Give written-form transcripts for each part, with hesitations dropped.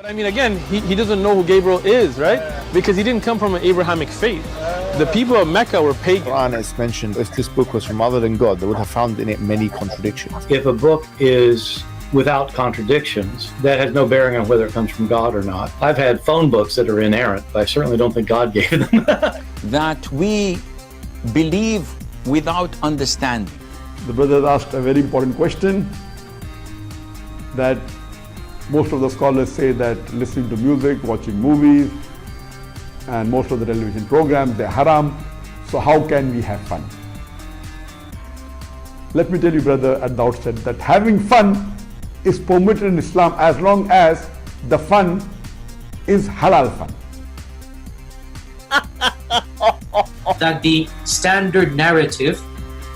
I mean, again, he doesn't know who Gabriel is, right? Because he didn't come from an Abrahamic faith. The people of Mecca were pagan. Quran is mentioned, if this book was from other than God, they would have found in it many contradictions. If a book is without contradictions, that has no bearing on whether it comes from God or not. I've had phone books that are inerrant, but I certainly don't think God gave them. That we believe without understanding. The brother asked a very important question, that most of the scholars say that listening to music, watching movies, and most of the television programs, they're haram. So how can we have fun? Let me tell you, brother, at the outset, that having fun is permitted in Islam as long as the fun is halal fun. That the standard narrative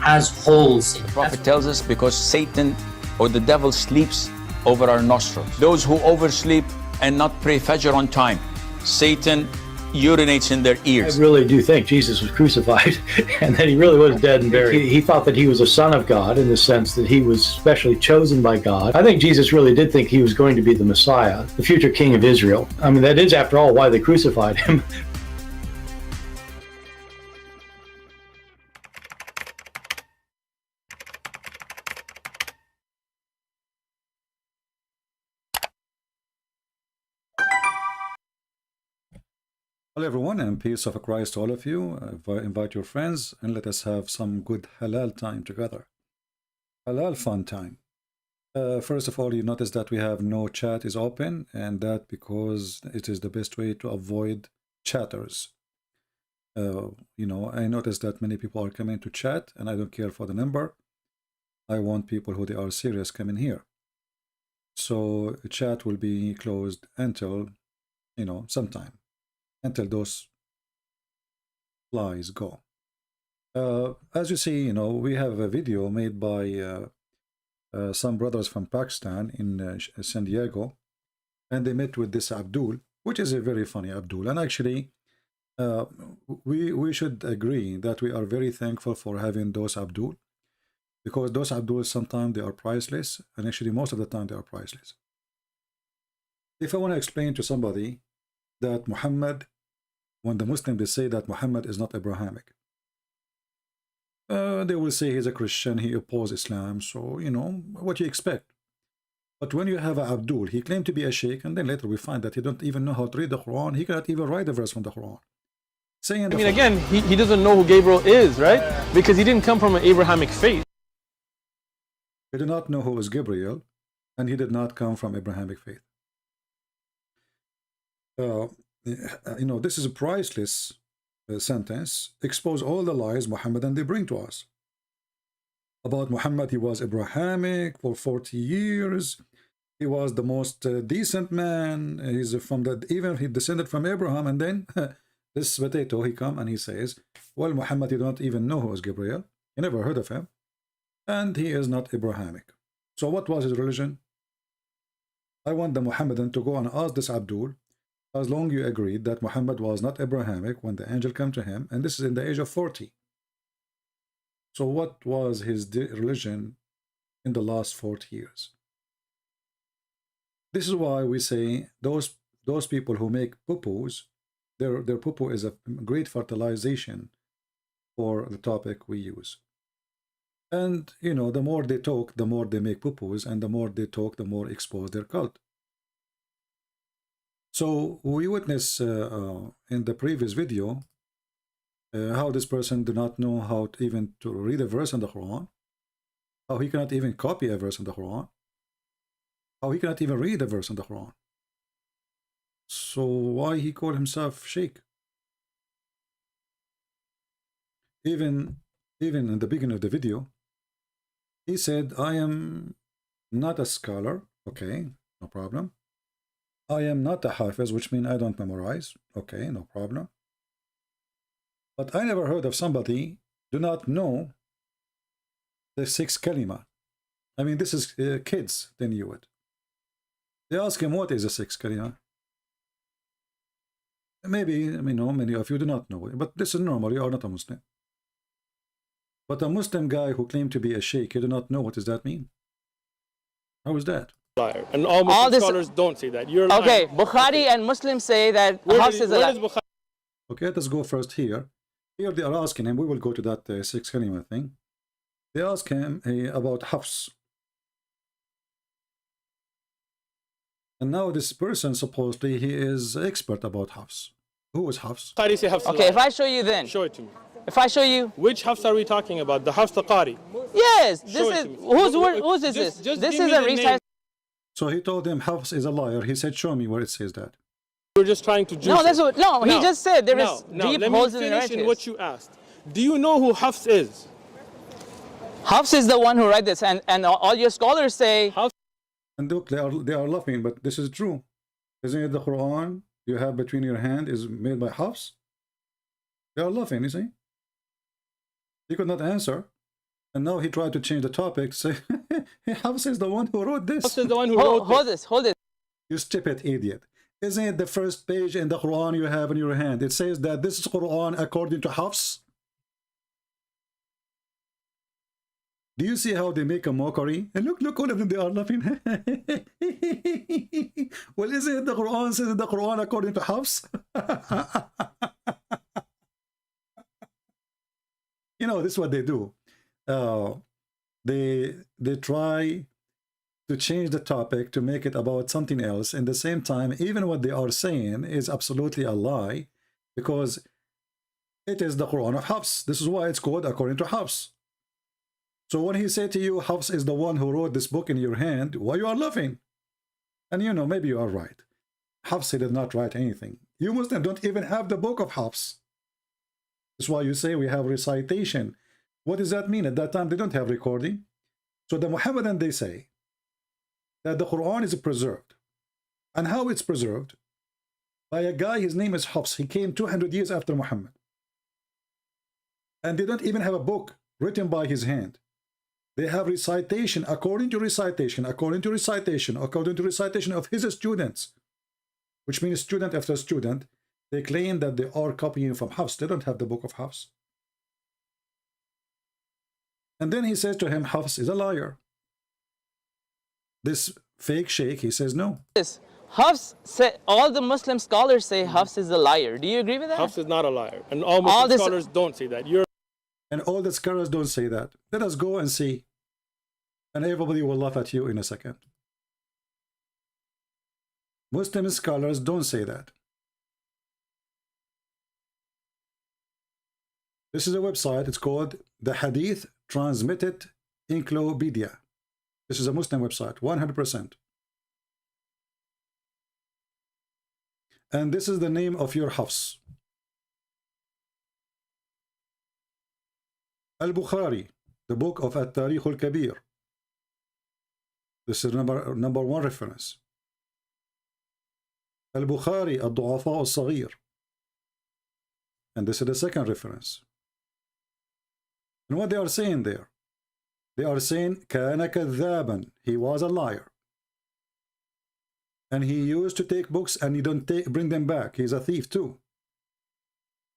has holes in it. The Prophet tells us because Satan or the devil sleeps over our nostrils. Those who oversleep and not pray Fajr on time, Satan urinates in their ears. I really do think Jesus was crucified and that he really was dead and buried. He thought that he was a son of God in the sense that he was specially chosen by God. I think Jesus really did think he was going to be the Messiah, the future king of Israel. I mean, that is, after all, why they crucified him. Hello everyone, and peace of Christ to all of you. Invite your friends and let us have some good halal time together. Halal fun time. First of all, you notice that we have no chat is open, and that because it is the best way to avoid chatters. I notice that many people are coming to chat, and I don't care for the number. I want people who they are serious come in here. So chat will be closed until, sometime. Until those flies go. As you see, we have a video made by some brothers from Pakistan in San Diego, and they met with this Abdul, which is a very funny Abdul. And actually, we should agree that we are very thankful for having those Abdul, because those Abdul sometimes they are priceless, and actually most of the time they are priceless. If I want to explain to somebody that Muhammad, when the Muslims they say that Muhammad is not Abrahamic, they will say he's a Christian, he opposed Islam, so what you expect. But when you have a Abdul, he claimed to be a Sheikh, and then later we find that he don't even know how to read the Quran. He cannot even write a verse from the Quran. I mean, again, he doesn't know who Gabriel is, right? Because he didn't come from an Abrahamic faith. He did not know who was Gabriel, and he did not come from Abrahamic faith. This is a priceless sentence. Expose all the lies Muhammadan they bring to us. About Muhammad, he was Abrahamic for 40 years. He was the most decent man. He's from that, even he descended from Abraham. And then this potato, he come and he says, well, Muhammad, you don't even know who was Gabriel. You never heard of him. And he is not Abrahamic. So what was his religion? I want the Muhammadan to go and ask this Abdul, as long you agreed that Muhammad was not Abrahamic when the angel came to him, and this is in the age of 40. So what was his religion in the last 40 years? This is why we say those people who make poo-poos, their poo-poo is a great fertilization for the topic we use. And the more they talk, the more they make poo-poos, and the more they talk, the more expose their cult. So we witness in the previous video how this person do not know how to even to read a verse in the Quran, how he cannot even copy a verse in the Quran, how he cannot even read a verse in the Quran. So why he called himself Sheikh? Even in the beginning of the video, he said, I am not a scholar. Okay, no problem. I am not a hafiz, which means I don't memorize. Okay, no problem. But I never heard of somebody do not know the 6 kalima. I mean, this is kids, they knew it. They ask him, what is the 6 kalima? Maybe, many of you do not know it, but this is normal, you are not a Muslim. But a Muslim guy who claimed to be a sheikh, you do not know what does that mean? How is that? liar. And all Muslim scholars don't say that. You're lying. Okay, Bukhari and Muslim say that Hafs is a liar. Okay, let us go first here. Here they are asking him, we will go to that six kalima thing. They ask him about Hafs. And now this person, supposedly, he is expert about Hafs. Who is Hafs? Qari say Hafs. Okay, if I show you then. Show it to me. If I show you. Which Hafs are we talking about? The Hafs the Qari? Yes, this is, whose is this? This is a recitation. So he told him Hafs is a liar. He said, show me where it says that. You're just trying to juice No, that's what, no, he just said there is deep holes in the let me finish in narrative. what you asked. Do you know who Hafs is? Hafs is the one who wrote this, and all your scholars say. And look, they are laughing, but this is true. Isn't it the Quran you have between your hand is made by Hafs? They are laughing, you see? He could not answer. And now he tried to change the topic, say, Hafs is the one who wrote this. Hafs is the one who wrote this. Hold it. You stupid idiot. Isn't it the first page in the Quran you have in your hand? It says that this is Quran according to Hafs. Do you see how they make a mockery? And look, all of them, they are laughing. Well, isn't it the Quran says the Quran according to Hafs? You know, this is what they do. They try to change the topic to make it about something else. In the same time, even what they are saying is absolutely a lie, because it is the Quran of Hafs. This is why it's called according to Hafs. So when he said to you, Hafs is the one who wrote this book in your hand, why you are laughing? And you know, maybe you are right. Hafs did not write anything. You Muslims don't even have the book of Hafs. That's why you say we have recitation. What does that mean? At that time, they don't have recording. So the Muhammadan, they say that the Quran is preserved. And how it's preserved? By a guy, his name is Hafs. He came 200 years after Muhammad. And they don't even have a book written by his hand. They have recitation according to recitation, according to recitation, according to recitation of his students, which means student after student. They claim that they are copying from Hafs. They don't have the book of Hafs. And then he says to him, Hafs is a liar. This fake sheikh, he says no. Yes. Hafs said, all the Muslim scholars say Hafs is a liar. Do you agree with that? Hafs is not a liar. And all Muslim scholars don't say that. And all the scholars don't say that. Let us go and see. And everybody will laugh at you in a second. Muslim scholars don't say that. This is a website. It's called the Hadith Transmitted Encyclopedia. This is a Muslim website, 100%. And this is the name of your Hafs. Al-Bukhari, the book of At-Tarikh al-Kabir. This is number one reference. Al-Bukhari, Ad-Du'afa al-Saghir. And this is the second reference. And what they are saying there? They are saying, كَانَ كَذَّابًا. He was a liar. And he used to take books and he don't bring them back. He's a thief too.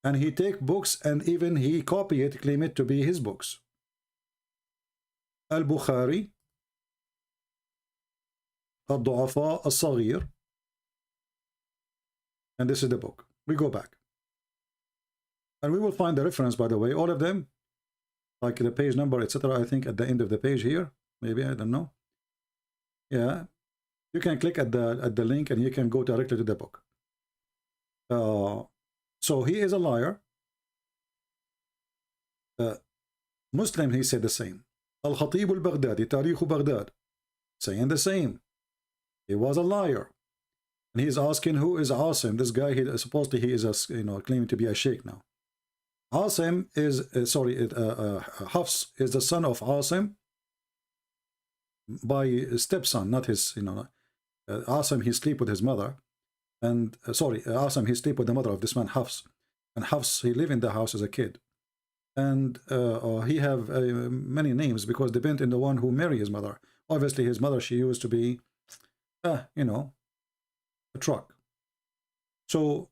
And he take books and even he copy it, claim it to be his books. Al-Bukhari, Ad-Du'afa al-Saghir. And this is the book. We go back. And we will find the reference, by the way, all of them, like the page number, etc. I think at the end of the page here, maybe, I don't know. Yeah, you can click at the link and you can go directly to the book. So he is a liar. Muslim, he said the same. Al-Khatib al-Baghdadi, Tarikh Baghdad, saying the same. He was a liar. And he's asking who is Asim. This guy, supposedly he is claiming to be a sheikh now. Asim is, Hafs is the son of Asim by stepson, not his, Asim, he sleep with his mother. And, Asim, he sleep with the mother of this man, Hafs. And Hafs, he lived in the house as a kid. And he have many names because depend on the one who married his mother. Obviously, his mother, she used to be, a truck. So,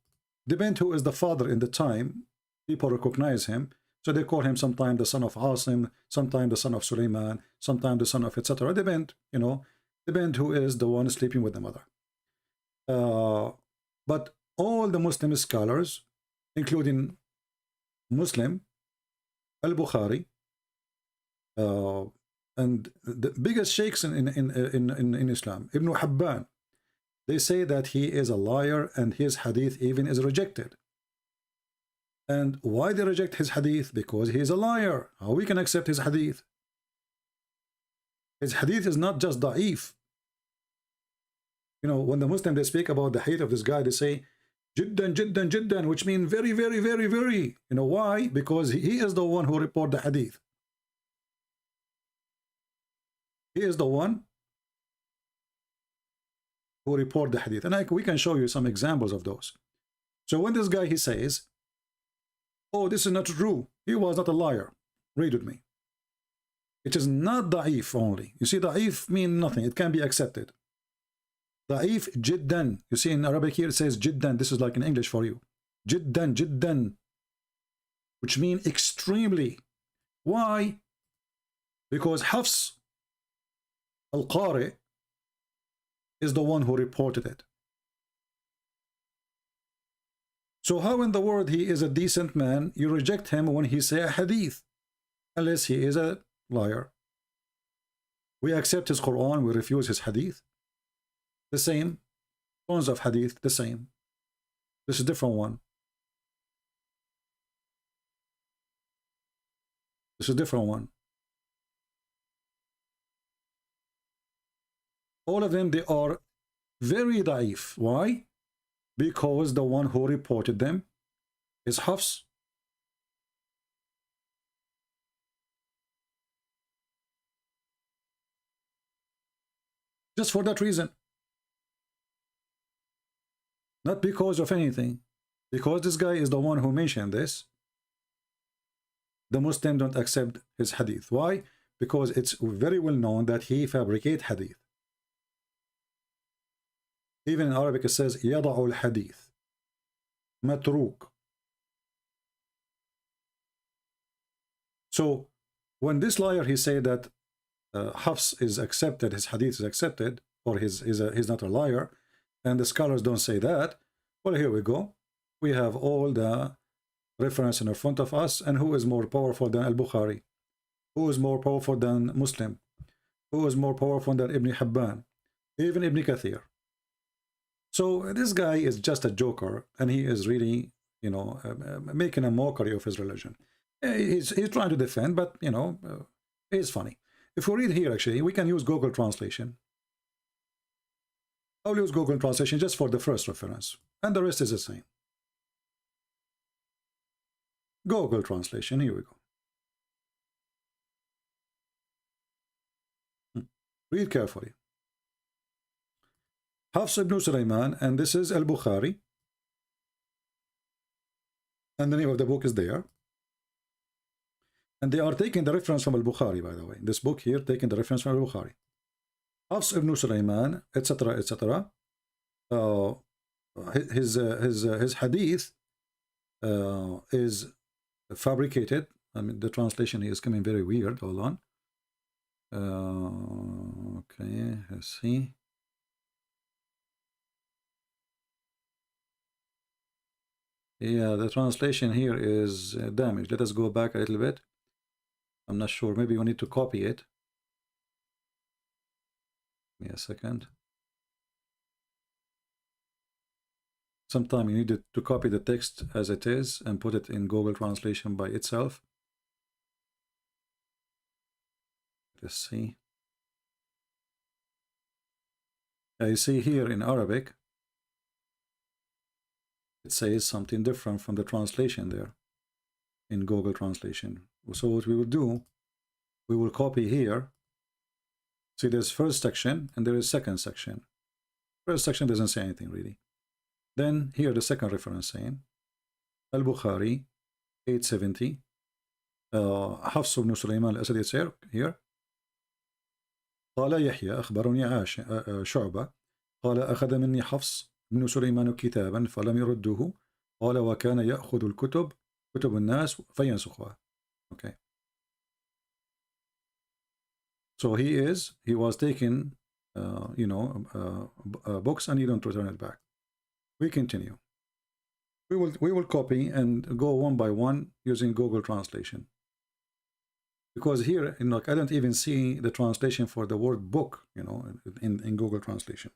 depend who is the father in the time, people recognize him. So they call him sometimes the son of Asim, sometimes the son of Suleiman, sometimes the son of etc. Depend, Depends who is the one sleeping with the mother. But all the Muslim scholars, including Muslim, Al-Bukhari, and the biggest sheikhs in Islam, Ibn Habban, they say that he is a liar and his hadith even is rejected. And why they reject his hadith? Because he is a liar. How we can accept his hadith? His hadith is not just da'if. You know, when the Muslim, they speak about the hadith of this guy, they say, jiddan, jiddan, jiddan, which means very, very, very, very. You know why? Because he is the one who reported the hadith. He is the one who reported the hadith. And we can show you some examples of those. So when this guy, he says, oh, this is not true, he was not a liar. Read with me. It is not da'if only. You see, da'if means nothing. It can be accepted. Da'if jiddan. You see in Arabic here it says jiddan. This is like in English for you. Jiddan, jiddan. Which means extremely. Why? Because Hafs al-Qari is the one who reported it. So how in the world he is a decent man, you reject him when he say a hadith? Unless he is a liar. We accept his Quran, we refuse his hadith. The same. Tons of hadith, the same. This is a different one. This is a different one. All of them, they are very da'if. Why? Because the one who reported them is Hafs. Just for that reason. Not because of anything. Because this guy is the one who mentioned this. The Muslims don't accept his hadith. Why? Because it's very well known that he fabricates hadith. Even in Arabic it says يضع الحديث متروك. So when this liar he said that Hafs is accepted, his hadith is accepted, or he's not a liar, and the scholars don't say that, well, here we go. We have all the reference in front of us, and who is more powerful than Al-Bukhari? Who is more powerful than Muslim? Who is more powerful than Ibn Habban? Even Ibn Kathir. So this guy is just a joker, and he is really, you know, making a mockery of his religion. He's trying to defend, but, you know, it's funny. If we read here, actually, we can use Google Translation. I'll use Google Translation just for the first reference, and the rest is the same. Google Translation, here we go. Read carefully. Hafs ibn Sulaiman, and this is Al-Bukhari. And the name of the book is there. And they are taking the reference from Al-Bukhari, by the way. This book here, taking the reference from Al-Bukhari. Hafs ibn Sulaiman, etc., etc. His hadith is fabricated. I mean, the translation is coming very weird. Hold on. Okay, let's see. Yeah, the translation here is damaged. Let us go back a little bit. I'm not sure. Maybe we need to copy it. Give me a second. Sometime you need to copy the text as it is and put it in Google Translation by itself. Let's see. You see here in Arabic, it says something different from the translation there in Google Translation. So what we will do, we will copy here. See, there's first section and there is second section. First section doesn't say anything really. Then here the second reference saying Al-Bukhari 870 Hafs ibn Sulaiman al-Asadi said here قال يحيى أخبرني شعبة قال أخذ مني حفص بن سليمان كتابا فلم يرده قال وكان يأخذ الكتب كتب الناس فينسخها. Okay. So he was taking books, and you don't return it back. We continue. We will copy and go one by one using Google Translation, because here, I don't even see the translation for the word book, in Google Translation.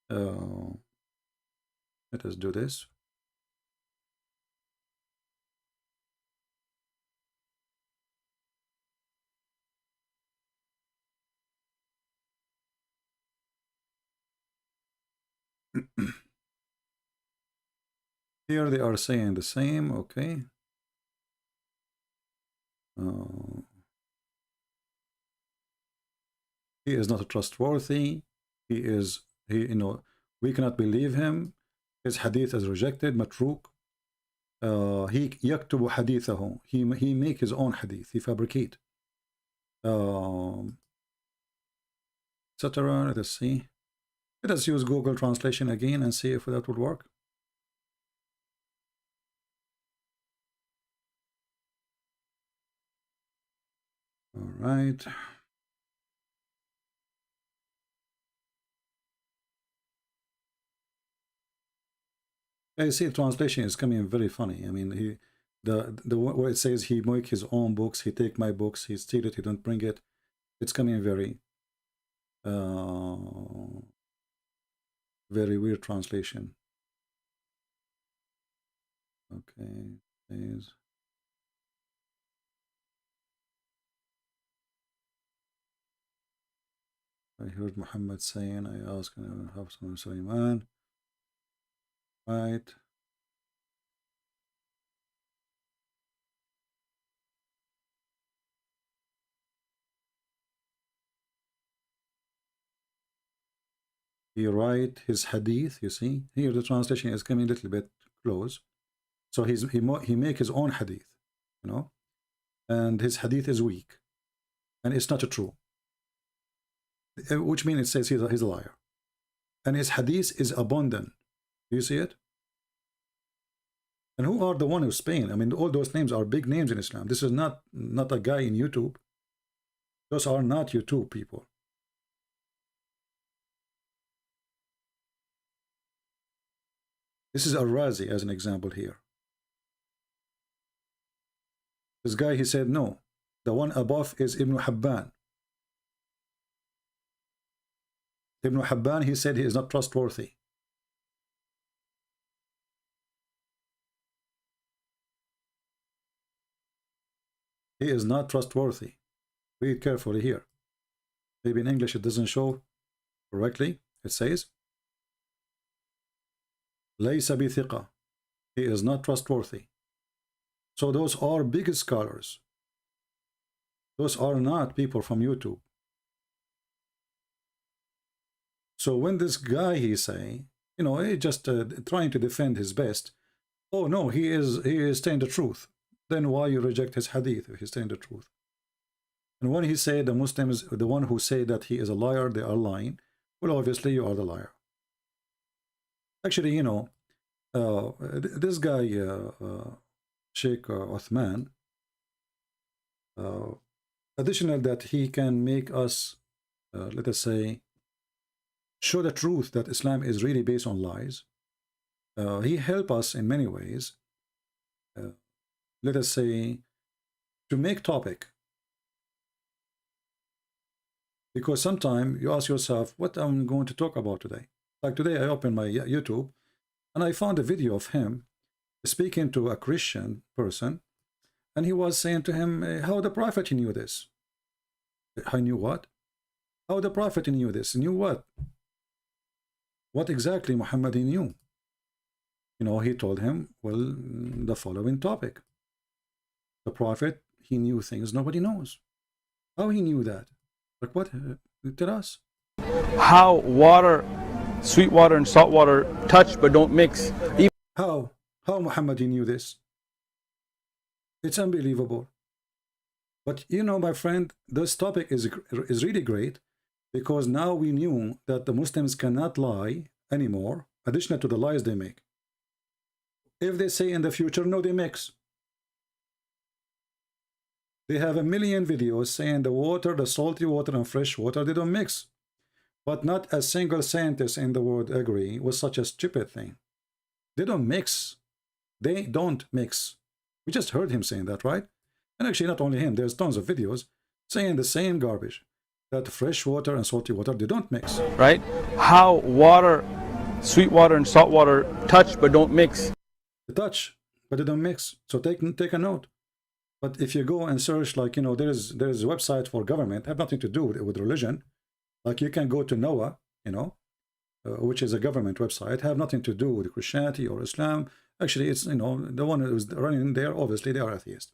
Let us do this. Here they are saying the same. Okay. He is not trustworthy. We cannot believe him. His hadith is rejected. Matruk. He yaktubu hadithahu. He make his own hadith. He fabricate. Etc. Let us see. Let us use Google Translation again and see if that would work. All right. I see translation is coming very funny. I mean, where it says he make his own books, he take my books, he steal it, he don't bring it. It's coming very very weird translation. Okay, please. I heard Muhammad saying, I asked Hafsan Sulaiman. Right. He write his hadith, you see. Here the translation is coming a little bit close. So he make his own hadith, and his hadith is weak. And it's not true. Which means it says he's a liar. And his hadith is abundant. Do you see it? And who are the one who's paying? I mean, all those names are big names in Islam. This is not a guy in YouTube. Those are not YouTube people. This is Al-Razi as an example here. This guy, he said, no. The one above is Ibn Habban. Ibn Habban, he said he is not trustworthy. He is not trustworthy. Read carefully here. Maybe in English it doesn't show correctly. It says, Laysa bi thiqa. He is not trustworthy. So those are big scholars. Those are not people from YouTube. So when this guy, he say, he just trying to defend his best. Oh no, he is saying the truth. Then why you reject his hadith if he's saying the truth? And when he say the Muslims, the one who say that he is a liar, they are lying. Well, obviously you are the liar. Actually, this guy, Sheikh Uthman, additional that he can make us, let us say, show the truth that Islam is really based on lies. He help us in many ways. Let us say, to make topic. Because sometimes you ask yourself, what I'm going to talk about today? Like today, I opened my YouTube, and I found a video of him speaking to a Christian person, and he was saying to him, how the Prophet knew this? I knew what? How the Prophet knew this? Knew what? What exactly Muhammad knew? He told him, well, the following topic. The Prophet, he knew things nobody knows. How he knew that? Like what? Tell us. How water, sweet water and salt water touch but don't mix. How Muhammad knew this? It's unbelievable. But my friend, this topic is really great, because now we knew that the Muslims cannot lie anymore, additional to the lies they make. If they say in the future, no, they mix. They have a million videos saying the water, the salty water and fresh water, they don't mix. But not a single scientist in the world agree with such a stupid thing. They don't mix. They don't mix. We just heard him saying that, right? And actually, not only him, there's tons of videos saying the same garbage, that fresh water and salty water, they don't mix. Right? How water, sweet water and salt water touch but don't mix. They touch, but they don't mix. So take a note. But if you go and search, like, you know, there is a website for government, have nothing to do with religion. Like, you can go to Noah, you know, which is a government website, have nothing to do with Christianity or Islam. Actually, it's, you know, the one who's running there, obviously they are atheists.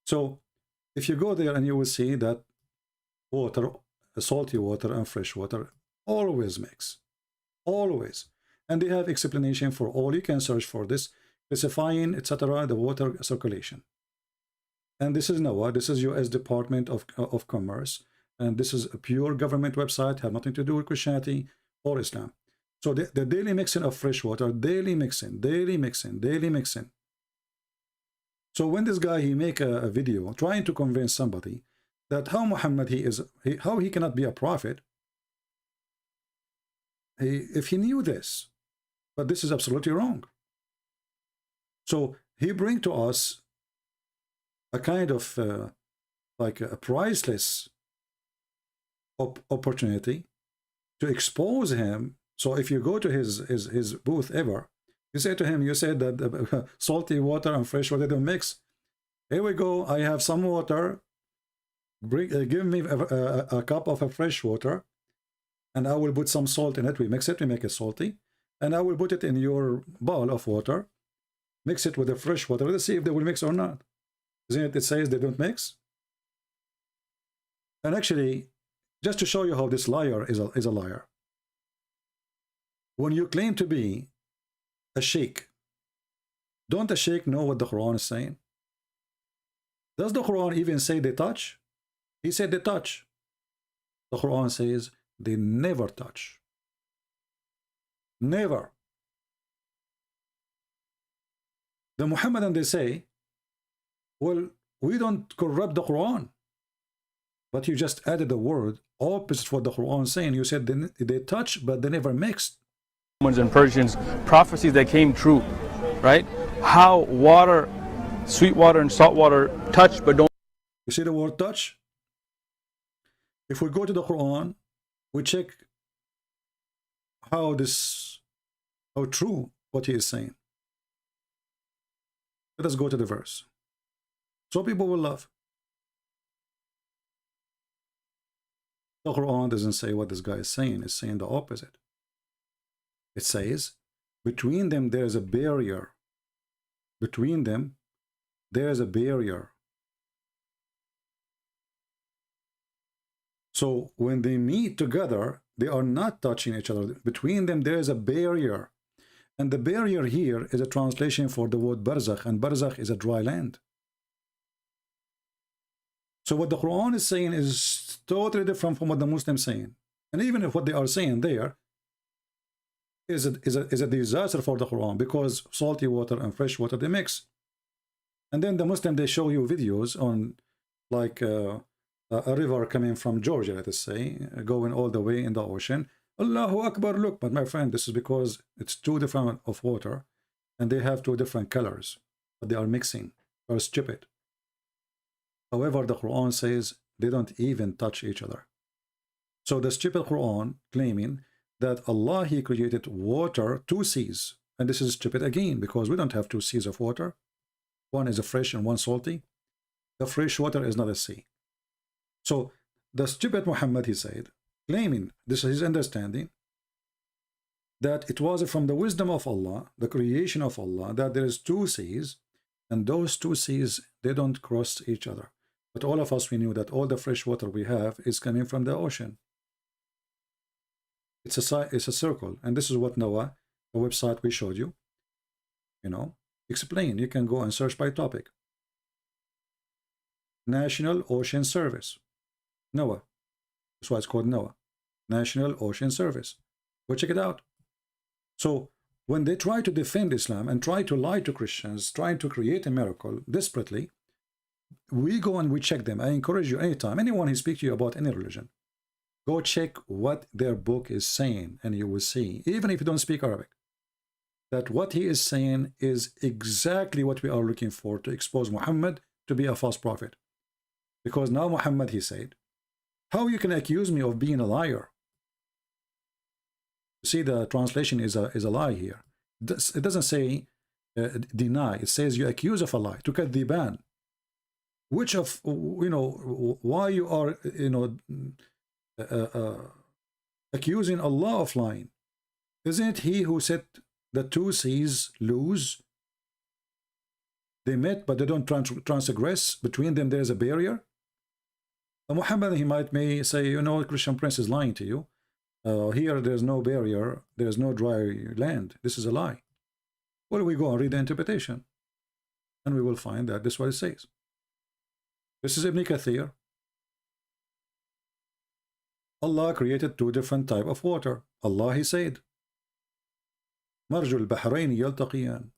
So if you go there, and you will see that water, salty water and fresh water always mix, always. And they have explanation for all. You can search for this, specifying, etc., the water circulation. And this is NOAA, this is US Department of Commerce, and this is a pure government website, have nothing to do with Christianity or Islam. So the daily mixing of fresh water, daily mixing. So when this guy, he make a video trying to convince somebody that how Muhammad how he cannot be a prophet, if he knew this, but this is absolutely wrong. So he bring to us a kind of like a priceless opportunity to expose him. So if you go to his booth ever, you say to him, you said that salty water and fresh water don't mix. Here we go. I have some water. Give me a cup of a fresh water, and I will put some salt in it. We mix it, we make it salty, and I will put it in your bowl of water. Mix it with the fresh water. Let's see if they will mix or not. Isn't it says they don't mix? And actually, just to show you how this liar is a liar. When you claim to be a sheikh, don't the sheikh know what the Quran is saying? Does the Quran even say they touch? He said they touch. The Quran says they never touch. Never. The Muhammadan, they say, well, we don't corrupt the Quran. But you just added the word opposite what the Quran is saying. You said they touch, but they never mixed. Romans and Persians, prophecies that came true, right? How water, sweet water and salt water touch but don't. You see the word touch? If we go to the Quran, we check how true what he is saying. Let us go to the verse. So people will love. The Quran doesn't say what this guy is saying. It's saying the opposite. It says, between them there is a barrier. Between them there is a barrier. So when they meet together, they are not touching each other. Between them there is a barrier. And the barrier here is a translation for the word barzakh, and barzakh is a dry land. So what the Quran is saying is totally different from what the Muslims are saying. And even if what they are saying there is a disaster for the Quran, because salty water and fresh water, they mix. And then the Muslim, they show you videos on like a river coming from Georgia, let us say, going all the way in the ocean. Allahu Akbar, look. But my friend, this is because it's two different of water and they have two different colors, but they are mixing. They are stupid. However, the Quran says they don't even touch each other. So the stupid Quran claiming that Allah, he created water, two seas. And this is stupid again, because we don't have two seas of water. One is a fresh and one salty. The fresh water is not a sea. So the stupid Muhammad, he said, claiming, this is his understanding, that it was from the wisdom of Allah, the creation of Allah, that there is two seas, and those two seas, they don't cross each other. But all of us, we knew that all the fresh water we have is coming from the ocean. It's a circle, and this is what Noah, the website we showed you, you know, explain. You can go and search by topic. National Ocean Service, NOAA. That's why it's called NOAA, National Ocean Service. Go check it out. So when they try to defend Islam and try to lie to Christians, trying to create a miracle desperately, we go and we check them. I encourage you anytime, anyone who speaks to you about any religion, Go check what their book is saying, and you will see, even if you don't speak Arabic, that what he is saying is exactly what we are looking for to expose Muhammad to be a false prophet. Because now Muhammad, he said, how you can accuse me of being a liar? You see, the translation is a lie here. It doesn't say deny. It says you accuse of a lie. To cut the ban. Which of, why you are, accusing Allah of lying? Isn't it he who said the two seas lose? They met, but they don't transgress. Between them, there is a barrier. Muhammad, he may say, Christian Prince is lying to you. Here, there's no barrier. There's no dry land. This is a lie. Well, we go and read the interpretation, and we will find that this is what it says. This is Ibn Kathir. Allah created two different types of water. Allah, he said, Marjul Bahrain yaltaqiyan.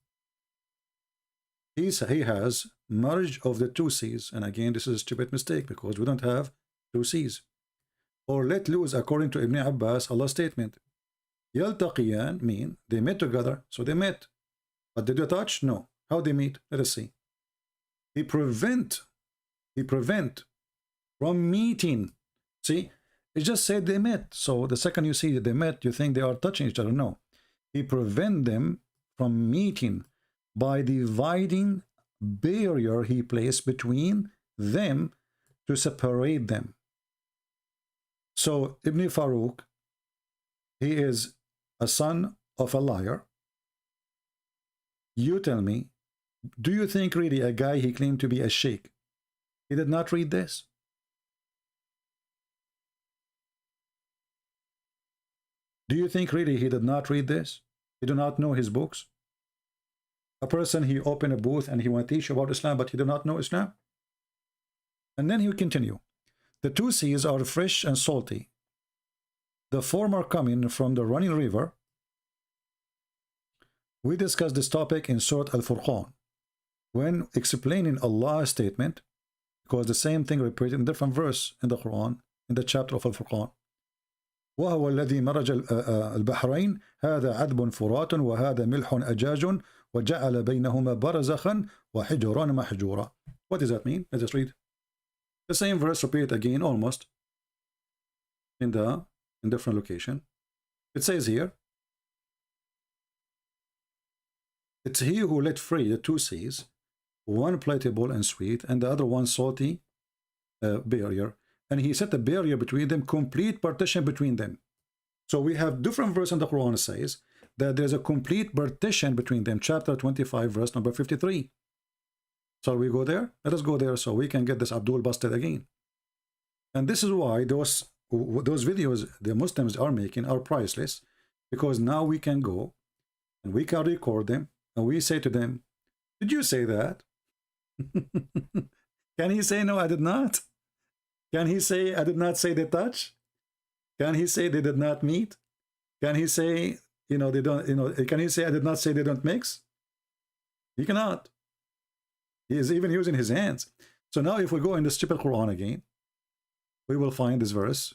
He has merge of the two seas. And again, this is a stupid mistake because we don't have two seas. Or let loose, according to Ibn Abbas, Allah's statement. Yaltaqiyan mean they met together, so they met. But did they touch? No. How they meet? Let us see. He prevent from meeting. See, it just said they met. So the second you see they met, you think they are touching each other. No. He prevent them from meeting by dividing barrier he placed between them to separate them. So Ibn Farooq, he is a son of a liar. You tell me, do you think really a guy he claimed to be a sheikh, he did not read this? Do you think really he did not read this? He do not know his books? A person, he opened a booth and he want to teach about Islam, but he do not know Islam. And then he will continue. The two seas are fresh and salty. The former coming from the running river. We discussed this topic in Surah Al-Furqan when explaining Allah's statement, because the same thing repeated in different verse in the Quran, in the chapter of Al-Furqan. وهو الذي مرج البحرين هذا عذب فرات وهذا ملح أجاج وجعل بينهما برزخا وحجرا محجورا. What does that mean? Let's just read. The same verse repeated again almost in different location. It says here, it's he who let free the two seas, one palatable and sweet, and the other one salty barrier. And he set a barrier between them, complete partition between them. So we have different verse in the Quran says that there's a complete partition between them. Chapter 25, verse number 53. So we go there? Let us go there so we can get this Abdul busted again. And this is why those videos the Muslims are making are priceless, because now we can go and we can record them and we say to them, did you say that? Can he say, no, I did not? Can he say, I did not say they touch? Can he say they did not meet? Can he say, they don't, can he say, I did not say they don't mix? He cannot. He is even using his hands. So now if we go in the stupid Quran again, we will find this verse,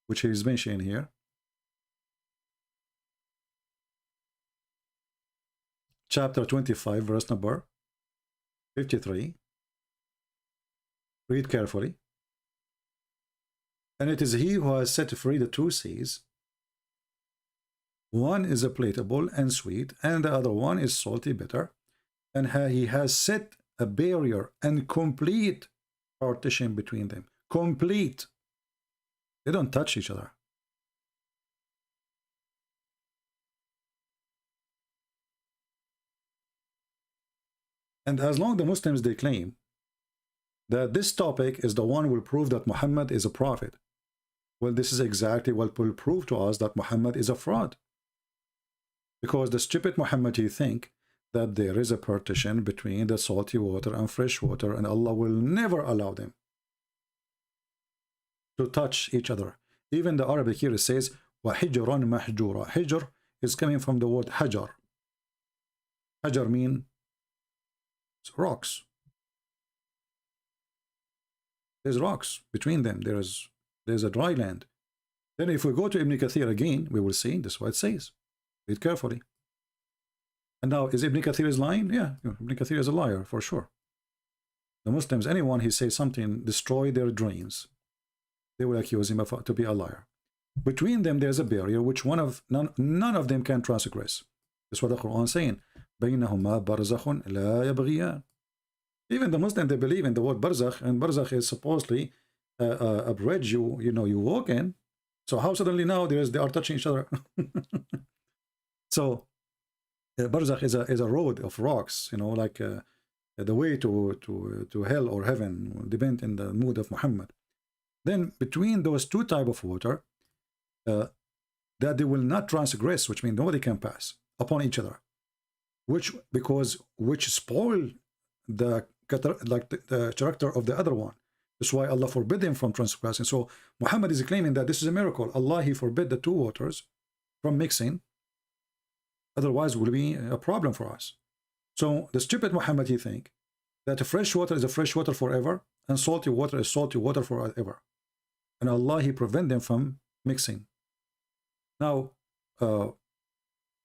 which he is mentioning here. Chapter 25, verse number 53. Read carefully. And it is he who has set free the two seas. One is a palatable and sweet, and the other one is salty bitter. And he has set a barrier and complete partition between them. Complete. They don't touch each other. And as long as the Muslims, they claim that this topic is the one will prove that Muhammad is a prophet. Well, this is exactly what will prove to us that Muhammad is a fraud. Because the stupid Muhammad, he think that there is a partition between the salty water and fresh water, and Allah will never allow them to touch each other. Even the Arabic here says, وَحِجْرًا مَحْجُورًا. Hijr is coming from the word hajar. Hajar means rocks. There's rocks between them. There's a dry land. Then if we go to Ibn Kathir again, we will see this is what it says. Read carefully. And now, is Ibn Kathir is lying? Yeah, Ibn Kathir is a liar, for sure. The Muslims, anyone who says something, destroy their dreams, they will accuse him of to be a liar. Between them, there's a barrier which none of them can transgress. That's what the Quran is saying. بَيْنَهُمَا بَرْزَخٌ لَا يَبْغِيَانِ. Even the Muslims, they believe in the word barzakh, and barzakh is supposedly a bridge you walk in. So how suddenly now they are touching each other? So barzakh is a road of rocks, like the way to hell or heaven, depend in the mood of Muhammad. Then between those two type of water, that they will not transgress, which means nobody can pass upon each other, which spoil the character of the other one. That's why Allah forbid them from transgressing. So Muhammad is claiming that this is a miracle. Allah, he forbid the two waters from mixing. Otherwise, it will be a problem for us. So the stupid Muhammad, he think that fresh water is a fresh water forever, and salty water is salty water forever. And Allah, he prevent them from mixing. Now,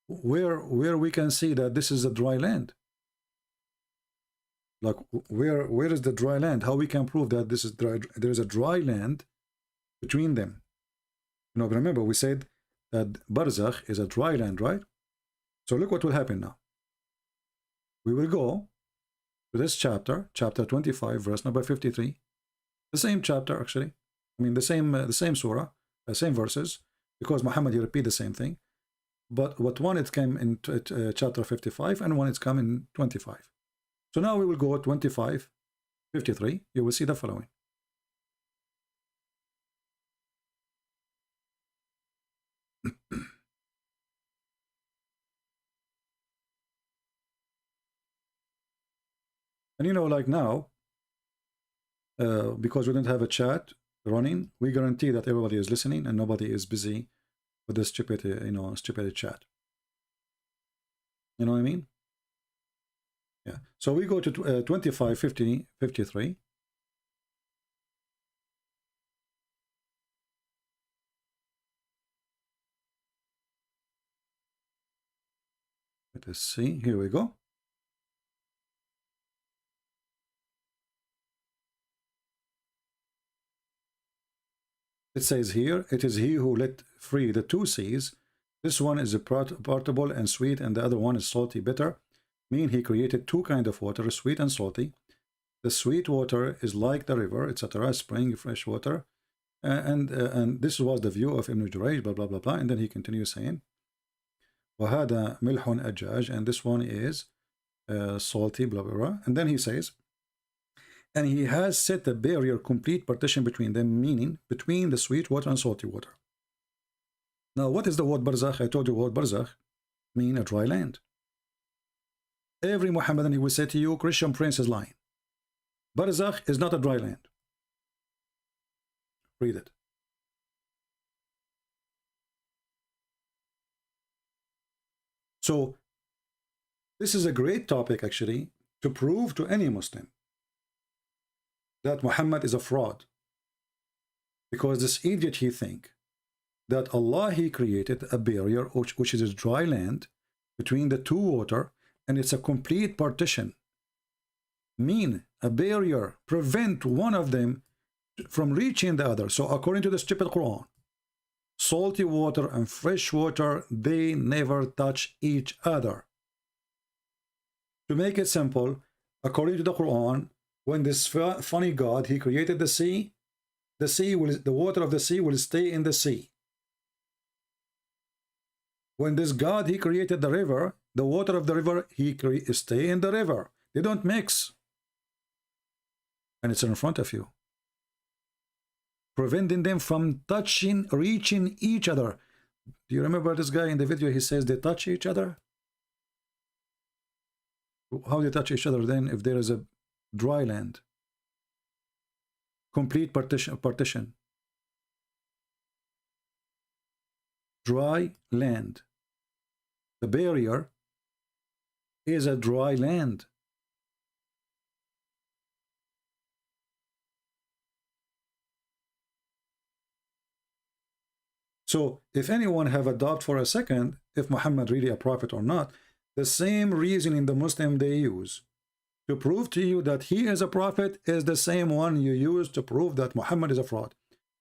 where we can see that this is a dry land? Like where is the dry land? How we can prove that this is dry? There is a dry land between them. Remember we said that barzakh is a dry land, right? So look what will happen now. We will go to this chapter 25, verse number 53. The same chapter, actually. I mean the same surah, the same verses, because Muhammad, he repeat the same thing. But what one it came in chapter 55, and one it's come in 25. So now we will go 25, 53. You will see the following. And like now, because we don't have a chat running, we guarantee that everybody is listening and nobody is busy with this stupid, stupid chat. You know what I mean? Yeah. So we go to 25, 50, 53. Let us see. Here we go. It says here, it is he who let free the two seas. This one is portable and sweet, and the other one is salty, bitter. Mean he created two kinds of water, sweet and salty. The sweet water is like the river, etc., spring, fresh water. And this was the view of Ibn Jurayj, blah, blah, blah, blah. And then he continues saying, وَهَذَا مِلْحٌ أَجَّاج, and this one is salty, blah, blah, blah. And then he says, and he has set a barrier, complete partition between them, meaning between the sweet water and salty water. Now, what is the word barzakh? I told you word barzakh mean a dry land. Every Muhammadan, he will say to you, Christian prince is lying. Barzakh is not a dry land. Read it. So, this is a great topic, actually, to prove to any Muslim that Muhammad is a fraud. Because this idiot, he think that Allah, he created a barrier, which is a dry land, between the two water, and it's a complete partition. Mean a barrier, prevent one of them from reaching the other. So according to the stupid Quran, salty water and fresh water, they never touch each other. To make it simple, according to the Quran, when this funny God, he created the sea, the water of the sea will stay in the sea. When this God, he created the river, the water of the river, he stay in the river. They don't mix. And it's in front of you, preventing them from reaching each other. Do you remember this guy in the video? He says they touch each other. How do they touch each other then if there is a dry land? Complete partition. Dry land. The barrier is a dry land. So if anyone have a doubt for a second, if Muhammad really a prophet or not, the same reasoning the Muslim they use to prove to you that he is a prophet is the same one you use to prove that Muhammad is a fraud.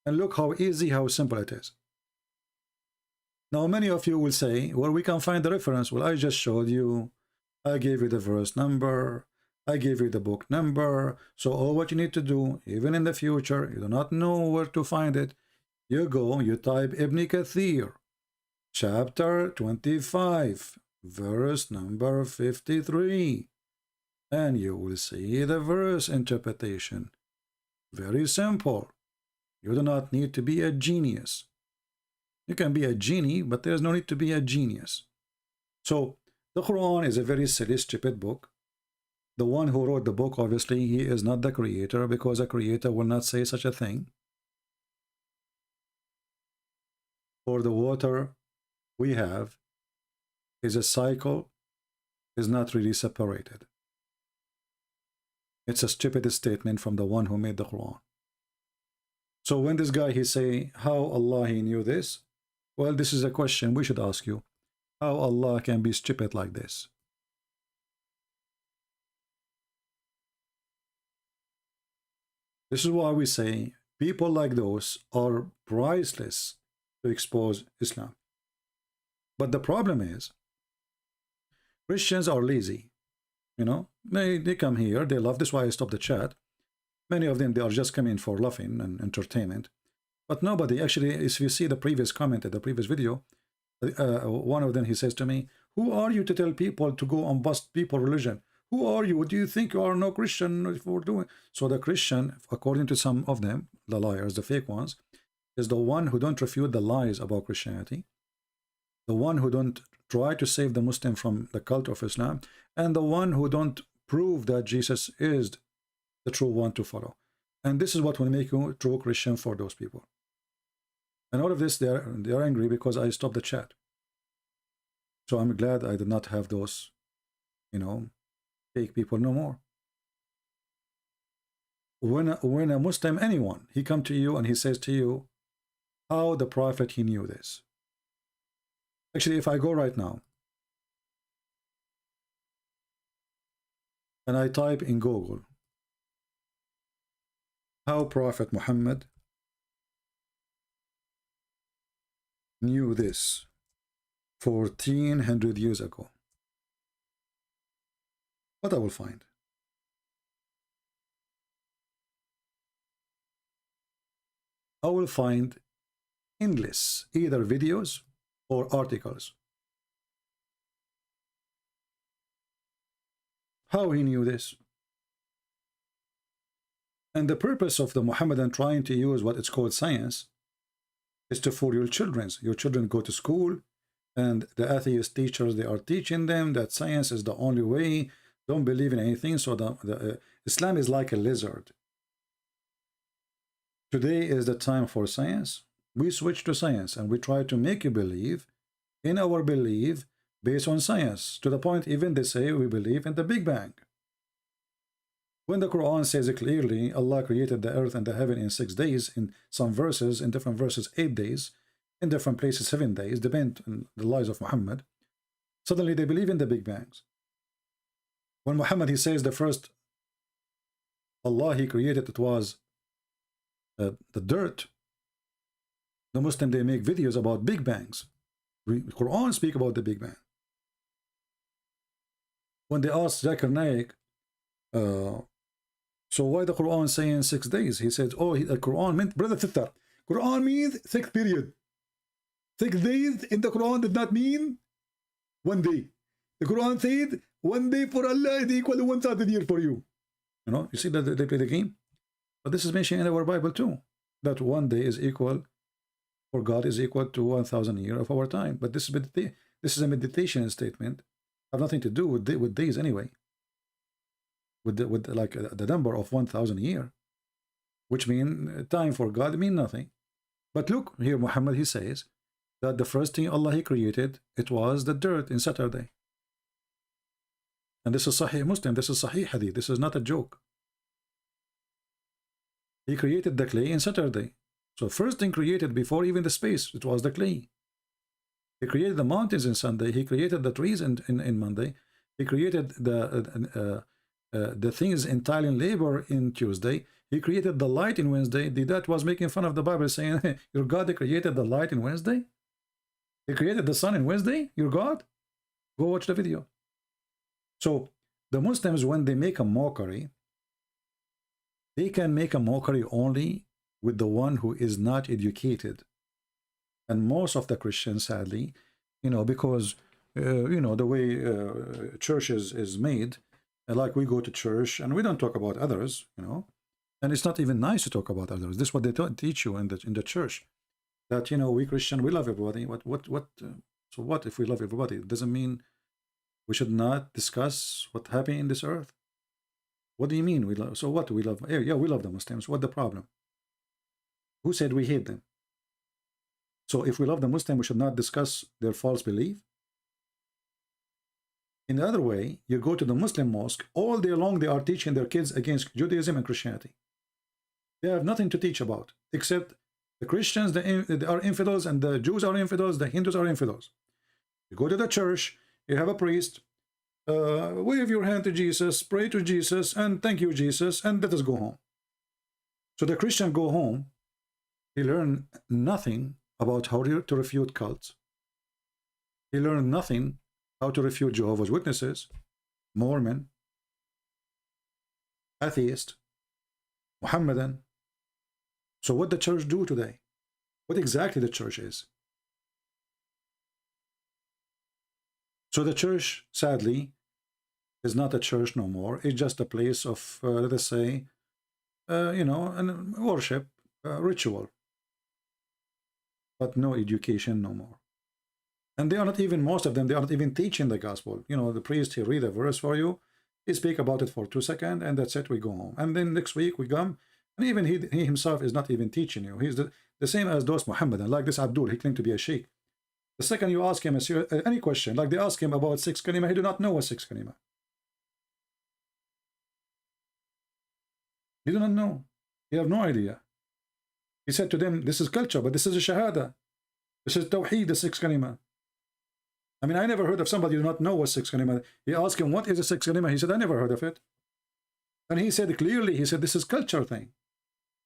And look how easy, how simple it is. Now many of you will say, well, we can find the reference. Well, I just showed you. I gave you the verse number. I gave you the book number. So all what you need to do, even in the future, you do not know where to find it. You go, you type Ibn Kathir, chapter 25, verse number 53. And you will see the verse interpretation. Very simple. You do not need to be a genius. You can be a genie, but there's no need to be a genius. So the Quran is a very silly, stupid book. The one who wrote the book, obviously, he is not the creator, because a creator will not say such a thing. For the water we have is a cycle, is not really separated. It's a stupid statement from the one who made the Quran. So when this guy, he say, how Allah he knew this? Well, this is a question we should ask you. How Allah can be stupid like this? This is why we say people like those are priceless to expose Islam. But the problem is, Christians are lazy. You know, they come here, they love, this is why I stopped the chat. Many of them, they are just coming for laughing and entertainment. But nobody, actually, if you see the previous comment at the previous video, one of them, he says to me, who are you to tell people to go and bust people's religion? Who are you? Do you think you are no Christian for doing? So the Christian, according to some of them, the liars, the fake ones, is the one who don't refute the lies about Christianity, the one who don't try to save the Muslim from the cult of Islam, and the one who don't prove that Jesus is the true one to follow. And this is what will make you a true Christian for those people. And all of this, they are angry because I stopped the chat. So I'm glad I did not have those, you know, fake people no more. When a Muslim, anyone, he come to you and he says to you, how the Prophet, he knew this. Actually, if I go right now and I type in Google, how Prophet Muhammad knew this 1400 years ago, what I will find? I will find endless either videos or articles. How he knew this? And the purpose of the Muhammadan trying to use what it's called science is to fool your children. Your children go to school and the atheist teachers, they are teaching them that science is the only way. Don't believe in anything. So Islam is like a lizard. Today is the time for science. We switch to science and we try to make you believe in our belief based on science, to the point even they say we believe in the Big Bang. When the Quran says it clearly, Allah created the earth and the heaven in 6 days, in some verses, in different verses 8 days, in different places 7 days, depend on the lies of Muhammad, suddenly they believe in the Big Bangs. When Muhammad, he says the first Allah he created, it was the dirt. The Muslim, they make videos about Big Bangs. The Quran speak about the Big Bang. When they asked Zakir Naik, so why the Quran saying 6 days? He said, oh, the Quran meant, brother sister, Quran means 6 period. 6 days in the Quran did not mean 1 day. The Quran said 1 day for Allah is equal to 1,000 years for you. You know, you see that they play the game? But this is mentioned in our Bible too, that 1 day is equal, for God is equal to 1,000 years of our time. But this is a meditation statement, have nothing to do with days anyway. With the number of 1,000 year, which mean time for God mean nothing. But look here, Muhammad, he says that the first thing Allah he created, it was the dirt in Saturday. And this is Sahih Muslim, this is Sahih Hadith, this is not a joke. He created the clay in Saturday. So first thing created before even the space, it was the clay. He created the mountains in Sunday. He created the trees in Monday. He created the things in Italian labor in Tuesday. He created the light in Wednesday. That was making fun of the Bible, saying, your God created the light in Wednesday? He created the sun in Wednesday? Your God? Go watch the video. So the Muslims, when they make a mockery, they can make a mockery only with the one who is not educated. And most of the Christians, sadly, because, the way church is made, like we go to church and we don't talk about others, and it's not even nice to talk about others. This is what they teach you in the church, that, we Christian, we love everybody. So what if we love everybody? It doesn't mean we should not discuss what happened in this earth. What do you mean we love? So what, we love? Yeah, we love the Muslims. What the problem? Who said we hate them? So if we love the Muslim, we should not discuss their false belief. In the other way, you go to the Muslim mosque, all day long they are teaching their kids against Judaism and Christianity. They have nothing to teach about, except the Christians, they are infidels, and the Jews are infidels, the Hindus are infidels. You go to the church, you have a priest, wave your hand to Jesus, pray to Jesus, and thank you, Jesus, and let us go home. So the Christian go home, he learn nothing about how to refute cults. He learned nothing how to refute Jehovah's Witnesses, Mormon, atheist, Mohammedan. So what the church do today? What exactly the church is? So the church, sadly, is not a church no more. It's just a place of, let us say, an worship, ritual. But no education no more. And they are not even, most of them, they are not even teaching the gospel. The priest, he read a verse for you, he speak about it for 2 seconds, and that's it, we go home. And then next week we come, and even he himself is not even teaching you. He's the same as those Muhammadan, like this Abdul, he claimed to be a Sheikh. The second you ask him any question, like they ask him about 6 kalima, he do not know what 6 kalima. He do not know. He have no idea. He said to them, this is culture, but this is a shahada. This is tawheed, the 6 kalima. I mean, I never heard of somebody who do not know what 6 kalima. He asked him, what is a 6 kalima? He said, I never heard of it. And he said clearly, he said, this is culture thing.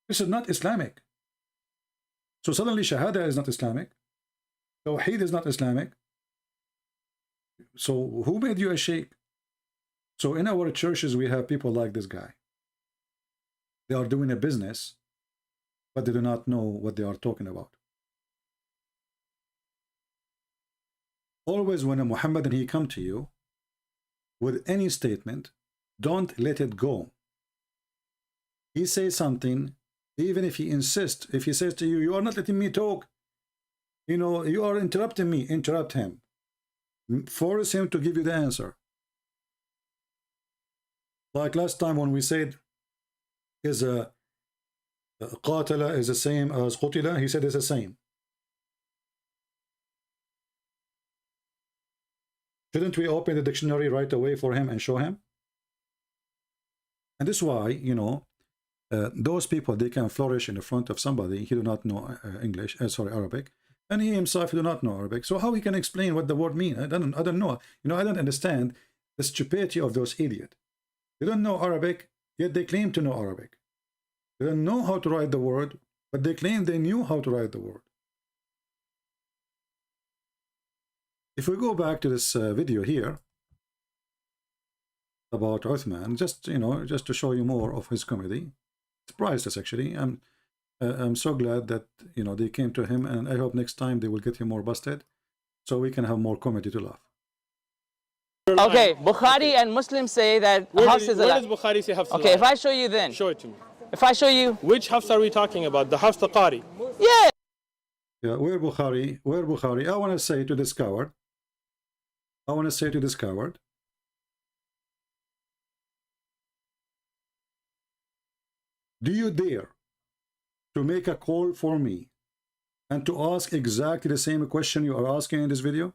This is not Islamic. So suddenly shahada is not Islamic. Tawheed is not Islamic. So who made you a sheikh? So in our churches, we have people like this guy. They are doing a business, but they do not know what they are talking about. Always when a Muhammadan he come to you with any statement, don't let it go. He says something, even if he insists, if he says to you, you are not letting me talk, you are interrupting me, interrupt him. Force him to give you the answer. Like last time when we said, is a qatala is the same as qutila, he said it's the same. Shouldn't we open the dictionary right away for him and show him? And this is why, those people, they can flourish in the front of somebody, he do not know Arabic, and he himself do not know Arabic. So how he can explain what the word means? I don't know. I don't understand the stupidity of those idiots. They don't know Arabic, yet they claim to know Arabic. They don't know how to write the word, but they claim they knew how to write the word. If we go back to this video here about Uthman, just to show you more of his comedy, it's priceless actually. I'm so glad that they came to him, and I hope next time they will get him more busted, so we can have more comedy to laugh. Okay, Bukhari and Muslims say that Hafs is a Where does Bukhari say Hafs? Okay, if I show you then. Show it to me. If I show you. Which Hafs are we talking about? The Hafs Qari? Yeah. Yeah, where Bukhari? I want to say to this coward, do you dare to make a call for me and to ask exactly the same question you are asking in this video?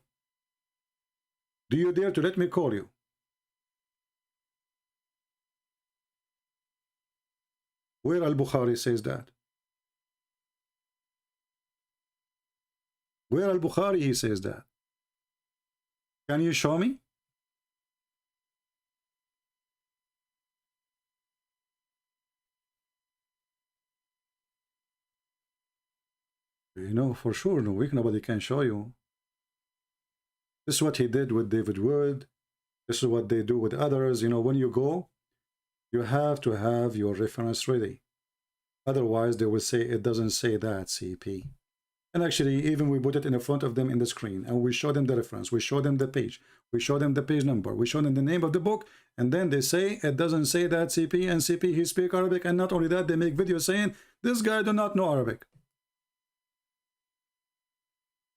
Do you dare to let me call you? Where Al-Bukhari says that? Where al-Bukhari he says that? Can you show me? You know, for sure, no week, nobody can show you. This is what he did with David Wood. This is what they do with others. You know, when you go, you have to have your reference ready. Otherwise, they will say, it doesn't say that, CP. And actually, even we put it in the front of them in the screen, and we show them the reference, we show them the page, we show them the page number, we show them the name of the book, and then they say, it doesn't say that, CP, and CP, he speak Arabic, and not only that, they make videos saying, this guy do not know Arabic.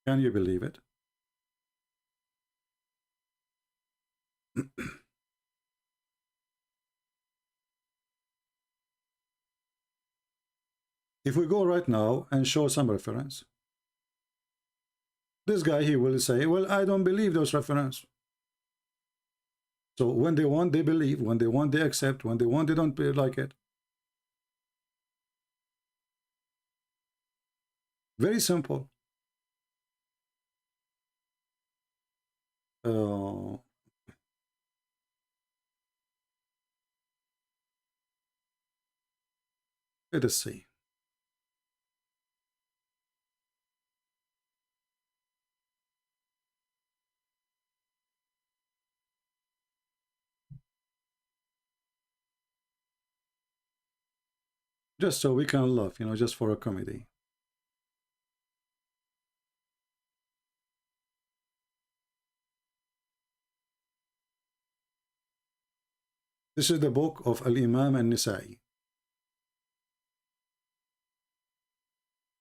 Can you believe it? If we go right now and show some reference, this guy, he will say, well, I don't believe those reference. So when they want, they believe. When they want, they accept. When they want, they don't like it. Very simple. Let us see. Just so we can laugh, you know, just for a comedy. This is the book of Al-Imam An-Nisa'i.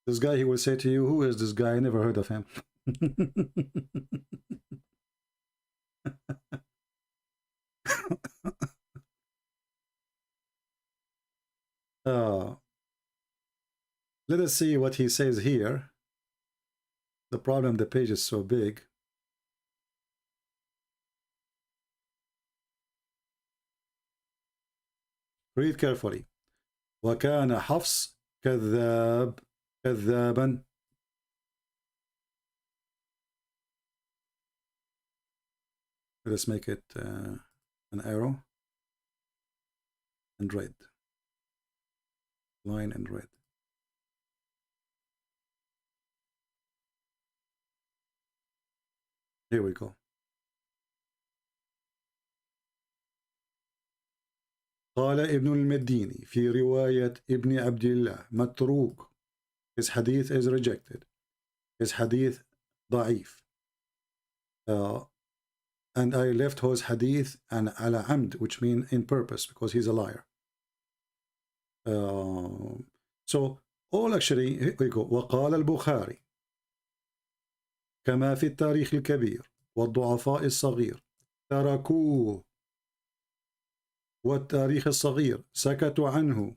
This guy, he will say to you, who is this guy? I never heard of him. Let us see what he says here. The problem, the page is so big. Read carefully. وكان حفص كذابا. Let's make it an arrow and red. Line and red. Here we go. قال ابن المديني في رواية ابن عبد الله متروك. His hadith is rejected. His hadith ضعيف. And I left his hadith and على عمد, which means in purpose, because he's a liar. So all actually, here we go. وقال البخاري كما في التاريخ الكبير والضعفاء الصغير تركوه والتاريخ الصغير سكتوا عنه.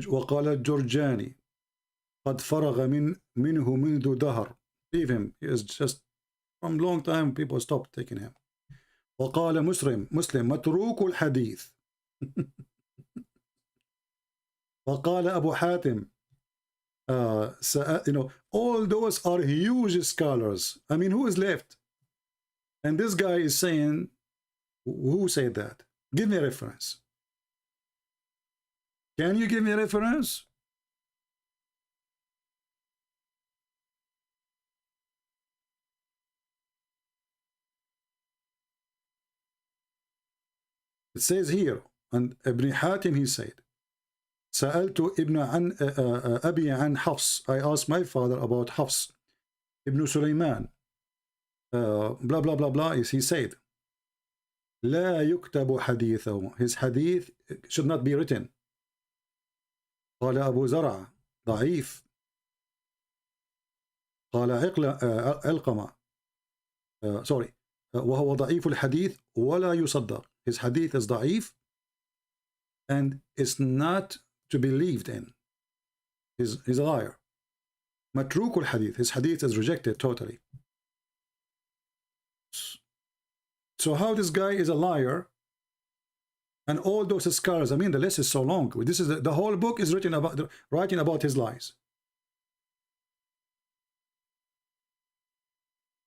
وقال الجرجاني قد فرغ منه منذ دهر. Leave him. He is just from long time people stopped taking him. وقال مسلم متروك الحديث. وقال أبو حاتم you know, all those are huge scholars. I mean, who is left? And this guy is saying, who said that? Give me a reference. Can you give me a reference? It says here, and Ibn Hatim, he said, سألت ابن عن أبي عن حفص. I asked my father about Hafs. Ibn Sulaiman, blah, blah, blah, blah, he said, لا يكتب حديثه. His hadith should not be written. قال أبو زرع ضعيف. قال علقمة sorry وهو ضعيف الحديث ولا يصدق. His hadith is ضعيف and is not to be believed in. He's a liar. متروك الحديث. His hadith is rejected totally. So how this guy is a liar and all those scholars, I mean, the list is so long. This is the whole book is written about his lies.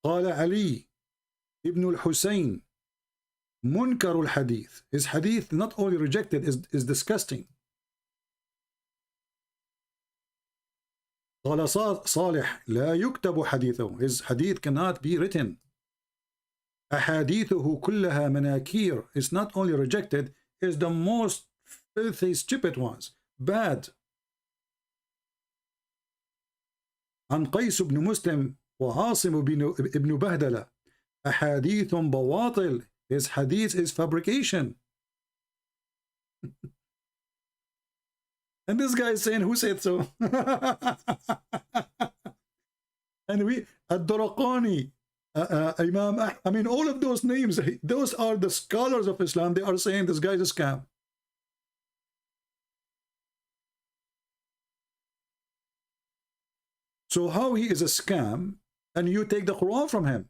قال علي ibn al-Husayn munkar al-hadith. His hadith not only rejected, is disgusting. قال صالح لا يكتب حديثه. His hadith cannot be written. أحاديثه كلها مناكير. It's not only rejected, it's the most filthy, stupid ones. Bad. عن قيس بن مسلم وعاصم بن بهدلة أحاديث بواطل. His hadith is fabrication. And this guy is saying, who said so? And we, Ad-Duraqani, Imam, I mean, all of those names, those are the scholars of Islam. They are saying this guy is a scam. So how he is a scam and you take the Quran from him?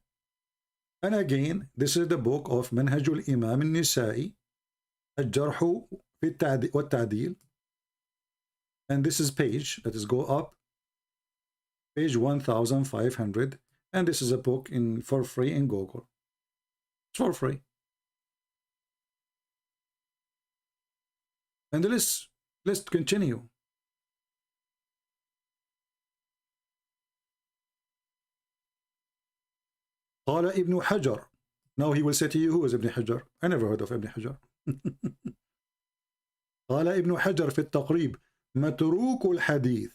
And again, this is the book of Manhajul Imam al-Nisa'i, Al-Jarhu wa-Ta'dil. And this is page, that is go up, page 1500. And this is a book for free in Google. It's for free. And let's continue. قال ابن حجر. Now he will say to you, who is Ibn Hajar? I never heard of Ibn Hajar. قال ابن حجر في التقريب متروك الحديث.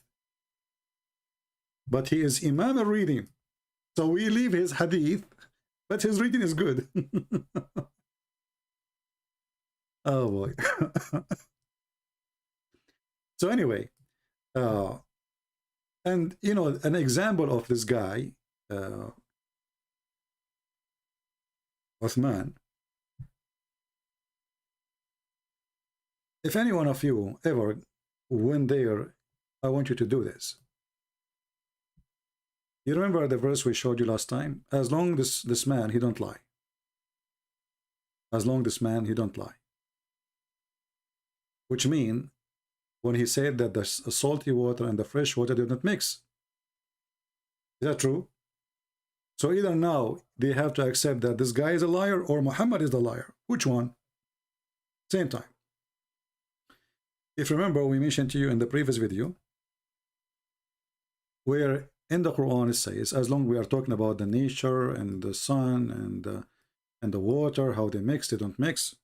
But he is Imam al-reading. So we leave his hadith, but his reading is good. Oh boy. So anyway, and you know, an example of this guy, Uthman. If any one of you ever went there, I want you to do this. You remember the verse we showed you last time? As long as this man, he don't lie. As long as this man, he don't lie. Which means, when he said that the salty water and the fresh water did not mix. Is that true? So either now they have to accept that this guy is a liar or Muhammad is the liar. Which one? Same time. If you remember, we mentioned to you in the previous video, where in the Quran it says, as long as we are talking about the nature and the sun and the water, how they mix, they don't mix.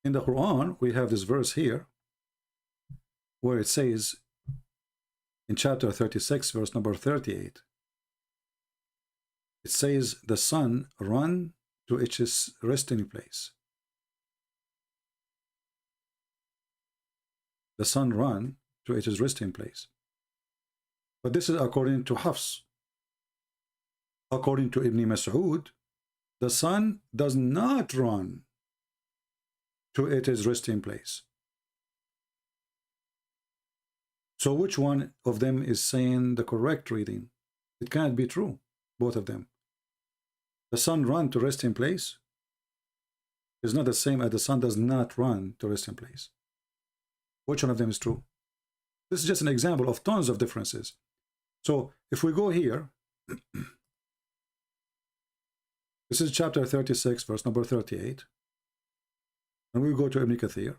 In the Quran, we have this verse here, where it says, in chapter 36, verse number 38, it says, the sun run to its resting place. The sun run to its resting place. But this is according to Hafs. According to Ibn Mas'ud, the sun does not run to its resting place. So which one of them is saying the correct reading? It cannot be true, both of them. The sun run to resting place is not the same as the sun does not run to resting place. Which one of them is true? This is just an example of tons of differences. So if we go here, this is chapter 36, verse number 38, and we go to Ibn Kathir.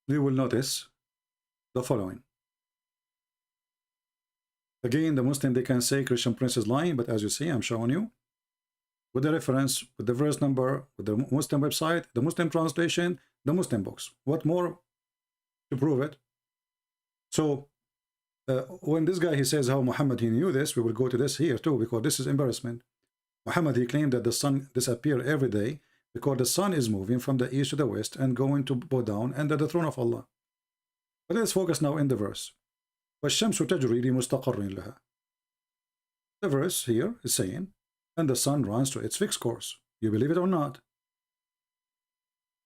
We will notice the following. Again, the Muslim, they can say Christian Prince is lying, but as you see, I'm showing you with the reference, with the verse number, with the Muslim website, the Muslim translation, the Muslim books. What more to prove it? So when this guy, he says how Muhammad, he knew this, we will go to this here too, because this is embarrassment. Muhammad, he claimed that the sun disappeared every day because the sun is moving from the east to the west and going to bow down under the throne of Allah. But let's focus now in the verse. وَالشَّمْسُ تَجْرِي لِمُسْتَقَرٍ لَهَا. The verse here is saying, and the sun runs to its fixed course. You believe it or not?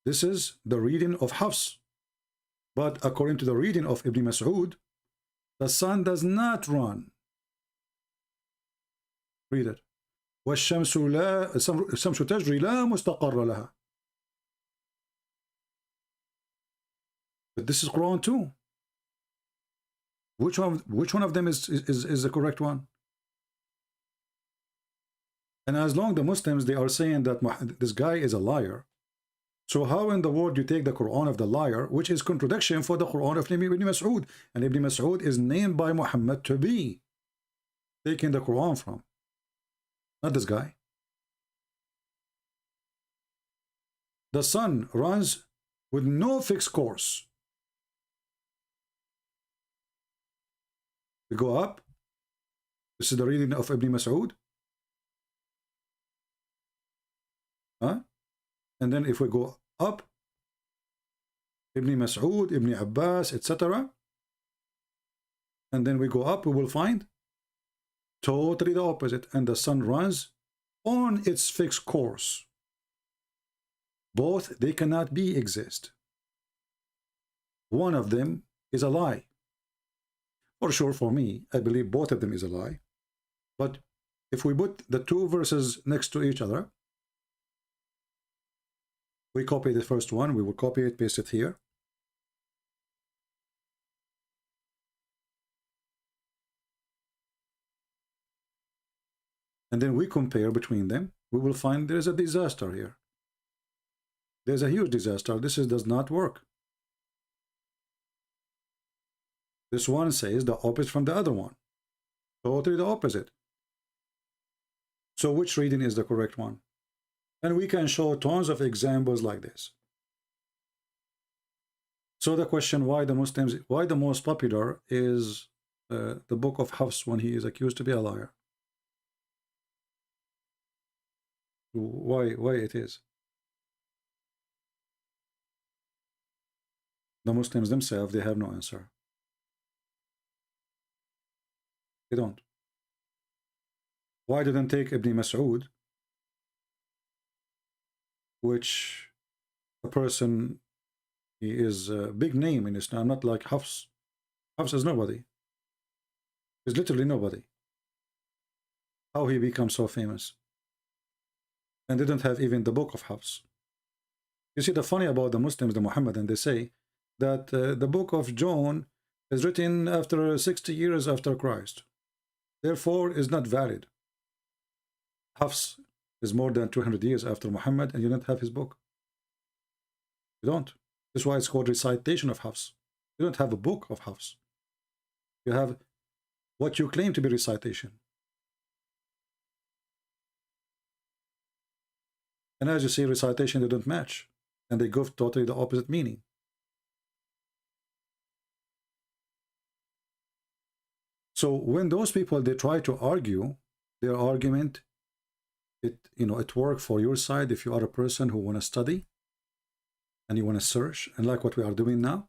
This is the reading of Hafs. But according to the reading of Ibn Mas'ud, the sun does not run. Read it. والشمس لا الشمس تجري لا مستقر لها. But this is Quran too. Which one of them is the correct one? And as long the Muslims, they are saying that this guy is a liar. So how in the world you take the Quran of the liar, which is contradiction for the Quran of Ibn Mas'ud, and Ibn Mas'ud is named by Muhammad to be taking the Quran from, not this guy. The sun runs with no fixed course. We go up. This is the reading of Ibn Mas'ud. Huh? And then if we go up, Ibn Mas'ud, Ibn Abbas, etc. And then we go up, we will find totally the opposite. And the sun runs on its fixed course. Both, they cannot exist. One of them is a lie. For sure, for me, I believe both of them is a lie. But if we put the two verses next to each other, we copy the first one, we will copy it, paste it here. And then we compare between them, we will find there is a disaster here. There's a huge disaster. This does not work. This one says the opposite from the other one. Totally the opposite. So which reading is the correct one? And we can show tons of examples like this. So the question, why the Muslims, why the most popular is the book of Hafs when he is accused to be a liar? Why it is? The Muslims themselves, they have no answer. They don't. Why didn't take Ibn Mas'ud, which a person, he is a big name in Islam, not like Hafs. Hafs is nobody. He's literally nobody. How he becomes so famous? And they don't have even the book of Hafs. You see, the funny about the Muslims, the Muhammadan, they say that the book of John is written after 60 years after Christ. Therefore, is not valid. Hafs is more than 200 years after Muhammad, and you don't have his book. You don't. That's why it's called recitation of Hafs. You don't have a book of Hafs. You have what you claim to be recitation. And as you see, recitation, they don't match. And they give totally the opposite meaning. So when those people, they try to argue, their argument, it works for your side if you are a person who want to study and you want to search, and like what we are doing now,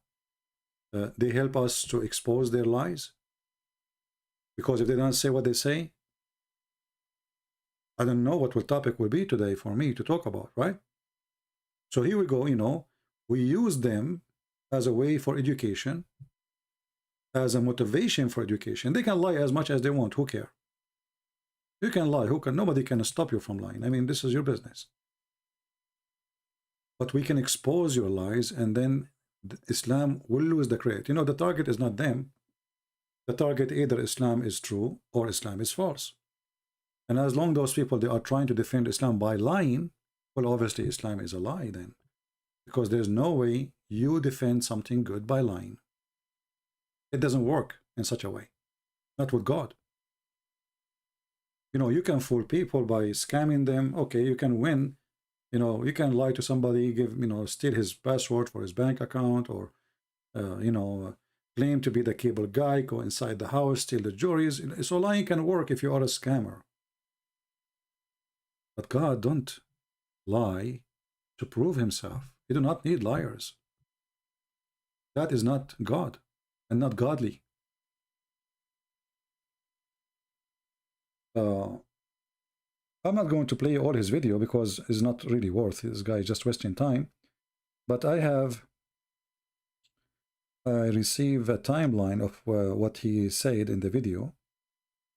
they help us to expose their lies. Because if they don't say what they say, I don't know what the topic will be today for me to talk about, right? So here we go, we use them as a way for education, as a motivation for education. They can lie as much as they want. Who cares? You can lie. Nobody can stop you from lying. I mean, this is your business. But we can expose your lies, and then Islam will lose the credit. The target is not them. The target, either Islam is true or Islam is false. And as long as those people, they are trying to defend Islam by lying, well, obviously Islam is a lie then. Because there's no way you defend something good by lying. It doesn't work in such a way. Not with God. You can fool people by scamming them. Okay, you can win. You can lie to somebody, steal his password for his bank account, or, claim to be the cable guy, go inside the house, steal the jewelries. So lying can work if you are a scammer. But God don't lie to prove himself. He do not need liars. That is not God and not godly. I'm not going to play all his video because it's not really worth it. This guy is just wasting time. But I receive a timeline of what he said in the video.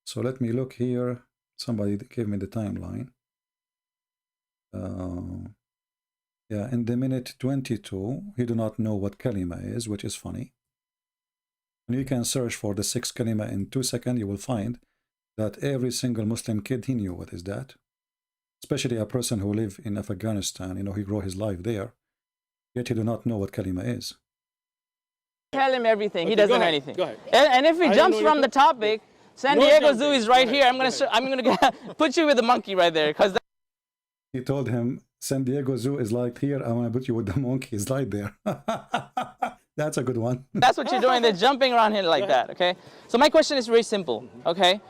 So let me look here. Somebody gave me the timeline. Yeah, in the minute 22, he do not know what kalima is, which is funny. And you can search for the 6 kalima in 2 seconds. You will find that every single Muslim kid, he knew what is that. Especially a person who live in Afghanistan, you know, he grew his life there. Yet he do not know what kalima is. Tell him everything. He Okay, doesn't go know ahead, anything. go ahead. And if he I jumps don't know from the anything. topic, San No Diego jumping. Zoo is right Go here. ahead, I'm gonna put you with the monkey right there, because He told him, San Diego Zoo is like here. I want to put you with the monkeys right there. That's a good one. that's what you're doing. They're jumping around here like that. Okay. So my question is very simple. Okay.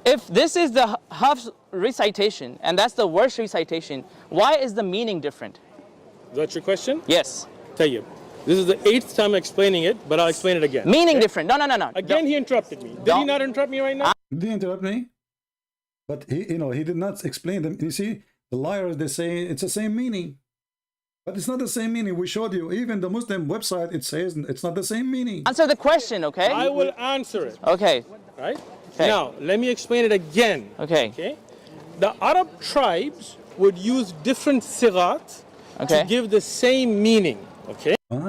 If this is the Hafs recitation and that's the worst recitation, why is the meaning different? Is that your question? Yes. Tayyib. This is the 8th time explaining it, but I'll explain it again. Meaning different. No. Again, he interrupted me. Did he not interrupt me right now? Did he interrupt me? But he, you know, he did not explain them. You see, the liars, they say it's the same meaning. But it's not the same meaning. We showed you. Even the Muslim website, it says it's not the same meaning. Answer the question, okay? I will answer it. Okay. Right? Okay. Now, let me explain it again. Okay. Okay? The Arab tribes would use different sigat Okay. to give the same meaning. Okay? Ah.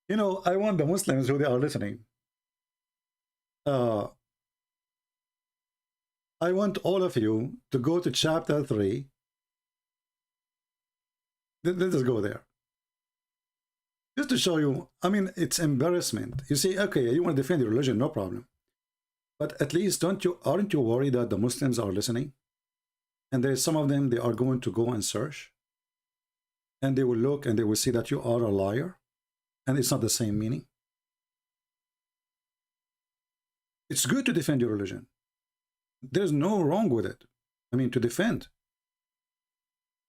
You know, I want the Muslims who they are listening. I want all of you to go to chapter 3. Let's just go there. Just to show you, I mean, it's embarrassment. You see, okay, you want to defend your religion, no problem. But at least aren't you worried that the Muslims are listening? And there's some of them, they are going to go and search. And they will look and they will see that you are a liar. And it's not the same meaning. It's good to defend your religion. There's no wrong with it. I mean, to defend.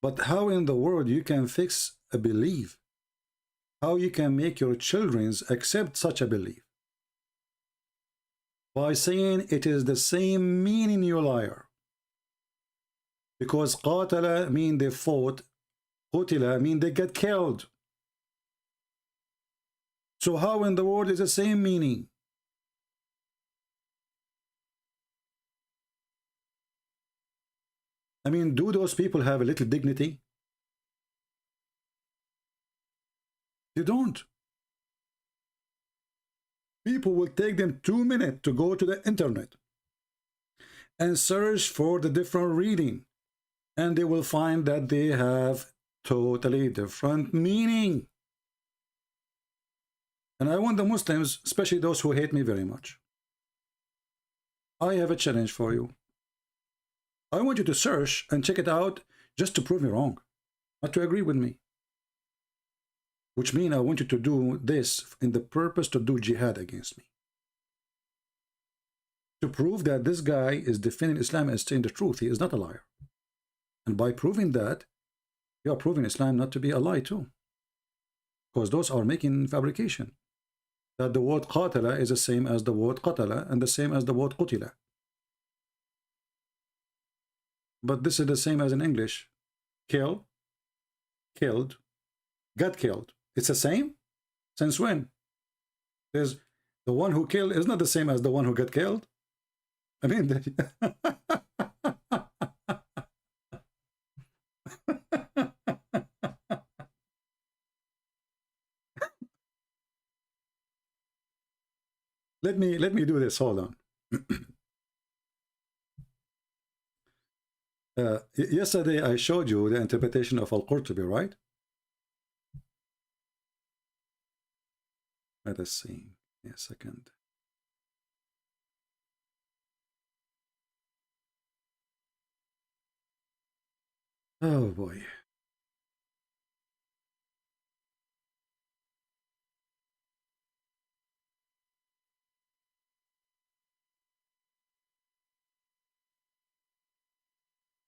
But how in the world you can fix a belief? How you can make your children accept such a belief? By saying it is the same meaning, you liar. Because qatala mean they fought, qutila mean they get killed. So how in the world is the same meaning? I mean, do those people have a little dignity? They don't. People will take them 2 minutes to go to the internet and search for the different reading, and they will find that they have totally different meaning. And I want the Muslims, especially those who hate me very much, I have a challenge for you. I want you to search and check it out just to prove me wrong, not to agree with me. Which means I want you to do this in the purpose to do jihad against me. To prove that this guy is defending Islam and saying the truth. He is not a liar. And by proving that, you are proving Islam not to be a lie too. Because those are making fabrication. That the word qatala is the same as the word qatala and the same as the word qutila. But this is the same as in English. Kill, killed, got killed. It's the same? Since when? There's the one who killed is not the same as the one who got killed. I mean, let me do this. Hold on. Yesterday I showed you the interpretation of Al-Qurtubi, right? Let us see. A second. Oh boy.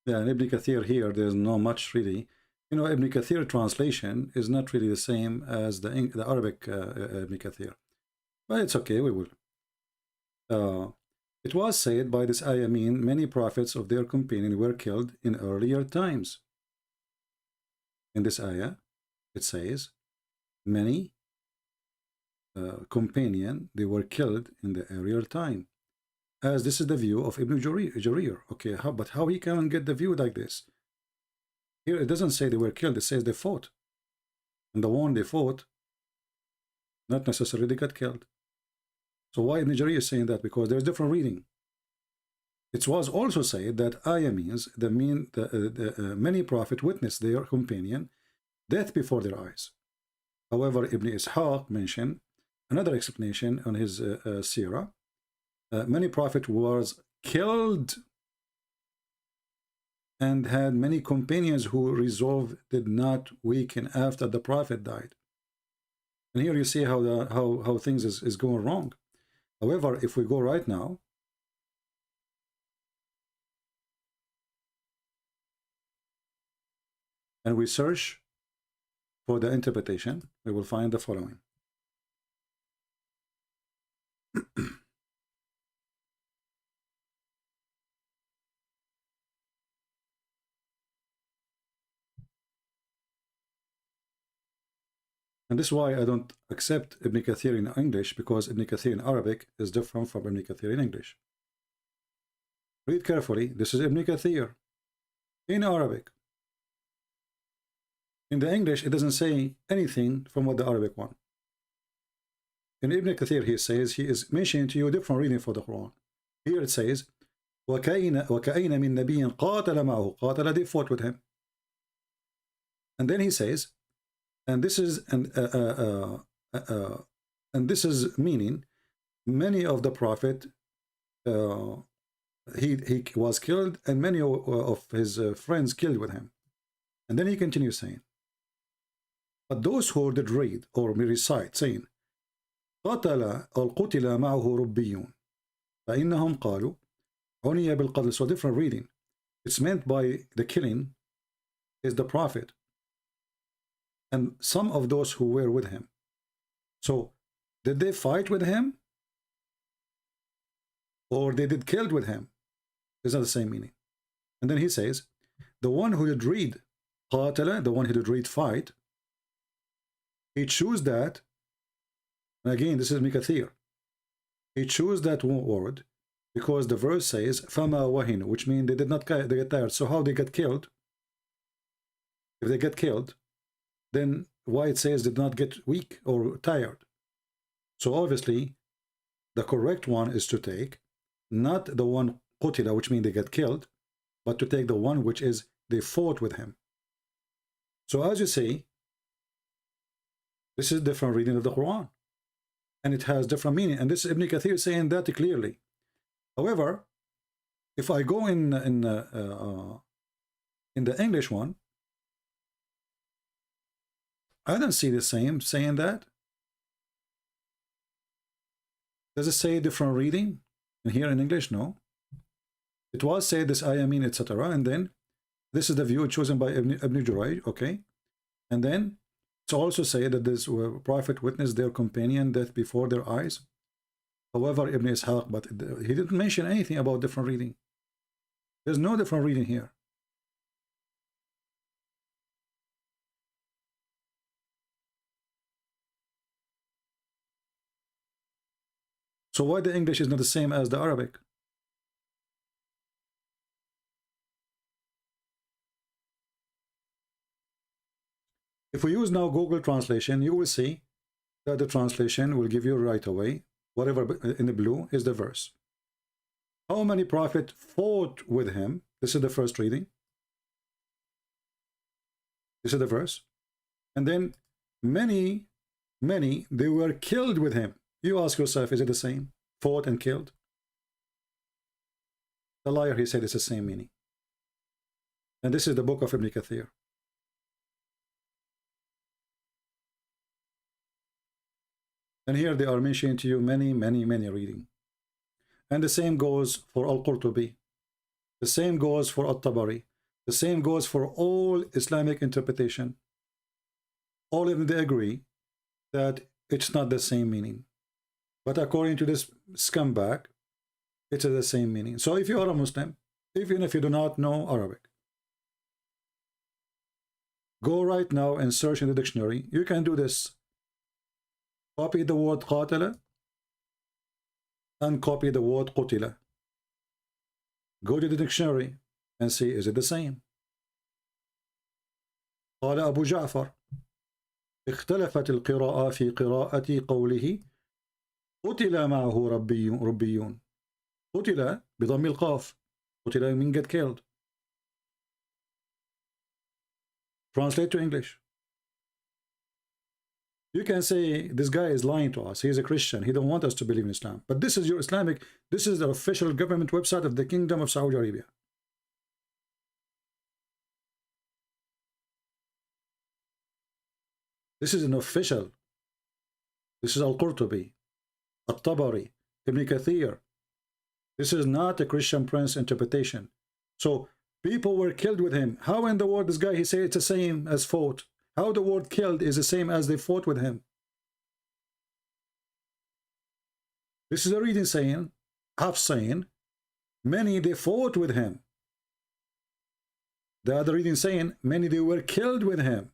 Yeah, and Ibn Kathir here, there's not much really. You know, Ibn Kathir translation is not really the same as the Arabic Ibn Kathir. But it's okay, we will. It was said by this ayah, many prophets of their companion were killed in earlier times. In this ayah, it says, many companion, they were killed in the earlier time. As this is the view of Ibn Jarir. Okay, but how he can get the view like this? Here it doesn't say they were killed, it says they fought. And the one they fought, not necessarily they got killed. So why Ibn Jarir is saying that? Because there's different reading. It was also said that ayah means many prophets witnessed their companion death before their eyes. However, Ibn Ishaq mentioned another explanation on his seerah. Many prophet was killed and had many companions who resolve did not weaken after the prophet died. And here you see how things is going wrong. However, if we go right now, and we search for the interpretation, we will find the following. And this is why I don't accept Ibn Kathir in English, because Ibn Kathir in Arabic is different from Ibn Kathir in English. Read carefully. This is Ibn Kathir in Arabic. In the English, it doesn't say anything from what the Arabic one. In Ibn Kathir, he says, he is mentioning to you different reading for the Quran. Here it says, وَكَأَيْنَ مِن نَبِيٍّ قَاتَلَ مَعَهُ. قَاتَلَ, they fought with him. And then he says, and this is this is meaning many of the prophet he was killed and many of his friends killed with him. And then he continues saying, but those who did read or recite saying قتل أو قتل معه ربيون فإنهم قالوا عني بالقتل. So different reading. It's meant by the killing is the prophet and some of those who were with him. So did they fight with him or they did killed with him? It's not the same meaning. And then he says the one who did read قاتل, the one who did read fight, he chose that. And again, this is Ibn Kathir. He chose that word because the verse says فَمَا وَهِنُ, which means they did not get tired. So how they get killed? If they get killed, then why it says did not get weak or tired? So obviously, the correct one is to take not the one qutila, which means they get killed, but to take the one which is they fought with him. So as you see, this is different reading of the Quran. And it has different meaning. And this is Ibn Kathir saying that clearly. However, if I go in the English one, I don't see the same saying that. Does it say different reading? And here in English, no. It was said this ayah mean, etc. And then this is the view chosen by Ibn Jurayj, okay? And then it's also said that this prophet witnessed their companion death before their eyes. However, Ibn Ishaq, but he didn't mention anything about different reading. There's no different reading here. So why the English is not the same as the Arabic? If we use now Google Translation, you will see that the translation will give you right away, whatever in the blue is the verse. How many prophets fought with him? This is the first reading. This is the verse. And then many, they were killed with him. You ask yourself, is it the same? Fought and killed? The liar, he said, it's the same meaning. And this is the book of Ibn Kathir. And here they are mentioning to you many reading. And the same goes for Al-Qurtubi. The same goes for At-Tabari. The same goes for all Islamic interpretation. All of them, they agree that it's not the same meaning. But according to this scumbag, it's the same meaning. So if you are a Muslim, even if you do not know Arabic, go right now and search in the dictionary. You can do this. Copy the word قاتل and copy the word قتل. Go to the dictionary and see, is it the same? قال أبو جعفر اختلفت القراءة في قراءة قوله قتل معه ربيون. قتل بضم القاف. قتل means get killed. Translate to English. You can say this guy is lying to us. He is a Christian. He don't want us to believe in Islam. But this is your Islamic. This is the official government website of the Kingdom of Saudi Arabia. This is an official. This is Al-Qurtubi, At-Tabari, Ibn Kathir. This is not a Christian Prince interpretation. So people were killed with him. How in the world this guy, he say it's the same as fought? How the word killed is the same as they fought with him? This is a reading saying, half saying, many they fought with him. The other reading saying, many they were killed with him.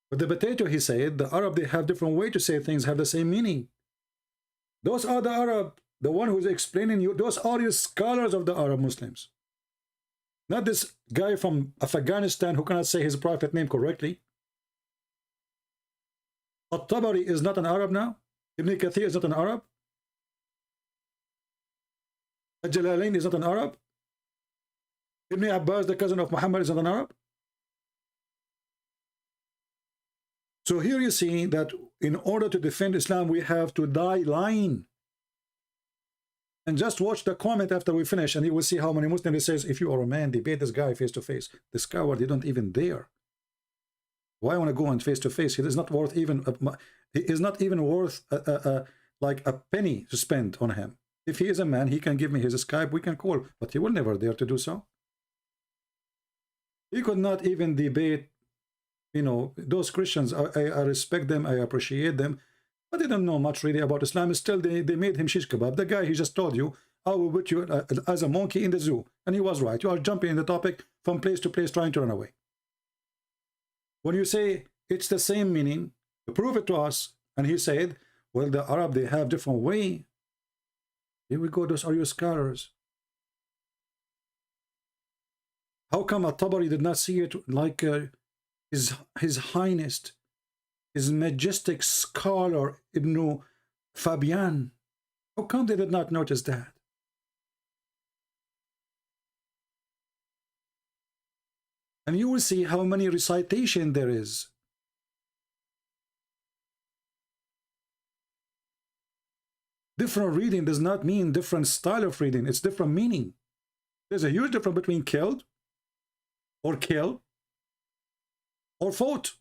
But the potato, he said, the Arab, they have different way to say things, have the same meaning. Those are the Arab, the one who's explaining you, those are your scholars of the Arab Muslims. Not this guy from Afghanistan who cannot say his prophet name correctly. At-Tabari is not an Arab now. Ibn Kathir is not an Arab. Al-Jalalain is not an Arab. Ibn Abbas, the cousin of Muhammad, is not an Arab. So here you see that in order to defend Islam, we have to die lying. And just watch the comment after we finish, and you will see how many Muslims says, if you are a man, debate this guy face to face. This coward, you don't even dare. Why want to go on face to face? He is not worth even. He is not even worth like a penny to spend on him. If he is a man, he can give me his Skype. We can call, but he will never dare to do so. He could not even debate. You know, those Christians, I respect them, I appreciate them, but they don't know much really about Islam. Still, they made him shish kebab. The guy, he just told you, I will put you as a monkey in the zoo. And he was right. You are jumping in the topic from place to place trying to run away. When you say it's the same meaning, prove it to us. And he said, well, the Arab, they have different way. Here we go, those are your scholars. How come At-Tabari did not see it like His Highness, His majestic scholar Ibn Fabian? How come they did not notice that? And you will see how many recitation there is. Different reading does not mean different style of reading. It's different meaning. There's a huge difference between killed or kill or fought.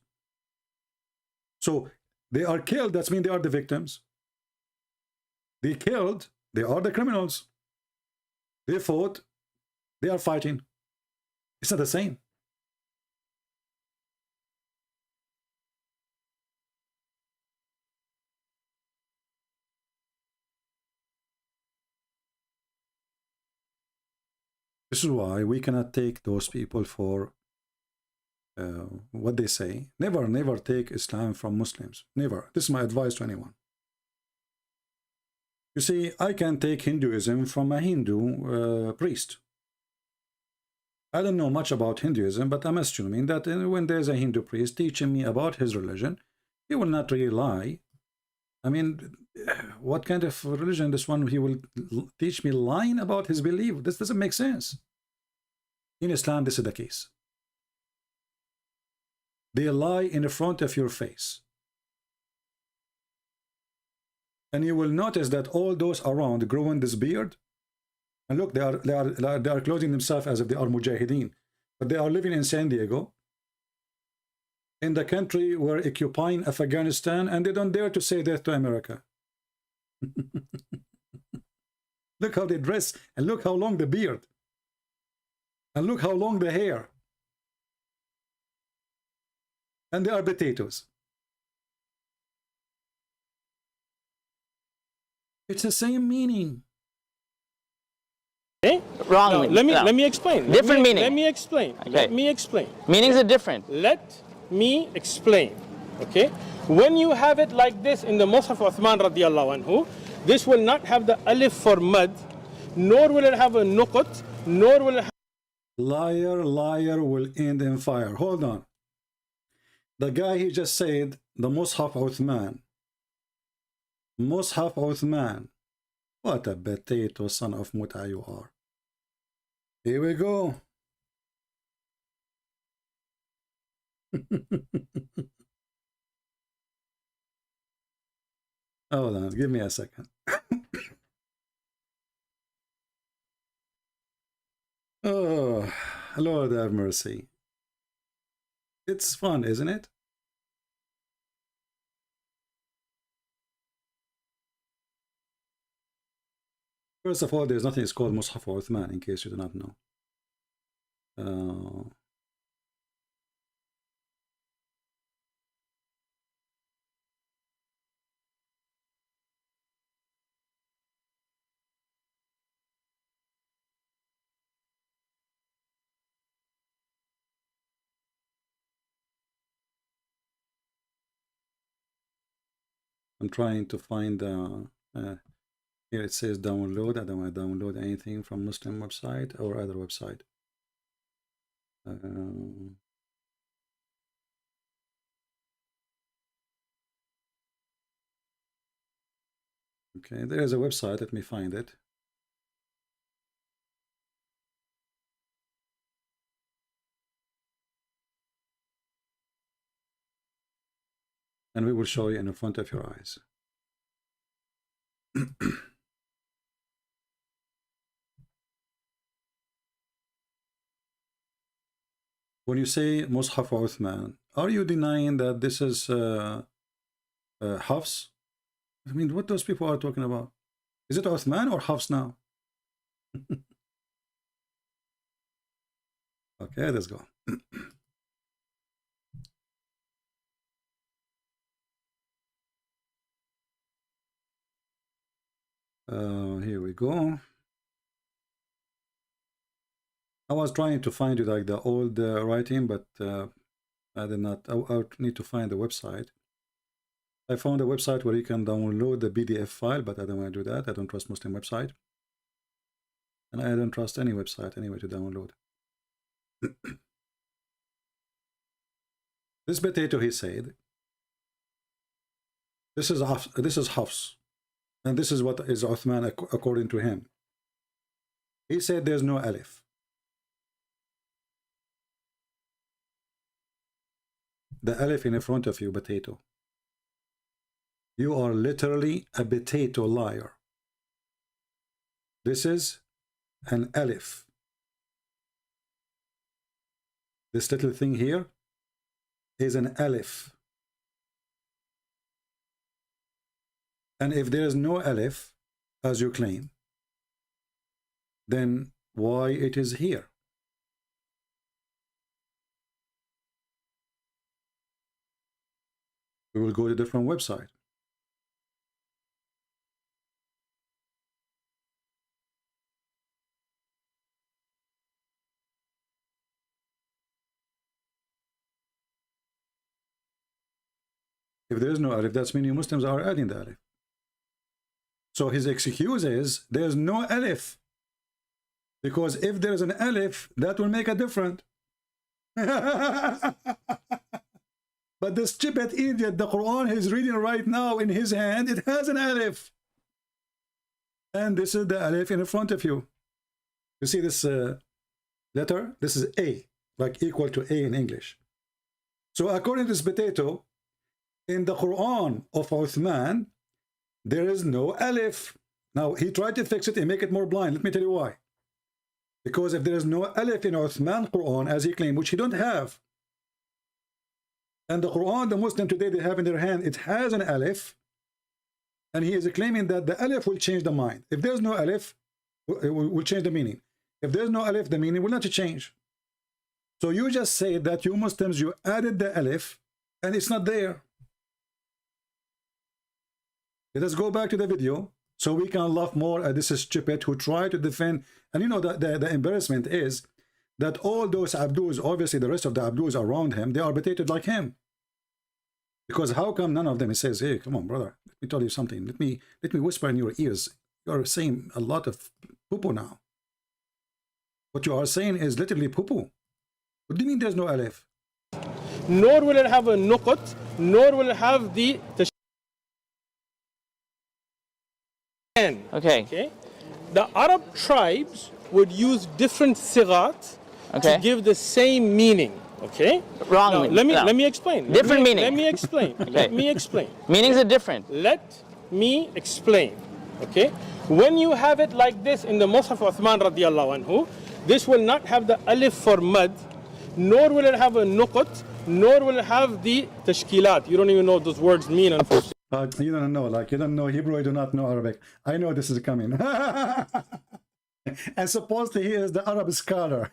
So they are killed, that means they are the victims. They killed, they are the criminals. They fought, they are fighting. It's not the same. This is why we cannot take those people for what they say. Never take Islam from Muslims. Never. This is my advice to anyone. You see, I can take Hinduism from a Hindu priest. I don't know much about Hinduism, but I'm assuming that when there's a Hindu priest teaching me about his religion, he will not really lie. I mean, what kind of religion this one? He will teach me lying about his belief. This doesn't make sense. In Islam, this is the case. They lie in front of your face. And you will notice that all those around growing this beard, and look, they are clothing themselves as if they are mujahideen, but they are living in San Diego, in the country where occupying Afghanistan, and they don't dare to say death to America. Look how they dress, and look how long the beard, and look how long the hair. And they are potatoes. It's the same meaning. Okay? Wrongly. Now, let me explain. Different meaning. Let me explain. Okay. Let me explain. Meanings are different. Let me explain. Okay? When you have it like this in the Mus'haf of Uthman radiallahu anhu, this will not have the alif for mud, nor will it have a nuqat, nor will it have... Liar, liar will end in fire. Hold on. The guy he just said, the Mus'haf Uthman. Mus'haf Uthman. What a potato son of Muta you are. Here we go. Hold on, give me a second. Oh, Lord have mercy. It's fun, isn't it? First of all, there's nothing called Mus'haf Uthman, in case you do not know. I'm trying to find here it says download. I don't want to download anything from Muslim website or other website. Okay, there is a website. Let me find it. And we will show you in front of your eyes. When you say Mus'haf Uthman, are you denying that this is Hafs? I mean, what those people are talking about? Is it Uthman or Hafs now? Okay, let's go. Here we go. I was trying to find you like the old writing, but I did not. I need to find the website. I found a website where you can download the PDF file, but I don't want to do that. I don't trust Muslim website. And I don't trust any website anyway to download. This potato, he said, this is Hafs. And this is what is Uthman according to him. He said there's no alif. The alif in front of you, potato. You are literally a potato liar. This is an alif. This little thing here is an alif. And if there is no alif, as you claim, then why it is here? We will go to a different website. If there is no alif, that's meaning Muslims are adding the alif. So his excuse is there's no alif. Because if there is an alif, that will make a difference. But this stupid idiot, the Quran he's reading right now in his hand, it has an alif. And this is the alif in front of you. You see this letter? This is A, like equal to A in English. So according to this potato, in the Quran of Uthman, there is no alif. Now, he tried to fix it and make it more blind. Let me tell you why. Because if there is no alif in Uthman Quran, as he claimed, which he don't have, and the Quran, the Muslim today, they have in their hand, it has an alif, and he is claiming that the alif will change the mind. If there's no alif, We'll change the meaning. If there's no alif, the meaning will not change. So you just say that you Muslims, you added the alif and it's not there. Let us go back to the video so we can laugh more at this stupid who try to defend. And you know, the embarrassment is that all those Abduls, obviously the rest of the Abduls around him, they are arbitrated like him. Because how come none of them says, hey, come on, brother, let me tell you something. Let me whisper in your ears. You are saying a lot of poo-poo now. What you are saying is literally poo-poo. What do you mean there's no alif? Nor will it have a nuqat, nor will it have the Okay. The Arab tribes would use different sighat to give the same meaning. Okay? Wrongly. Now, let me explain. Different meaning. Let me explain. Let me explain. Meanings are different. Let me explain. Okay? When you have it like this in the Mus'haf of Uthman radiallahu anhu, this will not have the alif for mad, nor will it have a nuqat, nor will it have the tashkilat. You don't even know what those words mean, unfortunately. You don't know, like you don't know Hebrew, you do not know Arabic. I know this is coming. And supposedly he is the Arab scholar.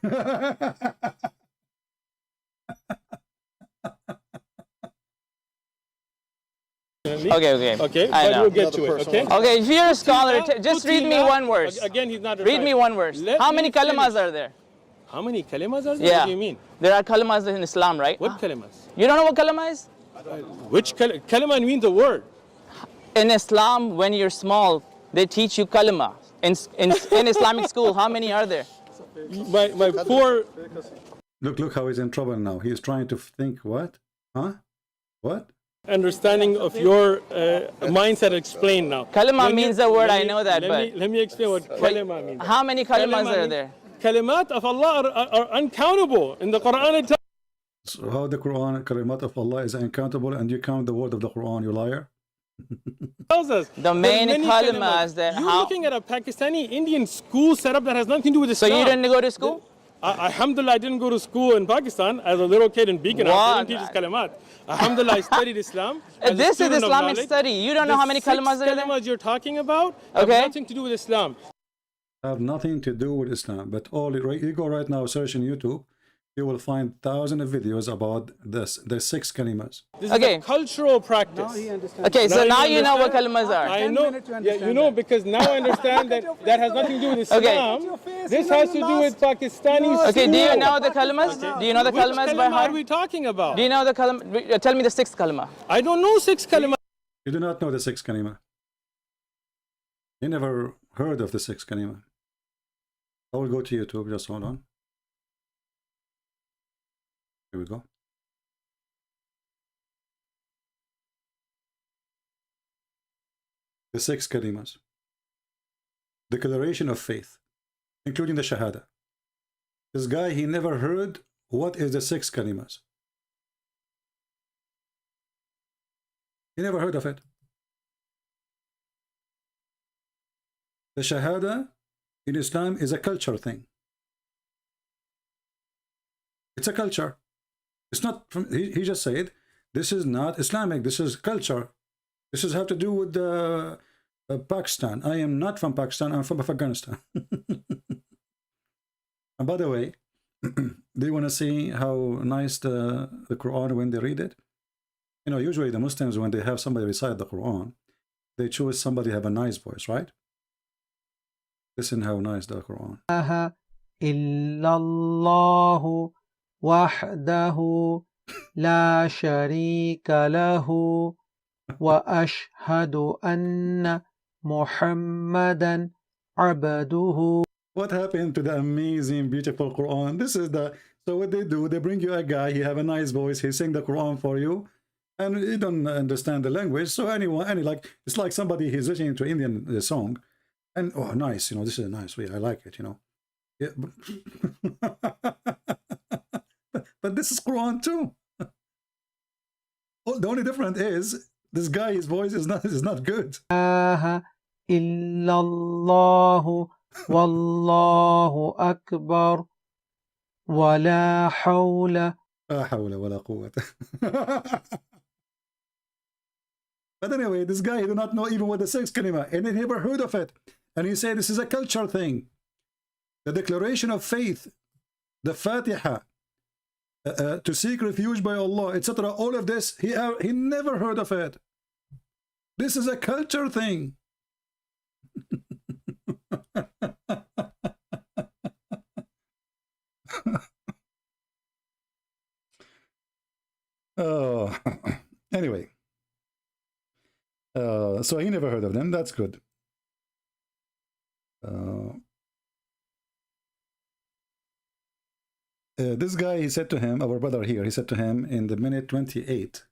Okay. But we'll get to it. Okay. Okay, if you're a scholar, just read me one verse. Again, he's not. Read me one verse. How many kalimas are there? How many kalimas are there? Yeah. What do you mean? There are kalimas in Islam, right? What kalimas? You don't know what kalima is? Which kalima means a word? In Islam, when you're small, they teach you kalima. In Islamic school, how many are there? My poor. Look how he's in trouble now. He's trying to think what? Huh? What? Understanding of your mindset explained now. Kalima means a word, I know that, but let me explain what kalima means. How many kalimas are there? Kalimat of Allah are uncountable in the Quran. So how the Quran, kalimat of Allah is uncountable, and you count the word of the Quran, you liar? Tells us the main kalimas that you're looking at a Pakistani Indian school setup that has nothing to do with Islam. So you didn't go to school? Alhamdulillah, I didn't go to school in Pakistan as a little kid in Beacon. I didn't teach kalimat. Alhamdulillah, I studied Islam. This is Islamic study. You don't know how many kalimas are there? The kalimas you're talking about have nothing to do with Islam. Have nothing to do with Islam, but all you go right now, search in YouTube, you will find thousands of videos about this. There's 6 kalimas. This is a cultural practice. Okay, so now you know what kalimas are. I know. Yeah, you know, because now I understand that has nothing to do with Islam. Okay. This has to do with Pakistani. Okay, do you know the kalimas? Do you know the kalimas by heart? What are we talking about? Do you know the kalima? Tell me the 6th kalima. I don't know 6 kalima. You do not know the 6 kalima. You never heard of the 6 kalima. I will go to YouTube, just hold on. Here we go. The 6 kalimas. Declaration of faith, including the Shahada. This guy, he never heard what is the 6 kalimas. He never heard of it. The Shahada in Islam is a culture thing. It's a culture. It's not from, he just said, this is not Islamic, this is culture. This is have to do with Pakistan. I am not from Pakistan, I'm from Afghanistan. And by the way, do you want to see how nice the Quran when they read it? You know, usually the Muslims, when they have somebody recite the Quran, they choose somebody have a nice voice, right? Listen how nice the Quran. Illallahu wahdahu la sharika lahu wa ashhadu anna Muhammadan abduhu. What happened to the amazing, beautiful Quran? This is the, so what they do, they bring you a guy, he have a nice voice, he sing the Quran for you, and you don't understand the language. So like, it's like somebody, he's listening to Indian song, and oh, nice, you know, this is a nice way, I like it, you know. Yeah. But this is Quran too. Oh, the only difference is this guy, his voice is not good. Illallahu wallahu akbar wa la hawla wa la quwwata. But anyway, this guy, he do not know even what the 6 kalima, and he never heard of it. And he said this is a culture thing. The declaration of faith, the Fatiha, to seek refuge by Allah, etc. All of this, he never heard of it. This is a culture thing. Oh, anyway. So he never heard of them. That's good. This guy, he said to him, our brother here, he said to him in the minute 28,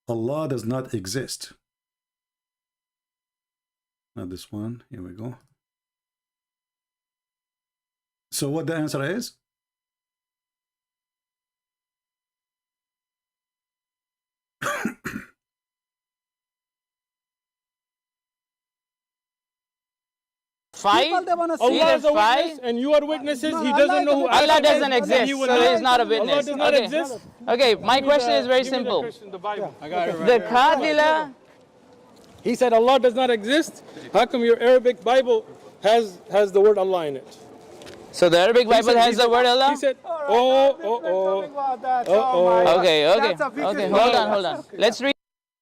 Allah does not exist. Not this one. Here we go. So what the answer is? Allah is a witness and you are witnesses. He doesn't know who Allah doesn't exist, He will so not- he's not a witness. Allah does not Okay. exist. Okay, my question is very simple. The Bible. The Qadila, He said Allah does not exist. How come your Arabic Bible has the word Allah in it? so the Arabic Bible has the word Allah? He said, Okay, hold on. Let's read.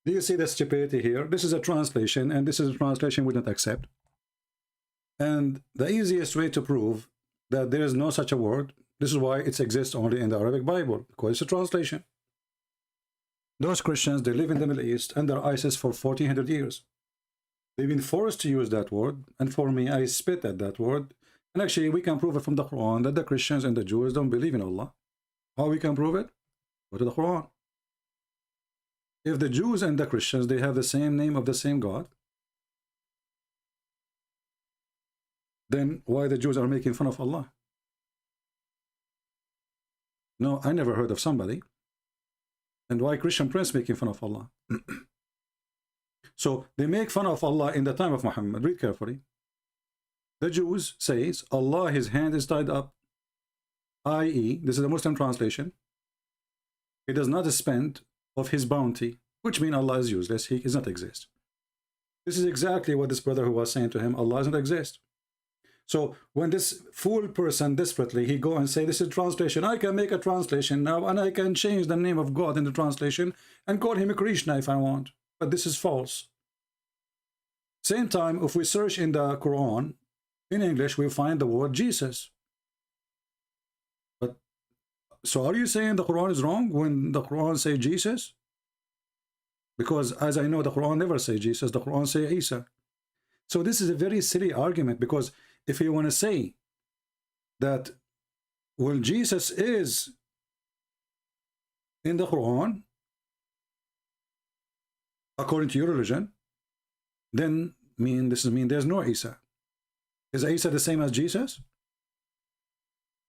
Do you see the stupidity here? This is a translation, and this is a translation we don't accept. And the easiest way to prove that there is no such a word, this is why it exists only in the Arabic Bible, because it's a translation. Those Christians, they live in the Middle East under ISIS for 1400 years. They've been forced to use that word, and for me, I spit at that word. And actually, we can prove it from the Quran that the Christians and the Jews don't believe in Allah. How we can prove it? Go to the Quran. If the Jews and the Christians, they have the same name of the same God, then why the Jews are making fun of Allah? No, I never heard of somebody. And why Christian Prince making fun of Allah? So they make fun of Allah in the time of Muhammad. Read carefully. The Jews says Allah, his hand is tied up, i.e., this is a Muslim translation. He does not spend of his bounty, which means Allah is useless. He does not exist. This is exactly what this brother who was saying to him, Allah does not exist. So when this fool person desperately, he go and say, this is translation. I can make a translation now, and I can change the name of God in the translation and call him a Krishna if I want. But this is false. Same time, if we search in the Quran, in English, we find the word Jesus. But so are you saying the Quran is wrong when the Quran say Jesus? Because as I know, the Quran never say Jesus, the Quran say Isa. So this is a very silly argument, because if you want to say that, well, Jesus is in the Quran, according to your religion, then this mean there's no Isa. Is Isa the same as Jesus?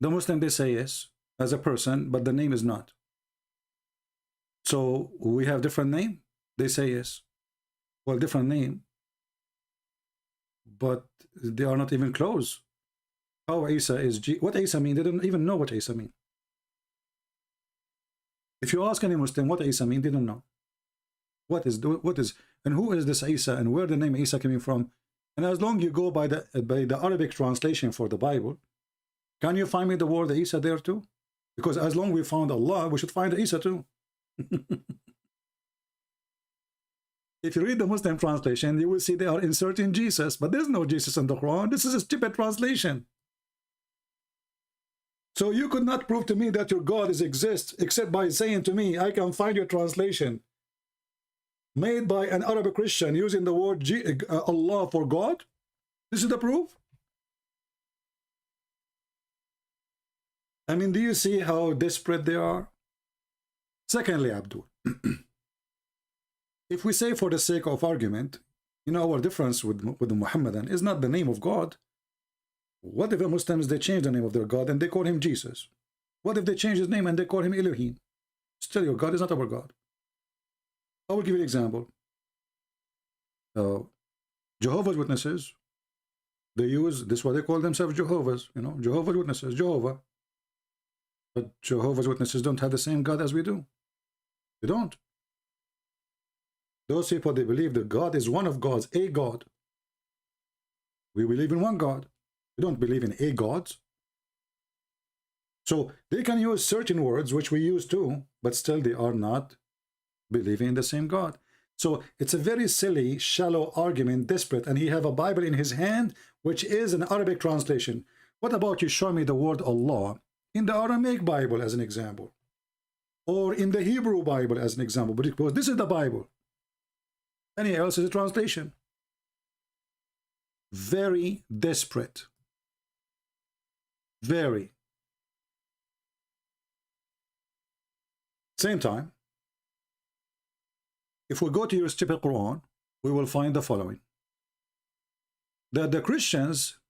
The Muslim, they say yes, as a person, but the name is not. So we have different name? They say yes. Well, different name, but they are not even close. How Isa is what Isa mean? They don't even know what Isa mean. If you ask any Muslim what Isa mean, they don't know. What is and who is this Isa and where the name Isa coming from? And as long you go by the Arabic translation for the Bible, can you find me the word Isa there too? Because as long we found Allah, we should find Isa too. If you read the Muslim translation, you will see they are inserting Jesus, but there's no Jesus in the Quran. This is a stupid translation. So you could not prove to me that your God exists except by saying to me, I can find your translation made by an Arabic Christian using the word Allah for God. This is the proof. I mean, do you see how desperate they are? Secondly, Abdul, if we say for the sake of argument, you know, our difference with the Muhammadan is not the name of God. What if the Muslims, they change the name of their God and they call him Jesus? What if they change his name and they call him Elohim? Still, your God is not our God. I will give you an example. Jehovah's Witnesses, they use this, what they call themselves Jehovah's, you know, Jehovah's Witnesses, Jehovah. But Jehovah's Witnesses don't have the same God as we do. They don't. Those people, they believe that God is one of gods, a God. We believe in one God. We don't believe in a God. So they can use certain words, which we use too, but still they are not believing in the same God. So it's a very silly, shallow argument, desperate, and he have a Bible in his hand, which is an Arabic translation. What about you show me the word Allah in the Aramaic Bible as an example, or in the Hebrew Bible as an example? Because this is the Bible. Anything else is a translation. Very desperate. Very. Same time, if we go to your stupid Quran, we will find the following. That the Christians,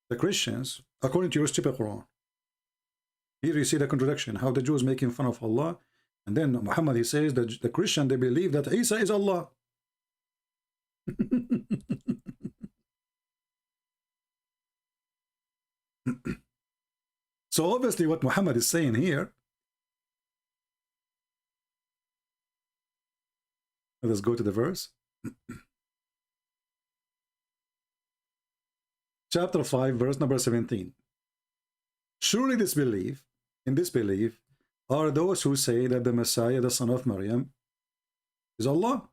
according to your stupid Quran, here you see the contradiction, how the Jews making fun of Allah, and then Muhammad, he says that the Christian, they believe that Isa is Allah. So obviously what Muhammad is saying here, let's go to the verse. Chapter 5, verse number 17. Surely in this belief, are those who say that the Messiah, the son of Maryam, is Allah.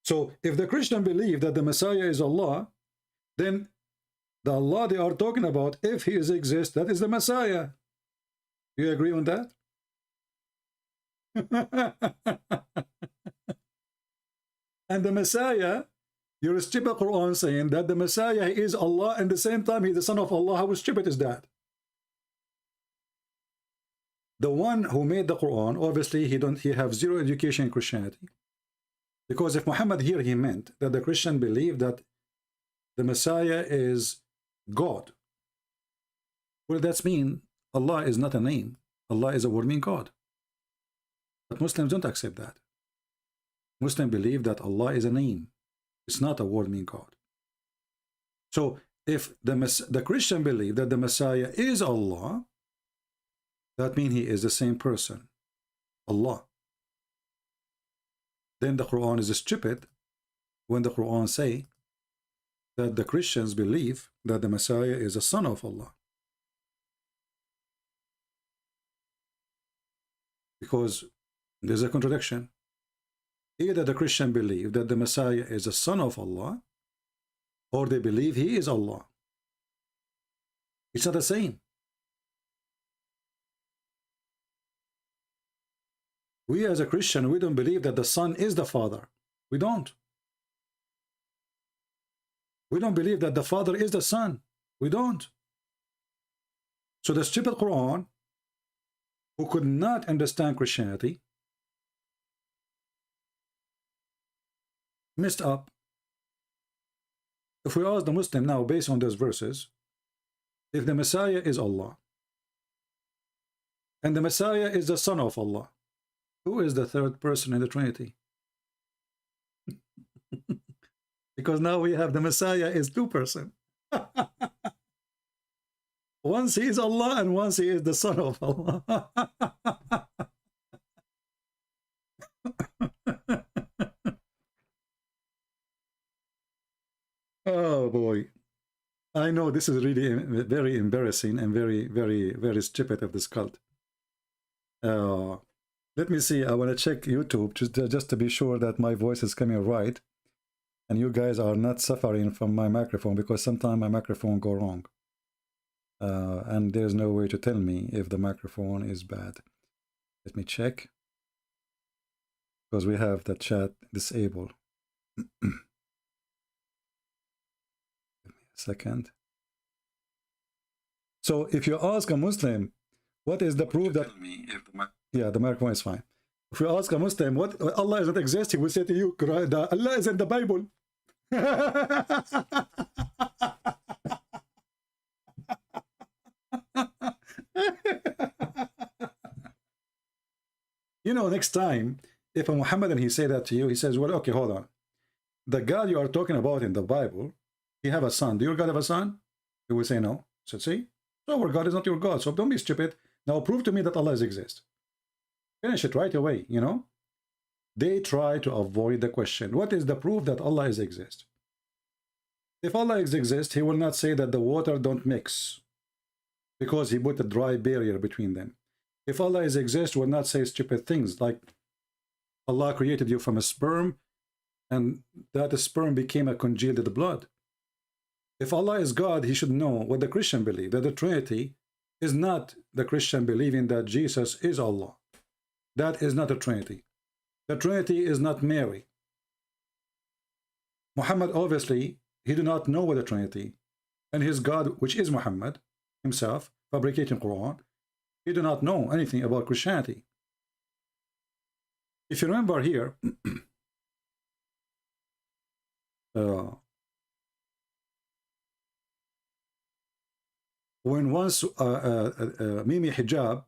So if the Christian believe that the Messiah is Allah, then the Allah they are talking about, if he exists, that is the Messiah. Do you agree on that? And the Messiah, your stupid Quran saying that the Messiah is Allah, and at the same time he's the son of Allah. How stupid is that? The one who made the Quran, obviously he have zero education in Christianity. Because if Muhammad here, he meant that the Christian believe that the Messiah is God. Well, that's mean Allah is not a name. Allah is a word meaning God. But Muslims don't accept that. Muslims believe that Allah is a name. It's not a word meaning God. So if the Christian believe that the Messiah is Allah, that means he is the same person, Allah. Then the Quran is stupid when the Quran say that the Christians believe that the Messiah is a son of Allah. Because there's a contradiction. Either the Christian believe that the Messiah is a son of Allah, or they believe he is Allah. It's not the same. We as a Christian, we don't believe that the Son is the Father. We don't. We don't believe that the Father is the Son. We don't. So the stupid Quran, who could not understand Christianity, messed up. If we ask the Muslim now, based on those verses, if the Messiah is Allah, and the Messiah is the Son of Allah, who is the third person in the Trinity? Because now we have the Messiah is two persons. Once he is Allah and once he is the Son of Allah. Oh boy. I know this is really very embarrassing and very, very, very stupid of this cult. Let me see. I want to check YouTube just to be sure that my voice is coming right. And you guys are not suffering from my microphone, because sometimes my microphone go wrong. And there's no way to tell me if the microphone is bad. Let me check. Because we have the chat disabled. Give me a second. So if you ask a Muslim, what is the proof that... Yeah, the microphone is fine. If you ask a Muslim what Allah doesn't exist, he will say to you, Allah is in the Bible. You know, next time, if a Muhammadan he say that to you, he says, well, okay, hold on. The God you are talking about in the Bible, he have a son. Do your God have a son? He will say no. So see, So our God is not your God. So don't be stupid. Now prove to me that Allah exists. Finish it right away, you know. They try to avoid the question. What is the proof that Allah exists? If Allah exists, he will not say that the water don't mix because he put a dry barrier between them. If Allah exists, will not say stupid things like Allah created you from a sperm and that sperm became a congealed blood. If Allah is God, he should know what the Christian believe, that the Trinity is not the Christian believing that Jesus is Allah. That is not a Trinity. The Trinity is not Mary. Muhammad, obviously, he did not know what the Trinity, and his God, which is Muhammad himself, fabricating Quran, he did not know anything about Christianity. If you remember here, when once Mimi Hijab,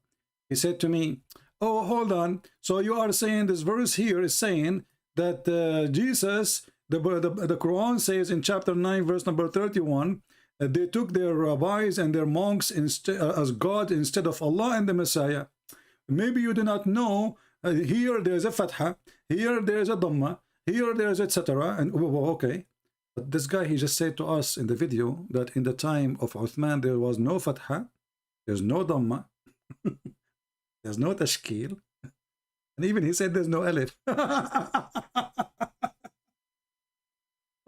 he said to me, oh, hold on, so you are saying this verse here is saying that Jesus, the Quran says in chapter 9 verse number 31, they took their rabbis and their monks as God instead of Allah and the Messiah. Maybe you do not know, here there is a fatha, here there is a dhamma, here there is etc. And okay, but this guy, he just said to us in the video that in the time of Uthman there was no fatha, there's no dhamma, there's no tashkil, and even he said there's no alif.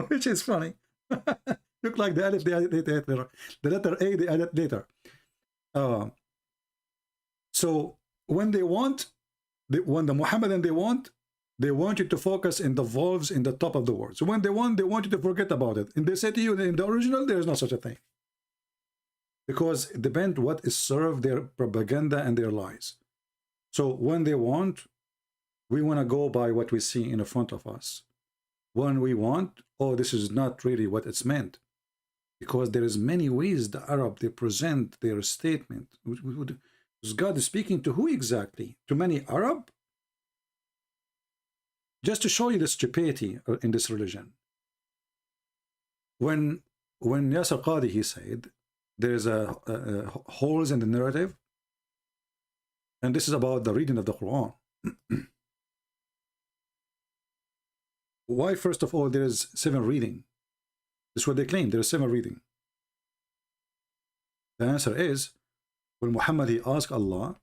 Which is funny. Look like the alif, they added later. The letter A, they added later. So when they want, when the Muhammadan they want you to focus in the vowels in the top of the word. So when they want you to forget about it. And they say to you, in the original, there is no such a thing. Because it depends what is served, their propaganda and their lies. So when they want, we want to go by what we see in front of us. When we want, oh, this is not really what it's meant. Because there is many ways the Arab, they present their statement. God is speaking to who exactly? To many Arab? Just to show you the stupidity in this religion. When Yasir Qadi, he said, there is a holes in the narrative, and this is about the reading of the Quran. Why, first of all, there is 7 reading? This is what they claim, there is 7 reading. The answer is, when Muhammad, he asked Allah,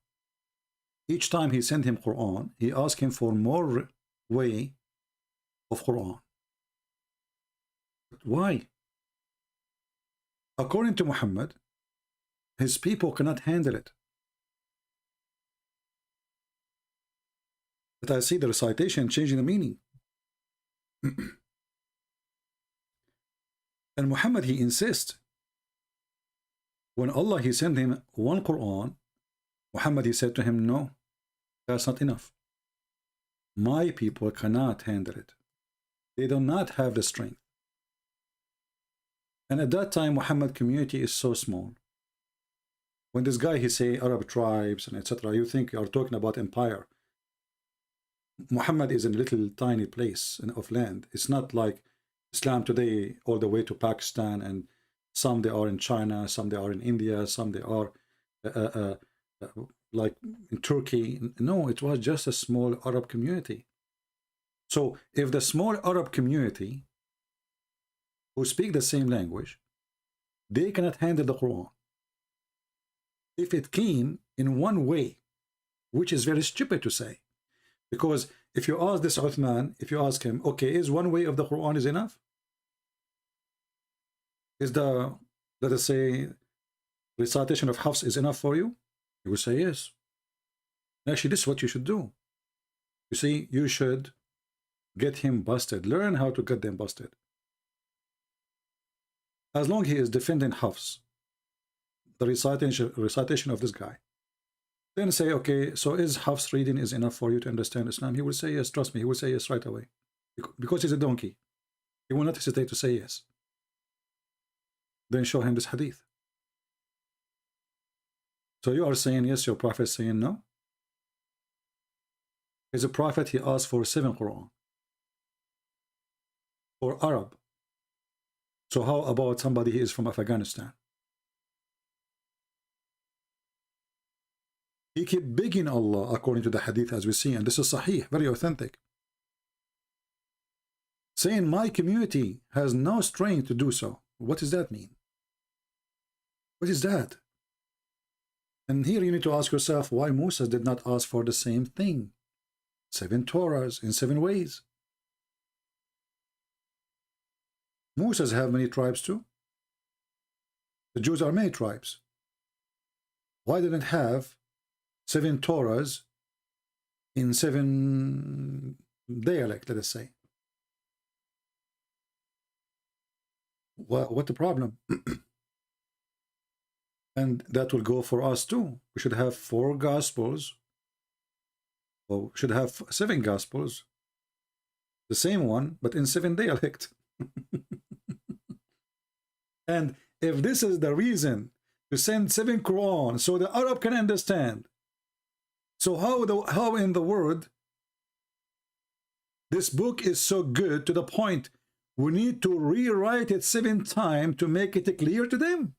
each time he sent him Quran, he asked him for more way of Quran. But why? According to Muhammad, his people cannot handle it. But I see the recitation changing the meaning. And Muhammad, he insists. When Allah, he sent him one Quran, Muhammad, he said to him, no, that's not enough. My people cannot handle it. They do not have the strength. And at that time, Muhammad community is so small. When this guy, he say Arab tribes and etc., you think you are talking about empire. Muhammad is in a little tiny place of land. It's not like Islam today all the way to Pakistan, and some they are in China, some they are in India, some they are like in Turkey. No, it was just a small Arab community. So if the small Arab community who speak the same language, they cannot handle the Quran. If it came in one way, which is very stupid to say, because if you ask this Uthman, if you ask him, okay, is one way of the Quran is enough? Is the, let us say, recitation of Hafs is enough for you? He will say yes. Actually, this is what you should do. You see, you should get him busted. Learn how to get them busted. As long as he is defending Hafs, the recitation of this guy, then say, okay, so is Hafs reading is enough for you to understand Islam? He will say yes, trust me, he will say yes right away. Because he's a donkey. He will not hesitate to say yes. Then show him this hadith. So you are saying yes, your prophet is saying no? As a prophet, he asked for 7 Quran. For Arab. So how about somebody who is from Afghanistan? He kept begging Allah according to the hadith as we see, and this is sahih, very authentic, saying my community has no strength to do so. What does that mean? What is that? And here you need to ask yourself why Moses did not ask for the same thing. 7 Torahs in 7 ways. Moses have many tribes too. The Jews are many tribes. Why didn't have 7 Torahs in 7 dialect, let us say? What the problem? And that will go for us too. We should have 4 Gospels, or we should have 7 Gospels, the same one, but in 7 dialect. And if this is the reason to send 7 Quran so the Arab can understand, so how in the world this book is so good to the point we need to rewrite it 7 times to make it clear to them?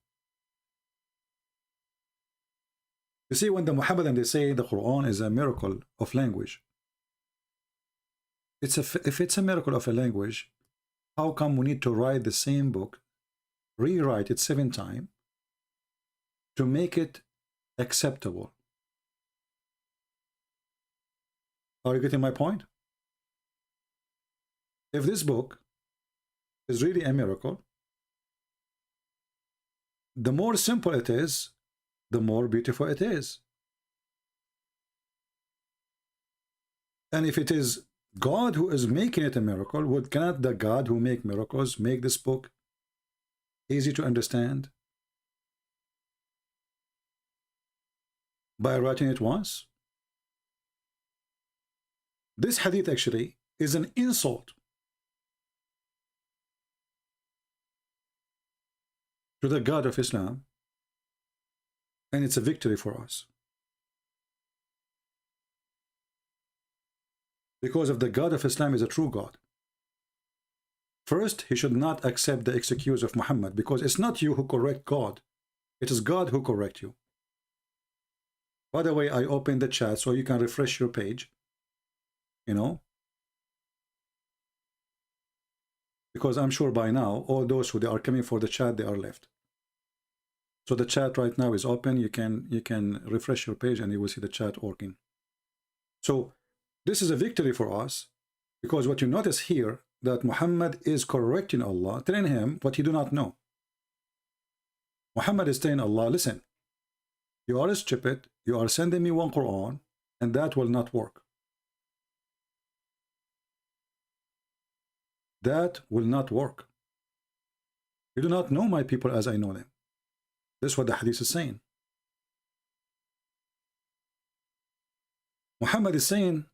You see, when the Muhammadan, they say the Quran is a miracle of language. If it's a miracle of a language, how come we need to write the same book, rewrite it 7 times to make it acceptable? Are you getting my point? If this book is really a miracle, the more simple it is, the more beautiful it is. And if it is God who is making it a miracle, cannot the God who make miracles make this book easy to understand by writing it once? This hadith actually is an insult to the God of Islam, and it's a victory for us. Because if the God of Islam is a true God, first, he should not accept the excuse of Muhammad, because it's not you who correct God. It is God who correct you. By the way, I opened the chat so you can refresh your page, you know, because I'm sure by now, all those who are coming for the chat, they are left. So the chat right now is open. You can refresh your page and you will see the chat working. So this is a victory for us, because what you notice here, that Muhammad is correcting Allah, telling him what he do not know. Muhammad is telling Allah, listen, you are stupid, you are sending me one Quran, and that will not work. That will not work. You do not know my people as I know them. This is what the hadith is saying. Muhammad is saying,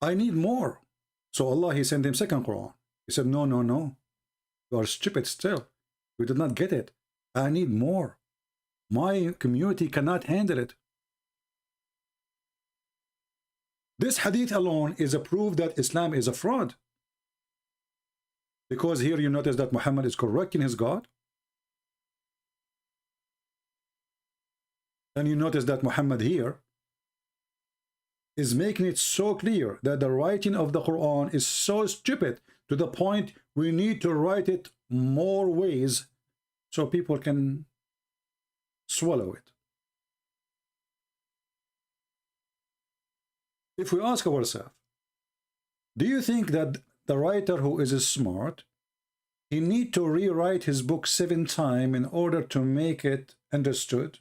I need more. So Allah, he sent him second Quran. He said, no, no, no. You are stupid still. You did not get it. I need more. My community cannot handle it. This hadith alone is a proof that Islam is a fraud. Because here you notice that Muhammad is correcting his God. And you notice that Muhammad here is making it so clear that the writing of the Quran is so stupid to the point we need to write it more ways so people can swallow it. If we ask ourselves, do you think that the writer who is smart, he need to rewrite his book 7 times in order to make it understood?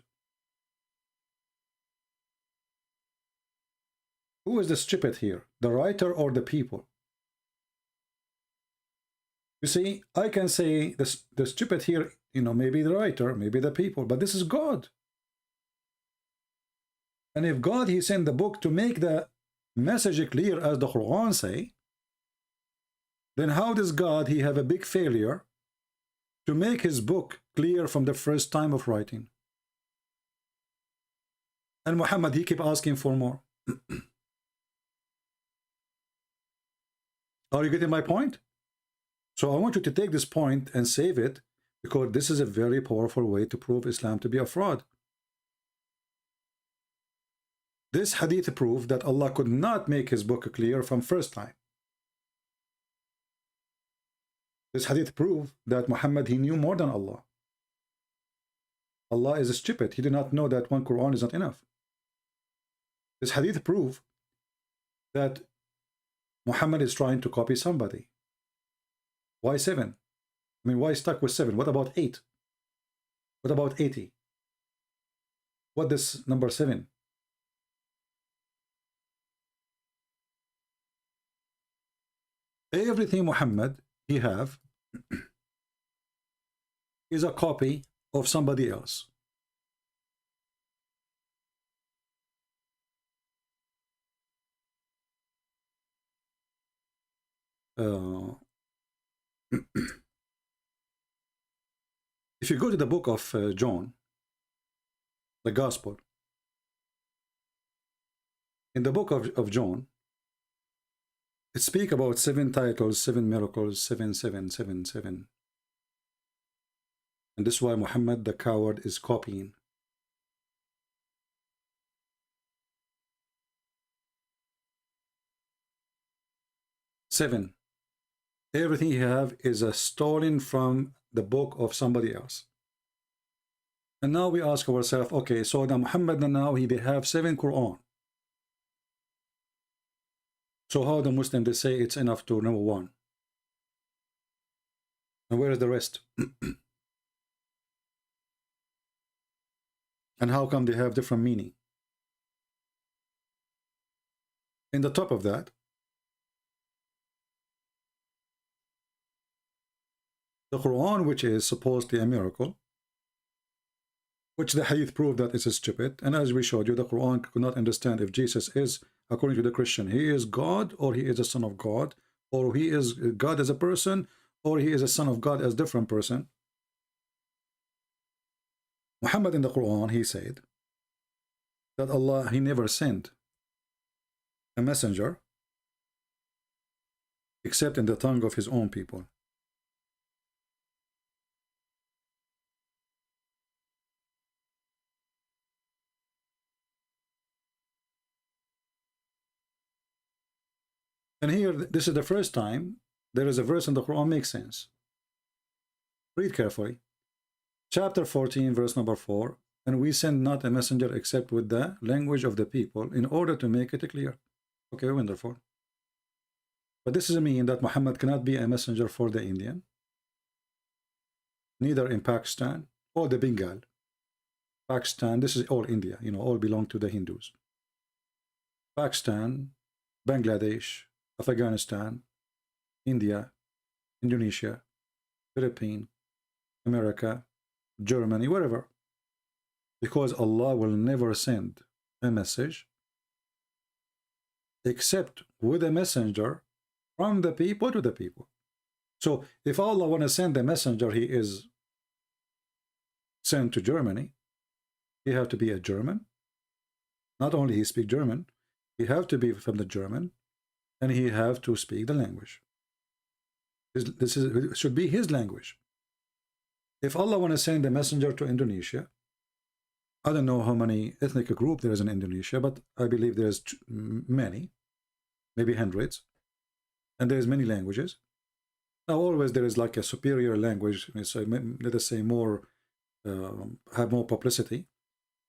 Who is the stupid here, the writer or the people? You see, I can say the stupid here, you know, maybe the writer, maybe the people, but this is God. And if God, he sent the book to make the message clear as the Quran say, then how does God, he have a big failure to make his book clear from the first time of writing? And Muhammad, he keep asking for more. Are you getting my point? So I want you to take this point and save it, because this is a very powerful way to prove Islam to be a fraud. This hadith proved that Allah could not make his book clear from first time. This hadith proved that Muhammad, he knew more than Allah. Allah is stupid. He did not know that one Quran is not enough. This hadith proved that Muhammad is trying to copy somebody. Why 7? I mean, why stuck with 7? What about 8? What about 80? What this number 7? Everything Muhammad he have is a copy of somebody else. If you go to the book of John, the Gospel, in the book of John, it speaks about 7 titles, 7 miracles, 7, 7, 7, 7. And this is why Muhammad the coward is copying. Seven. Everything he have is stolen from the book of somebody else. And now we ask ourselves, okay, so the Muhammad now they have 7 Quran. So how the Muslims they say it's enough to number 1? And where is the rest? And how come they have different meaning? In the top of that, the Quran, which is supposedly a miracle, which the hadith proved that it's stupid, and as we showed you, the Quran could not understand if Jesus is, according to the Christian, he is God, or he is a son of God, or he is God as a person, or he is a son of God as a different person. Muhammad in the Quran, he said that Allah, he never sent a messenger except in the tongue of his own people. And here, this is the first time there is a verse in the Quran makes sense. Read carefully. Chapter 14, verse number 4. And we send not a messenger except with the language of the people in order to make it clear. Okay, wonderful. But this doesn't mean that Muhammad cannot be a messenger for the Indian, neither in Pakistan or the Bengal. Pakistan, this is all India, you know, all belong to the Hindus. Pakistan, Bangladesh, Afghanistan, India, Indonesia, Philippines, America, Germany, wherever. Because Allah will never send a message except with a messenger from the people to the people. So if Allah want to send a messenger, he is sent to Germany, he have to be a German. Not only he speak German, he have to be from the German, and he have to speak the language. This should be his language. If Allah want to send a messenger to Indonesia, I don't know how many ethnic group there is in Indonesia, but I believe there's many, maybe hundreds, and there's many languages. Now always there is like a superior language, so let us say more, have more publicity,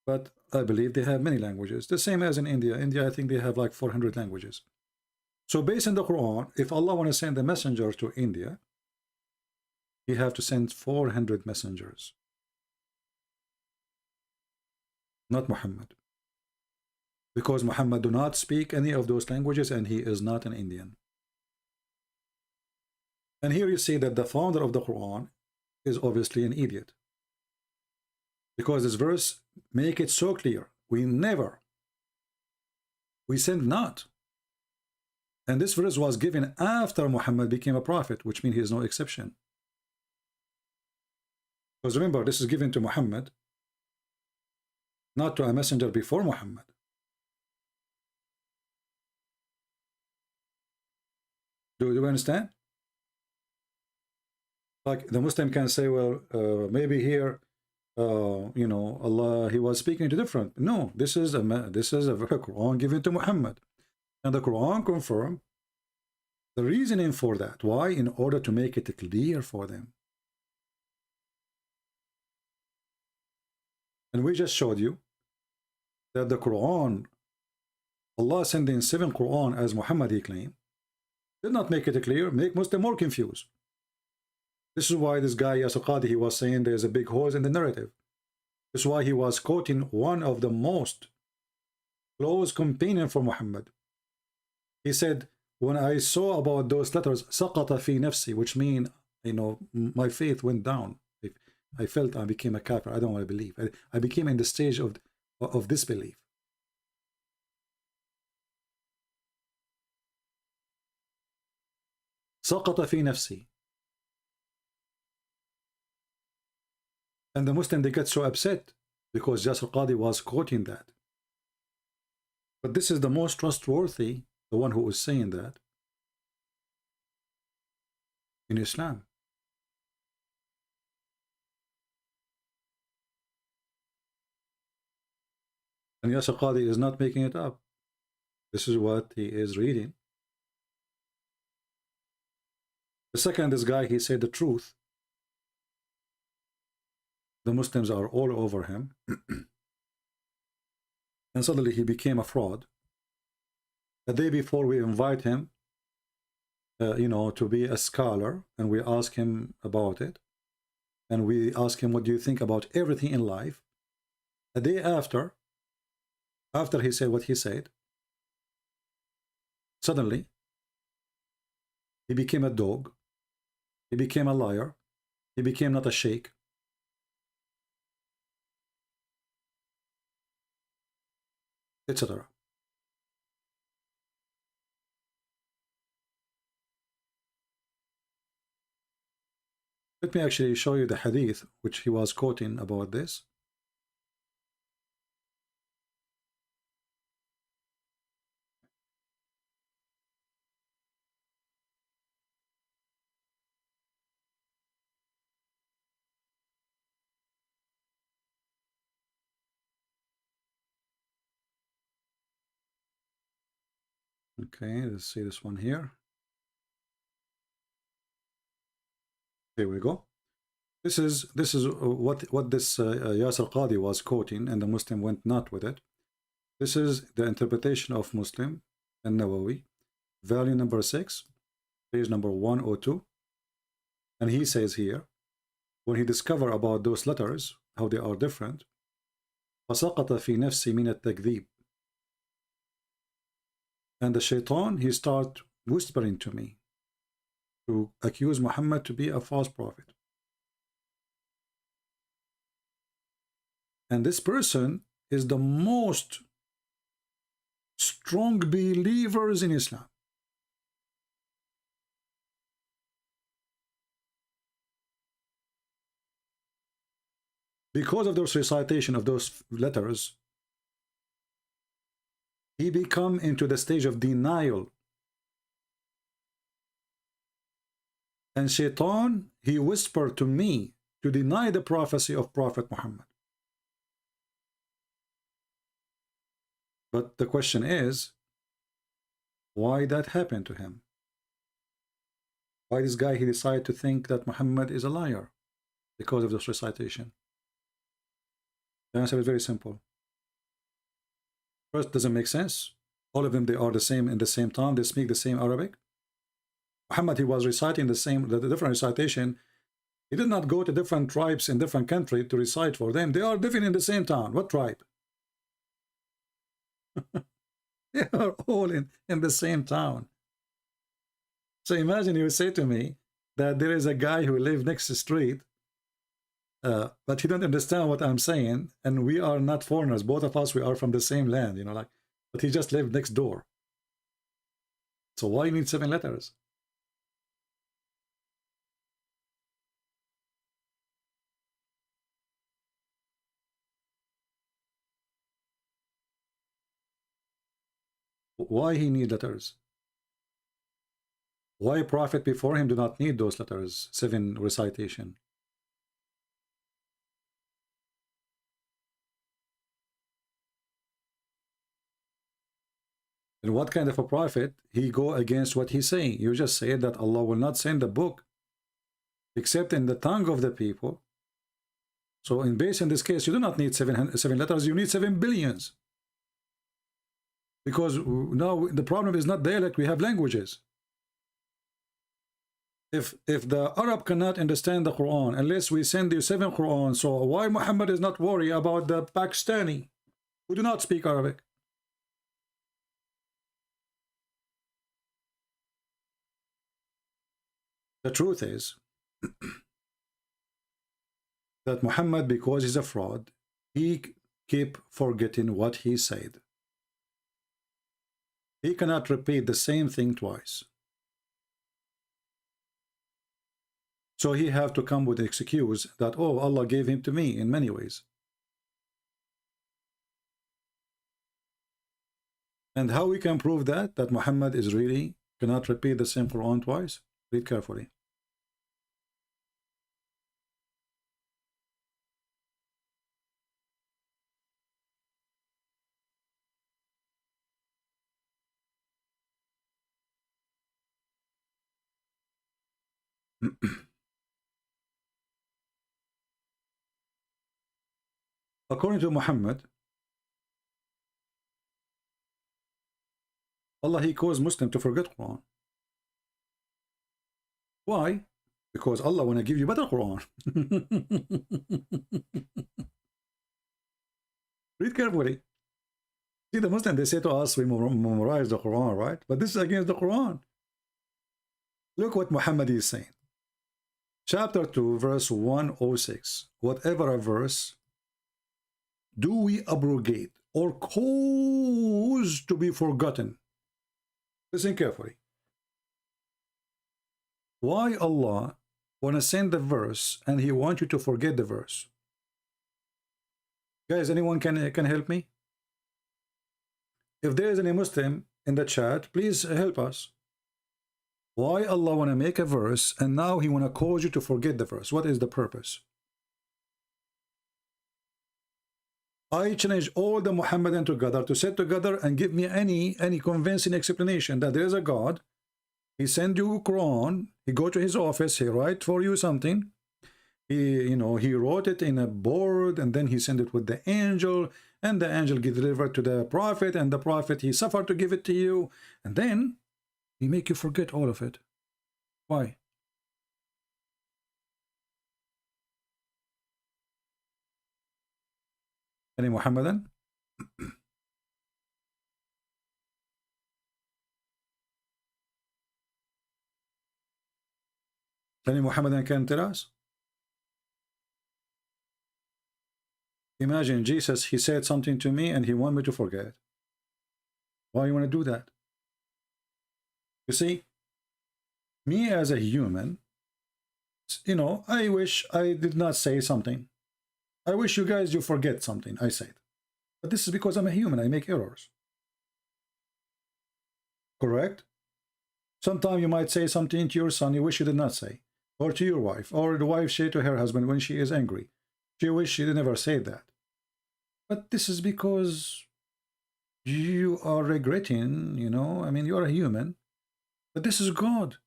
but I believe they have many languages. The same as in India. India, I think they have like 400 languages. So based on the Quran, if Allah want to send a messenger to India, he have to send 400 messengers. Not Muhammad. Because Muhammad do not speak any of those languages and he is not an Indian. And here you see that the founder of the Quran is obviously an idiot. Because this verse make it so clear. We send not. And this verse was given after Muhammad became a prophet, which means he is no exception. Because remember, this is given to Muhammad, not to a messenger before Muhammad. Do you understand? Like the Muslim can say, well, maybe here you know, Allah, he was speaking to different. No, this is a Quran given to Muhammad, and the Quran confirmed the reasoning for that. Why? In order to make it clear for them. And we just showed you that the Quran, Allah sending 7 Quran as Muhammad he claimed, did not make it clear, make Muslim more confused. This is why this guy Yasir Qadhi, he was saying there's a big hole in the narrative. This is why he was quoting one of the most close companion for Muhammad. He said, when I saw about those letters, سَقَطَ فِي نَفْسِي, which mean, you know, my faith went down. I felt I became a kafir. I don't want to believe. I became in the stage of disbelief. سَقَطَ فِي نَفْسِي. And the Muslim, they get so upset because Yasir Qadhi was quoting that. But this is the most trustworthy, the one who is saying that in Islam. And Yasir Qadhi is not making it up. This is what he is reading. The second, this guy, he said the truth. The Muslims are all over him. And suddenly he became a fraud. The day before we invite him, you know, to be a scholar, and we ask him about it. And we ask him, what do you think about everything in life? The day after he said what he said, suddenly he became a dog. He became a liar. He became not a sheikh. Etc. Let me actually show you the hadith which he was quoting about this. Okay, let's see this one here. Here we go. This is what this Yasir Qadhi was quoting, and the Muslim went not with it. This is the interpretation of Muslim and Nawawi, volume number 6, page number 102. And he says here, when he discovered about those letters, how they are different, فَسَقَطَ فِي نَفْسِي مِنَ التَّكْذِيبِ. And the shaitan, he started whispering to me to accuse Muhammad to be a false prophet. And this person is the most strong believers in Islam. Because of those recitation of those letters, he become into the stage of denial. And Shaitan, he whispered to me to deny the prophecy of Prophet Muhammad. But the question is, why that happened to him? Why this guy, he decided to think that Muhammad is a liar because of this recitation? The answer is very simple. First, doesn't make sense. All of them, they are the same in the same time. They speak the same Arabic. Muhammad, he was reciting the different recitation. He did not go to different tribes in different countries to recite for them. They are living in the same town. What tribe? They are all in the same town. So imagine you say to me that there is a guy who lives next to the street, but he don't understand what I'm saying, and we are not foreigners. Both of us, we are from the same land, you know, like, but he just lived next door. So why you need 7 letters? Why he need letters? Why prophet before him do not need those letters, 7 recitation? And what kind of a prophet he go against what he's saying? You just say that Allah will not send a book except in the tongue of the people. So in this case, you do not need seven letters, you need 7 billions. Because now the problem is not dialect, we have languages. If the Arab cannot understand the Quran unless we send you 7 Quran, so why Muhammad is not worried about the Pakistani who do not speak Arabic? The truth is that Muhammad, because he's a fraud, he keep forgetting what he said. He cannot repeat the same thing twice. So he have to come with the excuse that, oh, Allah gave him to me in many ways. And how we can prove that Muhammad is really cannot repeat the same Quran twice? Read carefully. According to Muhammad, Allah, he caused Muslim to forget Quran. Why? Because Allah want to give you better Quran. Read carefully. See, the Muslim, they say to us, we memorize the Quran, right? But this is against the Quran. Look what Muhammad is saying. Chapter 2, verse 106. Whatever a verse do we abrogate or cause to be forgotten? Listen carefully. Why Allah want to send the verse and he wants you to forget the verse? Guys, anyone can help me? If there is any Muslim in the chat, please help us. Why Allah want to make a verse and now he want to cause you to forget the verse? What is the purpose? I challenge all the Muhammadan together to sit together and give me any convincing explanation that there is a God. He send you Quran. He go to his office. He write for you something. He wrote it in a board and then he send it with the angel, and the angel get delivered to the prophet, and the prophet he suffered to give it to you, and then he make you forget all of it. Why? Any Muhammadan? Any Muhammadan can tell us? Imagine Jesus, he said something to me and he want me to forget. Why you want to do that? You see, me as a human, I wish I did not say something. I wish you guys, you forget something I said. But this is because I'm a human. I make errors. Correct? Sometimes you might say something to your son you wish you did not say. Or to your wife. Or the wife say to her husband when she is angry. She wish she never said that. But this is because you are regretting, you are a human. But this is God.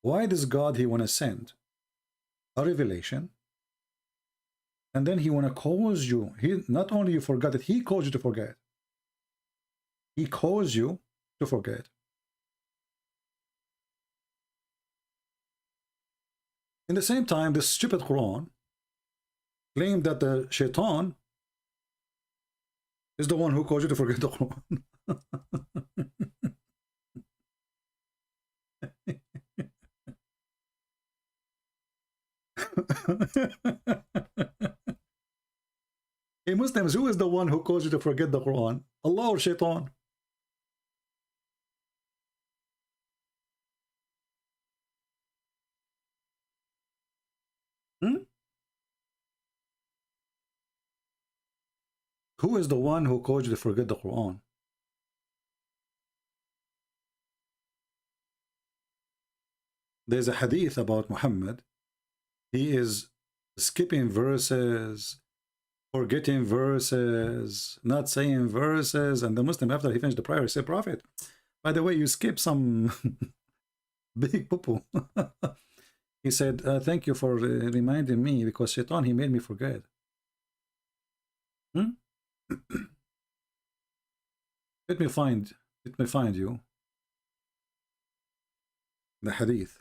Why does God, he want to send a revelation? And then he want to cause you. He not only you forgot it, he caused you to forget. He caused you to forget. In the same time, this stupid Quran claimed that the shaitan is the one who caused you to forget the Quran. Hey Muslims, who is the one who caused you to forget the Quran? Allah or Shaitan? Who is the one who caused you to forget the Quran? There's a hadith about Muhammad. He is skipping verses. Forgetting verses, not saying verses, and the Muslim, after he finished the prayer, he said, Prophet, by the way, you skipped some big poo-poo. He said, thank you for reminding me, because Shaitan, he made me forget. Let me find you the hadith.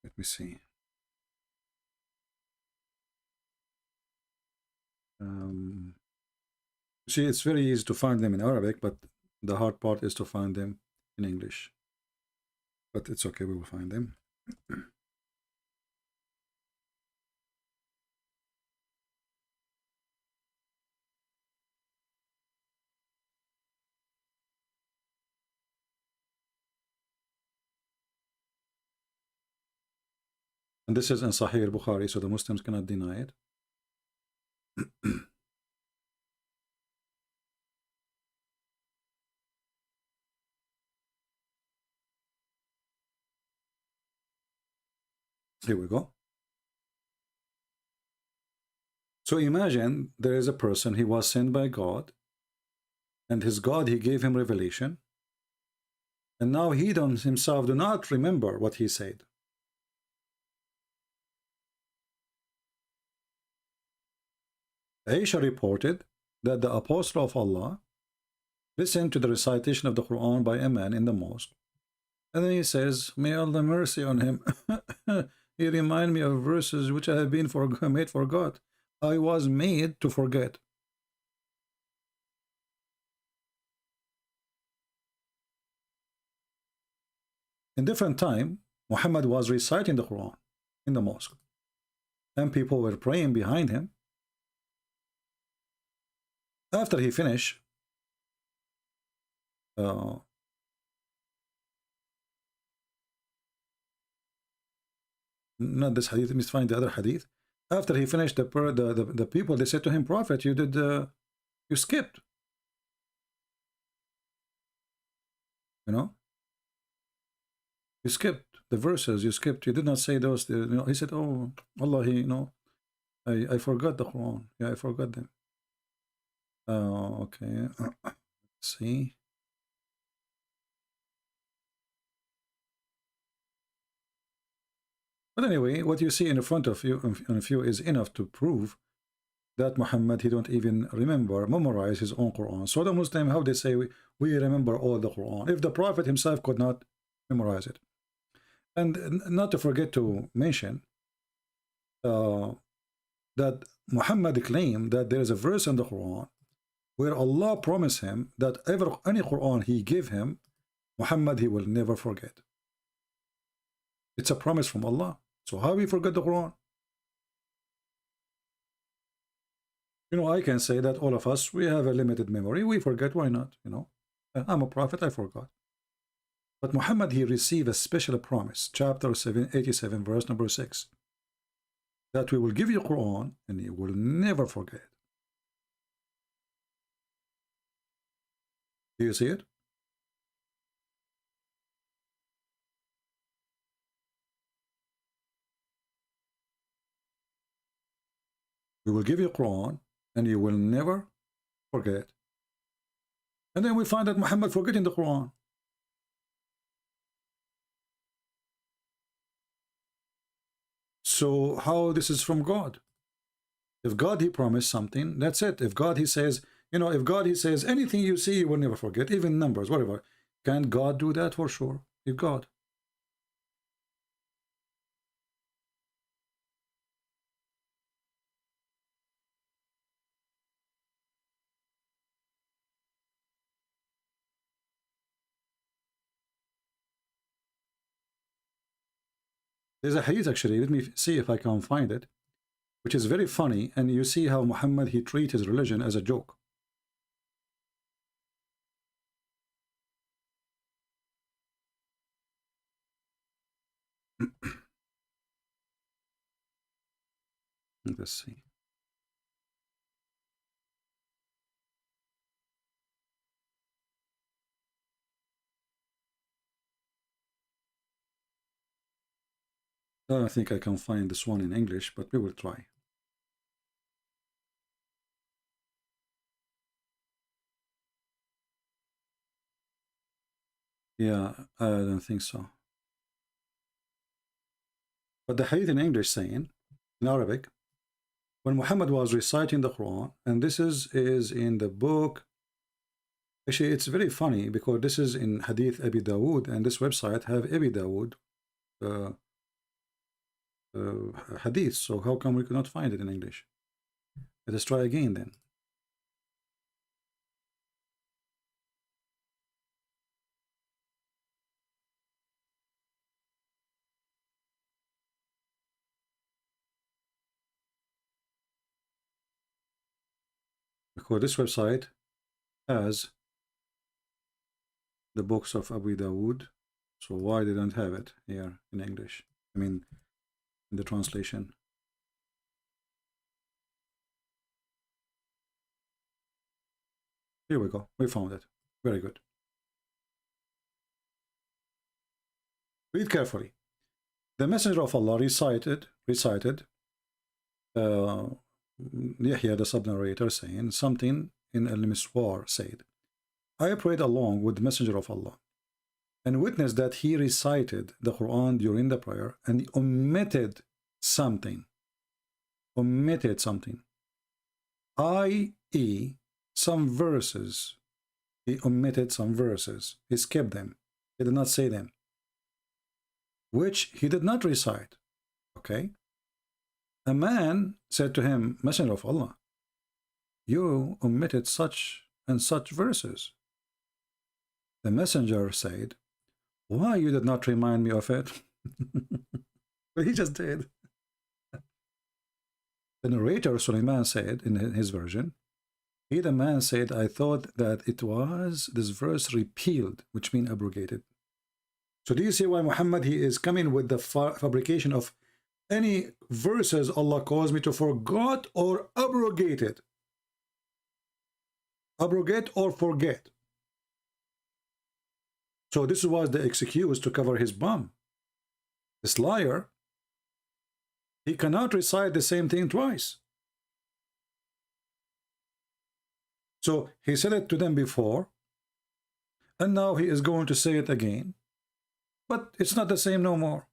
Let me see. See, it's very easy to find them in Arabic, but the hard part is to find them in English. But it's okay, we will find them. And this is in Sahih al-Bukhari, so the Muslims cannot deny it. Here we go. So imagine there is a person, he was sent by God, and his God, he gave him revelation, and now he himself do not remember what he said. Aisha reported that the Apostle of Allah listened to the recitation of the Quran by a man in the mosque, and then he says, may Allah mercy on him. He reminded me of verses which I have been made forgot. I was made to forget. In different time, Muhammad was reciting the Quran in the mosque, and people were praying behind him. After he finished, not this hadith, let me find the other hadith. After he finished the people, they said to him, Prophet, you did you skipped. You know? You skipped the verses, you skipped, you did not say those, you know. He said, oh Allah, you know, I forgot the Quran. Yeah, I forgot them. Okay. Let's see. But anyway, what you see in front of you is enough to prove that Muhammad, he don't even memorize his own Quran. So the Muslim, how they say we remember all the Quran, if the Prophet himself could not memorize it. And not to forget to mention that Muhammad claimed that there is a verse in the Quran where Allah promised him that any Quran he gave him, Muhammad, he will never forget. It's a promise from Allah. So how we forget the Quran? You know, I can say that all of us, we have a limited memory. We forget, why not? You know, I'm a prophet, I forgot. But Muhammad, he received a special promise, chapter 87, verse number 6, that we will give you Quran and you will never forget. Do you see it? We will give you Quran and you will never forget. And then we find that Muhammad forgetting the Quran. So how this is from God? If God, he promised something, that's it. If God, he says, you know, if God, he says, anything you see, you will never forget, even numbers, whatever. Can God do that? For sure. If God. There's a hadith actually, let me see if I can find it, which is very funny, and you see how Muhammad, he treats his religion as a joke. Let's see. I don't think I can find this one in English, but we will try. Yeah, I don't think so. But the hadith in English saying, in Arabic, when Muhammad was reciting the Quran, and this is in the book, actually it's very funny because this is in Hadith Abi Dawood, and this website have Abi Dawood hadith, so how come we cannot find it in English? Let us try again then. Because this website has the books of Abu Dawood, so why they don't have it here in English? I mean, in the translation. Here we go. We found it. Very good. Read carefully. The Messenger of Allah recited Yahya, the sub-narrator, saying something in Al-Miswar said, I prayed along with the Messenger of Allah and witnessed that he recited the Quran during the prayer and he omitted something, i.e. some verses. He omitted some verses. He skipped them. He did not say them, which he did not recite. Okay? A man said to him, Messenger of Allah, you omitted such and such verses. The messenger said, why you did not remind me of it? But he just did. The narrator Sulaiman said in his version, he, the man, said, I thought that it was this verse repealed, which means abrogated. So do you see why Muhammad, he is coming with the fabrication of any verses Allah caused me to forgot or abrogated? Abrogate or forget. So this was the excuse to cover his bum. This liar, he cannot recite the same thing twice. So he said it to them before, and now he is going to say it again. But it's not the same no more.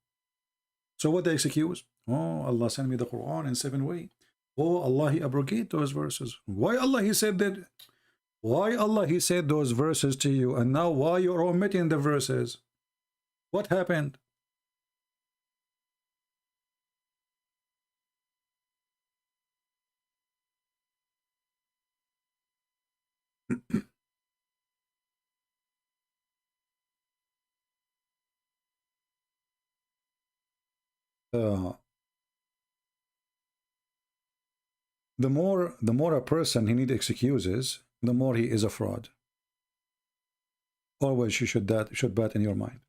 So what the excuse? Oh, Allah sent me the Quran in 7 ways. Oh, Allah, he abrogate those verses. Why Allah, he said that? Why Allah, he said those verses to you, and now why you're omitting the verses? What happened? The more a person he needs excuses, the more he is a fraud. Always you should bet in your mind.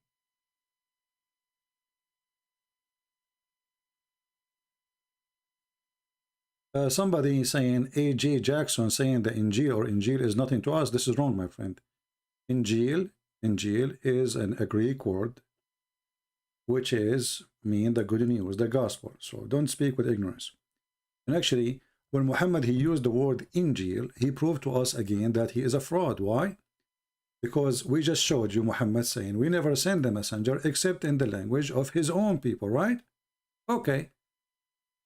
Somebody saying A.J. Jackson saying the Injil is nothing to us. This is wrong, my friend. Injil is a Greek word which is mean the good news, the gospel. So don't speak with ignorance. And actually, when Muhammad, he used the word Injil, he proved to us again that he is a fraud. Why? Because we just showed you Muhammad saying, we never send the messenger except in the language of his own people, right? Okay.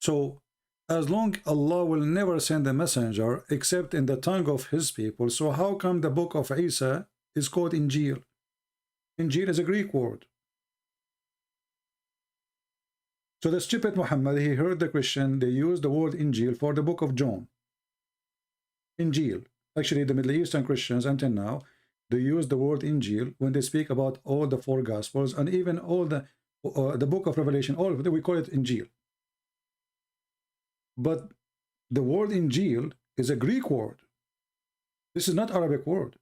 So, as long Allah will never send a messenger except in the tongue of his people, so how come the book of Isa is called Injil? Injil is a Greek word. So the stupid Muhammad, he heard the Christian, they used the word Injil for the book of John. Injil. Actually, the Middle Eastern Christians until now, they use the word Injil when they speak about all the 4 Gospels and even all the book of Revelation, all of it, we call it Injil. But the word Injil is a Greek word. This is not Arabic word.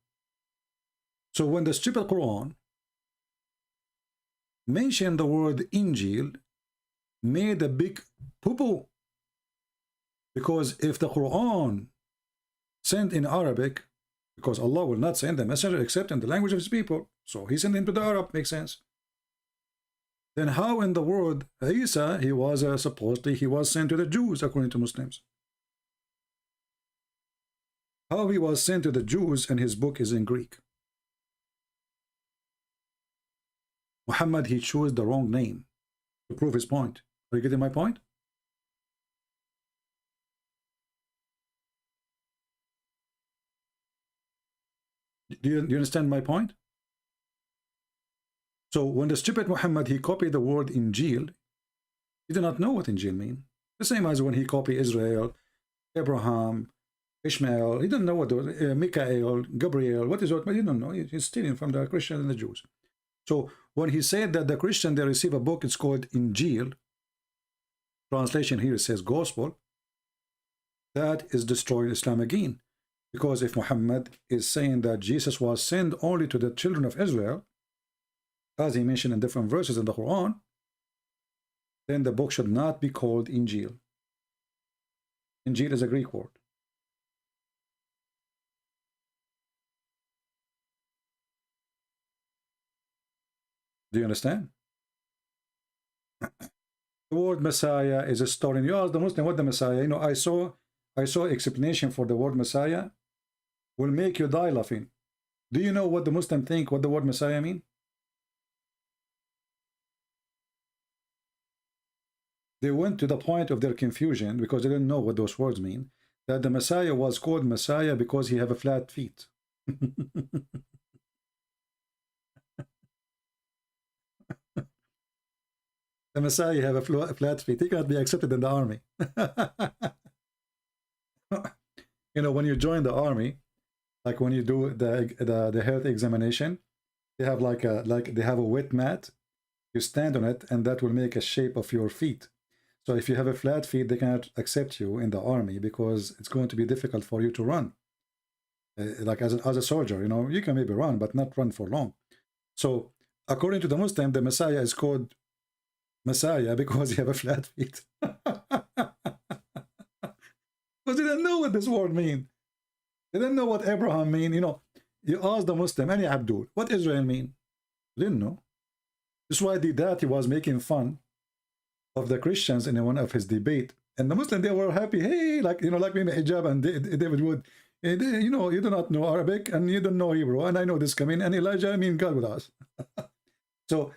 So when the stupid Quran mentioned the word Injil, made a big poo-poo. Because if the Quran sent in Arabic, because Allah will not send the messenger except in the language of his people, so he sent him to the Arab, makes sense. then how in the world Isa, he was supposedly he was sent to the Jews according to Muslims? How he was sent to the Jews and his book is in Greek? Muhammad, he chose the wrong name to prove his point. Are you getting my point? Do you understand my point? So when the stupid Muhammad, he copied the word Injil, he did not know what Injil mean. The same as when he copied Israel, Abraham, Ishmael, he didn't know what those, Michael, Gabriel, what is what, but he didn't know. He's stealing from the Christians and the Jews. So when he said that the Christian, they receive a book, it's called Injil, translation here says gospel, that is destroying Islam again. Because if Muhammad is saying that Jesus was sent only to the children of Israel, as he mentioned in different verses in the Quran, then the book should not be called Injil. Injil is a Greek word. Do you understand? The word Messiah is a story. You ask the Muslim what the Messiah. You know, I saw explanation for the word Messiah will make you die laughing. Do you know what the Muslim think what the word Messiah mean? They went to the point of their confusion because they didn't know what those words mean. That the Messiah was called Messiah because he have a flat feet. The Messiah have a flat feet. He cannot be accepted in the army. You know, when you join the army, like when you do the health examination, they have they have a wet mat. You stand on it, and that will make a shape of your feet. So if you have a flat feet, they cannot accept you in the army because it's going to be difficult for you to run. Like as a soldier, you know, you can maybe run, but not run for long. So according to the Muslim, the Messiah is called Messiah because you have a flat feet. Because they didn't know what this word mean. They didn't know what Abraham mean. You know, you ask the Muslim, any Abdul, what Israel mean? They didn't know. That's why he was making fun of the Christians in one of his debate. And the Muslim, they were happy. Hey, like, you know, like me, Hijab and David Wood. You know, you do not know Arabic and you don't know Hebrew. And I know this coming. And Elijah, I mean God with us. So,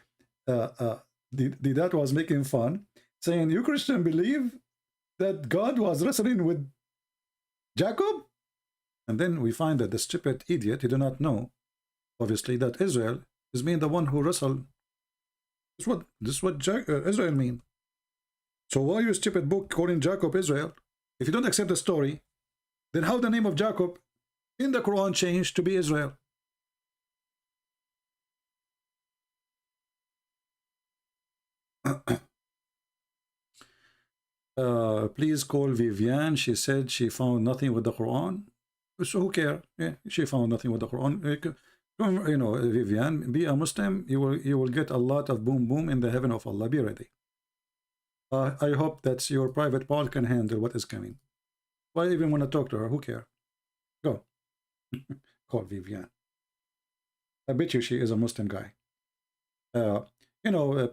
that was making fun, saying, you Christian believe that God was wrestling with Jacob? And then we find that the stupid idiot, he did not know, obviously, that Israel is being the one who wrestled. This is what Israel mean. So why your stupid book calling Jacob Israel? If you don't accept the story, then how the name of Jacob in the Quran changed to be Israel? Please call Vivian. She said she found nothing with the Quran. So who cares? Yeah, she found nothing with the Quran. You know, Vivian, be a Muslim. You will get a lot of boom boom in the heaven of Allah. Be ready. I hope that your private part can handle what is coming. Why even want to talk to her? Who cares? Go. Call Vivian. I bet you she is a Muslim guy. You know,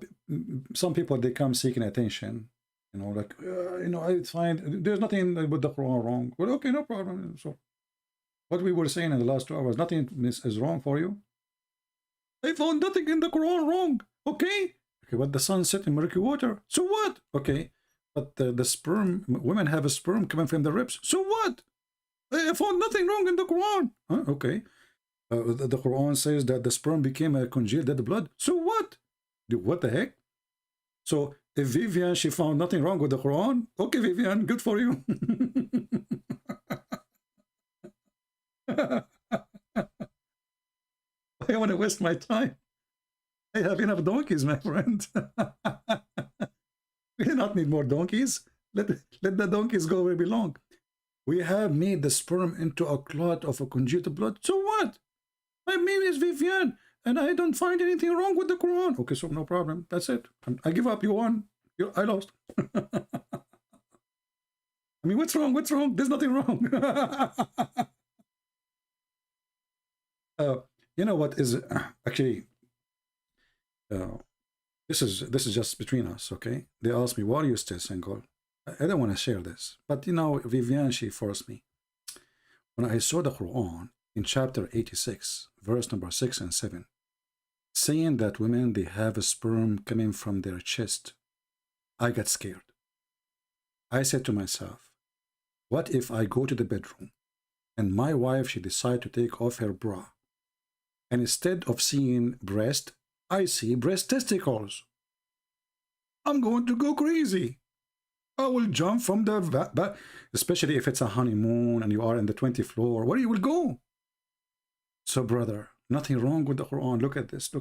some people, they come seeking attention. You know, like, you know, I find there's nothing with the Quran wrong. Well, okay, no problem. So, what we were saying in the last 2 hours, nothing is wrong for you. I found nothing in the Quran wrong. Okay, but the sun set in murky water. So what? Okay, but the sperm, women have a sperm coming from the ribs. So what? I found nothing wrong in the Quran. Huh? Okay, the Quran says that the sperm became a congealed dead blood. So what? What the heck? So if Vivian, she found nothing wrong with the Quran, okay, Vivian, good for you. I want to waste my time. I have enough donkeys, my friend. We do not need more donkeys. Let the donkeys go where they belong. We have made the sperm into a clot of a congealed blood. So what? My name is Vivian, and I don't find anything wrong with the Quran. Okay, so no problem. That's it. I give up. You won. I lost. I mean, what's wrong? What's wrong? There's nothing wrong. You know what is actually This is just between us, okay? They asked me, why are you still single? I don't want to share this. But you know, Vivian, she forced me. When I saw the Quran in chapter 86, verse number 6 and 7, saying that women, they have a sperm coming from their chest, I got scared. I said to myself, what if I go to the bedroom and my wife, she decide to take off her bra, and instead of seeing breast, I see breast testicles? I'm going to go crazy. I will jump from the especially if it's a honeymoon and you are in the 20th floor, where you will go? So brother, nothing wrong with the Quran. Look at this.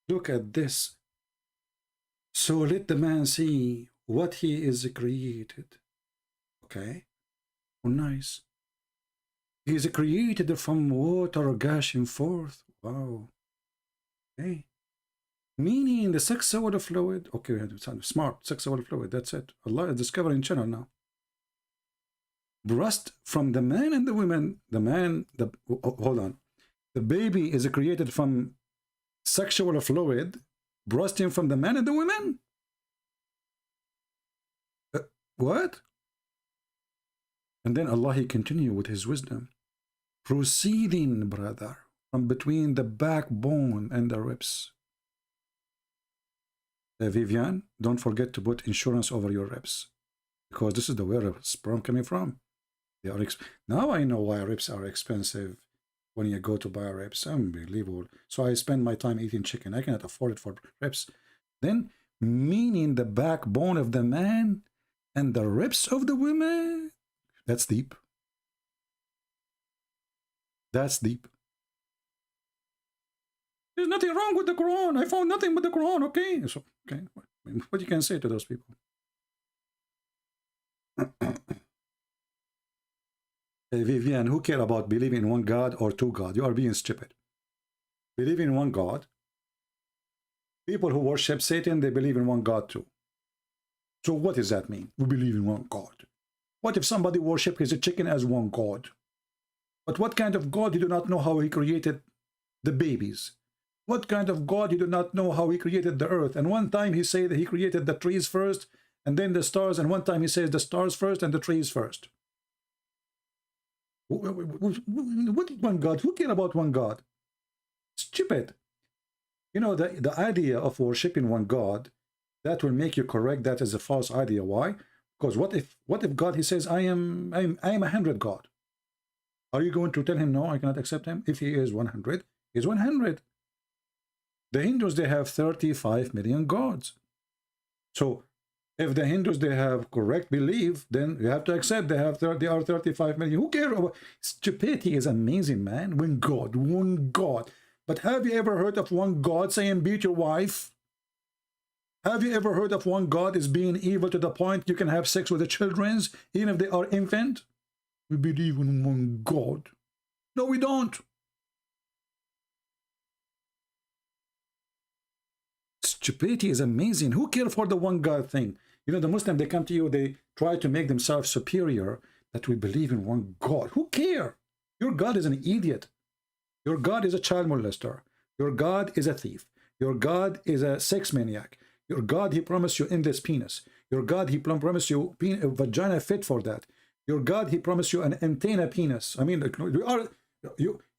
Look at this. So let the man see what he is created. Okay? Oh, nice. He is created from water gushing forth. Wow. Okay. Meaning the sexual fluid. Okay, smart. Sexual fluid. That's it. Allah is discovering channel now. Breast from the man and the women. The man, hold on. The baby is created from sexual fluid, bursting from the man and the women? What? And then Allah, he continued with his wisdom. Proceeding, brother, from between the backbone and the ribs. Vivian, don't forget to put insurance over your ribs, because this is the where sperm coming from. They are now I know why ribs are expensive when you go to buy ribs. Unbelievable. So I spend my time eating chicken. I cannot afford it for ribs. Then, meaning the backbone of the man and the ribs of the women. That's deep. That's deep. There's nothing wrong with the Quran. I found nothing with the Quran, okay? So, okay, what you can say to those people? Hey, Vivian, who care about believing in one God or two gods? You are being stupid. Believe in one God. People who worship Satan, they believe in one God too. So what does that mean? We believe in one God. What if somebody worships his chicken as one God? But what kind of God? You do not know how he created the babies. What kind of God? You do not know how he created the earth. And one time he said that he created the trees first and then the stars. And one time he says the stars first and the trees first. What one God? Who care about one God? Stupid. You know, the idea of worshiping one God, that will make you correct that as a false idea. Why? Because what if God, he says, I am 100 God. Are you going to tell him, no, I cannot accept him? If he is 100, he's 100. The Hindus, they have 35 million gods. So if the Hindus, they have correct belief, then you have to accept they are 35 million. Who cares? Stupidity is amazing, man. One God. But have you ever heard of one God saying beat your wife? Have you ever heard of one God is being evil to the point you can have sex with the children, even if they are infant? We believe in one God. No, we don't. Stupidity is amazing. Who cares for the one God thing? You know, the Muslim, they come to you, they try to make themselves superior, that we believe in one God. Who cares? Your God is an idiot. Your God is a child molester. Your God is a thief. Your God is a sex maniac. Your God, he promised you endless penis. Your God, he promised you a vagina fit for that. Your God, he promised you an antenna penis. I mean,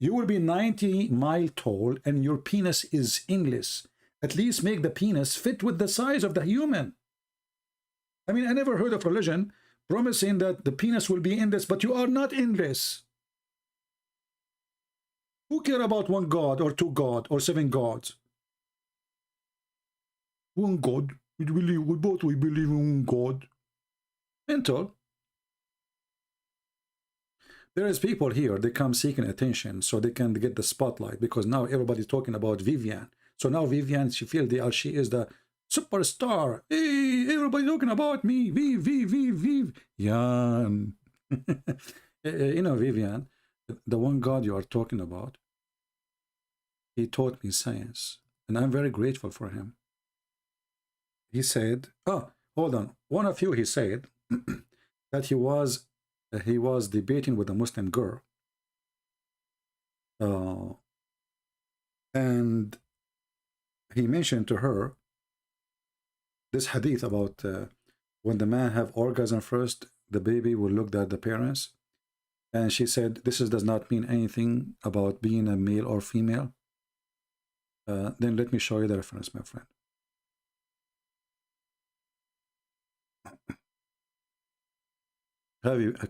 you will be 90 miles tall and your penis is endless. At least make the penis fit with the size of the human. I mean, I never heard of religion promising that the penis will be endless, but you are not endless. Who care about one God or two God or seven gods? One God. We believe in one God. Mental. There is people here, they come seeking attention so they can get the spotlight, because now everybody's talking about Vivian. So now Vivian, she feels she is the superstar. Hey, everybody talking about me. Vivian. You know, Vivian, the one God you are talking about, he taught me science, and I'm very grateful for him. He said, oh, hold on. One of you, he said that he was debating with a Muslim girl. And he mentioned to her this hadith about when the man have orgasm first, the baby will look at the parents. And she said, this does not mean anything about being a male or female. Then let me show you the reference, my friend.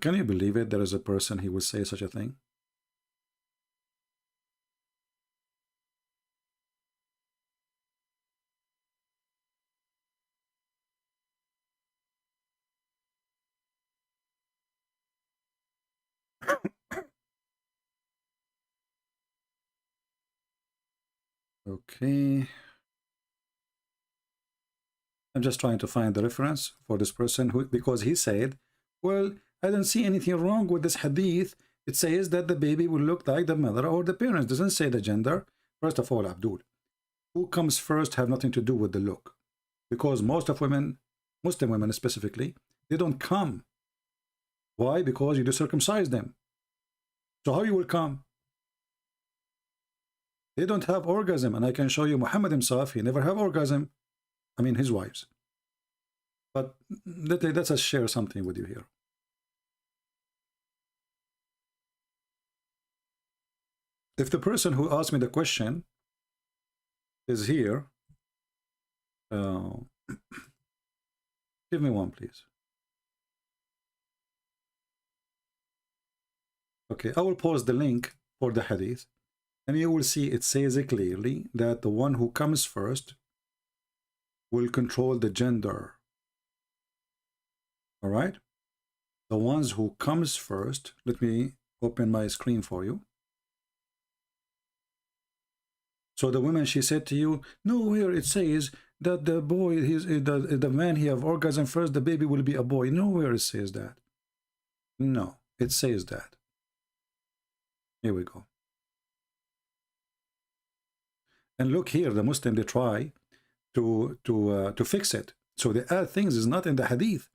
Can you believe it? There is a person he would say such a thing. Okay. I'm just trying to find the reference for this person because he said, well, I don't see anything wrong with this hadith. It says that the baby will look like the mother or the parents. It doesn't say the gender. First of all, Abdul, who comes first have nothing to do with the look. Because most of women, Muslim women specifically, they don't come. Why? Because you do circumcise them. So how you will come? They don't have orgasm. And I can show you Muhammad himself, he never have orgasm. I mean, his wives. But let's just share something with you here. If the person who asked me the question is here, give me one, please. Okay, I will post the link for the hadith, and you will see it says clearly that the one who comes first will control the gender. All right? The ones who comes first, let me open my screen for you. So the woman, she said to you, nowhere it says that the boy, the man, he have orgasm first, the baby will be a boy. Nowhere it says that. No, it says that. Here we go. And look here, the Muslim, they try to fix it. So they add things is not in the hadith.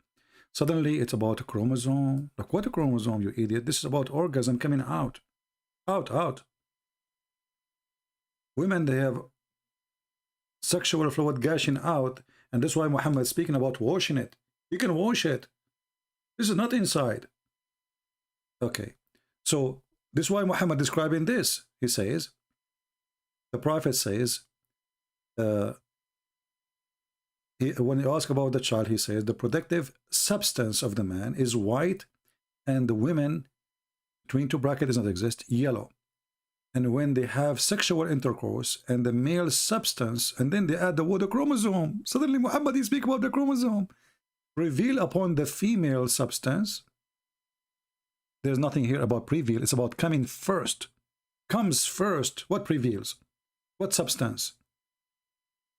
Suddenly it's about a chromosome. Like, what a chromosome, you idiot? This is about orgasm coming out. Out. Women, they have sexual fluid gushing out, and that's why Muhammad is speaking about washing it. You can wash it. This is not inside. Okay, so this is why Muhammad describing this. He says, the Prophet says, when you ask about the child, he says, the protective substance of the man is white, and the women, between two brackets does not exist, yellow. And when they have sexual intercourse and the male substance, and then they add the word chromosome, suddenly Muhammad is speaking about the chromosome, reveal upon the female substance. There's nothing here about prevail. It's about coming first. Comes first. What prevails? What substance?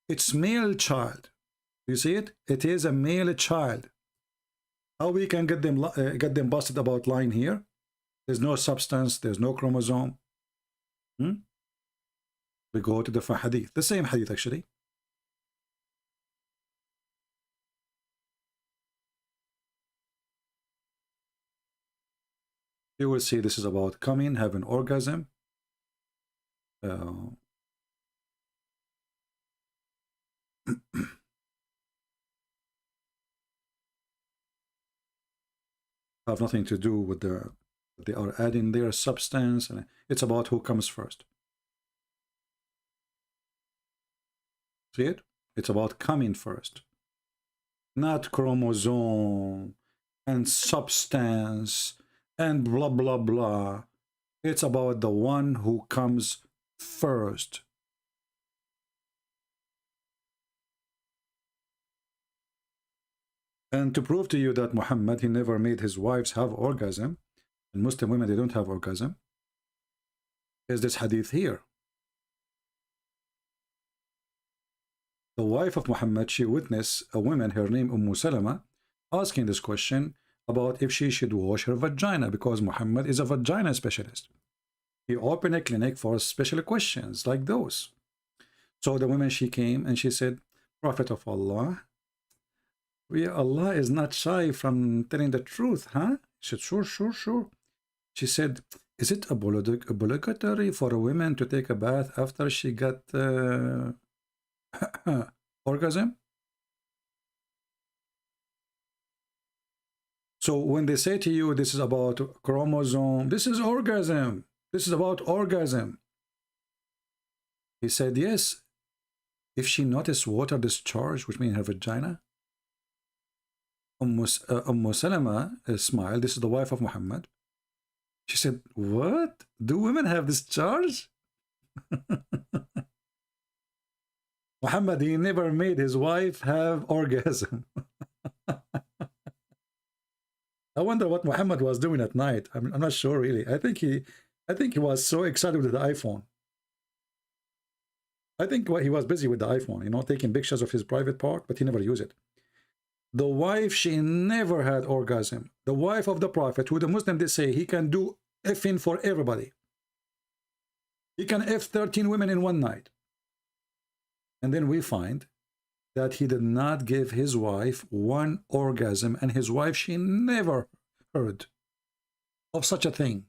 It's male child. You see it? It is a male child. How we can get them busted about lying here? There's no substance. There's no chromosome. We go to the hadith. The same hadith, actually. You will see this is about coming, having orgasm. Have nothing to do with they are adding their substance, and it's about who comes first. See it? It's about coming first, not chromosome and substance and blah blah blah. It's about the one who comes first. And to prove to you that Muhammad, he never made his wives have orgasm, and Muslim women, they don't have orgasm, is this hadith here. The wife of Muhammad, she witnessed a woman, her name Salama, asking this question about if she should wash her vagina, because Muhammad is a vagina specialist. He opened a clinic for special questions like those. So the woman, she came and she said, Prophet of Allah, Allah is not shy from telling the truth, huh? She said, sure. She said, is it obligatory for a woman to take a bath after she got orgasm? So when they say to you, this is about chromosome, this is orgasm. This is about orgasm. He said, yes. If she noticed water discharge, which means her vagina, Salama smiled. This is the wife of Muhammad. She said, what? Do women have discharge? Muhammad, he never made his wife have orgasm. I wonder what Muhammad was doing at night. I'm not sure really. I think he was so excited with the iPhone. I think he was busy with the iPhone, you know, taking pictures of his private part, but he never used it. The wife, she never had orgasm. The wife of the Prophet, who the Muslims, they say he can do effing for everybody. He can F 13 women in one night. And then we find that he did not give his wife one orgasm, and his wife, she never heard of such a thing.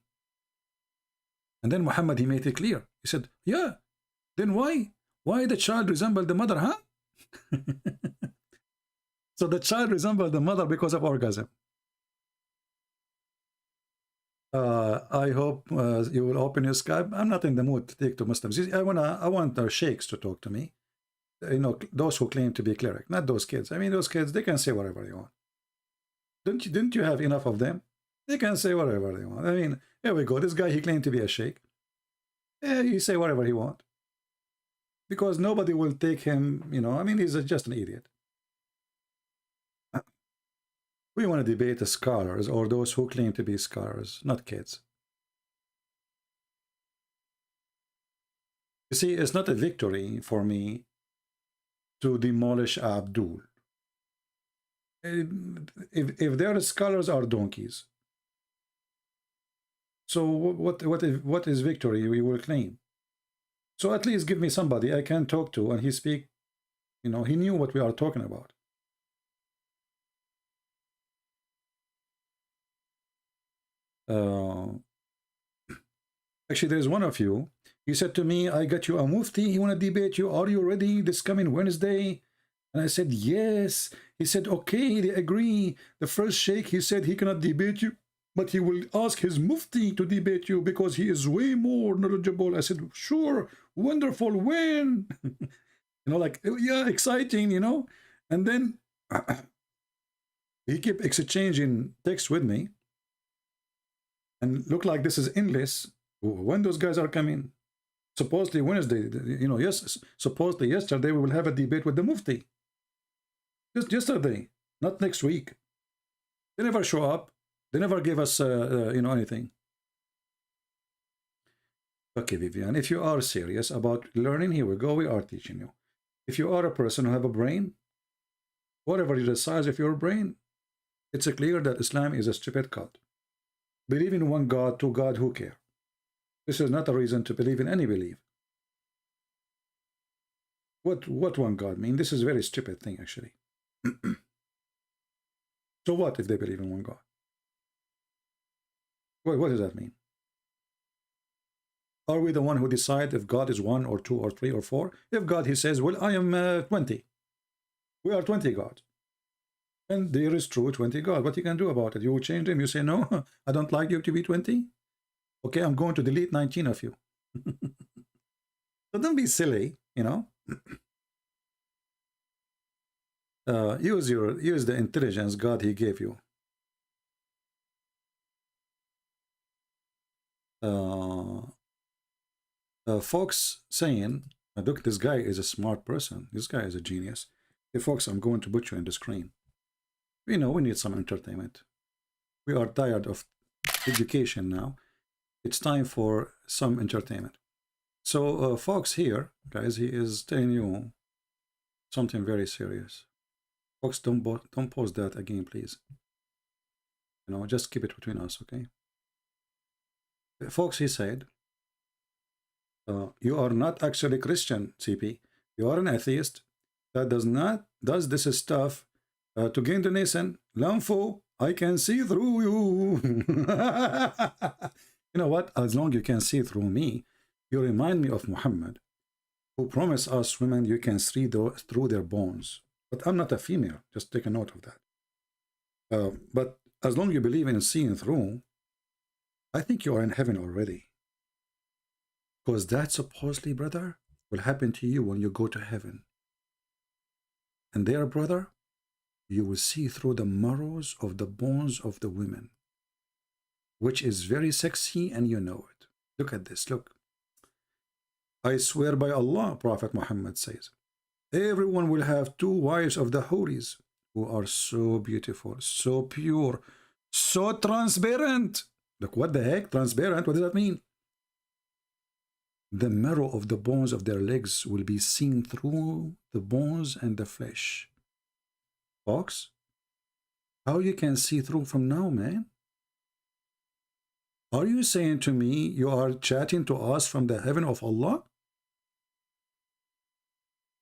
And then Muhammad, he made it clear. He said, yeah, then why? Why the child resembled the mother, huh? So the child resembled the mother because of orgasm. I hope you will open your Skype. I'm not in the mood to take to Muslims. I want our sheikhs to talk to me. You know, those who claim to be cleric, not those kids. I mean, those kids, they can say whatever they want. Didn't you have enough of them? They can say whatever they want. I mean, here we go. This guy, he claimed to be a sheikh. Yeah, he say whatever he want. Because nobody will take him, you know, I mean, he's just an idiot. We want to debate the scholars or those who claim to be scholars, not kids. You see, it's not a victory for me to demolish Abdul. If their scholars are donkeys, so what is victory we will claim? So at least give me somebody I can talk to and he speak, you know, he knew what we are talking about. Actually, there's one of you. He said to me, I got you a mufti. He want to debate you. Are you ready this coming Wednesday? And I said, yes. He said, okay, they agree. The first sheikh, he said he cannot debate you, but he will ask his mufti to debate you because he is way more knowledgeable. I said, sure, wonderful, when? You know, like, yeah, exciting, you know. And then he kept exchanging text with me. And look like this is endless. When those guys are coming, supposedly Wednesday, you know, yes, supposedly yesterday we will have a debate with the mufti. Just yesterday, not next week. They never show up. They never give us, you know, anything. Okay, Vivian, if you are serious about learning, here we go. We are teaching you. If you are a person who have a brain, whatever is the size of your brain, it's clear that Islam is a stupid cult. Believe in one God, two God, who care? This is not a reason to believe in any belief. What one God mean? This is a very stupid thing, actually. So what if they believe in one God? What does that mean? Are we the one who decide if God is 1 or 2 or 3 or 4? If God, he says, well, I am 20. We are 20 gods. And there is true 20 God. What you can do about it? You will change them. You say, no, I don't like you to be 20. Okay, I'm going to delete 19 of you. So don't be silly, you know. Use the intelligence God he gave you. Folks saying, look, this guy is a smart person. This guy is a genius. Hey, folks, I'm going to put you in the screen. We know we need some entertainment. We are tired of education now. It's time for some entertainment. So Fox here, guys, he is telling you something very serious. Fox, don't post that again, please. You know, just keep it between us, okay? Fox, he said, you are not actually Christian, CP. You are an atheist that does this stuff to gain donation. Lamfo, I can see through you. You know what? As long as you can see through me, you remind me of Muhammad. who promise us women you can see through their bones. But I'm not a female. Just take a note of that. But as long as you believe in seeing through, I think you are in heaven already. Because that supposedly, brother, will happen to you when you go to heaven. And there, brother, you will see through the marrows of the bones of the women, which is very sexy, and you know it. Look at this, look. I swear by Allah, Prophet Muhammad says, everyone will have 2 wives of the houris who are so beautiful, so pure, so transparent. Look, what the heck? Transparent? What does that mean? The marrow of the bones of their legs will be seen through the bones and the flesh. Folks, how you can see through from now, man? Are you saying to me you are chatting to us from the heaven of Allah?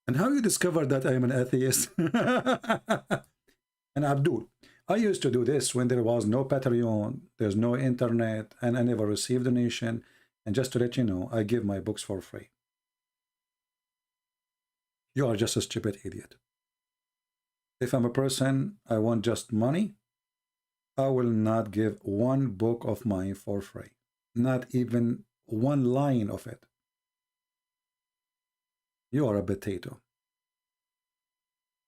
And how you discovered that I am an atheist? And Abdul, I used to do this when there was no Patreon, there's no internet, and I never received donation. And just to let you know, I give my books for free. You are just a stupid idiot. If I'm a person, I want just money, I will not give 1 book of mine for free. Not even 1 line of it. You are a potato.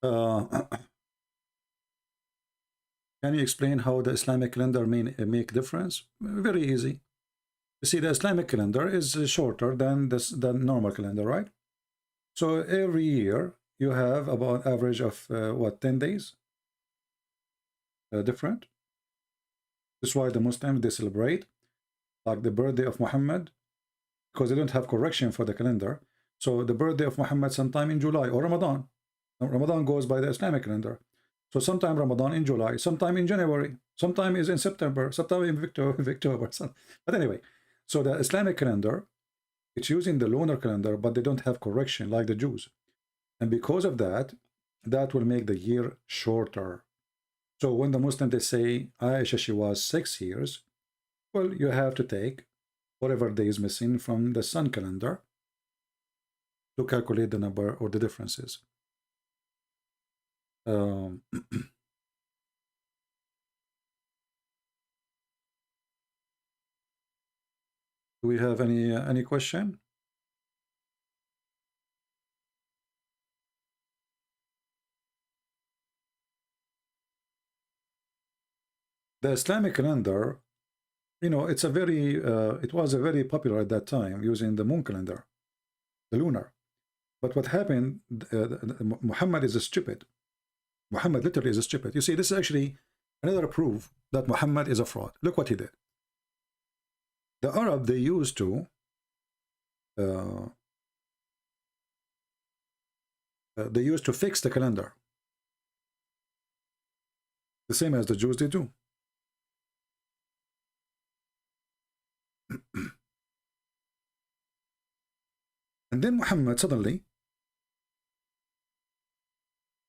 Can you explain how the Islamic calendar make difference? Very easy. You see, the Islamic calendar is shorter than the normal calendar, right? So every year you have about average of 10 days different. That's why the Muslims, they celebrate like the birthday of Muhammad, because they don't have correction for the calendar. So the birthday of Muhammad sometime in July, or Ramadan. Ramadan goes by the Islamic calendar. So sometime Ramadan in July, sometime in January, sometime is in September, sometime in October. But anyway, so the Islamic calendar, it's using the lunar calendar, but they don't have correction like the Jews. And because of that, that will make the year shorter. So when the Muslims, they say, Aisha, she was 6 years, well, you have to take whatever day is missing from the sun calendar to calculate the number or the differences. Do we have any question? The Islamic calendar, you know, it's a very it was a very popular at that time, using the moon calendar, the lunar. But what happened, Muhammad is stupid. Muhammad literally is stupid. You see, this is actually another proof that Muhammad is a fraud. Look what he did. The Arab, they used to fix the calendar, the same as the Jews they do. And then Muhammad suddenly,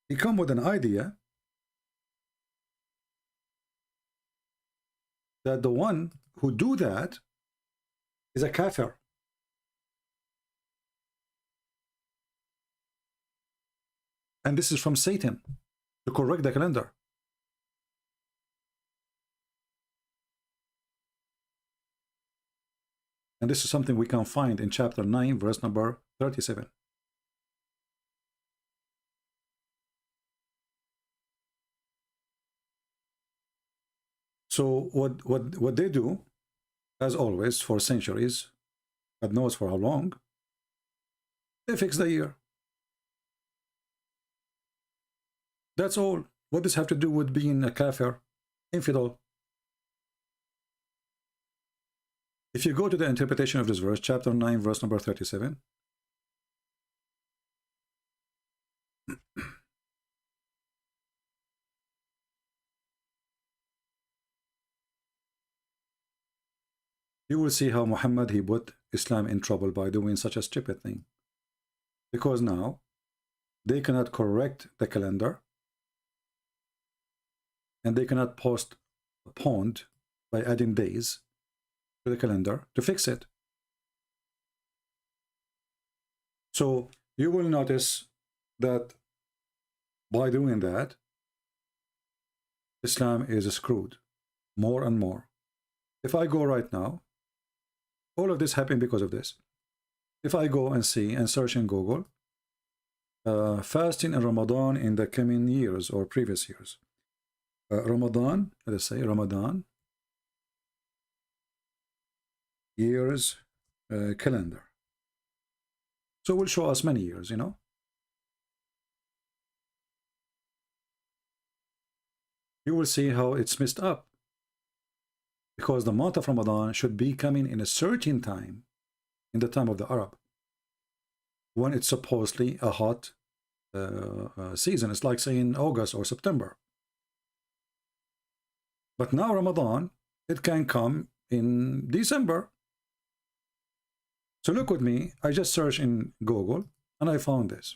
he come with an idea that the one who do that is a kafir. And this is from Satan to correct the calendar. And this is something we can find in chapter 9, verse number 37. So what they do, as always, for centuries, God knows for how long, they fix the year. That's all. What does have to do with being a kafir, infidel? If you go to the interpretation of this verse, chapter 9, verse number 37, you will see how Muhammad, he put Islam in trouble by doing such a stupid thing. Because now, they cannot correct the calendar, and they cannot postpone by adding days to the calendar to fix it. So you will notice that by doing that, Islam is screwed more and more. If I go right now, all of this happened because of this. If I go and see and search in Google, fasting in Ramadan in the coming years or previous years. Ramadan, let's say Ramadan years calendar. So it will show us many years, you know. You will see how it's messed up. Because the month of Ramadan should be coming in a certain time, in the time of the Arab, when it's supposedly a hot season. It's like saying August or September. But now Ramadan, it can come in December. So look with me, I just searched in Google and I found this.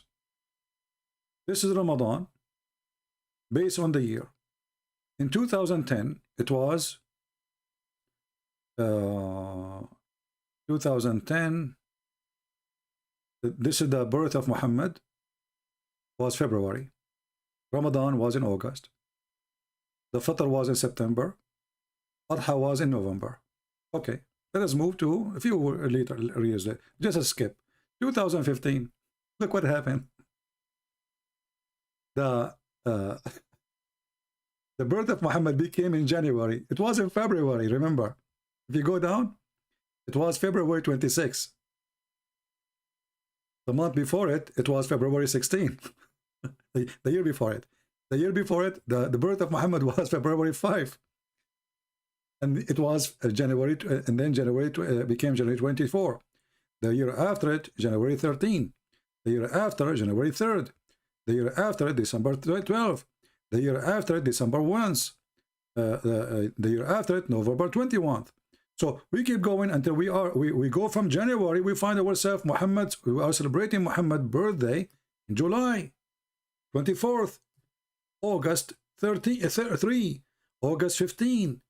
This is Ramadan based on the year. In 2010, it was 2010. This is the birth of Muhammad, was February. Ramadan was in August. The Fitr was in September. Adha was in November. Okay, let us move to a few later years. Just a skip. 2015. Look what happened. The birth of Muhammad became in January. It was in February, remember. If you go down, it was February 26. The month before it, it was February 16. the year before it. The year before it, the birth of Muhammad was February 5. And it was January, and then January became January 24. The year after it, January 13. The year after, January 3rd. The year after, December 12. The year after, December 1. The year after it, November 21. So we keep going until we go from January, we find ourselves we are celebrating Muhammad's birthday in July 24th, August 3, August 15.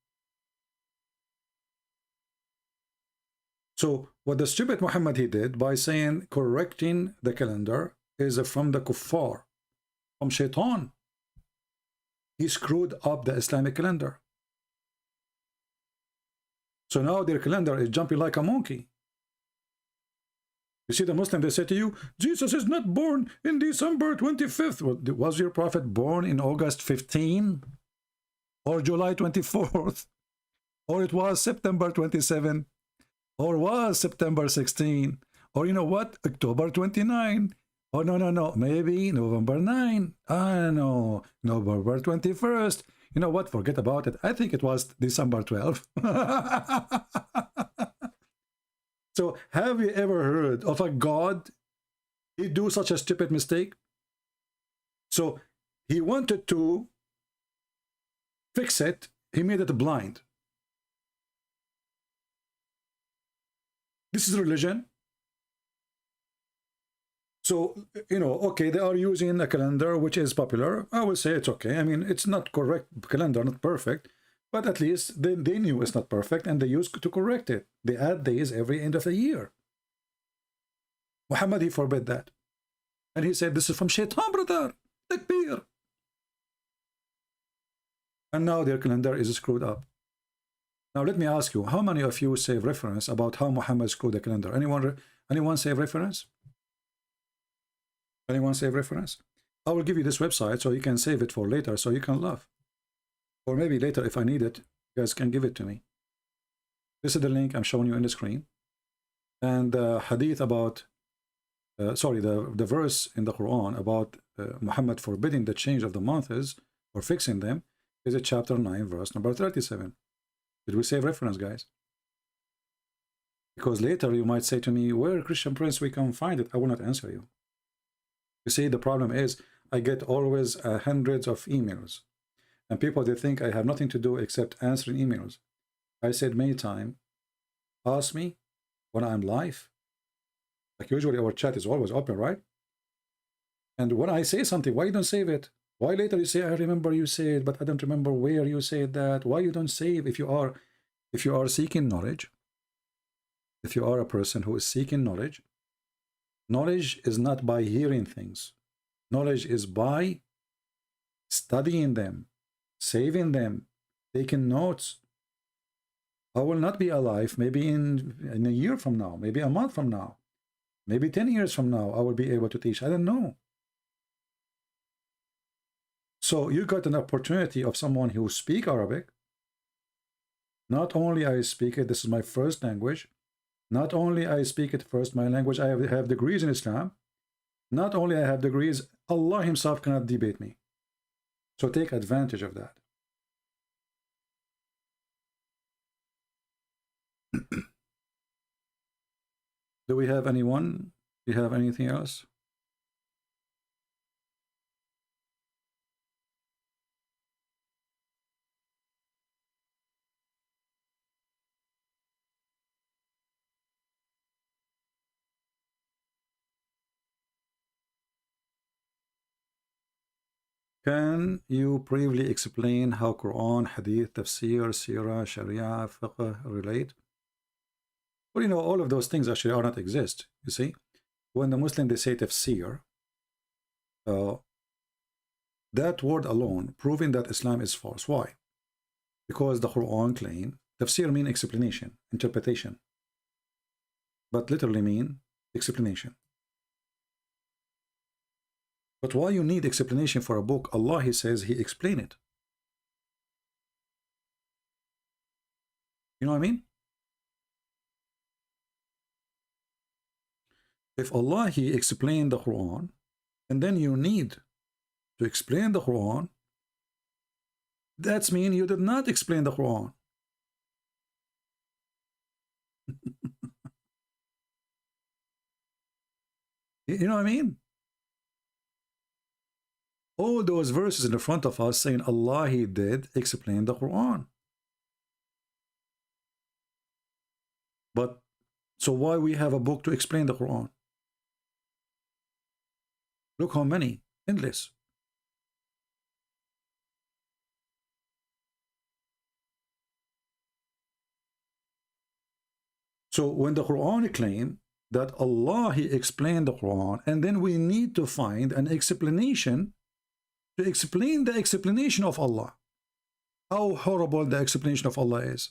So what the stupid Muhammad he did by saying correcting the calendar is from the kuffar, from shaitan. He screwed up the Islamic calendar. So now their calendar is jumping like a monkey. You see the Muslim, they say to you, Jesus is not born in December 25th. Well, was your prophet born in August 15? Or July 24th? Or it was September 27? Or was September 16? Or you know what? October 29? Oh, no. Maybe November 9. I don't know. November 21st. You know what? Forget about it. I think it was December 12. So have you ever heard of a God? He do such a stupid mistake? So he wanted to fix it. He made it blind. This is religion. So, you know, okay, they are using a calendar which is popular. I will say it's okay. I mean, it's not correct calendar, not perfect, but at least they knew it's not perfect and they used to correct it. They add days every end of the year. Muhammad, he forbid that. And he said, this is from shaitan, brother. Takbir. And now their calendar is screwed up. Now let me ask you, how many of you save reference about how Muhammad screwed the calendar? Anyone save reference? Anyone save reference? I will give you this website so you can save it for later so you can laugh. Or maybe later if I need it, you guys can give it to me. This is the link I'm showing you on the screen. And the hadith about, the verse in the Quran about Muhammad forbidding the change of the months or fixing them is at chapter 9, verse number 37. Did we save reference, guys? Because later you might say to me, where Christian Prince we can find it? I will not answer you. You see, the problem is I get always hundreds of emails. And people, they think I have nothing to do except answering emails. I said many times, ask me when I'm live. Like usually our chat is always open, right? And when I say something, why you don't save it? Why later you say, I remember you said, but I don't remember where you said that. Why you don't save if you are seeking knowledge? If you are a person who is seeking knowledge, Knowledge is not by hearing things. Knowledge is by studying them, saving them, taking notes. I will not be alive maybe in a year from now, maybe a month from now, maybe 10 years from now, I will be able to teach. I don't know. So you got an opportunity of someone who speaks Arabic. Not only I speak it, this is my first language. Not only I speak it first, my language, I have degrees in Islam. Not only I have degrees, Allah himself cannot debate me. So take advantage of that. Do we have anyone? Do you have anything else? Can you briefly explain how Quran, Hadith, Tafsir, Sirah, Sharia, Fiqh relate? Well, you know, all of those things actually are not exist. You see, when the Muslim they say Tafsir, that word alone proving that Islam is false. Why? Because the Quran claim Tafsir mean explanation, interpretation, but literally mean explanation. But why you need explanation for a book? Allah, He says He explained it. You know what I mean? If Allah, He explained the Quran, and then you need to explain the Quran, that's mean you did not explain the Quran. You know what I mean? All those verses in the front of us saying Allah, He did explain the Quran. But so why we have a book to explain the Quran? Look how many, endless. So when the Quran claim that Allah, He explained the Quran, and then we need to find an explanation to explain the explanation of Allah. How horrible the explanation of Allah is.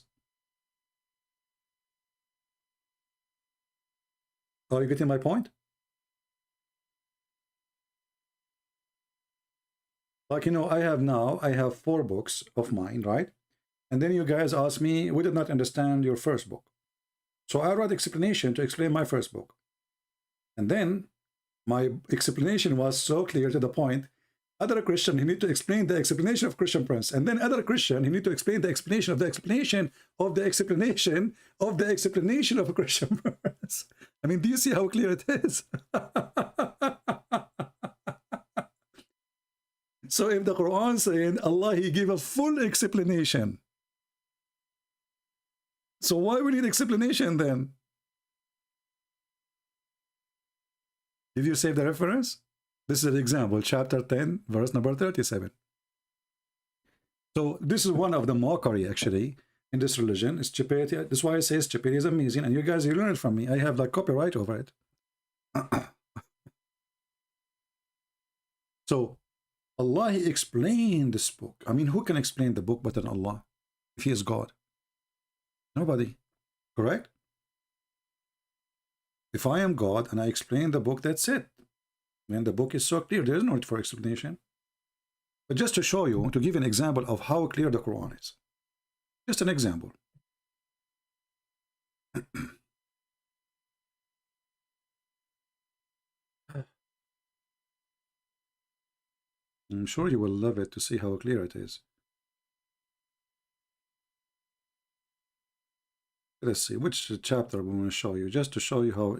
Are you getting my point? Like, you know, I have 4 books of mine, right? And then you guys ask me, we did not understand your first book. So I wrote explanation to explain my first book. And then my explanation was so clear to the point, other Christian, he need to explain the explanation of Christian Prince. And then other Christian, he need to explain the explanation of the explanation of the explanation of the explanation of a Christian Prince. I mean, do you see how clear it is? So if the Quran saying Allah, He gave a full explanation. So why we need explanation then? Did you save the reference? This is an example, chapter 10, verse number 37. So this is one of the mockery actually in this religion. It's stupidity. That's why I say stupidity is amazing. And you guys, you learn it from me. I have like copyright over it. So Allah, He explained this book. I mean, who can explain the book better than Allah if He is God? Nobody. Correct? If I am God and I explain the book, that's it. Man, the book is so clear, there is no need for explanation. But just to show you, to give an example of how clear the Quran is. Just an example. I'm sure you will love it to see how clear it is. Let's see, which chapter we want to show you, just to show you how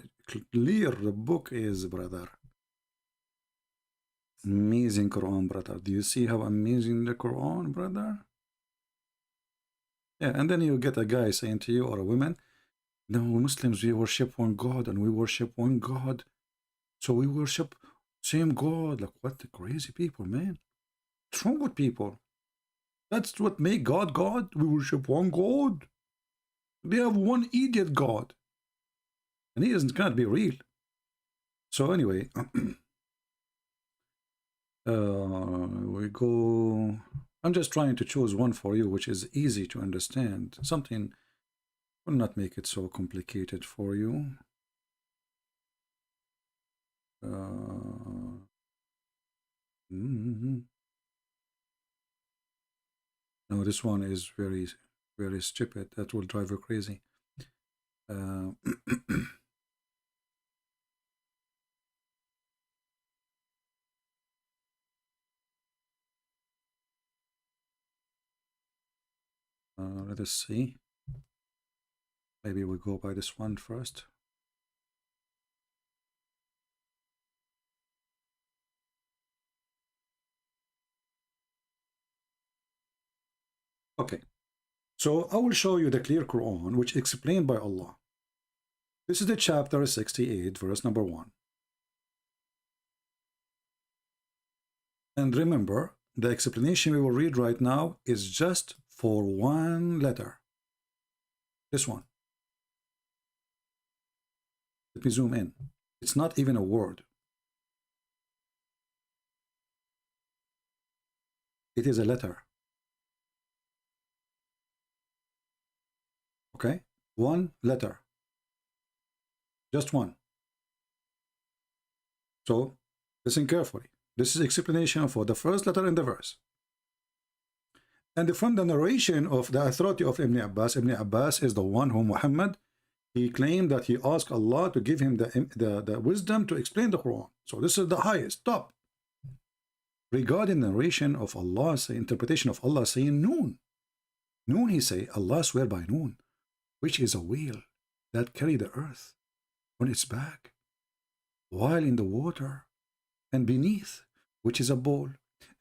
clear the book is, brother. Amazing Quran, brother. Do you see how amazing the Quran, brother? Yeah, and then you get a guy saying to you, or a woman, no, Muslims, we worship one God, and we worship one God. So we worship same God. Like, what the crazy people, man. What's wrong with people? That's what make God God. We worship one God. They have one idiot God. And he cannot be real. So anyway, we go. I'm just trying to choose one for you, which is easy to understand. Something will not make it so complicated for you. No, this one is very, very stupid. That will drive you crazy. Let us see. Maybe we go by this one first. Okay, so I will show you the clear Quran, which is explained by Allah. This is the chapter 68, verse number 1. And remember, the explanation we will read right now is just for one letter. This one. Let me zoom in. It's not even a word. It is a letter. Okay? One letter. Just one. So, listen carefully. This is explanation for the first letter in the verse. And from the narration of the authority of Ibn Abbas is the one who Muhammad, he claimed that he asked Allah to give him the wisdom to explain the Quran. So this is the highest, top. Regarding the narration of Allah's interpretation of Allah saying Noon. Noon, he say, Allah swear by Noon, which is a wheel that carry the earth on its back, while in the water, and beneath, which is a bowl,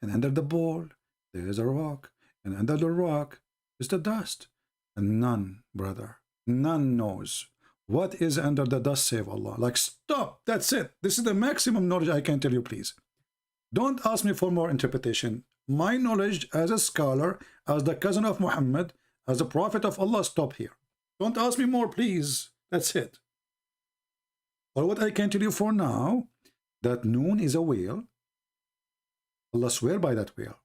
and under the bowl there is a rock, and under the rock is the dust. And none, brother, none knows what is under the dust save Allah. Like, stop, that's it. This is the maximum knowledge I can tell you, please. Don't ask me for more interpretation. My knowledge as a scholar, as the cousin of Muhammad, as a prophet of Allah, stop here. Don't ask me more, please. That's it. But what I can tell you for now, that Noon is a whale. Allah swear by that whale.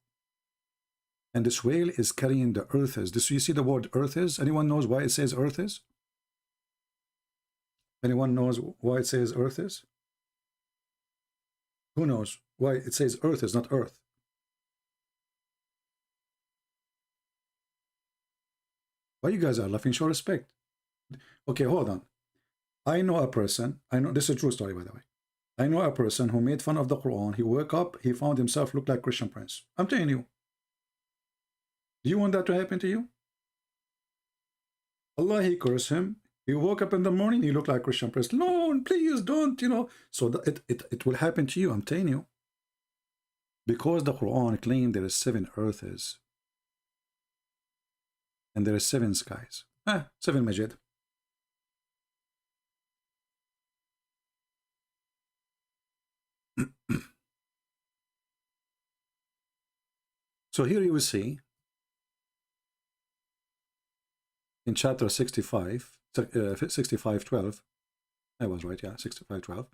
And this whale is carrying the earths. This, you see the word earths? Anyone knows why it says earths? Anyone knows why it says earths? Who knows why it says earths, not earth? Why you guys are laughing? Show respect. Okay, hold on. I know a person, this is a true story by the way. I know a person who made fun of the Quran. He woke up, he found himself look like Christian Prince. I'm telling you. Do you want that to happen to you? Allah, he cursed him. He woke up in the morning, he looked like Christian Prince. No, please don't, you know. So it will happen to you, I'm telling you. Because the Quran claimed there is 7 earths. And there is 7 skies. 7 Majid. So here you will see in chapter 65, 65:12, I was right, yeah, 65:12.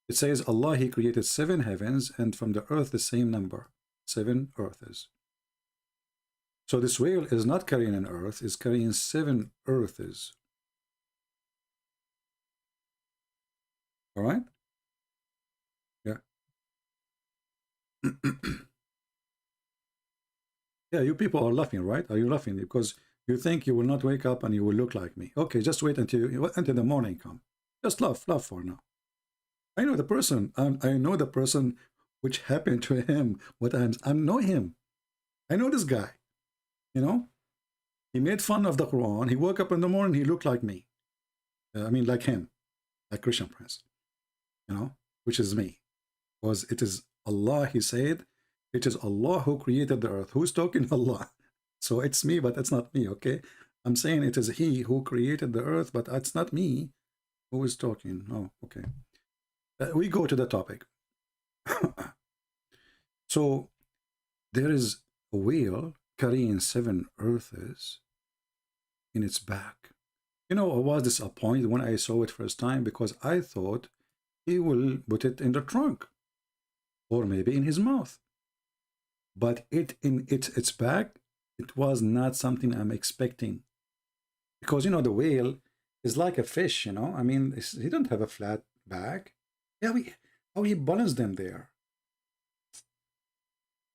It says, Allah, he created 7 heavens, and from the earth the same number, 7 earths. So this whale is not carrying an earth, it's carrying 7 earths. All right? Yeah. Yeah, you people are laughing, right? Are you laughing? Because you think you will not wake up and you will look like me. Okay, just wait until the morning come. Just laugh for now. I know the person. I know the person which happened to him. I know him. I know this guy. You know, he made fun of the Quran. He woke up in the morning. He looked like me. I mean, like him, like Christian Prince. You know, which is me. Because it is Allah. He said, it is Allah who created the earth. Who's talking? Allah. So it's me, but it's not me. Okay, I'm saying it is He who created the earth, but it's not me who is talking. Oh, okay. We go to the topic. So there is a whale carrying 7 earths in its back. You know, I was disappointed when I saw it first time because I thought he will put it in the trunk or maybe in his mouth. But in its back, it was not something I'm expecting. Because, you know, the whale is like a fish, you know. I mean, he don't have a flat back. Yeah, how he balanced them there?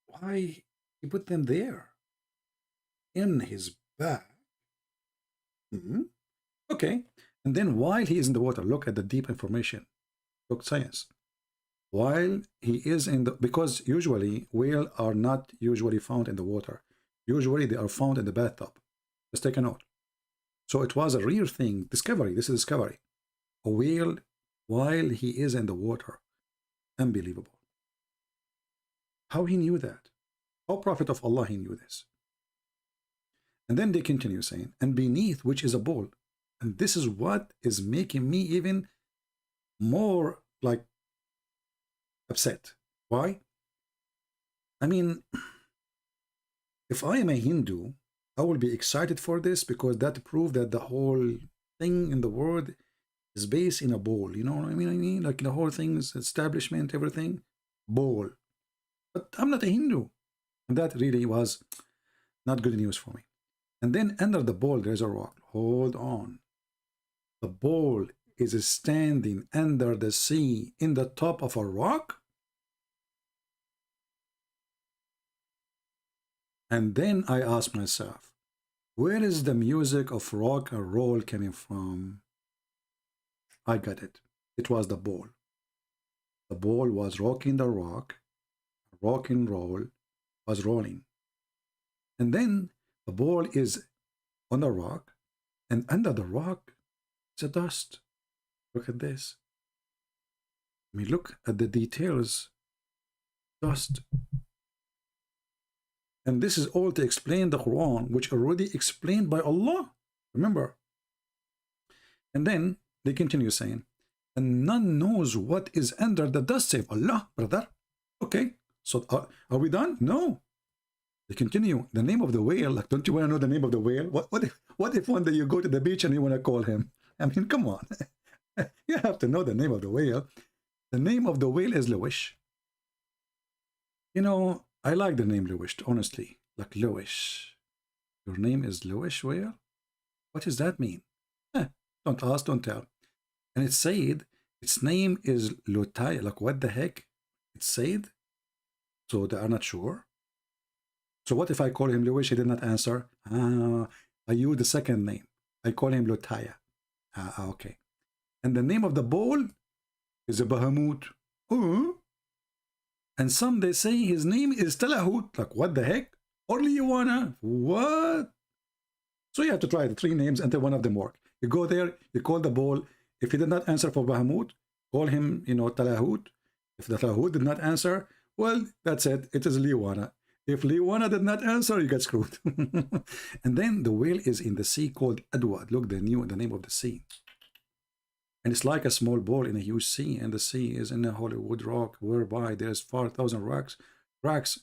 Why he put them there? In his back. Okay. And then while he is in the water, look at the deep information. Look, science. While he is in the, because usually whales are not usually found in the water. Usually they are found in the bathtub. Let's take a note. So it was a rare thing, discovery. This is discovery. A whale while he is in the water. Unbelievable. How he knew that? How Prophet of Allah he knew this? And then they continue saying, and beneath which is a bowl. And this is what is making me even more like upset. Why? I mean, if I am a Hindu, I will be excited for this because that proves that the whole thing in the world is based in a bowl. You know what I mean? Like the whole thing is establishment, everything, bowl. But I'm not a Hindu. And that really was not good news for me. And then under the bowl, there's a rock. Hold on. The bowl is standing under the sea in the top of a rock. And then I ask myself, where is the music of rock and roll coming from? I got it. It was the bowl. The bowl was rocking the rock. Rock and roll was rolling. And then the bowl is on the rock. And under the rock is a dust. Look at this. I mean, look at the details. Dust. And this is all to explain the Quran, which already explained by Allah. Remember? And then they continue saying, and none knows what is under the dust save Allah, brother. Okay, so are we done? No. They continue. The name of the whale, like, don't you want to know the name of the whale? What if one day you go to the beach and you want to call him? I mean, come on. You have to know the name of the whale. The name of the whale is Lewish. You know, I like the name Lewish, honestly. Like Lewish. Your name is Lewish whale? What does that mean? Don't ask, don't tell. And it said, its name is Lutai. Like, what the heck? It's said. So they are not sure. So what if I call him Lewish? He did not answer. I use the second name. I call him Lutaya. Okay. And the name of the bowl is a Bahamut. And some they say his name is Talahut. Like, what the heck? Only you wanna? What? So you have to try the three names until one of them work. You go there, you call the bowl. If he did not answer for Bahamut, call him, you know, Talahut. If the Talahut did not answer, well, that's it. It is Liwana. If Liwana did not answer, you get screwed. And then the whale is in the sea called Adwad. Look, the name of the sea. And it's like a small ball in a huge sea. And the sea is in a Hollywood rock, whereby there's 4,000 cracks.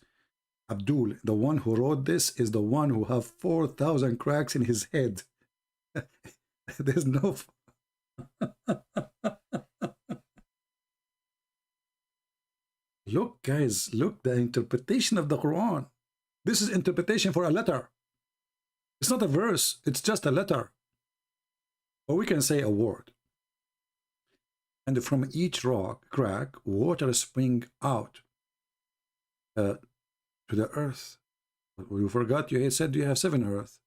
Abdul, the one who wrote this, is the one who have 4,000 cracks in his head. There's no... Look, guys, look, the interpretation of the Quran. This is interpretation for a letter. It's not a verse, it's just a letter. Or we can say a word. And from each crack, water spring out to the earth. But you forgot, you said you have 7 earth.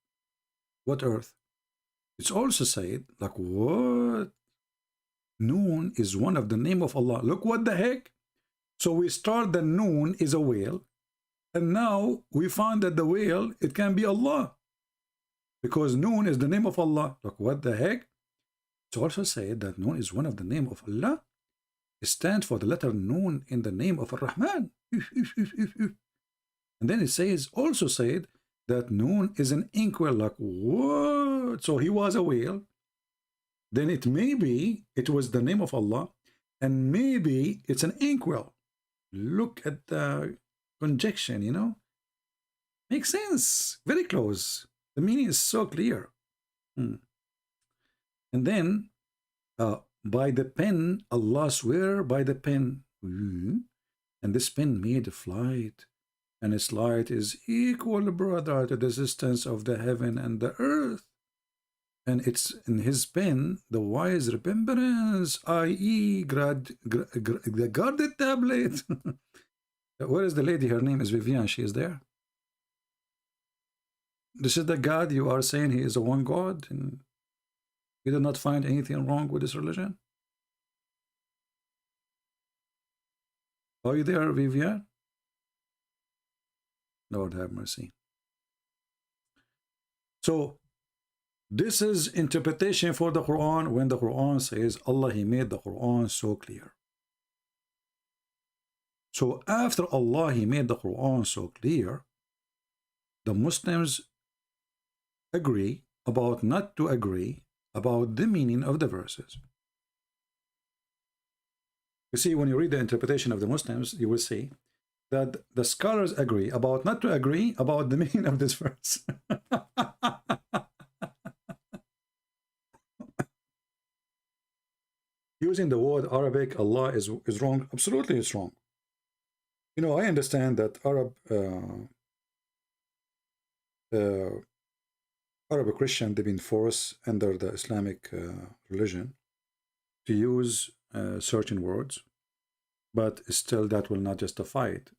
What earth? It's also said, like, what? Noon is one of the name of Allah. Look, what the heck? So we start that Noon is a whale, and now we find that the whale, it can be Allah. Because Noon is the name of Allah. Look, what the heck? It's also said that Noon is one of the name of Allah. It stands for the letter Noon in the name of Ar-Rahman. And then it says, also said, that Noon is an inkwell. Like, what? So he was a whale. Then it was the name of Allah, and maybe it's an inkwell. Look at the conjunction, you know. Makes sense. Very close. The meaning is so clear. And then by the pen, Allah swear by the pen. And this pen made a flight, and its light is equal, brother, to the distance of the heaven and the earth. And it's in his pen, the wise remembrance, i.e. the guarded tablet. Where is the lady? Her name is Vivian. She is there. This is the God you are saying he is a one God, and you did not find anything wrong with this religion? Are you there, Vivian? Lord have mercy. So, this is interpretation for the Quran when the Quran says Allah, he made the Quran so clear. So after Allah, he made the Quran so clear, the Muslims agree about not to agree about the meaning of the verses. You see, when you read the interpretation of the Muslims, you will see that the scholars agree about not to agree about the meaning of this verse. Using the word Arabic, Allah is wrong. Absolutely, it's wrong. You know, I understand that Arab Christian, they've been forced under the Islamic religion to use certain words, but still that will not justify it.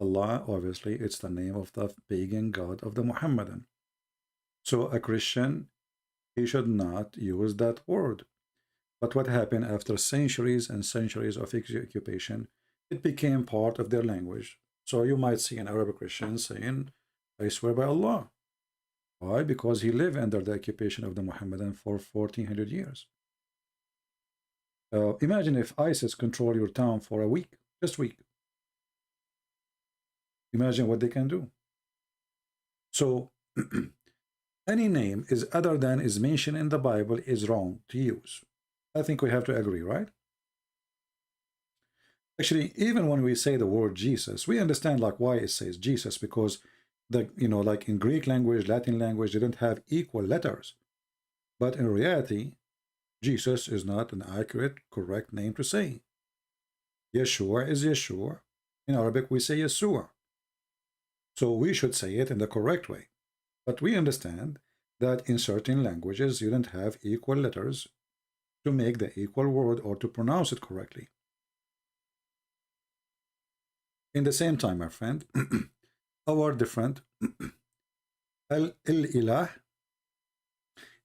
Allah, obviously, it's the name of the pagan god of the Muhammadan. So a Christian, he should not use that word. But what happened after centuries and centuries of occupation, it became part of their language. So you might see an Arab Christian saying, I swear by Allah. Why? Because he lived under the occupation of the Muhammadan for 1400 years. Imagine if ISIS control your town for a week, just a week. Imagine what they can do. So, any name is other than is mentioned in the Bible is wrong to use. I think we have to agree, right? Actually, even when we say the word Jesus, we understand like why it says Jesus, because the, you know, like in Greek language, Latin language, they don't have equal letters. But in reality, Jesus is not an accurate, correct name to say. Yeshua is Yeshua. In Arabic, we say Yeshua. So we should say it in the correct way. But we understand that in certain languages, you don't have equal letters to make the equal word or to pronounce it correctly. In the same time, my friend, our different Al-Ilah.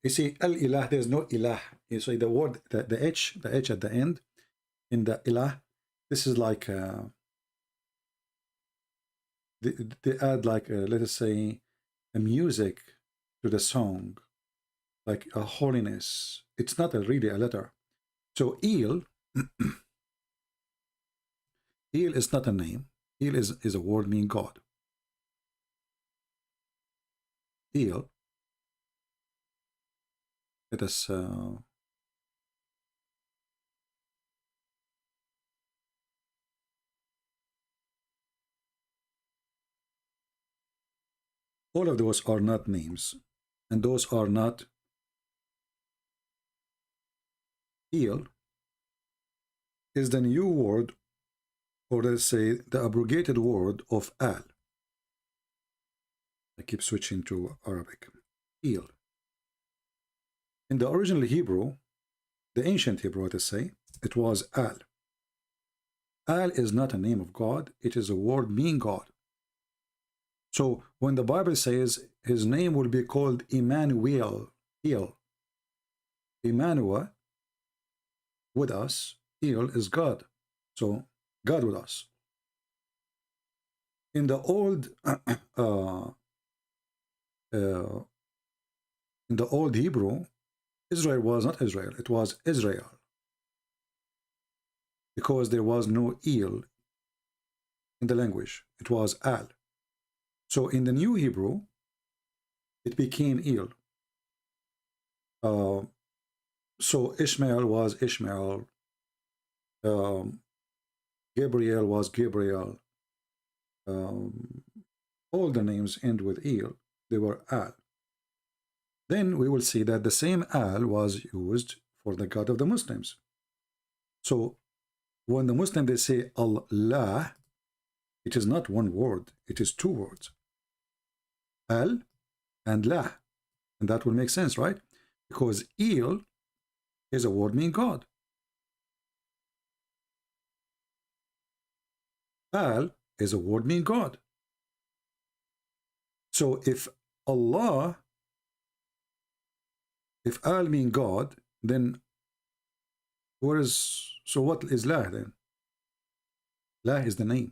You see, Al-Ilah, there's no Ilah. You see the word, the H at the end, in the Ilah, this is like, they add like, let us say, a music to the song, like a holiness. It's not really a letter. So Il, Il is not a name. Il is a word meaning God. Il. Let us all of those are not names, and those are not. Il is the new word, or let's say the abrogated word of Al. I keep switching to Arabic. Il. In the original Hebrew, the ancient Hebrew, let us say, it was Al. Al is not a name of God, it is a word meaning God. So when the Bible says his name will be called Emmanuel, Emmanuel, with us, Il is God. So God with us. In the old Hebrew, Israel was not Israel, it was Israel. Because there was no Il in the language, it was Al. So in the new Hebrew, it became Il. So Ishmael was Ishmael. Gabriel was Gabriel. All the names end with Il. They were Al. Then we will see that the same Al was used for the God of the Muslims. So when the Muslim they say Allah, it is not one word, it is two words. Al and La. And that will make sense, right? Because Il is a word meaning God. Al is a word meaning God. So if Allah, if Al mean God, then where is, so what is La then? La is the name.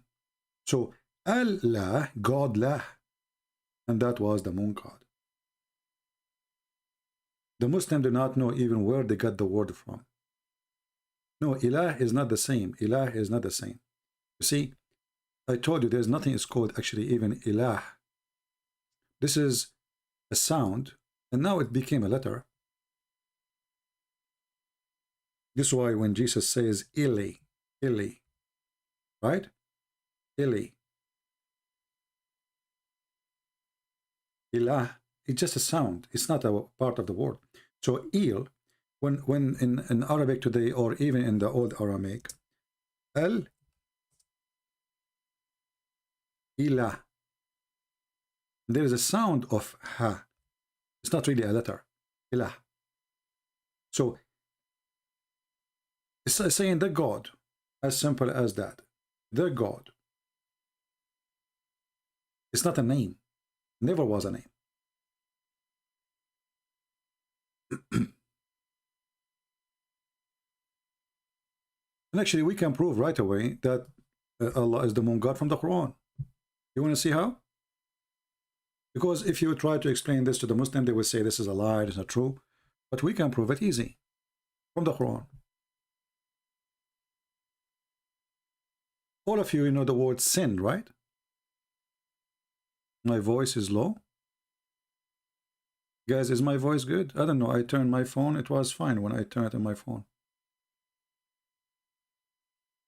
So Allah, God La, and that was the moon god. The Muslims do not know even where they got the word from. No, Ilah is not the same. Ilah is not the same. You see, I told you there's nothing is called actually even Ilah. This is a sound, and now it became a letter. This is why when Jesus says Ili, Ili, right? Ili. Ilah, it's just a sound. It's not a part of the word. So Il, when in Arabic today, or even in the old Aramaic, El, Ilah, there is a sound of Ha. It's not really a letter. Ilah. So it's saying the God, as simple as that. The God. It's not a name. Never was a name. And actually, we can prove right away that Allah is the moon god from the Quran. You want to see how? Because if you try to explain this to the Muslim, they will say this is a lie, it's not true. But we can prove it easy from the Quran. All of you know the word sin, right? My voice is low. Guys, is my voice good? I don't know. I turned my phone. It was fine when I turned on my phone.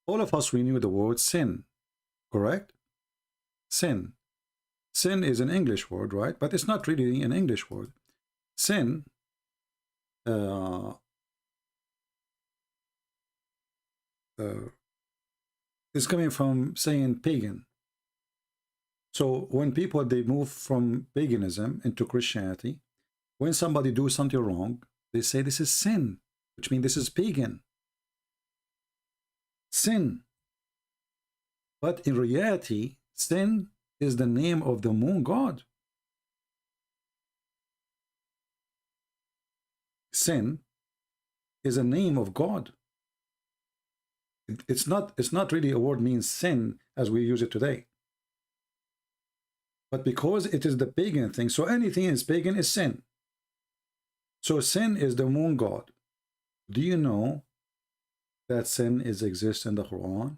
All of us, we knew the word sin, correct? Sin. Sin is an English word, right? But it's not really an English word. Sin is coming from saying pagan. So when people, they move from paganism into Christianity, when somebody do something wrong, they say this is sin, which means this is pagan. Sin. But in reality, sin is the name of the moon god. Sin is a name of God. It's not really a word means sin as we use it today. But because it is the pagan thing, so anything is pagan is sin. So sin is the moon god. Do you know that sin exists in the Quran?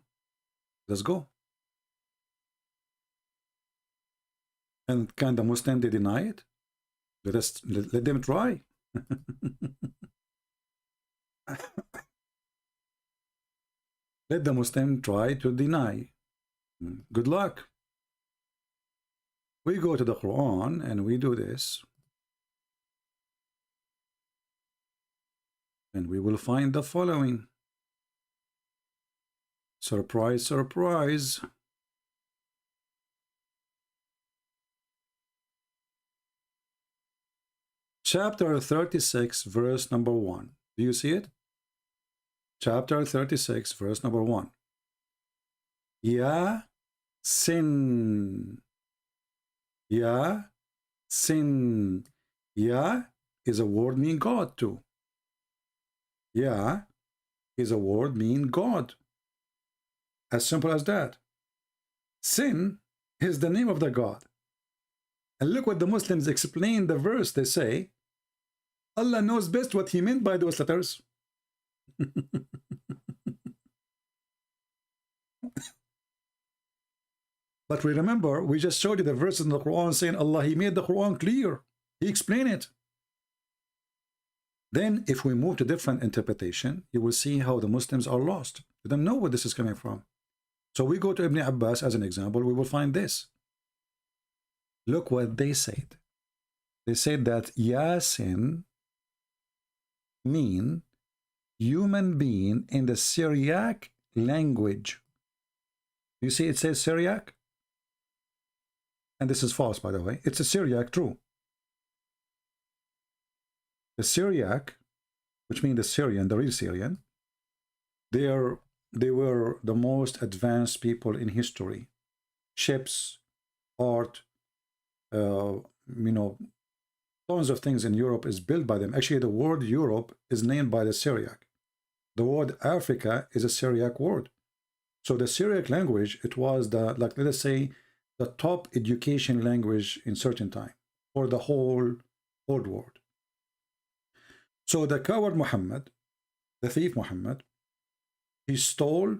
Let's go. And can the Muslim they deny it? Let them try. Let the Muslim try to deny. Good luck. We go to the Quran and we do this. And we will find the following. Surprise, surprise. Chapter 36, verse number 1. Do you see it? Chapter 36, verse number 1. Ya sin. Ya sin. Ya is a word meaning God too. Ya is a word meaning God. As simple as that. Sin is the name of the God. And look what the Muslims explain the verse. They say, Allah knows best what he meant by those letters. But we remember, we just showed you the verse in the Quran saying Allah, he made the Quran clear. He explained it. Then if we move to different interpretation, you will see how the Muslims are lost. They don't know where this is coming from. So we go to Ibn Abbas as an example, we will find this. Look what they said. They said that Yasin mean human being in the Syriac language. You see it says Syriac? And this is false, by the way. It's a Syriac, true. The Syriac, which means the Syrian, the real Syrian, they were the most advanced people in history. Ships, art, you know, tons of things in Europe is built by them. Actually, the word Europe is named by the Syriac. The word Africa is a Syriac word. So the Syriac language, it was the, like, let us say, the top education language in certain time for the whole old world. So the coward Muhammad, the thief Muhammad, he stole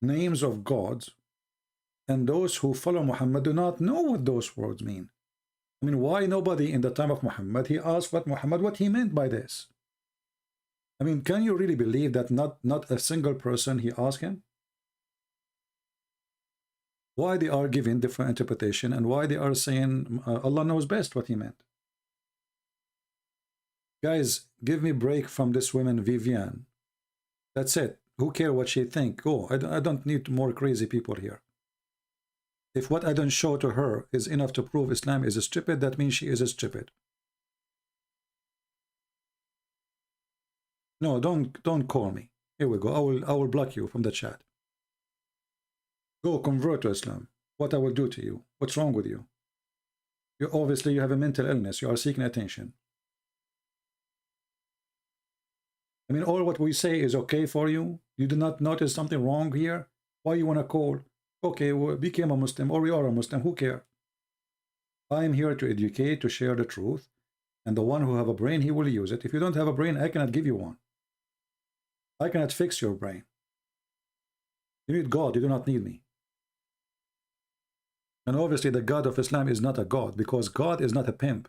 names of gods, and those who follow Muhammad do not know what those words mean. I mean, why nobody in the time of Muhammad, he asked what he meant by this? I mean, can you really believe that not a single person he asked him? Why they are giving different interpretation, and why they are saying Allah knows best what he meant? Guys, give me a break from this woman Vivian. That's it. Who cares what she think? Oh, I don't need more crazy people here. If what I don't show to her is enough to prove Islam is stupid, that means she is stupid. No, don't call me. Here we go. I will block you from the chat. Go convert to Islam. What I will do to you? What's wrong with you? You obviously you have a mental illness. You are seeking attention. I mean, all what we say is okay for you. You do not notice something wrong here. Why you want to call? Okay, we became a Muslim, or we are a Muslim. Who cares? I am here to educate, to share the truth. And the one who have a brain, he will use it. If you don't have a brain, I cannot give you one. I cannot fix your brain. You need God. You do not need me. And obviously the God of Islam is not a God, because God is not a pimp.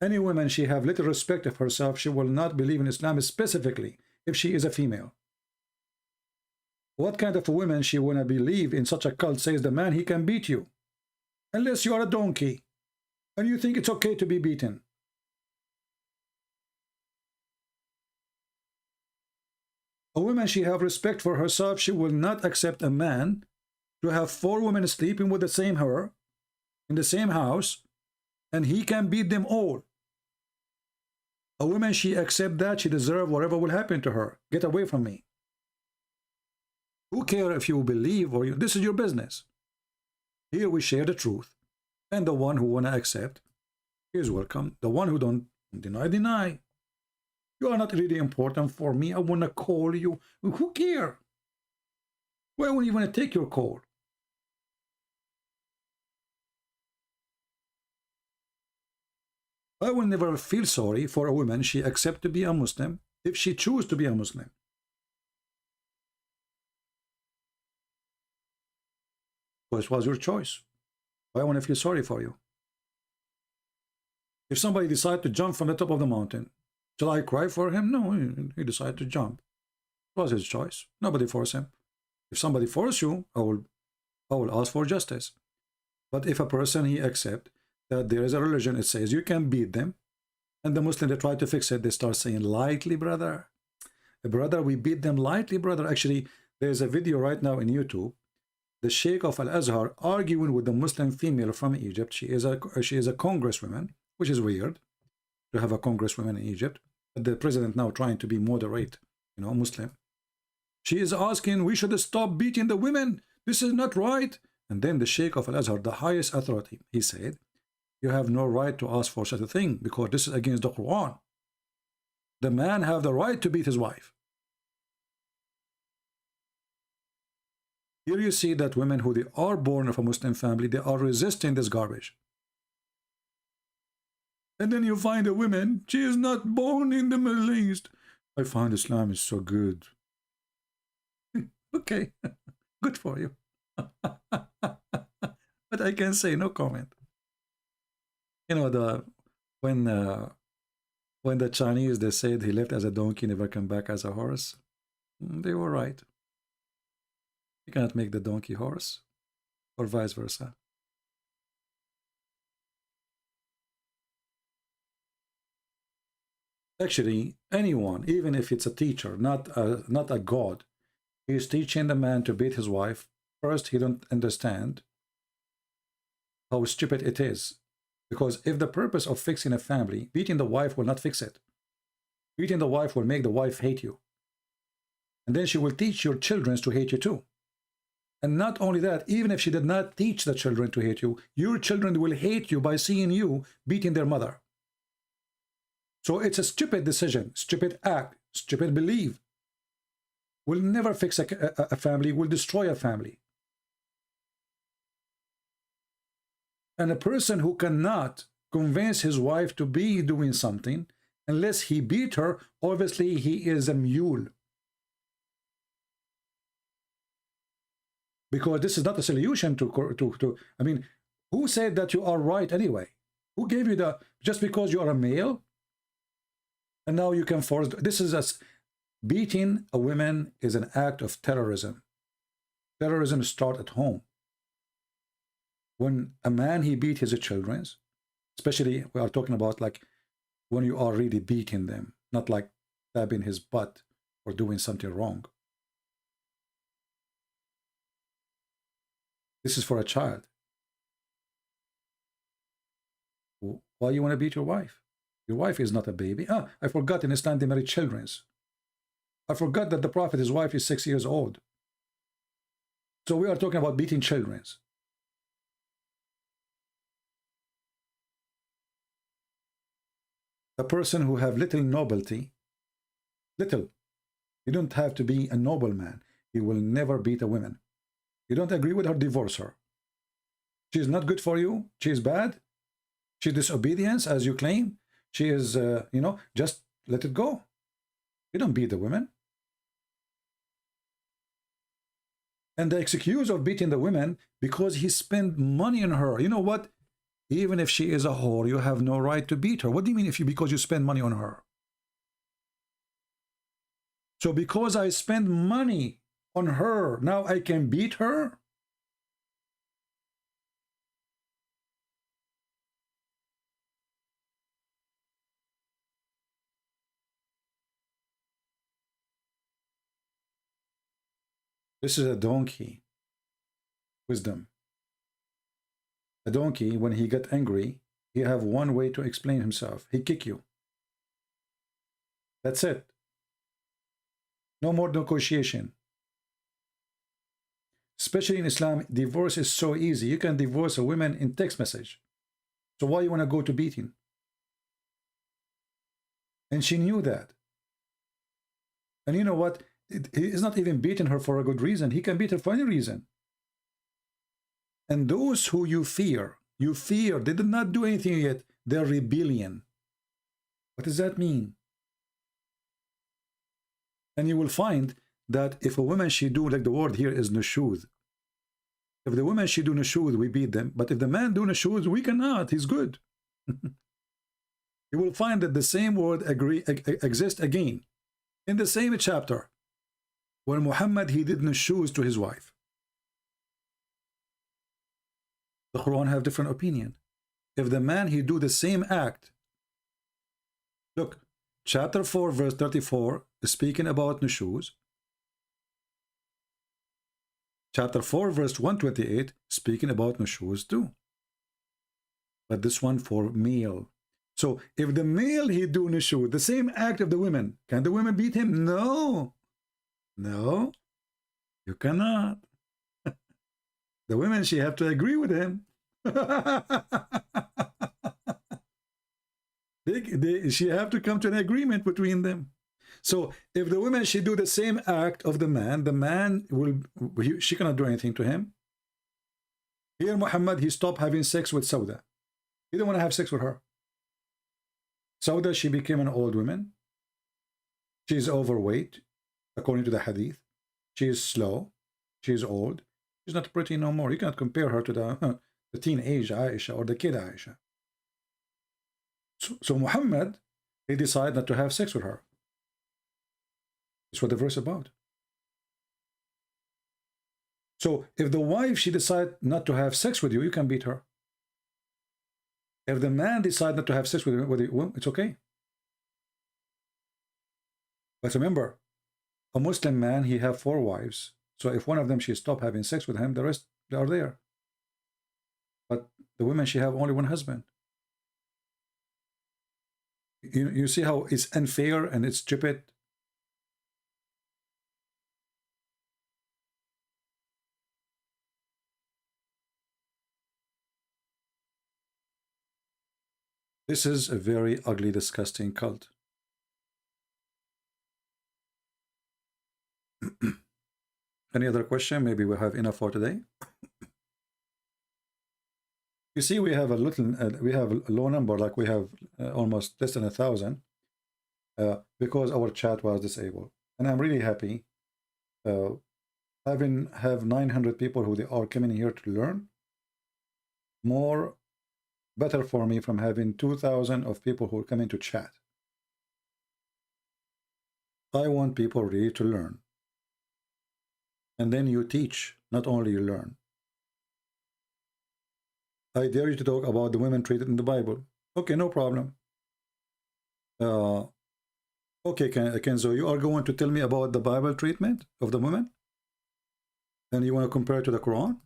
Any woman, she have little respect of herself, she will not believe in Islam, specifically if she is a female. What kind of a woman she wanna believe in such a cult says the man, he can beat you. Unless you are a donkey and you think it's okay to be beaten. A woman, she have respect for herself, she will not accept a man to have 4 women sleeping with the same her in the same house, and he can beat them all. A woman, she accept that, she deserve whatever will happen to her. Get away from me. Who cares if you believe or you, this is your business. Here we share the truth, and the one who wanna accept is welcome. The one who don't deny, deny. You are not really important for me. I wanna call you. Who cares? Why wouldn't you wanna take your call? I will never feel sorry for a woman she accept to be a Muslim if she choose to be a Muslim. Because it was your choice. Why want to feel sorry for you? If somebody decide to jump from the top of the mountain, shall I cry for him? No, he decided to jump. It was his choice. Nobody forced him. If somebody force you, I will ask for justice. But if a person he accept that there is a religion, it says you can beat them, and the Muslim, they try to fix it, they start saying lightly, brother. Brother, we beat them lightly, brother. Actually, there's a video right now in YouTube, the Sheikh of Al-Azhar arguing with the Muslim female from Egypt. She is a congresswoman, which is weird to have a congresswoman in Egypt. But the president now trying to be moderate, you know, Muslim. She is asking, we should stop beating the women. This is not right. And then the Sheikh of Al-Azhar, the highest authority, he said, you have no right to ask for such a thing because this is against the Quran. The man have the right to beat his wife. Here you see that women who they are born of a Muslim family, they are resisting this garbage. And then you find a woman, she is not born in the Middle East. I find Islam is so good. Okay, good for you. But I can say no comment. You know, when the Chinese, they said he left as a donkey, never come back as a horse. They were right. You cannot make the donkey horse, or vice versa. Actually, anyone, even if it's a teacher, not a god, he is teaching the man to beat his wife. First, he don't understand how stupid it is. Because if the purpose of fixing a family, beating the wife will not fix it. Beating the wife will make the wife hate you. And then she will teach your children to hate you too. And not only that, even if she did not teach the children to hate you, your children will hate you by seeing you beating their mother. So it's a stupid decision, stupid act, stupid belief. Will never fix a family, will destroy a family. And a person who cannot convince his wife to be doing something, unless he beat her, obviously he is a mule. Because this is not a solution to I mean, who said that you are right anyway? Who gave you the, just because you are a male? And now you can force, this is beating a woman is an act of terrorism. Terrorism starts at home. When a man, he beat his children, especially we are talking about like when you are really beating them, not like stabbing his butt or doing something wrong. This is for a child. Why you want to beat your wife? Your wife is not a baby. I forgot in Islam they marry children. I forgot that the Prophet, his wife is 6 years old. So we are talking about beating children. The person who have little nobility, little, you don't have to be a noble man. He will never beat a woman. You don't agree with her, divorce her. She is not good for you. She is bad. She disobedience, as you claim. She is, you know, just let it go. You don't beat the women. And the excuse of beating the women because he spent money on her. You know what? Even if she is a whore, you have no right to beat her. What do you mean because you spend money on her? So because I spend money on her, now I can beat her? This is a donkey. Wisdom. A donkey, when he get angry, he have one way to explain himself. He kick you. That's it. No more negotiation. Especially in Islam, divorce is so easy. You can divorce a woman in text message. So why you want to go to beating? And she knew that. And you know what? He is not even beating her for a good reason. He can beat her for any reason. And those who you fear, they did not do anything yet. They're rebellion. What does that mean? And you will find that if a woman she do, like the word here is nushud. If the woman she do nushud, we beat them. But if the man do nushud, we cannot. He's good. You will find that the same word exists again in the same chapter. When Muhammad, he did nushuz to his wife. The Quran have different opinion. If the man, he do the same act. Look, chapter 4, verse 34 is speaking about nushuz. Chapter 4, verse 128, speaking about nushuz too. But this one for male. So if the male, he do nushuz, the same act of the women, can the women beat him? No. No, you cannot. The women, she have to agree with him. She have to come to an agreement between them. So if the woman, she do the same act of the man will, she cannot do anything to him. Here Muhammad, he stopped having sex with Sauda. He didn't want to have sex with her. Sauda, she became an old woman. She's overweight. According to the hadith, she is slow, she is old, she's not pretty no more. You cannot compare her to the teenage Aisha or the kid Aisha. So Muhammad, he decided not to have sex with her. That's what the verse is about. So if the wife, she decide not to have sex with you, you can beat her. If the man decide not to have sex with you, it's okay. But remember, a Muslim man, he have 4 wives. So if one of them, she stop having sex with him, the rest, they are there. But the women, she have only one husband. You see how it's unfair and it's stupid? This is a very ugly, disgusting cult. Any other question? Maybe we have enough for today. You see, we have a little, we have a low number, like we have almost less than 1,000, because our chat was disabled. And I'm really happy have 900 people who they are coming here to learn. Better for me from having 2,000 of people who are coming to chat. I want people really to learn. And then you teach, not only you learn. I dare you to talk about the women treated in the Bible. Okay, no problem. Okay, Kenzo, you are going to tell me about the Bible treatment of the women? And you want to compare it to the Quran?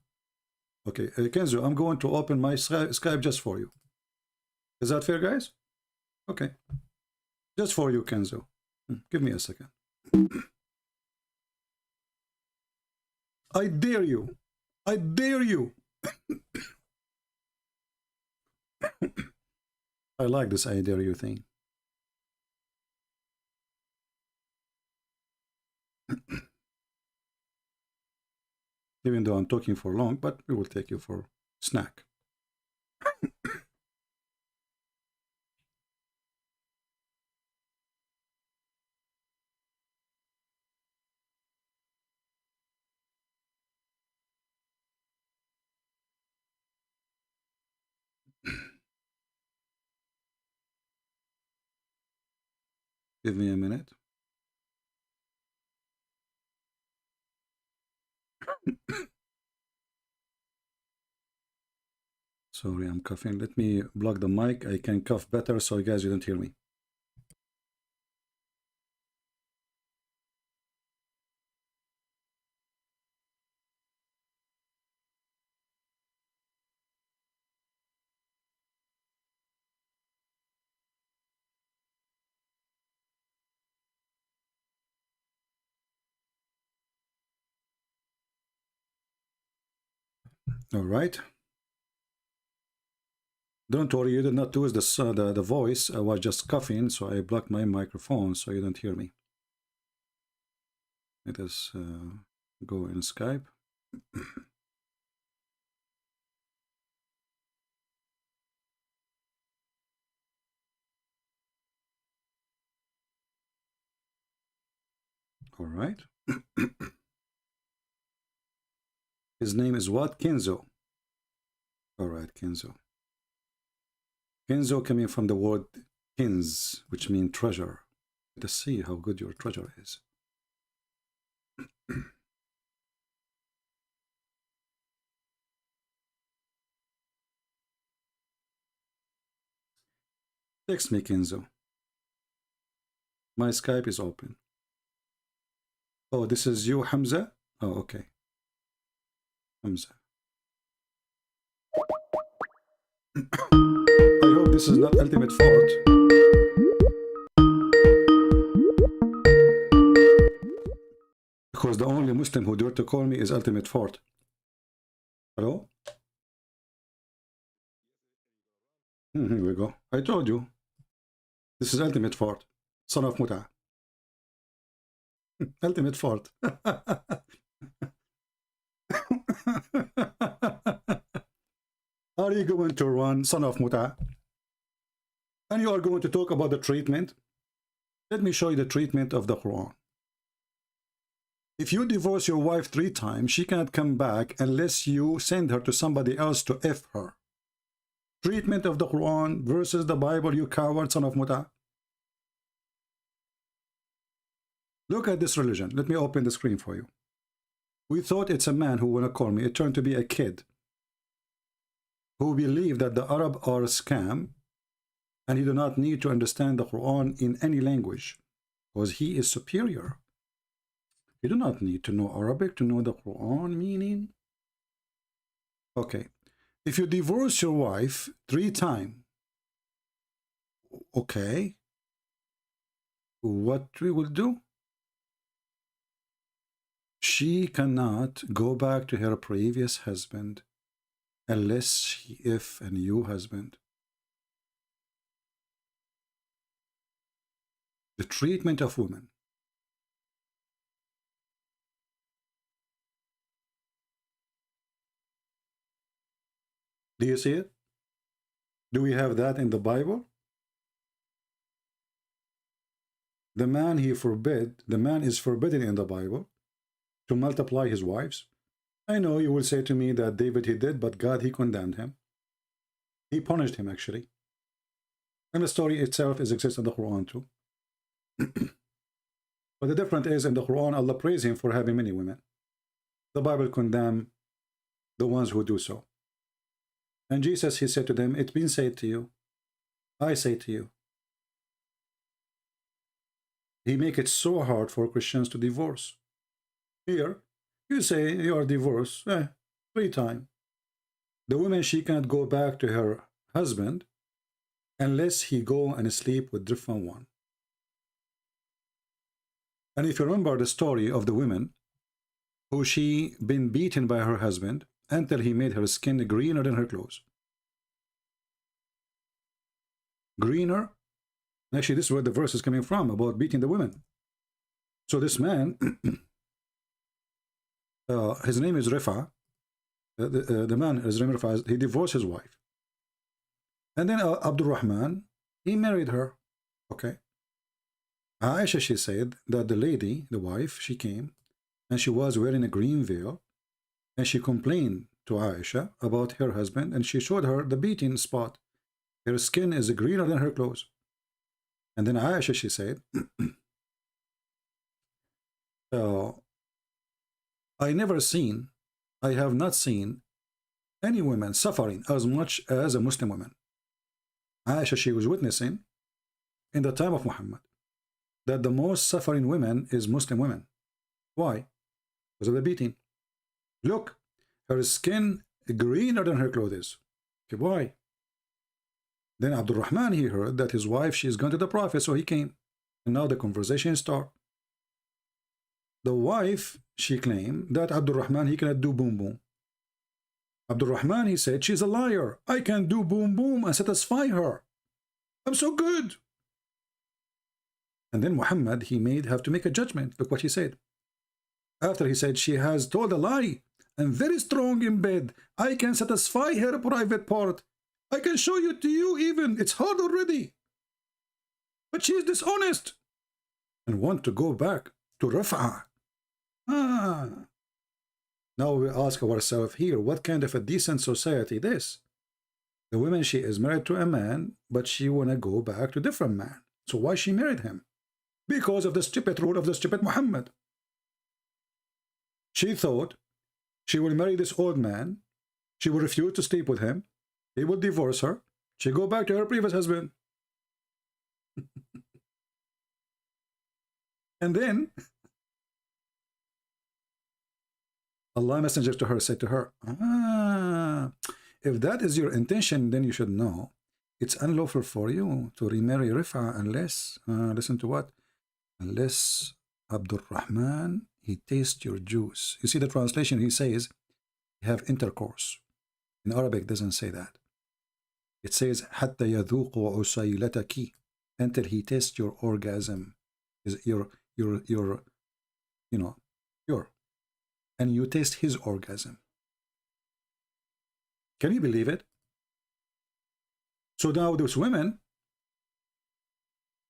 Okay, Kenzo, I'm going to open my Skype just for you. Is that fair, guys? Okay. Just for you, Kenzo. Give me a second. I dare you. I dare you. I like this I dare you thing. Even though I'm talking for long, but we will take you for snack. Give me a minute. Sorry, I'm coughing. Let me block the mic. I can cough better so you guys don't hear me. All right. Don't worry, you did not lose the voice. I was just coughing, so I blocked my microphone so you don't hear me. Let us go in Skype. All right. His name is what? Kenzo. All right, Kenzo. Kenzo coming from the word kins, which means treasure. Let us see how good your treasure is. Text me, Kenzo. My Skype is open. Oh, this is you, Hamza? Oh, okay. Hamza. I hope this is not ultimate fort. Because the only Muslim who dared to call me is ultimate fort. Hello? Here we go. I told you. This is ultimate fort. Son of Muta. Ultimate fort. Are you going to run, son of Muta? And you are going to talk about the treatment? Let me show you the treatment of the Quran. If you divorce your wife 3 times, she cannot come back unless you send her to somebody else to F her. Treatment of the Quran versus the Bible, you coward, son of Muta. Look at this religion. Let me open the screen for you. We thought it's a man who wanna call me. It turned to be a kid who believed that the Arab are a scam and he do not need to understand the Quran in any language. because he is superior. You do not need to know Arabic to know the Quran meaning. Okay. If you divorce your wife 3 times, okay, what we will do? She cannot go back to her previous husband unless she, if a new husband. The treatment of women. Do you see it? Do we have that in the Bible? The man is forbidden in the Bible to multiply his wives. I know you will say to me that David he did, but God he condemned him. He punished him actually. And the story itself exists in the Quran too. But the difference is in the Quran Allah praised him for having many women. The Bible condemns the ones who do so. And Jesus he said to them, it's been said to you, I say to you. He make it so hard for Christians to divorce. Here, you say you are divorced 3 times. The woman, she cannot go back to her husband unless he go and sleep with different one. And if you remember the story of the woman who she been beaten by her husband until he made her skin greener than her clothes. Greener. Actually, this is where the verse is coming from, about beating the women. So this man, his name is Rifa. The man, his name is Rifa, he divorced his wife. And then Abdul, he married her. Okay. Aisha, she said that the lady, the wife, she came, and she was wearing a green veil, and she complained to Aisha about her husband, and she showed her the beating spot. Her skin is greener than her clothes. And then Aisha, she said, I have not seen any women suffering as much as a Muslim woman. Aisha, she was witnessing in the time of Muhammad that the most suffering women is Muslim women. Why? Because of the beating. Look, her skin greener than her clothes. Okay, why? Then Abdul, he heard that his wife, she is going to the Prophet, so he came. And now the conversation started. The wife, she claimed that Abdul, he cannot do boom boom. Abdul, he said, she's a liar. I can do boom boom and satisfy her. I'm so good. And then Muhammad, he have to make a judgment. Look what he said. After he said, she has told a lie. I'm very strong in bed. I can satisfy her private part. I can show you to you even. It's hard already. But she is dishonest. And want to go back to Raf'a. Now we ask ourselves here, what kind of a decent society this? The woman, she is married to a man, but she want to go back to a different man. So why she married him? Because of the stupid rule of the stupid Muhammad. She thought she will marry this old man. She will refuse to sleep with him. He will divorce her. She go back to her previous husband. And then Allah Messenger to her said to her, if that is your intention, then you should know it's unlawful for you to remarry Rifa unless, listen to what? Unless Abdul Rahman, he tastes your juice. You see the translation, he says, have intercourse. In Arabic, it doesn't say that. It says, حَتَّى يَذُوقُ عُسَيْلَتَكِ, until he tastes your orgasm. Is your, and you taste his orgasm. Can you believe it? So now those women,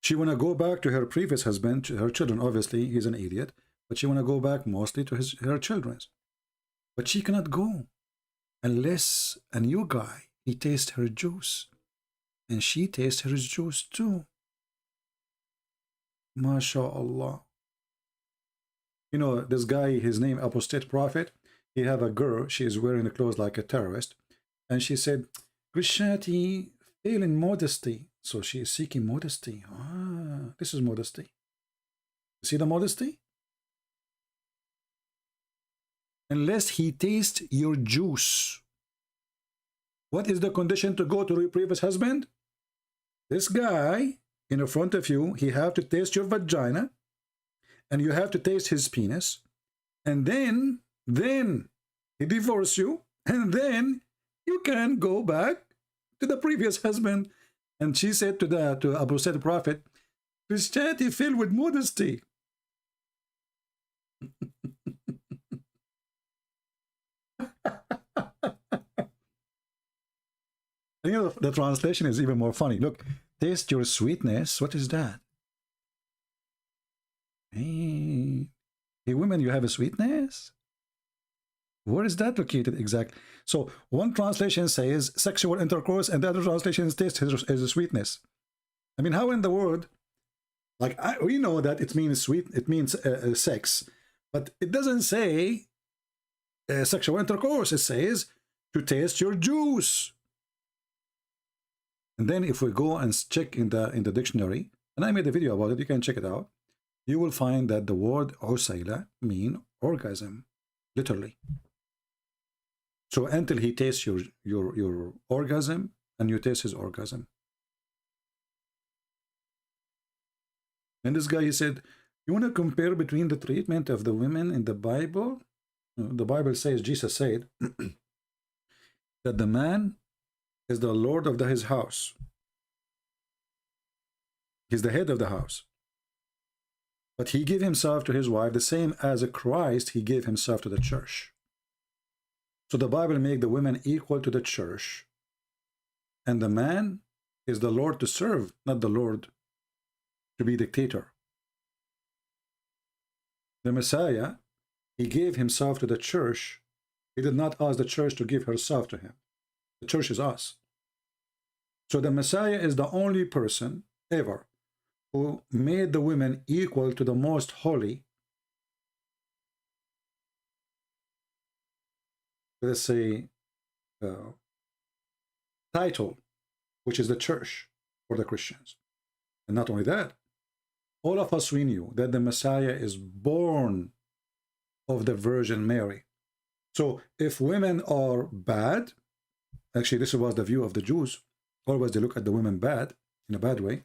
she want to go back to her previous husband, her children. Obviously, he's an idiot, but she want to go back mostly to her children. But she cannot go unless a new guy, he tastes her juice, and she tastes her juice too. MashaAllah. You know, this guy, his name, Apostate Prophet, he have a girl, she is wearing the clothes like a terrorist, and she said, Christianity fail in modesty. So she is seeking modesty. This is modesty. See the modesty? Unless he tastes your juice. What is the condition to go to your previous husband? This guy in front of you, he have to taste your vagina, and you have to taste his penis, and then he divorce you, and then you can go back to the previous husband. And she said to Abu said the Prophet, Christianity filled with modesty. You know, the translation is even more funny. Look, taste your sweetness. What is that? Hey, women, you have a sweetness? Where is that located exactly? So one translation says sexual intercourse, and the other translation taste is a sweetness. I mean, how in the world? Like, we know that it means sweet, it means sex, but it doesn't say sexual intercourse. It says to taste your juice. And then if we go and check in the dictionary, and I made a video about it, you can check it out, you will find that the word usayla mean orgasm, literally. So until he tastes your orgasm, and you taste his orgasm. And this guy, he said, you want to compare between the treatment of the women in the Bible? The Bible says, Jesus said, that the man is the Lord of his house. He's the head of the house. But he gave himself to his wife the same as a Christ he gave himself to the church. So the Bible makes the women equal to the church. And the man is the Lord to serve, not the Lord to be dictator. The Messiah, he gave himself to the church. He did not ask the church to give herself to him. The church is us. So the Messiah is the only person ever who made the women equal to the most holy, let's say, title, which is the church for the Christians. And not only that, all of us, we knew that the Messiah is born of the Virgin Mary. So if women are bad, actually this was the view of the Jews, always they look at the women bad, in a bad way.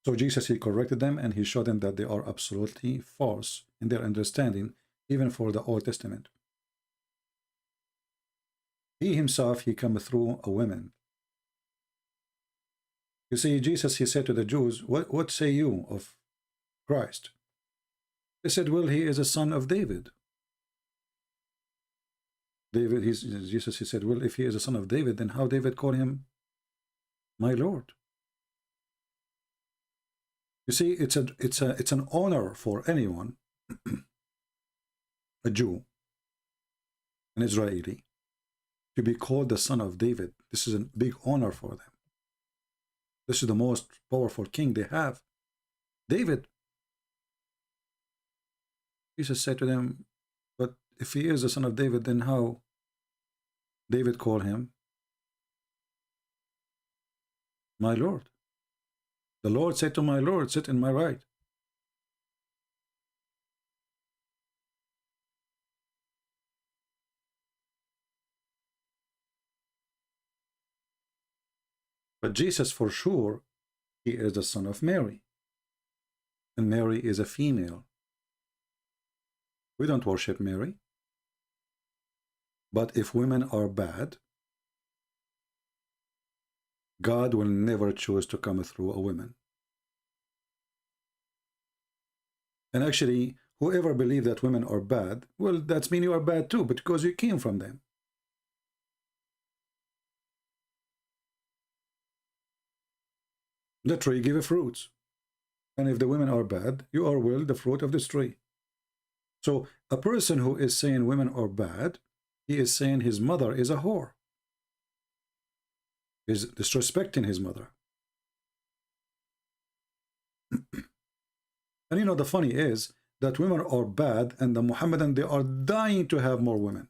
So Jesus, he corrected them, and he showed them that they are absolutely false in their understanding, even for the Old Testament. He himself, he came through a woman. You see, Jesus, he said to the Jews, what say you of Christ? They said, well, he is a son of David. Jesus, he said, well, if he is a son of David, then how David called him my Lord? You see, it's an honor for anyone, a Jew, an Israeli, to be called the son of David. This is a big honor for them. This is the most powerful king they have, David. Jesus said to them, but if he is the son of David, then how David called him my Lord? The Lord said to my Lord, sit in my right. But Jesus, for sure, he is the son of Mary. And Mary is a female. We don't worship Mary. But if women are bad, God will never choose to come through a woman. And actually, whoever believes that women are bad, well, that's mean you are bad too, because you came from them. The tree gives fruits. And if the women are bad, you are will the fruit of this tree. So a person who is saying women are bad, he is saying his mother is a whore. Is disrespecting his mother. And you know, the funny is that women are bad, and the Muhammadan, they are dying to have more women.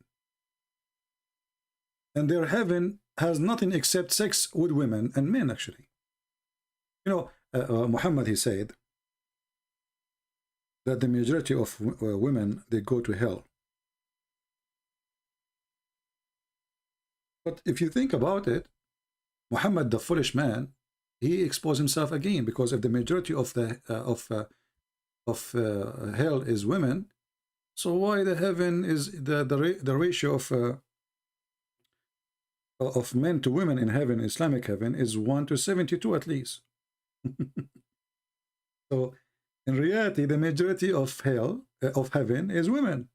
And their heaven has nothing except sex with women and men, actually. You know, Muhammad, he said, that the majority of women, they go to hell. But if you think about it, Muhammad, the foolish man, he exposed himself again, because if the majority of the hell is women, so why the heaven is the ratio of men to women in heaven, Islamic heaven, is 1 to 72 at least. So in reality, the majority of hell, of heaven, is women.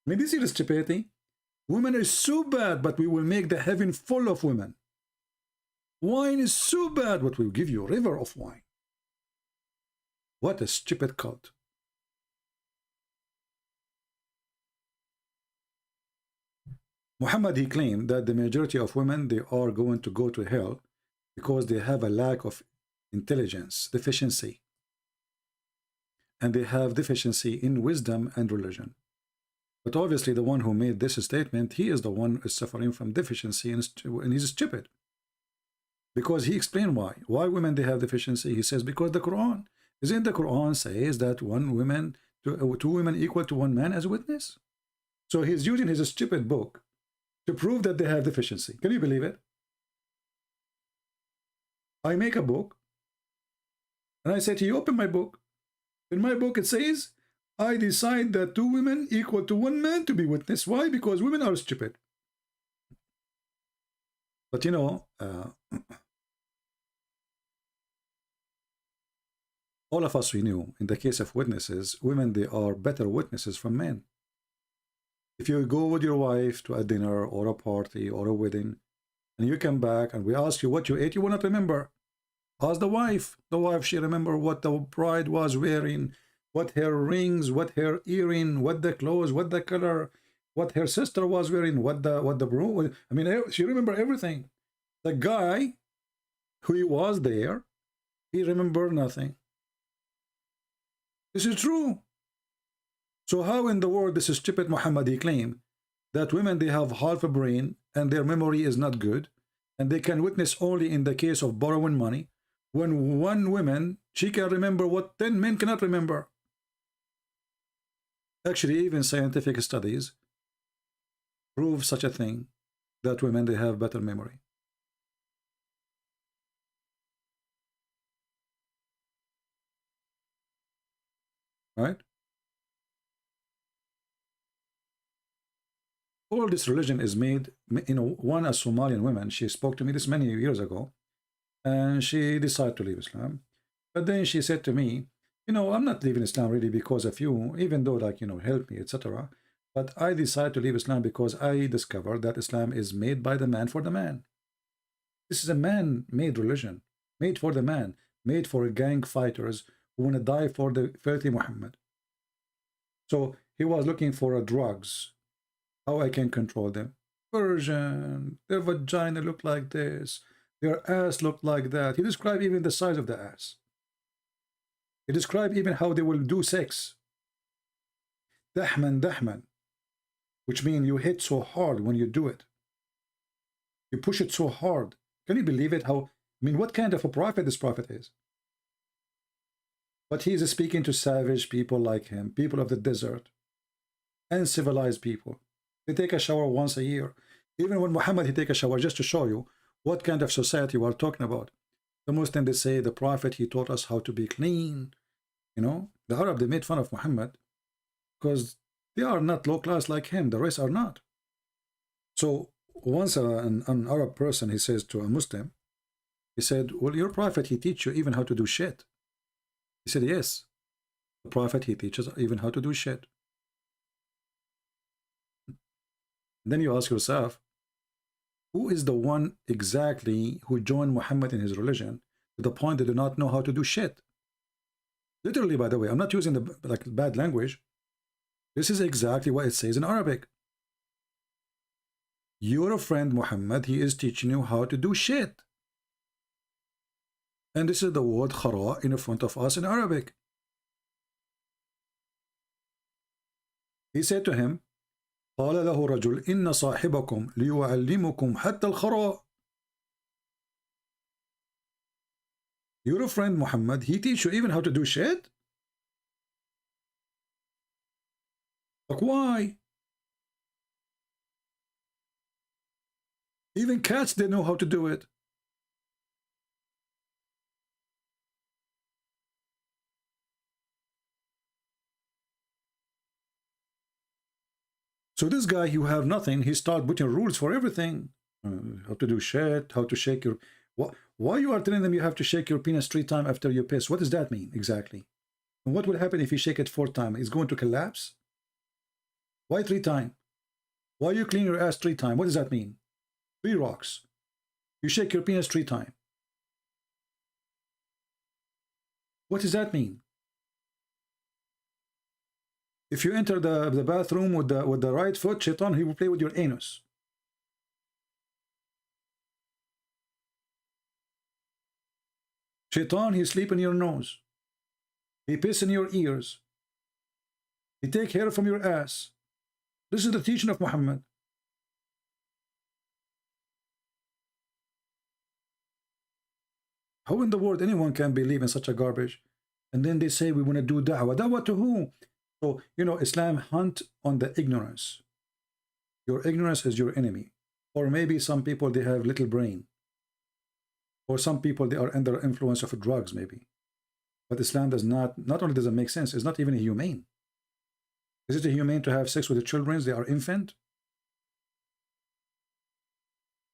I mean, this is stupidity. Women are so bad, but we will make the heaven full of women. Wine is so bad, but we'll give you a river of wine. What a stupid cult. Muhammad, he claimed that the majority of women, they are going to go to hell because they have a lack of intelligence, deficiency. And they have deficiency in wisdom and religion. But obviously the one who made this statement, he is the one who is suffering from deficiency and he's stupid. Because he explained why. Why women, they have deficiency? He says, because the Quran. Isn't the Quran says that two women equal to one man as a witness? So he's using his stupid book to prove that they have deficiency. Can you believe it? I make a book, and I say to you, open my book. In my book it says, I decide that two women equal to one man to be witness. Why? Because women are stupid. But you know, all of us, we knew, in the case of witnesses, women, they are better witnesses from men. If you go with your wife to a dinner or a party or a wedding, and you come back and we ask you what you ate, you will not remember. Ask the wife. The wife, she remember what the bride was wearing, what her rings, what her earring, what the clothes, what the color, what her sister was wearing, what the broom. I mean, she remember everything. The guy who was there, he remembered nothing. This is true. So how in the world this stupid Muhammadi claim that women, they have half a brain and their memory is not good and they can witness only in the case of borrowing money, when one woman, she can remember what 10 men cannot remember? Actually, even scientific studies prove such a thing, that women, they have better memory. Right? All this religion is made, you know, one, a Somalian woman, she spoke to me this many years ago, and she decided to leave Islam. But then she said to me, you know, I'm not leaving Islam really because of you, even though, like, you know, help me, etc. But I decided to leave Islam because I discovered that Islam is made by the man for the man. This is a man-made religion, made for the man, made for gang fighters who want to die for the filthy Muhammad. So he was looking for drugs. How I can control them? Persian, their vagina look like this, their ass look like that. He described even the size of the ass. He described even how they will do sex. Dahman, which means you hit so hard when you do it. You push it so hard. Can you believe it? How, I mean, what kind of a prophet this prophet is? But he is speaking to savage people like him, people of the desert, uncivilized people. They take a shower once a year. Even when Muhammad, he take a shower, just to show you what kind of society we are talking about. The Muslims, they say the prophet, he taught us how to be clean. You know, the Arab, they made fun of Muhammad because they are not low class like him. The rest are not. So once an Arab person, he says to a Muslim, he said, well, your prophet, he teach you even how to do shit. He said, yes, the prophet, he teaches even how to do shit. Then you ask yourself, who is the one exactly who joined Muhammad in his religion to the point they do not know how to do shit? Literally, by the way, I'm not using the bad language. This is exactly what it says in Arabic. Your friend Muhammad, he is teaching you how to do shit. And this is the word khara in front of us in Arabic. He said to him, قال له رجل إن صاحبكم ليعلمكم حتى الخراء. Your friend Muhammad, he teach you even how to do shit? Like, why? Even cats, they know how to do it. So this guy, you have nothing, he started putting rules for everything. How to do shit, how to shake your... Why you are telling them you have to shake your penis 3 times after you piss? What does that mean exactly? And what will happen if you shake it 4 times? It's going to collapse? Why 3 times? Why you clean your ass 3 times? What does that mean? 3 rocks. You shake your penis 3 times. What does that mean? If you enter the bathroom with the right foot, shaitan, he will play with your anus. Shaitan, he sleep in your nose. He piss in your ears. He take hair from your ass. This is the teaching of Muhammad. How in the world anyone can believe in such a garbage? And then they say we want to do da'wah. Da'wah to who? So, you know, Islam hunt on the ignorance. Your ignorance is your enemy. Or maybe some people, they have little brain. Or some people, they are under influence of drugs, maybe. But Islam does not only does it make sense, it's not even humane. Is it humane to have sex with the children? They are infant?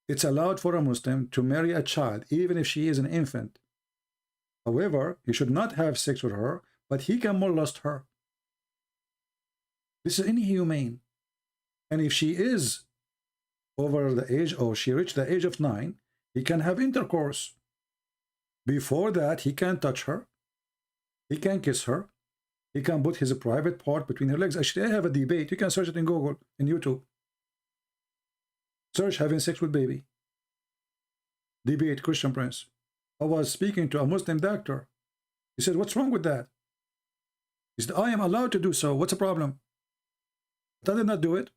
It's allowed for a Muslim to marry a child, even if she is an infant. However, he should not have sex with her, but he can molest her. This is inhumane. And if she is over the age, or she reached the age of 9, he can have intercourse. Before that, he can touch her. He can kiss her. He can put his private part between her legs. Actually, I have a debate. You can search it in Google, in YouTube. Search having sex with baby. Debate, Christian Prince. I was speaking to a Muslim doctor. He said, what's wrong with that? He said, I am allowed to do so. What's the problem? But I did not do it.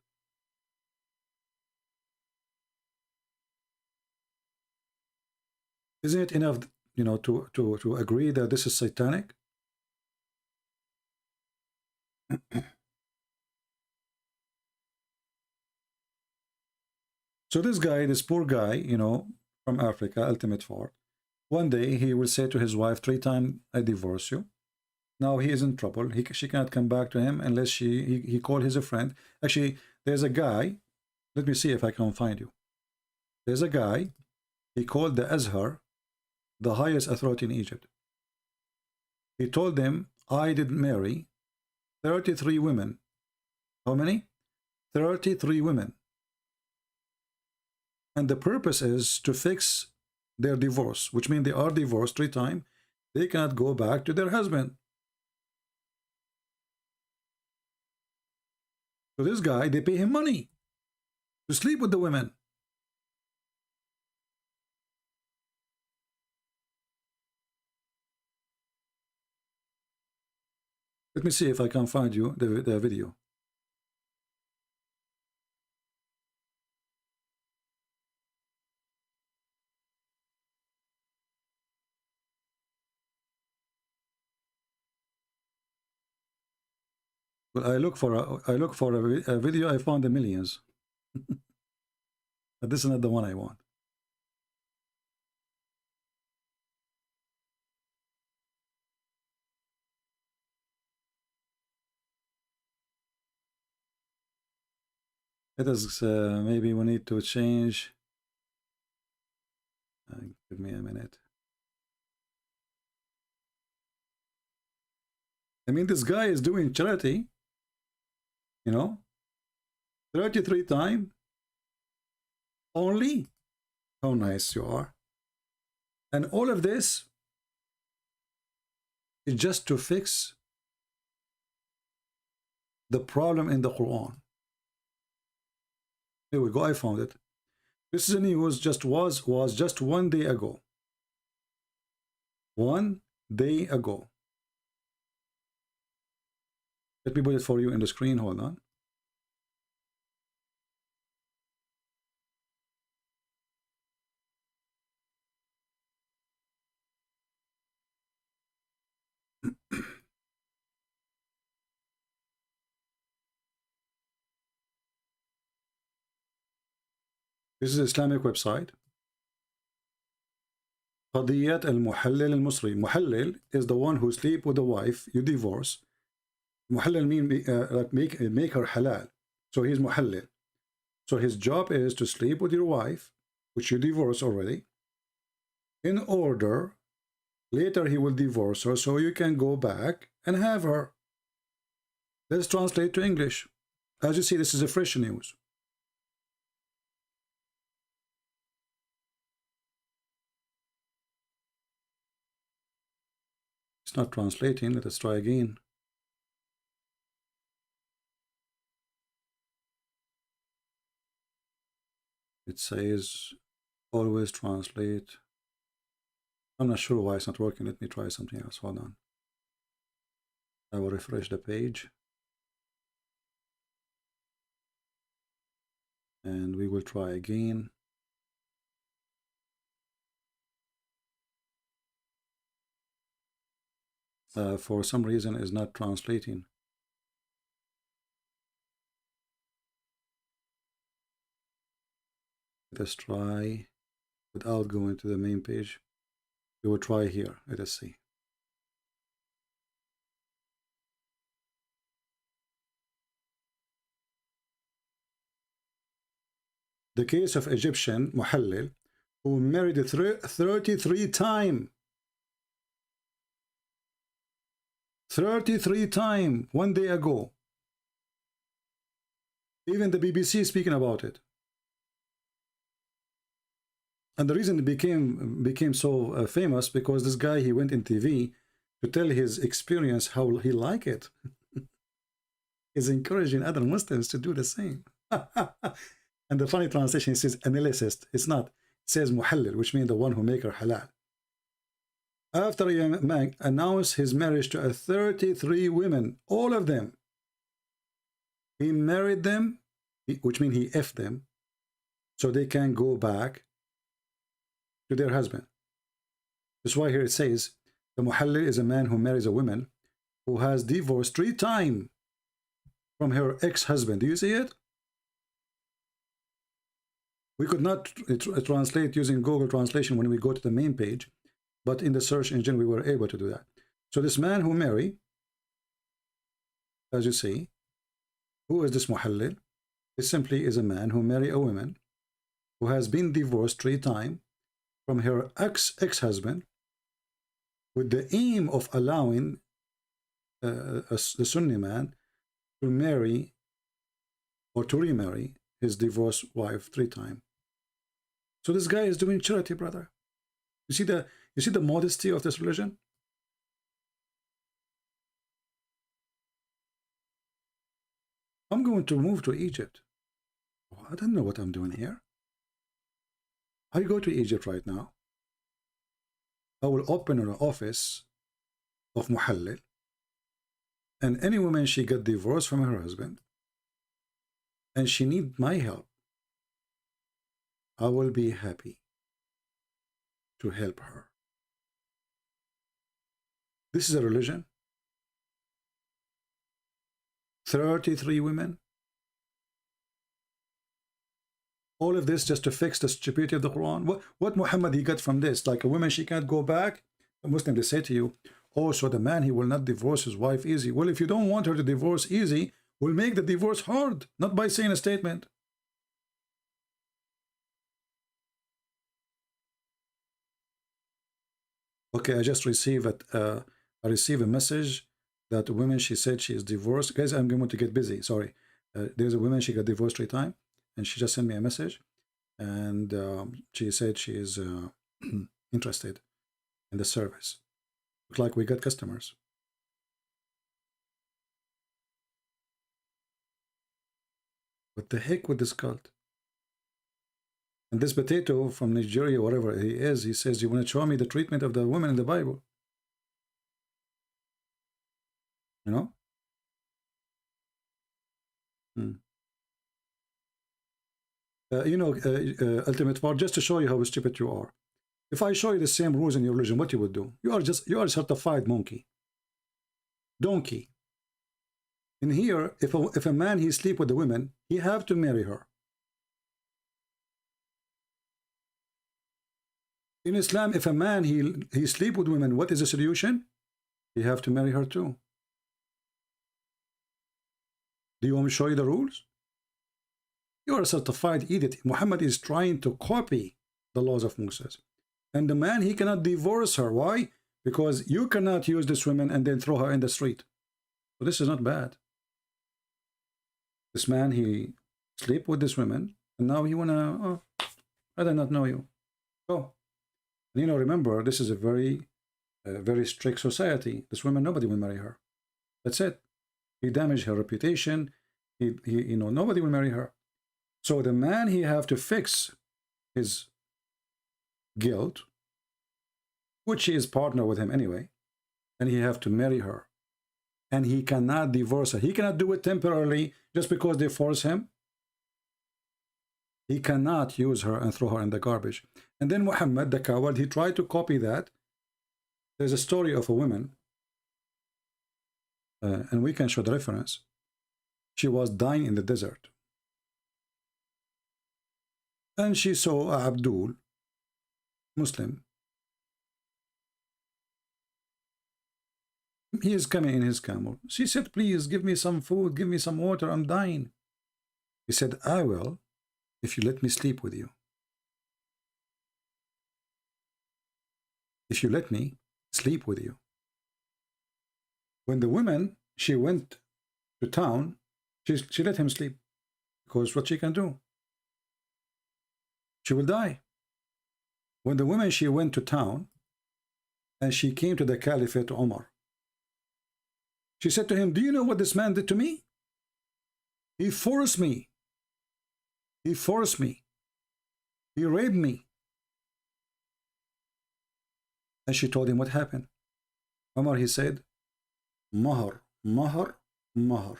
Isn't it enough, you know, to agree that this is satanic? So this guy, this poor guy, you know, from Africa, ultimate fart, one day he will say to his wife 3 times, I divorce you. Now he is in trouble. She cannot come back to him unless he called his friend. Actually, there's a guy. Let me see if I can find you. There's a guy. He called the Azhar, the highest authority in Egypt. He told them, I did marry 33 women. How many? 33 women. And the purpose is to fix their divorce, which means they are divorced 3 times. They cannot go back to their husband. So this guy, they pay him money to sleep with the women. Let me see if I can find you the video. Well, I look for a video. I found the millions. But this is not the one I want. It is maybe we need to change. Give me a minute. I mean, this guy is doing charity. You know, 33 times only. How nice you are. And all of this is just to fix the problem in the Quran. Here we go. I found it. This is a news. Was just 1 day ago. 1 day ago. Let me put it for you in the screen. Hold on. This is an Islamic website. قضية المحلل المصري. محلل is the one who sleep with the wife, you divorce. محلل mean like make her halal. So he's محلل. So his job is to sleep with your wife, which you divorce already, in order later he will divorce her so you can go back and have her. Let's translate to English. As you see, this is a fresh news. It's not translating. Let us try again. It says always translate. I'm not sure why it's not working. Let me try something else. Hold on. I will refresh the page. And we will try again. For some reason is not translating. Let us try without going to the main page. We will try here. Let us see. The case of Egyptian Muhallil who married 33 times. 33 times 1 day ago. Even the BBC is speaking about it. And the reason it became so famous because this guy, he went in TV to tell his experience how he liked it. He's encouraging other Muslims to do the same. And the funny translation says analyst. It's not. It says muhallil, which means the one who make her halal. After a man announced his marriage to 33 women, all of them, he married them, which means he effed them, so they can go back to their husband. That's why here it says, the muhallil is a man who marries a woman who has divorced 3 times from her ex-husband. Do you see it? We could not translate using Google Translation when we go to the main page, but in the search engine we were able to do that. So this man who married, as you see, who is this muhallil? It simply is a man who married a woman who has been divorced 3 times from her ex-husband with the aim of allowing the Sunni man to marry or to remarry his divorced wife 3 times. So this guy is doing charity, brother. You see the modesty of this religion? I'm going to move to Egypt. Oh, I don't know what I'm doing here. I go to Egypt right now. I will open an office of muhallil, and any woman she got divorced from her husband and she need my help, I will be happy to help her. This is a religion. 33 women. All of this just to fix the stupidity of the Quran. What Muhammad he got from this? Like a woman, she can't go back. A Muslim, they say to you, oh, so the man, he will not divorce his wife easy. Well, if you don't want her to divorce easy, we'll make the divorce hard, not by saying a statement. Okay, I just received I received a message that a woman, she said she is divorced. Guys, I'm going to get busy. Sorry. There's a woman, she got divorced 3 times, and she just sent me a message, and she said she is interested in the service. Looks like we got customers. What the heck with this cult? And this potato from Nigeria, whatever he is, he says, you want to show me the treatment of the women in the Bible? You know? Ultimate Part, just to show you how stupid you are. If I show you the same rules in your religion, what you would do? You are a certified monkey. Donkey. In here, if a man he sleep with the women, he have to marry her. In Islam, if a man he sleep with women, what is the solution? You have to marry her too. Do you want me to show you the rules? You are a certified idiot. Muhammad is trying to copy the laws of Moses. And the man, he cannot divorce her. Why? Because you cannot use this woman and then throw her in the street. So this is not bad. This man, he sleep with this woman, and now he wanna, oh, I do not know you. Go. And, you know, remember, this is a very strict society. This woman, nobody will marry her. That's it. He damaged her reputation. You know, nobody will marry her. So the man, he have to fix his guilt, which he is partner with him anyway, and he have to marry her. And he cannot divorce her. He cannot do it temporarily just because they force him. He cannot use her and throw her in the garbage. And then Muhammad, the coward, he tried to copy that. There's a story of a woman, and we can show the reference. She was dying in the desert. And she saw Abdul, Muslim. He is coming in his camel. She said, please give me some food, give me some water, I'm dying. He said, I will, if you let me sleep with you. If you let me sleep with you. When the woman, she went to town, she let him sleep. Because what she can do? She will die. When the woman, she went to town, and she came to the caliphate to Omar. She said to him, do you know what this man did to me? He forced me. He forced me. He raped me. And she told him what happened. Omar, he said, Mahar, Mahar, Mahar.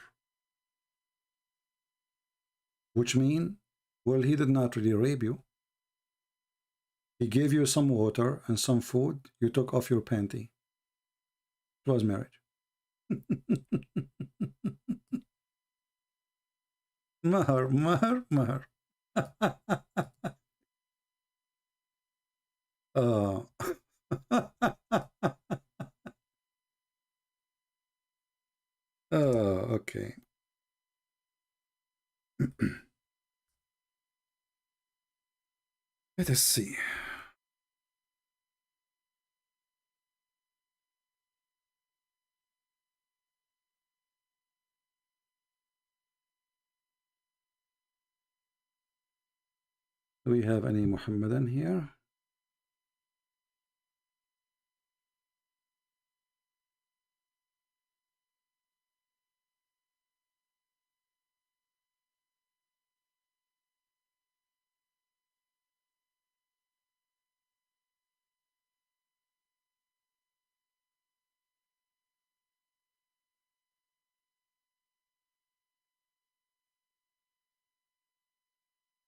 Which means, well, he did not really rape you. He gave you some water and some food. You took off your panty. It was marriage. Mahar, Mahar, Mahar. Okay. Let us see. Do we have any Muhammadan here?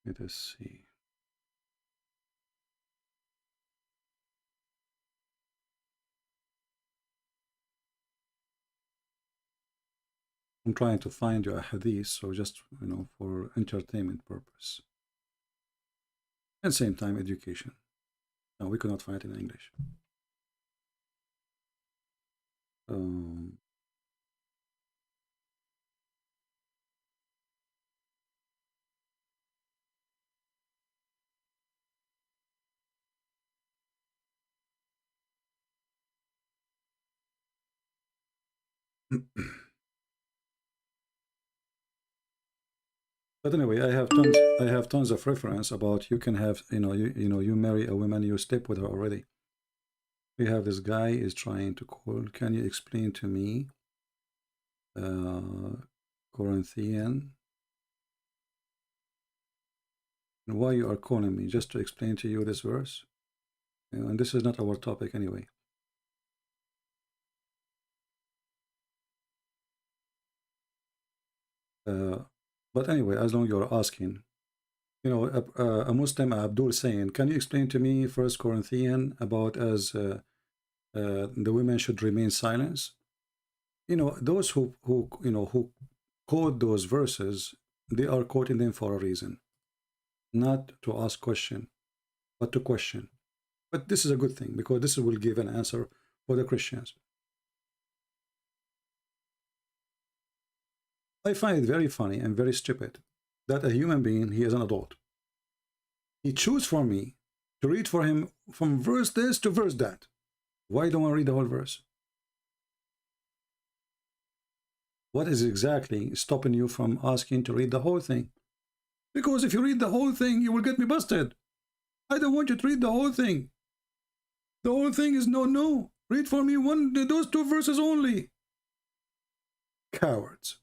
Let us see. I'm trying to find you a hadith, so just, you know, for entertainment purpose. At the same time, education. No, we could not find it in English. But anyway, I have tons of reference about you can have, you marry a woman, you sleep with her already. We have this guy is trying to call. Can you explain to me Corinthian? And why you are calling me? Just to explain to you this verse. And this is not our topic anyway. But anyway, as long as you're asking, a Muslim Abdul saying, can you explain to me 1 Corinthians about as the women should remain silent? Those who quote those verses, they are quoting them for a reason, not to ask question, but to question. But this is a good thing, because this will give an answer for the Christians. I find it very funny and very stupid that a human being, he is an adult, he chooses for me to read for him from verse this to verse that. Why don't I read the whole verse? What is exactly stopping you from asking to read the whole thing? Because if you read the whole thing, you will get me busted. I don't want you to read the whole thing. The whole thing is no. Read for me those 2 verses only. Cowards.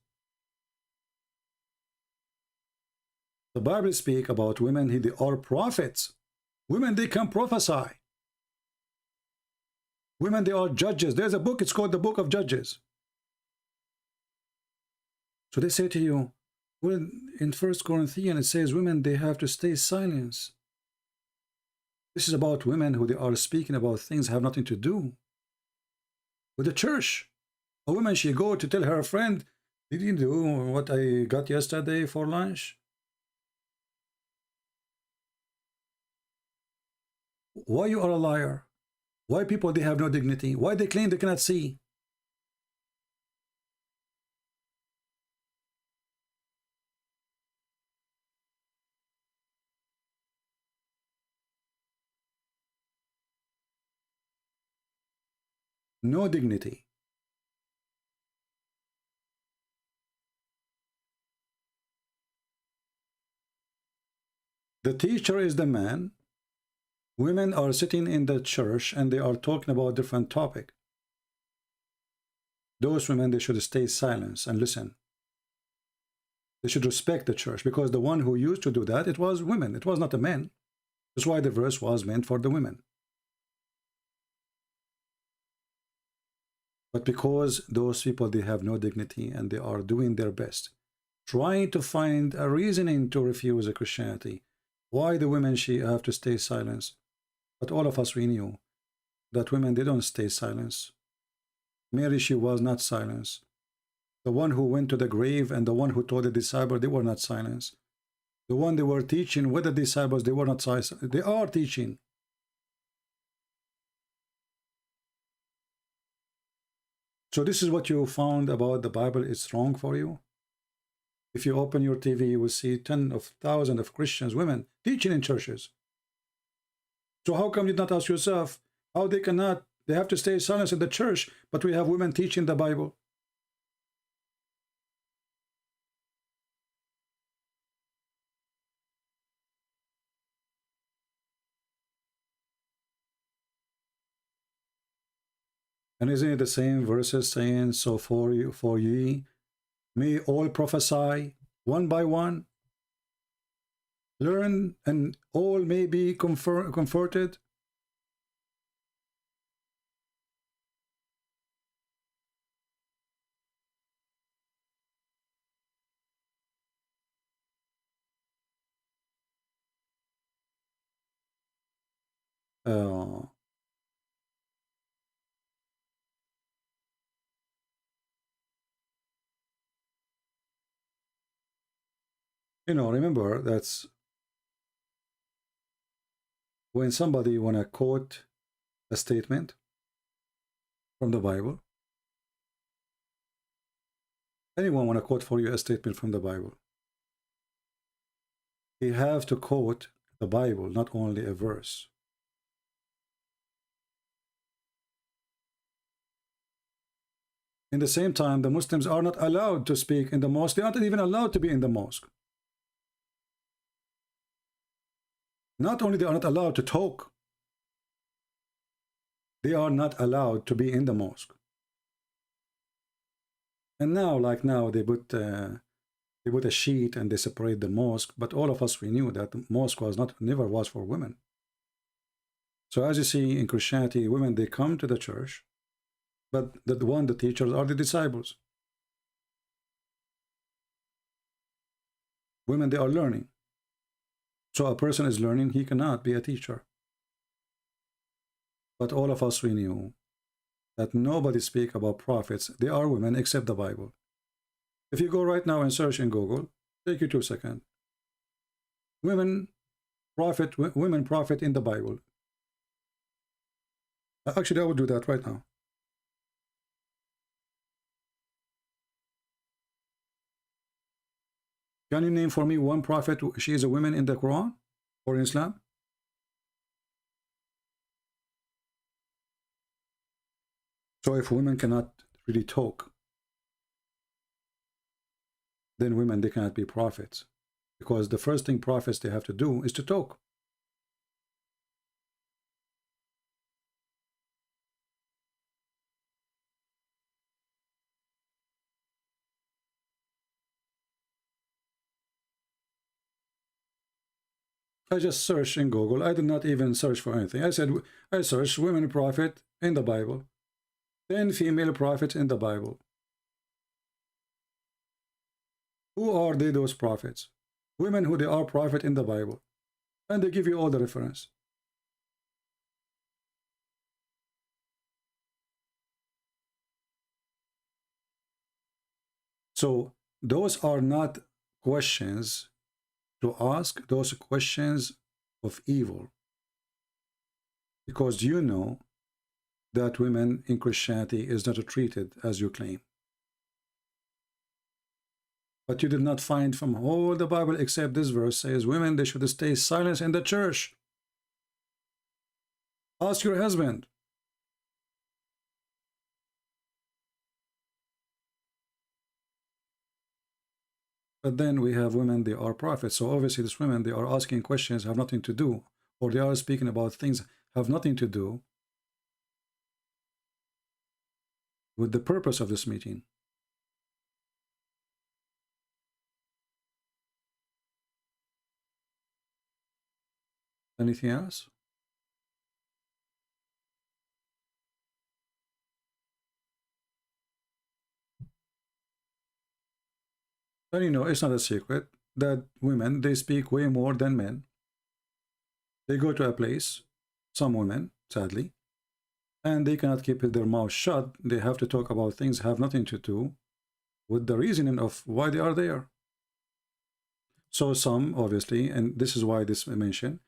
The Bible speaks about women, they are prophets. Women, they can prophesy. Women, they are judges. There's a book, it's called the Book of Judges. So they say to you, well, in 1 Corinthians, it says women, they have to stay silent. This is about women who they are speaking about things have nothing to do with the church. A woman, she go to tell her friend, did you do what I got yesterday for lunch? Why you are a liar? Why people, they have no dignity? Why they claim they cannot see? No dignity. The teacher is the man. Women are sitting in the church and they are talking about different topic. Those women, they should stay silent and listen. They should respect the church, because the one who used to do that, it was women. It was not the men. That's why the verse was meant for the women. But because those people, they have no dignity and they are doing their best, trying to find a reasoning to refuse a Christianity. Why the women, she have to stay silent? But all of us, we knew that women, they don't stay silent. Mary, she was not silent. The one who went to the grave and the one who told the disciples, they were not silent. The one they were teaching with the disciples, they were not silent. They are teaching. So this is what you found about the Bible. It's wrong for you. If you open your TV, you will see tens of thousands of Christians, women, teaching in churches. So how come you did not ask yourself how they have to stay silent in the church, but we have women teaching the Bible? And isn't it the same verses saying, so for ye may all prophesy one by one, learn, and all may be comforted? You know, remember that's when somebody want to quote a statement from the Bible. Anyone want to quote for you a statement from the Bible? You have to quote the Bible, not only a verse. In the same time, the Muslims are not allowed to speak in the mosque. They aren't even allowed to be in the mosque. Not only they are not allowed to talk, they are not allowed to be in the mosque. And now, like now, they put a sheet and they separate the mosque. But all of us, we knew that the mosque was never was for women. So as you see in Christianity, women, they come to the church, but the teachers are the disciples. Women, they are learning. So a person is learning, he cannot be a teacher. But all of us, we knew that nobody speak about prophets. They are women except the Bible. If you go right now and search in Google, take you 2 seconds. Women prophet in the Bible. Actually, I will do that right now. Can you name for me one prophet she is a woman in the Quran or in Islam? So if women cannot really talk, then women, they cannot be prophets. Because the first thing prophets they have to do is to talk. I just searched in Google. I did not even search for anything. I said, I searched women prophet in the Bible. 10 female prophets in the Bible. Who are they, those prophets? Women who they are prophet in the Bible. And they give you all the reference. So those are not questions to ask, those questions of evil. Because you know that women in Christianity is not treated as you claim. But you did not find from all the Bible except this verse says women, they should stay silent in the church. Ask your husband. But then we have women, they are prophets. So obviously these women, they are asking questions have nothing to do, or they are speaking about things have nothing to do with the purpose of this meeting. Anything else? And you know, it's not a secret that women, they speak way more than men. They go to a place, some women, sadly, and they cannot keep their mouth shut. They have to talk about things have nothing to do with the reasoning of why they are there. So some, obviously, and this is why this I mentioned,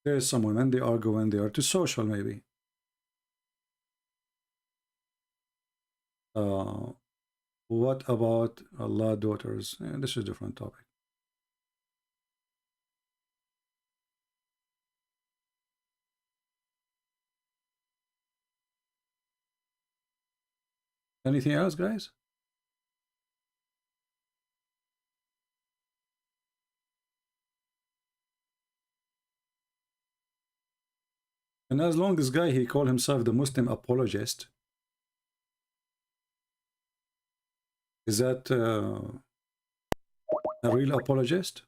there's some women, they are going there to social maybe. What about Allah daughters? This is a different topic. Anything else, guys? And as long as this guy, he called himself the Muslim apologist, is that a real apologist?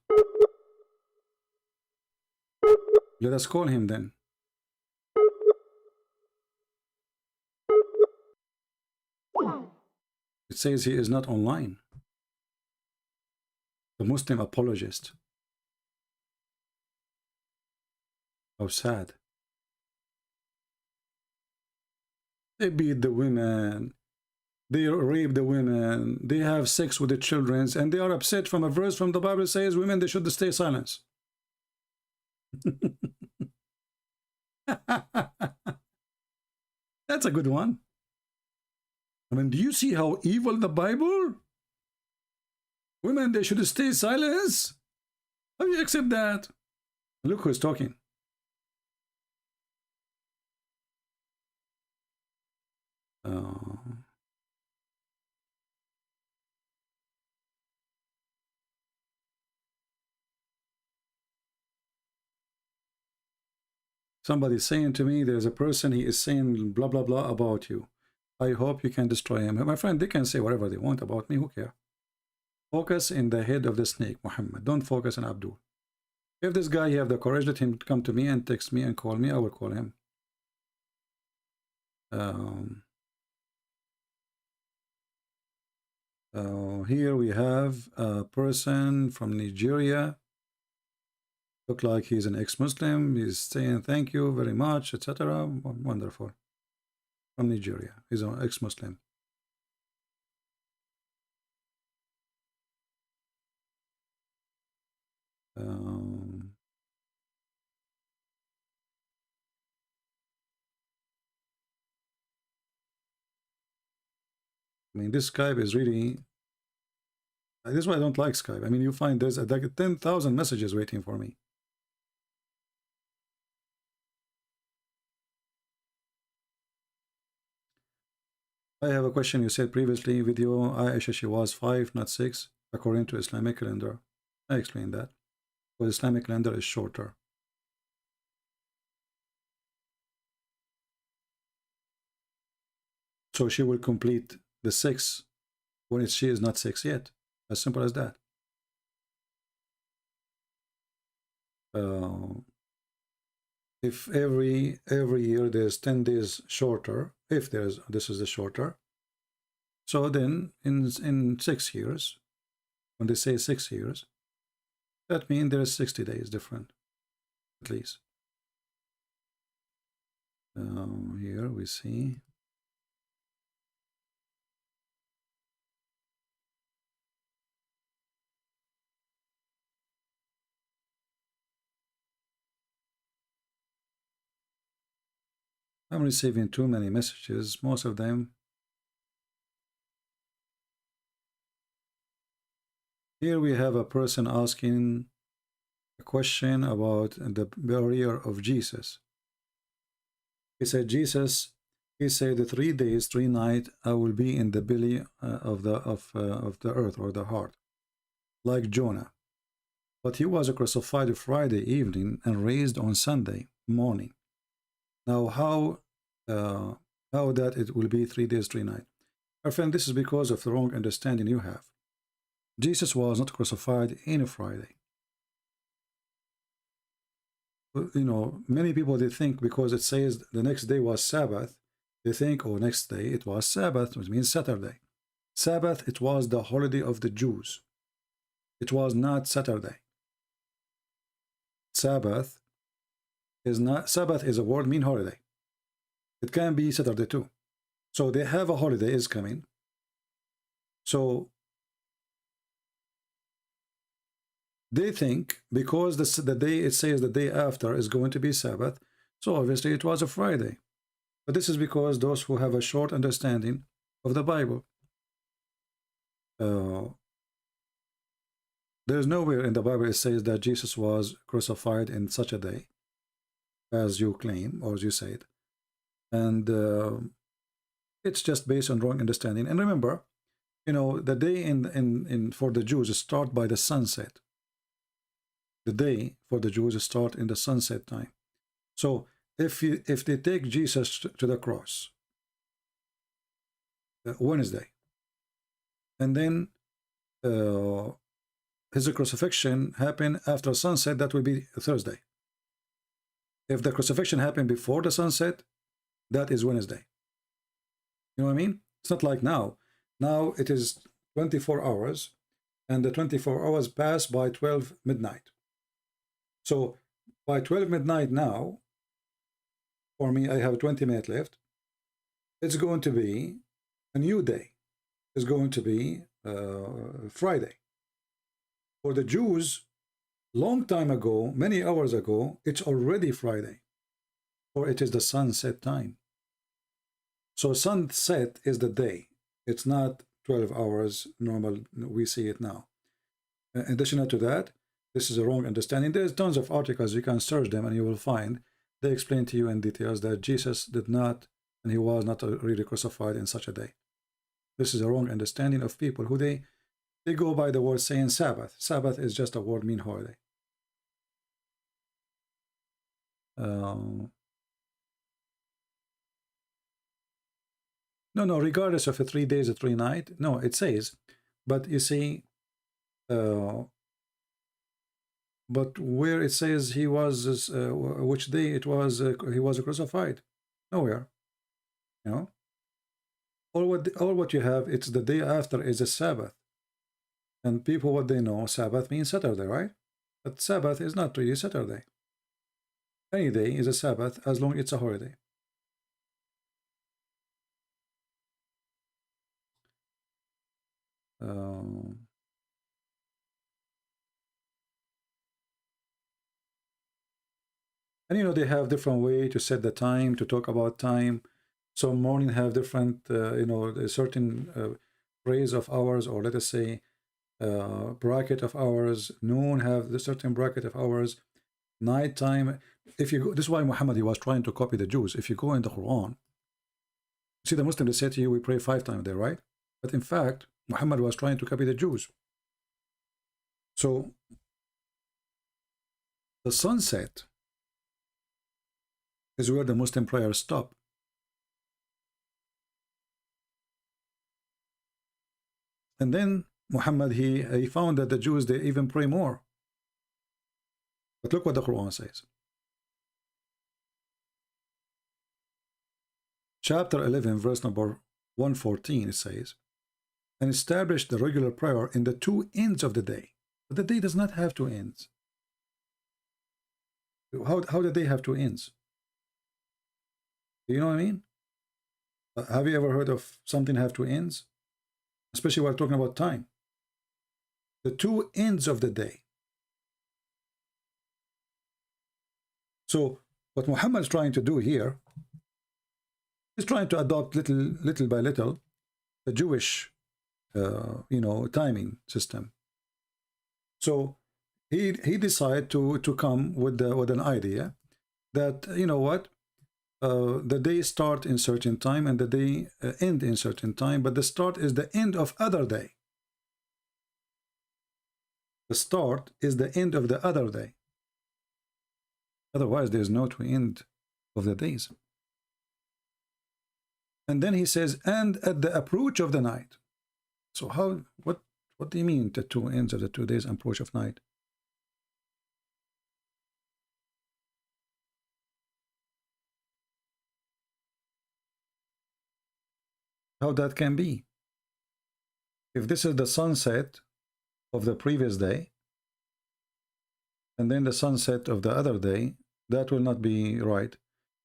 Let us call him then. It says he is not online. The Muslim apologist. How sad. They beat the women. They rape the women. They have sex with the children. And they are upset from a verse from the Bible that says women, they should stay silent. That's a good one. I mean, do you see how evil the Bible? Women, they should stay silent. How do you accept that? Look who's talking. Somebody's saying to me, there's a person, he is saying blah, blah, blah about you. I hope you can destroy him. My friend, they can say whatever they want about me. Who cares? Focus in the head of the snake, Muhammad. Don't focus on Abdul. If this guy, you have the courage, let him come to me and text me and call me. I will call him. Here we have a person from Nigeria. Look like he's an ex-Muslim. He's saying thank you very much, etc. Wonderful. From Nigeria. He's an ex-Muslim. I mean, this Skype is really... This is why I don't like Skype. I mean, you find there's like 10,000 messages waiting for me. I have a question. You said previously video Aisha, she was 5, not 6, according to Islamic calendar. I explained that. But Islamic calendar is shorter. So she will complete the 6 when she is not 6 yet. As simple as that. If every year there's 10 days shorter, if this is the shorter, so then in 6 years, when they say 6 years, that means there's 60 days different, at least. Here we see. I'm receiving too many messages, most of them. Here we have a person asking a question about the burial of Jesus. He said, Jesus, he said, the 3 days, 3 nights, I will be in the belly of the earth or the heart, like Jonah. But he was crucified Friday evening and raised on Sunday morning. Now, how that it will be 3 days, 3 nights? My friend, this is because of the wrong understanding you have. Jesus was not crucified in a Friday. You know, many people, they think because it says the next day was Sabbath, they think, oh, next day it was Sabbath, which means Saturday. Sabbath, it was the holiday of the Jews. It was not Saturday. Sabbath is a word mean holiday. It can be Saturday too. So they have a holiday is coming. So they think because the day it says the day after is going to be Sabbath, so obviously it was a Friday. But this is because those who have a short understanding of the Bible. There's nowhere in the Bible it says that Jesus was crucified in such a day, as you claim or as you said. And it's just based on wrong understanding. And remember, you know, the day for the Jews start by the sunset. The day for the Jews start in the sunset time. So if they take Jesus to the cross Wednesday, and then his crucifixion happened after sunset, that will be Thursday. If the crucifixion happened before the sunset, that is Wednesday. You know what I mean? It's not like now. Now it is 24 hours, and the 24 hours pass by 12 midnight. So by 12 midnight now, for me, I have 20 minutes left. It's going to be a new day. It's going to be Friday. For the Jews, long time ago, many hours ago, it's already Friday, or it is the sunset time. So sunset is the day. It's not 12 hours normal. We see it now. In addition to that, this is a wrong understanding. There's tons of articles. You can search them and you will find they explain to you in details that Jesus did not, and he was not really crucified in such a day. This is a wrong understanding of people who they go by the word saying Sabbath. Sabbath is just a word mean holiday. No, regardless of a 3 days or 3 nights. No, it says, but you see, but where it says he was, which day it was, he was crucified? Nowhere. You know, all what you have, it's the day after is a Sabbath, and people what they know, Sabbath means Saturday, right? But Sabbath is not really Saturday. Any day is a Sabbath as long as it's a holiday. And you know, they have different way to set the time, to talk about time. Some morning have different, you know, certain phrase of hours, or let us say bracket of hours. Noon have the certain bracket of hours. Nighttime. If you go, this is why Muhammad, he was trying to copy the Jews. If you go in the Quran, see the Muslims, they say to you, we pray 5 times there, right? But in fact, Muhammad was trying to copy the Jews. So the sunset is where the Muslim prayers stop. And then Muhammad, he found that the Jews, they even pray more. But look what the Quran says. Chapter 11, verse number 114, it says, and establish the regular prayer in the 2 ends of the day. But the day does not have 2 ends. How did they have 2 ends? You know what I mean? Have you ever heard of something have 2 ends? Especially when we're talking about time. The 2 ends of the day. So what Muhammad is trying to do here, he's trying to adopt little by little the Jewish, timing system. So he decided to come with an idea that, you know what, the day start in certain time and the day end in certain time, but the start is the end of other day. The start is the end of the other day. Otherwise, there's no to end of the days. And then he says, and at the approach of the night. So what do you mean the 2 ends of the 2 days, approach of night? How that can be? If this is the sunset of the previous day, and then the sunset of the other day, that will not be right.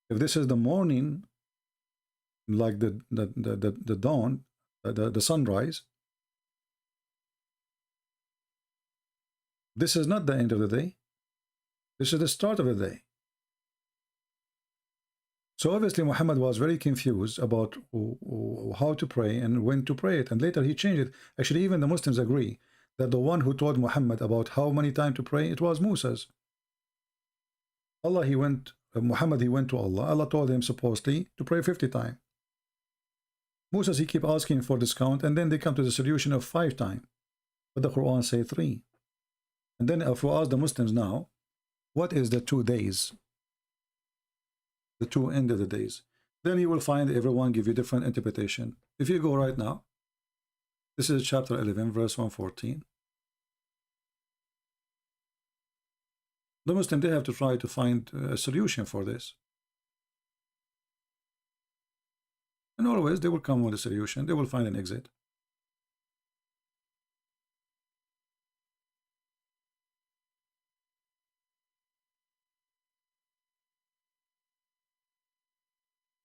If this is the morning, like the dawn, the sunrise, this is not the end of the day. This is the start of the day. So obviously Muhammad was very confused about how to pray and when to pray it, and later he changed it. Actually, even the Muslims agree that the one who told Muhammad about how many times to pray, it was Moses. Muhammad, he went to Allah. Allah told him supposedly to pray 50 times. Moses, he keep asking for discount, and then they come to the solution of 5 times. But the Quran say 3. And then if we ask the Muslims now, what is the 2 days? The 2 end of the days. Then you will find everyone give you different interpretation. If you go right now, this is chapter 11, verse 114. The Muslim, they have to try to find a solution for this. And always they will come with a solution. They will find an exit.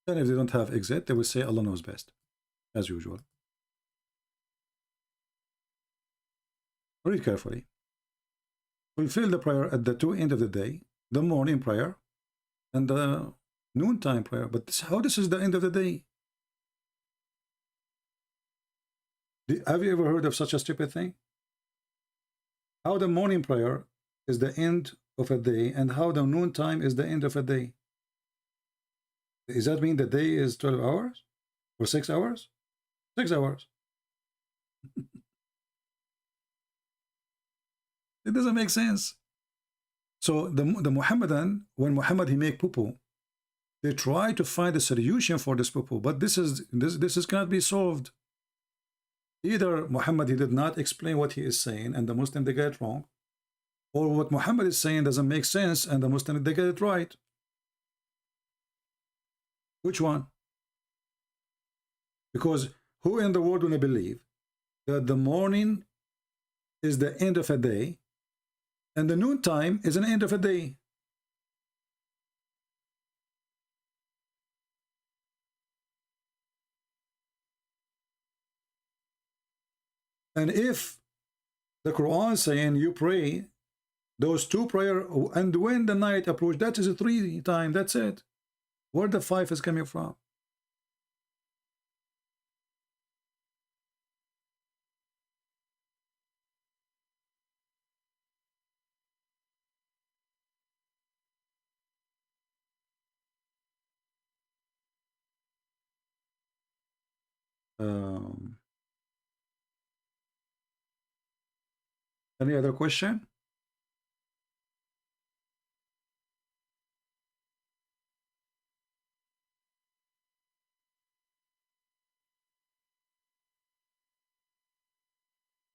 Then if they don't have exit, they will say Allah knows best, as usual. Read carefully. Fulfill the prayer at the 2 ends of the day, the morning prayer and the noontime prayer. But how this is the end of the day? Have you ever heard of such a stupid thing? How the morning prayer is the end of a day and how the noontime is the end of a day? Does that mean the day is 12 hours or 6 hours? 6 hours. It doesn't make sense. So the Muhammadan, when Muhammad he make poo-poo, they try to find a solution for this poo-poo, but this cannot be solved. Either Muhammad he did not explain what he is saying and the Muslim they get it wrong, or what Muhammad is saying doesn't make sense and the Muslim they get it right. Which one? Because who in the world will believe that the morning is the end of a day and the noontime is an end of a day? And if the Quran is saying you pray those 2 prayers, and when the night approach, that is a 3 times, that's it. Where the 5 is coming from? Any other question?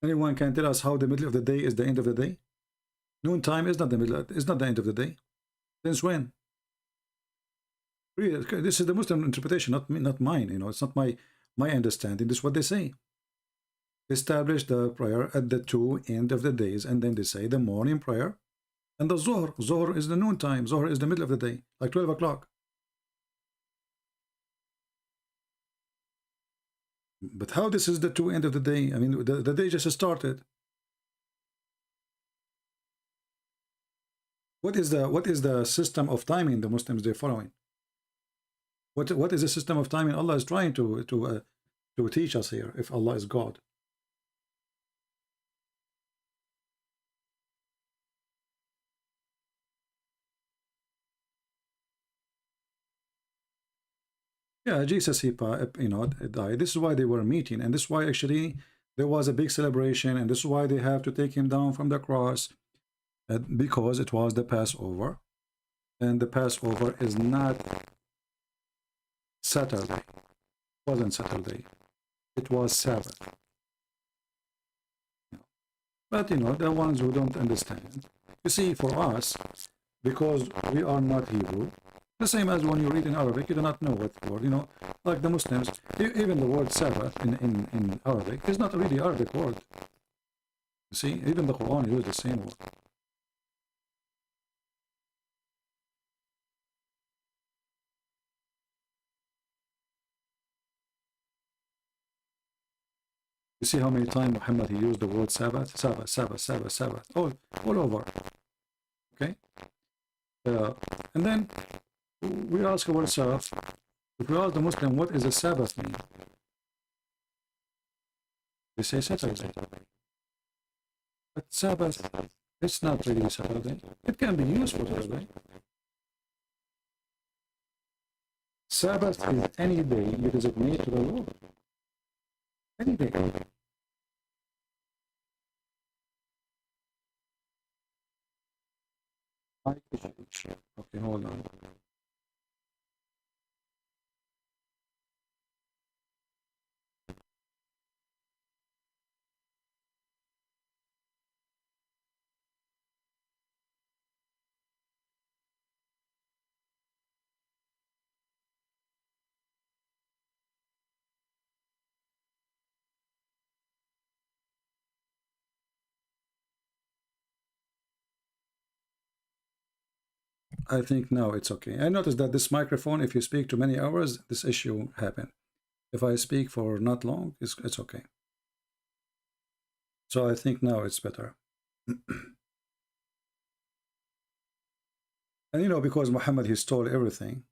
Anyone can tell us how the middle of the day is the end of the day? Noon time is not the middle, is not the end of the day. Since when? Really, this is the Muslim interpretation, not me, not mine. You know, it's not my understanding. This is what they say. Establish the prayer at the two end of the days, and then they say the morning prayer and the Zuhr. Zuhr is the noon time. Zuhr is the middle of the day, like 12 o'clock. But how this is the two end of the day? I mean, the day just started. What is the system of timing the Muslims they're following? What is the system of timing Allah is trying to teach us here, if Allah is God? Yeah, Jesus, he died. This is why they were meeting, and this is why actually there was a big celebration, and this is why they have to take him down from the cross, because it was the Passover, and the Passover is not Saturday. It wasn't Saturday. It was Sabbath. But the ones who don't understand, you see, for us, because we are not Hebrew. The same as when you read in Arabic, you do not know what word, like the Muslims, even the word Sabbath in Arabic is not really Arabic word. You see, even the Quran uses the same word. You see how many times Muhammad he used the word Sabbath, Sabbath, Sabbath, Sabbath, Sabbath, all over. Okay? And then we ask ourselves, if we ask the Muslim, what is a Sabbath mean? They say Saturday. But Sabbath, it's not really Saturday. It can be used for Saturday. Sabbath is any day you designate to the Lord. Any day. Okay, hold on. I think now it's okay. I noticed that this microphone, if you speak too many hours, this issue happen. If I speak for not long, it's okay. So I think now it's better. And because Muhammad, he stole everything.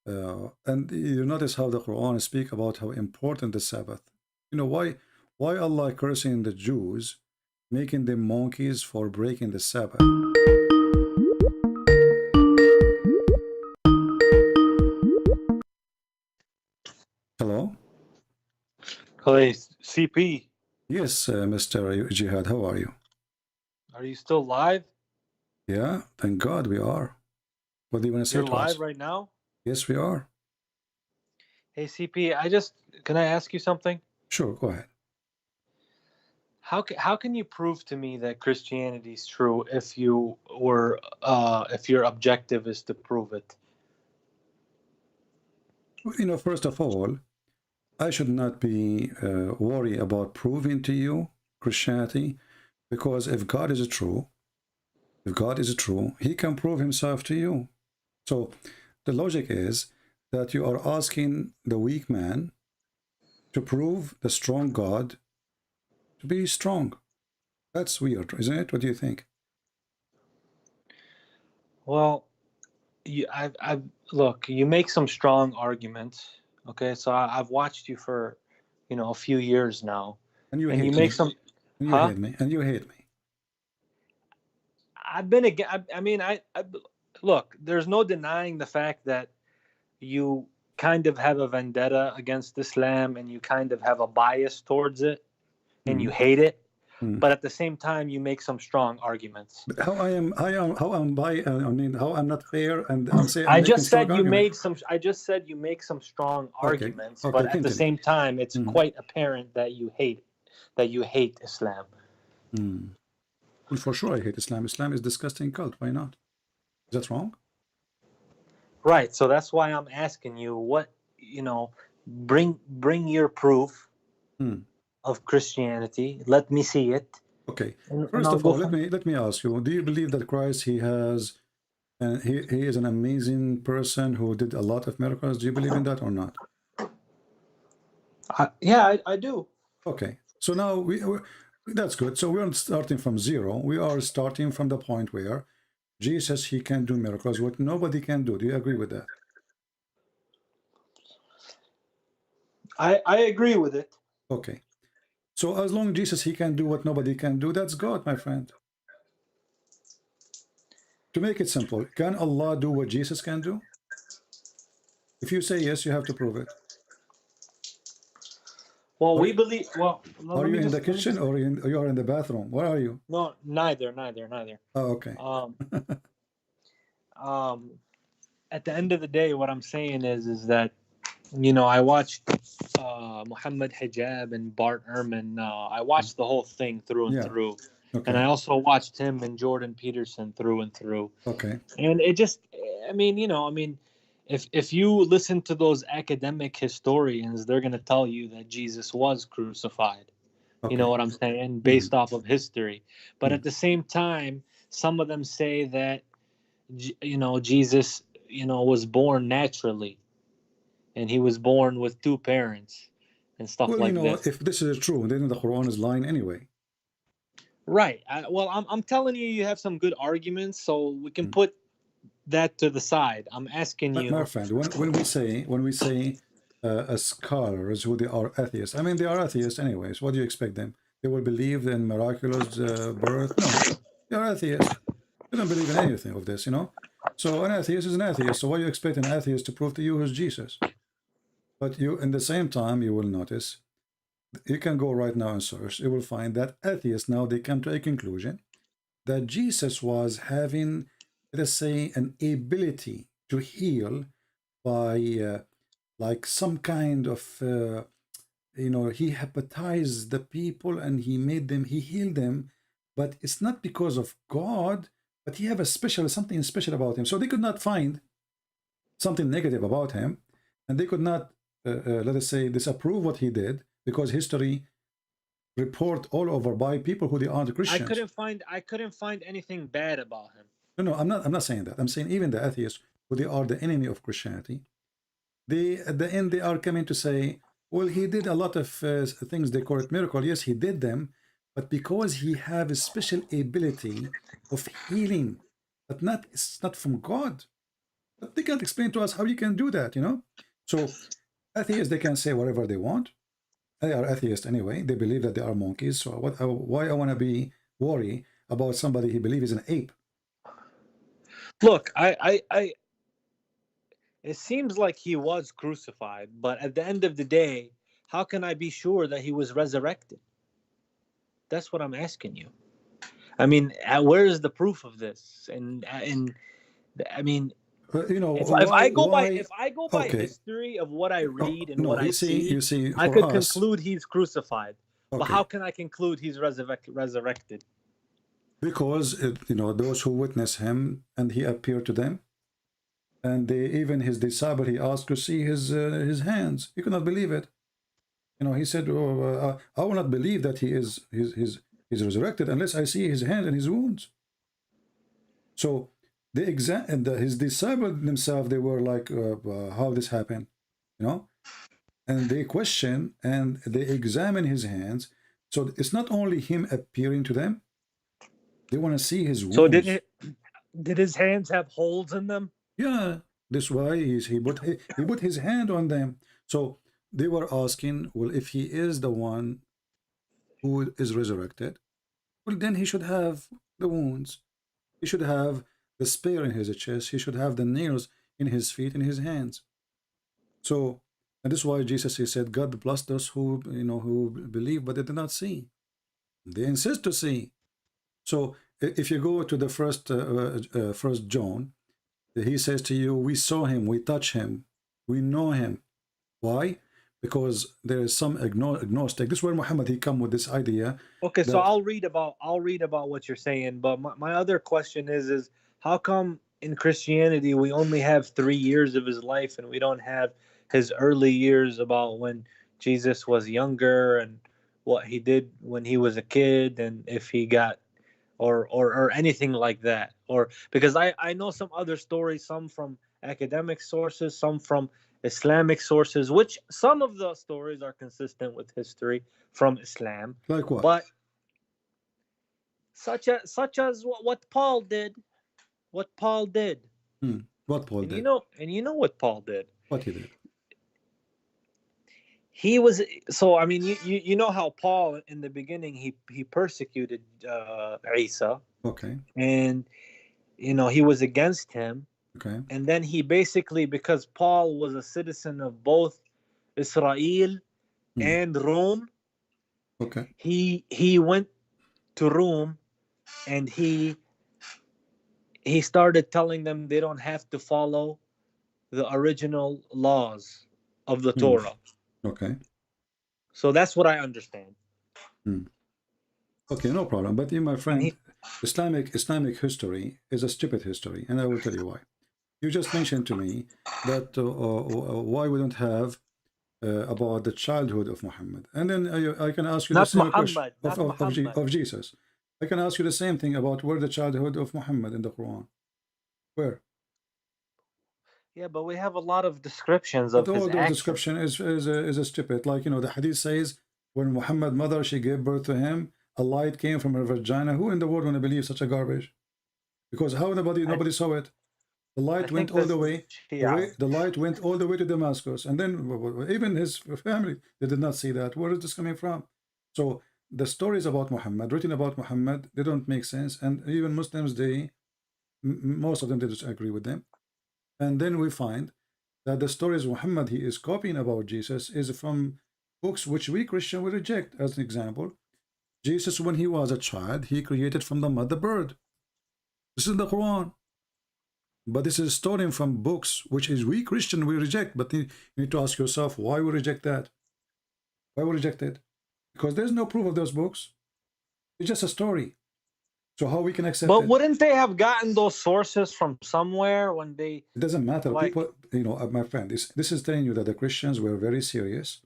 And you notice how the Quran speak about how important the Sabbath. Why Allah cursing the Jews, making them monkeys for breaking the Sabbath? Hello? Hey, CP. Yes, Mr. Jihad, how are you? Are you still live? Yeah, thank God we are. What do you want to say You're to us? live right now? Yes, we are. Hey, CP, can I ask you something? Sure, go ahead. How can you prove to me that Christianity is true if your objective is to prove it? First of all, I should not be worried about proving to you Christianity, because if God is true, he can prove himself to you. So the logic is that you are asking the weak man to prove the strong God to be strong. That's weird, isn't it? What do you think? Well, look, you make some strong arguments. Okay, so I've watched you for, a few years now, and you make me. some. And you hate me. And you hate me. I've been again. I mean, look. There's no denying the fact that you kind of have a vendetta against Islam and you kind of have a bias towards it and you hate it, but at the same time you make some strong arguments. But how I'm not fair, and I'm saying I just said you made some. I just said you make some strong arguments, Okay, but at the continue. same time, it's quite apparent that you hate Islam. Well, for sure, I hate Islam. Islam is disgusting cult. Why not? Is that wrong? Right. So that's why I'm asking you. What bring your proof of Christianity. Let me see it. Okay. And First I'll of go all, let me ask you: do you believe that Christ he is an amazing person who did a lot of miracles? Do you believe in that or not? I do. Okay. So now that's good. So we're starting from zero. We are starting from the point where Jesus, he can do miracles, what nobody can do. Do you agree with that? I agree with it. Okay. So as long as Jesus, he can do what nobody can do, that's God, my friend. To make it simple, can Allah do what Jesus can do? If you say yes, you have to prove it. Well, we believe. Well, are you in the kitchen or you are in the bathroom? Where are you? No, neither. Oh, okay. At the end of the day, what I'm saying is that, I watched Muhammad Hijab and Bart Ehrman. I watched the whole thing through and through. Okay. And I also watched him and Jordan Peterson through and through. Okay. And it just, if you listen to those academic historians, they're going to tell you that Jesus was crucified. Okay. You know what I'm saying? Based off of history. But at the same time, some of them say that, Jesus, was born naturally. And he was born with two parents and stuff like that. If this is true, then the Quran is lying anyway. Right. I'm telling you, you have some good arguments, so we can put that to the side. I'm asking you, my friend. When we say scholars who they are atheists, I mean they are atheists anyways. What do you expect them? They will believe in miraculous birth? No, they are atheists. They don't believe in anything of this, So an atheist is an atheist. So why do you expect an atheist to prove to you who's Jesus? But you, in the same time, you will notice. You can go right now and search. You will find that atheists now they come to a conclusion that Jesus was having, let's say, an ability to heal by like some kind of he hypnotized the people and he healed them, but it's not because of God, but he have something special about him. So they could not find something negative about him, and they could not let us say disapprove what he did, because history report all over by people who they aren't Christians. I couldn't find anything bad about him. No, I'm not saying that. I'm saying even the atheists who they are the enemy of Christianity, they at the end they are coming to say, well, he did a lot of things they call it miracle. Yes, he did them, but because he have a special ability of healing, but it's not from God. But they can't explain to us how you can do that, So atheists, they can say whatever they want. They are atheists anyway. They believe that they are monkeys. So why I want to be worried about somebody he believes is an ape? Look, it seems like he was crucified, but at the end of the day, how can I be sure that he was resurrected? That's what I'm asking you. I mean, where is the proof of this? And I mean, if I go by history of what I read and what I see, I could conclude he's crucified. Okay. But how can I conclude he's resurrected? Because those who witness him and he appeared to them, and even his disciple, he asked to see his hands. He could not believe it. He said, I will not believe that he is resurrected unless I see his hands and his wounds. So his disciples themselves, they were like, how this happened, and they question and they examine his hands. So it's not only him appearing to them, they want to see his wounds. So did his hands have holes in them? Yeah, that's why he put his hand on them. So they were asking, well, if he is the one who is resurrected, well, then he should have the wounds. He should have the spear in his chest. He should have the nails in his feet and his hands. So, and this is why Jesus, he said, God blessed those who, who believe, but they did not see. They insist to see. So if you go to the first John, he says to you, we saw him, we touch him, we know him. Why? Because there is some agnostic. This is where Muhammad, he come with this idea. Okay, so I'll read about what you're saying, but my other question is how come in Christianity we only have 3 years of his life and we don't have his early years about when Jesus was younger and what he did when he was a kid and if he got or anything like that? Or because I know some other stories, some from academic sources, some from Islamic sources, which some of the stories are consistent with history from Islam. Like what? But such as what Paul did. What Paul did. What Paul did? You know what Paul did. What he did? He was so. I mean, you know how Paul in the beginning he persecuted Isa. Okay. And he was against him. Okay. And then he basically, because Paul was a citizen of both Israel and Rome. Okay. He went to Rome and he started telling them they don't have to follow the original laws of the Torah. Okay. So that's what I understand. Okay, no problem. But my friend, Islamic history is a stupid history, and I will tell you why. You just mentioned to me that why we don't have about the childhood of Muhammad, and then I can ask you the same question of Jesus. I can ask you the same thing about where the childhood of Muhammad in the Quran. Where? Yeah, but we have a lot of descriptions of his actions. Description is a stupid. Like, the hadith says, when Muhammad's mother, she gave birth to him, a light came from her vagina. Who in the world want to believe such a garbage? Because how nobody saw it. The light went all the way. The light went all the way to Damascus, and then even his family, they did not see that. Where is this coming from? So the stories about Muhammad, written about Muhammad, they don't make sense, and even Muslims, most of them, they disagree with them. And then we find that the stories Muhammad, he is copying about Jesus, is from books which we Christian will reject. As an example, Jesus, when he was a child, he created from the mother bird. This is the Quran. But this is stolen from books which is we Christian we reject. But you need to ask yourself, why we reject that? Why we reject it? Because there's no proof of those books. It's just a story. So how we can accept it? But wouldn't they have gotten those sources from somewhere when they... It doesn't matter. People, my friend, this is telling you that the Christians were very serious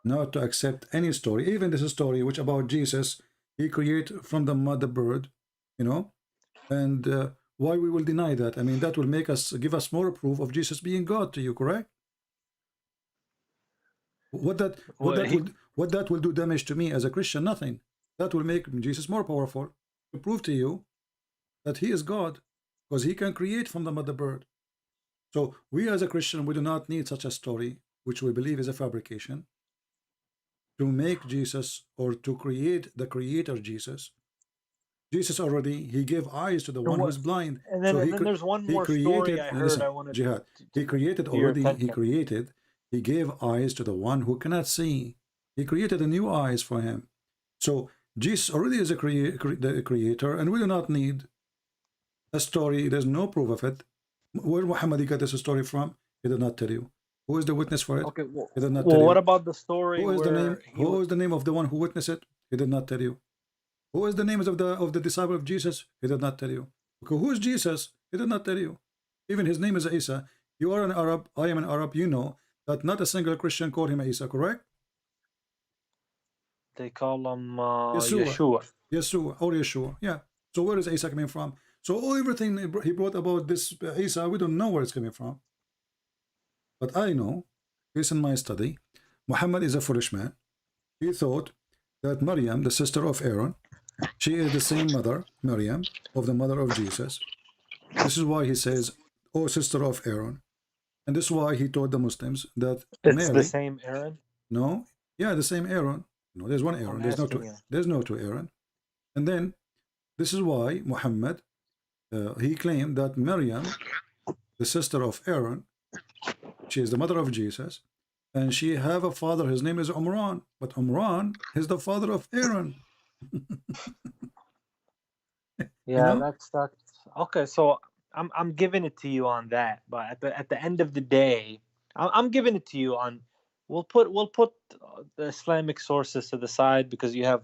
not to accept any story, even this story which about Jesus, he created from the mother bird, and why we will deny that? I mean, that will give us more proof of Jesus being God to you, correct? What that will do damage to me as a Christian? Nothing. That will make Jesus more powerful to prove to you that he is God, because he can create from the mother bird. So we as a Christian, we do not need such a story, which we believe is a fabrication, to make Jesus or to create the creator Jesus. Jesus already, he gave eyes to the one who's blind. And then, then there's one more story I heard. I wanted Jihad. He created already, he gave eyes to the one who cannot see. He created a new eyes for him. So Jesus already is the creator, and we do not need a story. There's no proof of it. Where Muhammad got this story from, he did not tell you. Who is the witness for it? Okay, he did not tell you. What about the story? Who is the name of the one who witnessed it? He did not tell you. Who is the names of the disciple of Jesus? He did not tell you. Okay, who is Jesus? He did not tell you. Even his name is Isa. You are an Arab. I am an Arab. You know that not a single Christian called him Isa, correct? They call him Yeshua. Yeshua or Yeshua. Yeah. So where is Isa coming from? So everything he brought about this Isa, we don't know where it's coming from. But I know, based on my study, Muhammad is a foolish man. He thought that Maryam, the sister of Aaron, she is the same mother, Maryam, of the mother of Jesus. This is why he says, "Oh, sister of Aaron," and this is why he told the Muslims that it's Mary, the same Aaron. No, yeah, the same Aaron. No, there's one Aaron. There's no two Aaron. And then this is why Muhammad he claimed that Maryam, the sister of Aaron, She is the mother of Jesus, and she have a father. His name is Umran, but Umran is the father of Aaron. Yeah, that's okay. So I'm giving it to you on that, but at the end of the day, I'm giving it to you on. We'll put the Islamic sources to the side because you have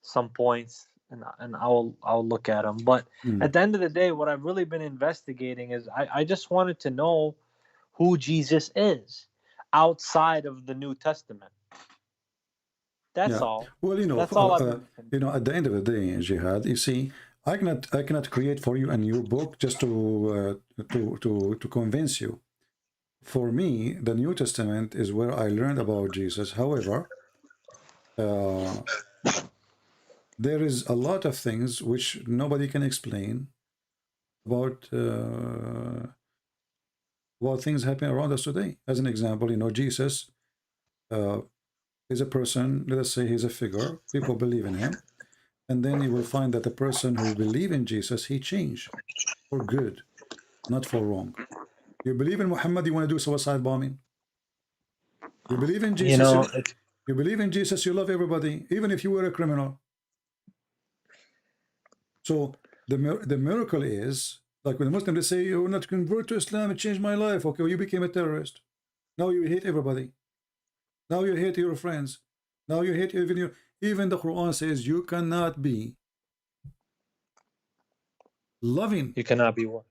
some points, and I'll look at them. But at the end of the day, what I've really been investigating is I just wanted to know who Jesus is outside of the New Testament. That's all. Well, That's all I've been. at the end of the day, Jihad, you see, I cannot create for you a new book just to convince you. For me, the New Testament is where I learned about Jesus. However, there is a lot of things which nobody can explain about things happening around us today. As an example, Jesus is a person. Let us say he's a figure. People believe in him. And then you will find that the person who believes in Jesus, he changed for good, not for wrong. You believe in Muhammad, you want to do suicide bombing. You believe in Jesus, you believe in Jesus, you love everybody, even if you were a criminal. So the miracle is, like when the Muslims, they say, you're not convert to Islam, it changed my life. Okay, well, you became a terrorist. Now you hate everybody. Now you hate your friends. Now you hate even the Quran says you cannot be loving. You cannot be what?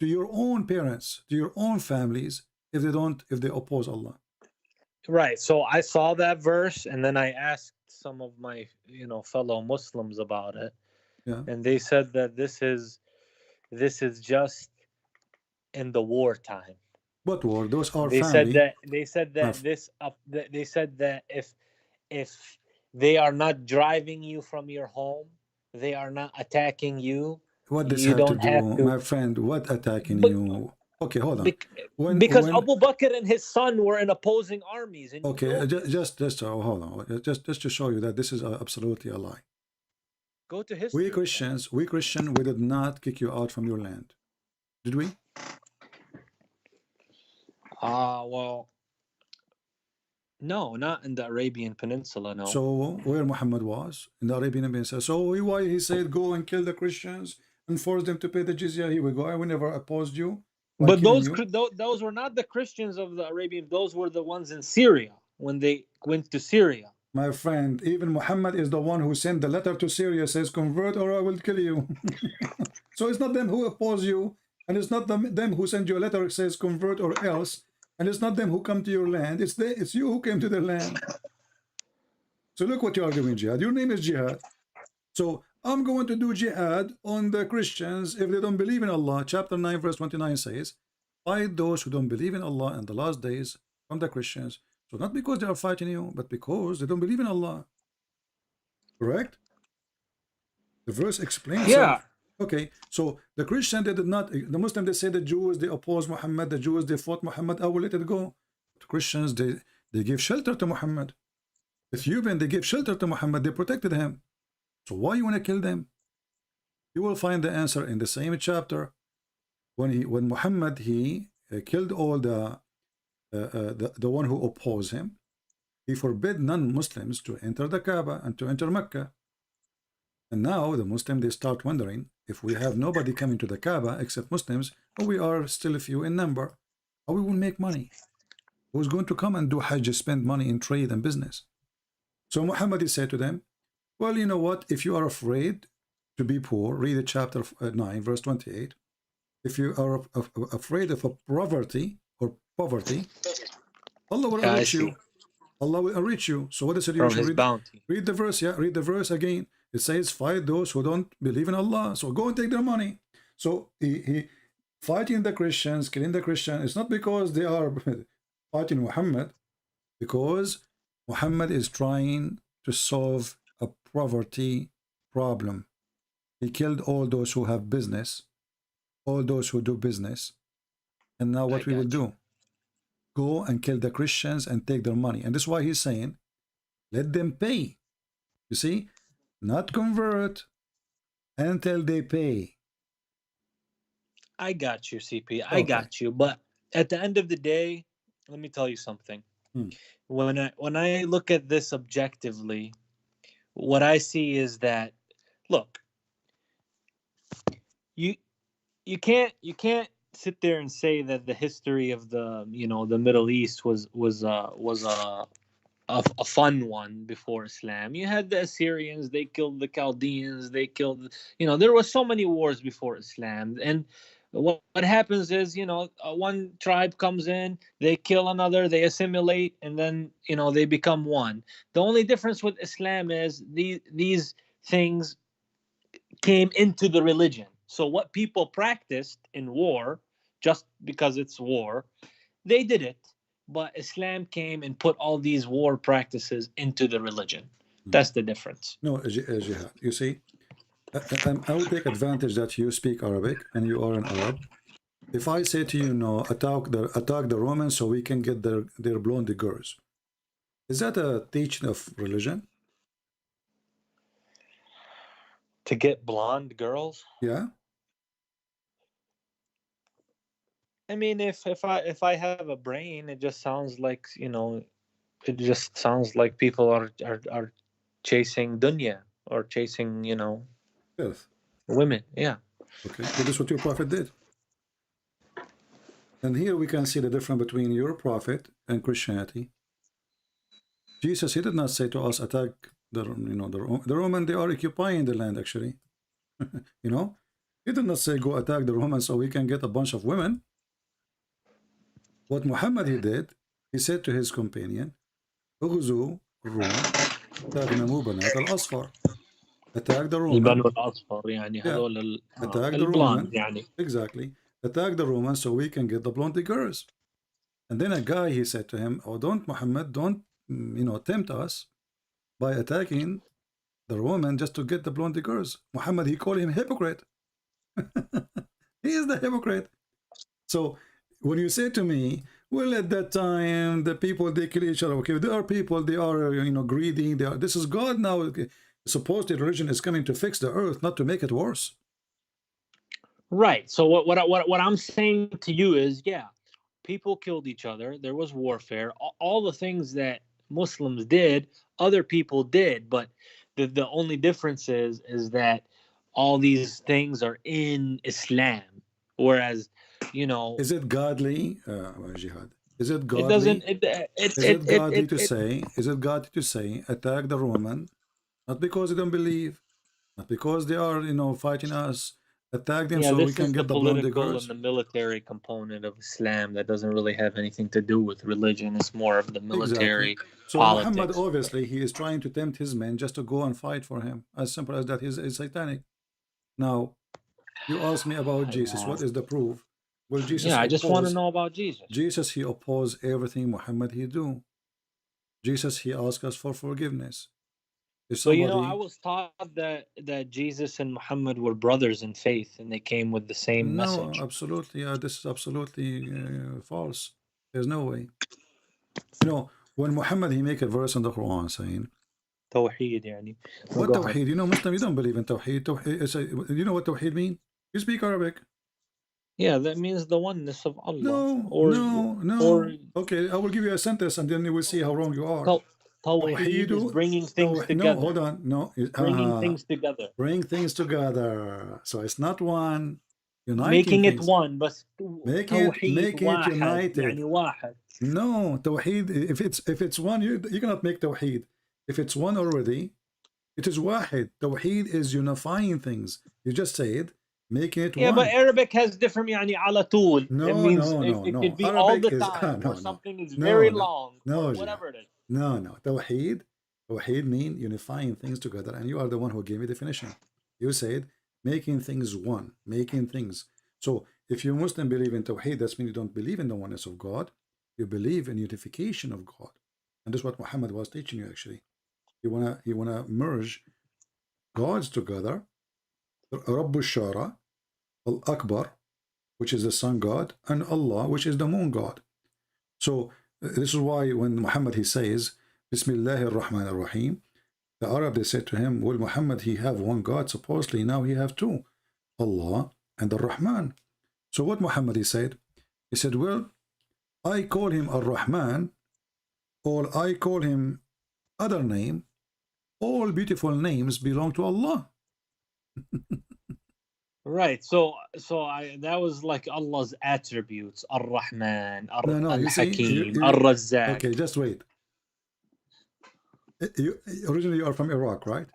To your own parents, to your own families, if they oppose Allah. Right. So I saw that verse, and then I asked some of my fellow Muslims about it, and they said that this is just in the wartime. What war? Those are they family. They said that if they are not driving you from your home, they are not attacking you. What does have to do, my friend? What attacking you? Okay, hold on. Because Abu Bakr and his son were in opposing armies. And okay, just hold on. Just to show you that this is absolutely a lie. Go to history. We Christians, we did not kick you out from your land, did we? Well, no, not in the Arabian Peninsula, no. So where Muhammad was in the Arabian Peninsula. So why he said go and kill the Christians and force them to pay the jizya? Here we go. I will never opposed you. But those were not the Christians of the Arabian. Those were the ones in Syria when they went to Syria. My friend, even Muhammad is the one who sent the letter to Syria, says convert or I will kill you. So it's not them who oppose you, and it's not them who send you a letter says convert or else, and it's not them who come to your land. It's you who came to their land. So look what you are doing, Jihad. Your name is Jihad. So I'm going to do jihad on the Christians if they don't believe in Allah. Chapter 9 verse 29 says, fight those who don't believe in Allah in the last days from the Christians. So not because they are fighting you, but because they don't believe in Allah. Correct? The verse explains. Yeah. Okay, so the Christian, they did not, the Muslim, they say the Jews, they oppose Muhammad, the Jews, they fought Muhammad. I will let it go. The Christians, they give shelter to Muhammad. The Ethiopian, they gave shelter to Muhammad, they protected him. So why you want to kill them? You will find the answer in the same chapter. When Muhammad, he killed all the one who opposed him, he forbid non-Muslims to enter the Kaaba and to enter Mecca. And now the Muslims, they start wondering, if we have nobody coming to the Kaaba except Muslims, but we are still a few in number, how we will make money? Who's going to come and do Hajj, spend money in trade and business? So Muhammad, he said to them, well, you know what? If you are afraid to be poor, read chapter 9, verse 28. If you are afraid of poverty, Allah will enrich you. Allah will enrich you. So what is it? From His bounty. Read the verse, read the verse again. It says, fight those who don't believe in Allah. So go and take their money. So he fighting the Christians, killing the Christians. It's not because they are fighting Muhammad, because Muhammad is trying to solve a poverty problem. He killed all those who have business, all those who do business. And now what we will do? Go and kill the Christians and take their money. And this is why he's saying, let them pay. You see? Not convert until they pay. I got you, CP. I got you. But at the end of the day, let me tell you something. When I look at this objectively, what I see is that, look, you can't sit there and say that the history of the the Middle East was a fun one before Islam. You had the Assyrians, they killed the Chaldeans, they killed, there was so many wars before Islam. And what happens is, one tribe comes in, they kill another, they assimilate, and then, they become one. The only difference with Islam is these things came into the religion. So what people practiced in war, just because it's war, they did it. But Islam came and put all these war practices into the religion. That's the difference. No, Jihad. You see, I will take advantage that you speak Arabic and you are an Arab. If I say to you, no, attack the Romans so we can get their blonde girls, is that a teaching of religion? To get blonde girls? Yeah. I mean, if I have a brain, it just sounds like, it just sounds like people are chasing dunya or chasing, Yes. women. Yeah. Okay. So this is what your prophet did. And here we can see the difference between your prophet and Christianity. Jesus, he did not say to us, attack the Roman. They are occupying the land, actually. He did not say, go attack the Romans so we can get a bunch of women. What Muhammad he did, he said to his companion, اغزوا الروم تغنموا بنات الأصفر. Attack the Roman. Attack the Roman. Exactly. Attack the Romans so we can get the blonde girls. And then a guy, he said to him, oh, don't Muhammad, don't tempt us by attacking the Roman just to get the blonde girls. Muhammad, he called him hypocrite. He is the hypocrite. So when you say to me, well, at that time the people, they kill each other. Okay, there are people, they are greedy. This is God now. Okay. Supposedly religion is coming to fix the earth, not to make it worse. Right. So what I'm saying to you is, yeah, people killed each other. There was warfare. All the things that Muslims did, other people did. But the only difference is that all these things are in Islam. Whereas, is it godly, Jihad? Is it godly? It doesn't. Is it godly to say? Is it godly to say attack the Roman, not because they don't believe, not because they are fighting us? Attack them so we can get the blonde girls. Political and the military component of Islam that doesn't really have anything to do with religion. It's more of the military So politics. Muhammad, obviously, he is trying to tempt his men just to go and fight for him. As simple as that. He's satanic. Now, you ask me about Jesus. What is the proof? Well, Jesus. Yeah, I just want to know about Jesus. Jesus, he opposed everything Muhammad he do. Jesus, he asked us for forgiveness. So I was taught that Jesus and Muhammad were brothers in faith, and they came with the same message. No, absolutely. This is absolutely false. There's no way. When Muhammad he make a verse in the Quran saying, Tawheed, yani. What Tawheed? Muslim, you don't believe in Tawheed. Tawheed, you know what Tawheed mean? You speak Arabic. Yeah, that means the oneness of Allah. No. Okay, I will give you a sentence and then you will see how wrong you are. Tawheed is bringing things together. No, hold on. No. Bringing things together. Bring things together. So it's not one. Uniting making things. It one, but make it united. No, Tawheed, if it's one, you cannot make Tawheed. If it's one already, it is Wahid. Tawheed is unifying things. You just said making it one. Yeah, but Arabic has different ala tool. No, it means it could be Arabic all the time, or something is very long, or whatever it is. No. Tawheed mean unifying things together, and you are the one who gave me definition. You said making things one, making things. So if you Muslim believe in Tawheed, that means you don't believe in the oneness of God. You believe in unification of God, and this is what Muhammad was teaching you. Actually, you wanna merge gods together. Rabbu Shara, Al Akbar, which is the sun god, and Allah, which is the moon god. So this is why when Muhammad he says Bismillahir Rahmanir Rahim, the Arab they said to him, well, Muhammad he have one God, supposedly now he have two, Allah and the Rahman. So what Muhammad he said, well, I call him Ar-Rahman, or I call him other name, all beautiful names belong to Allah. Right. So that was like Allah's attributes: Ar-Rahman, No, you see, Al-Hakim, Ar-Razzaq. okay, just wait. Originally, you are from Iraq, right?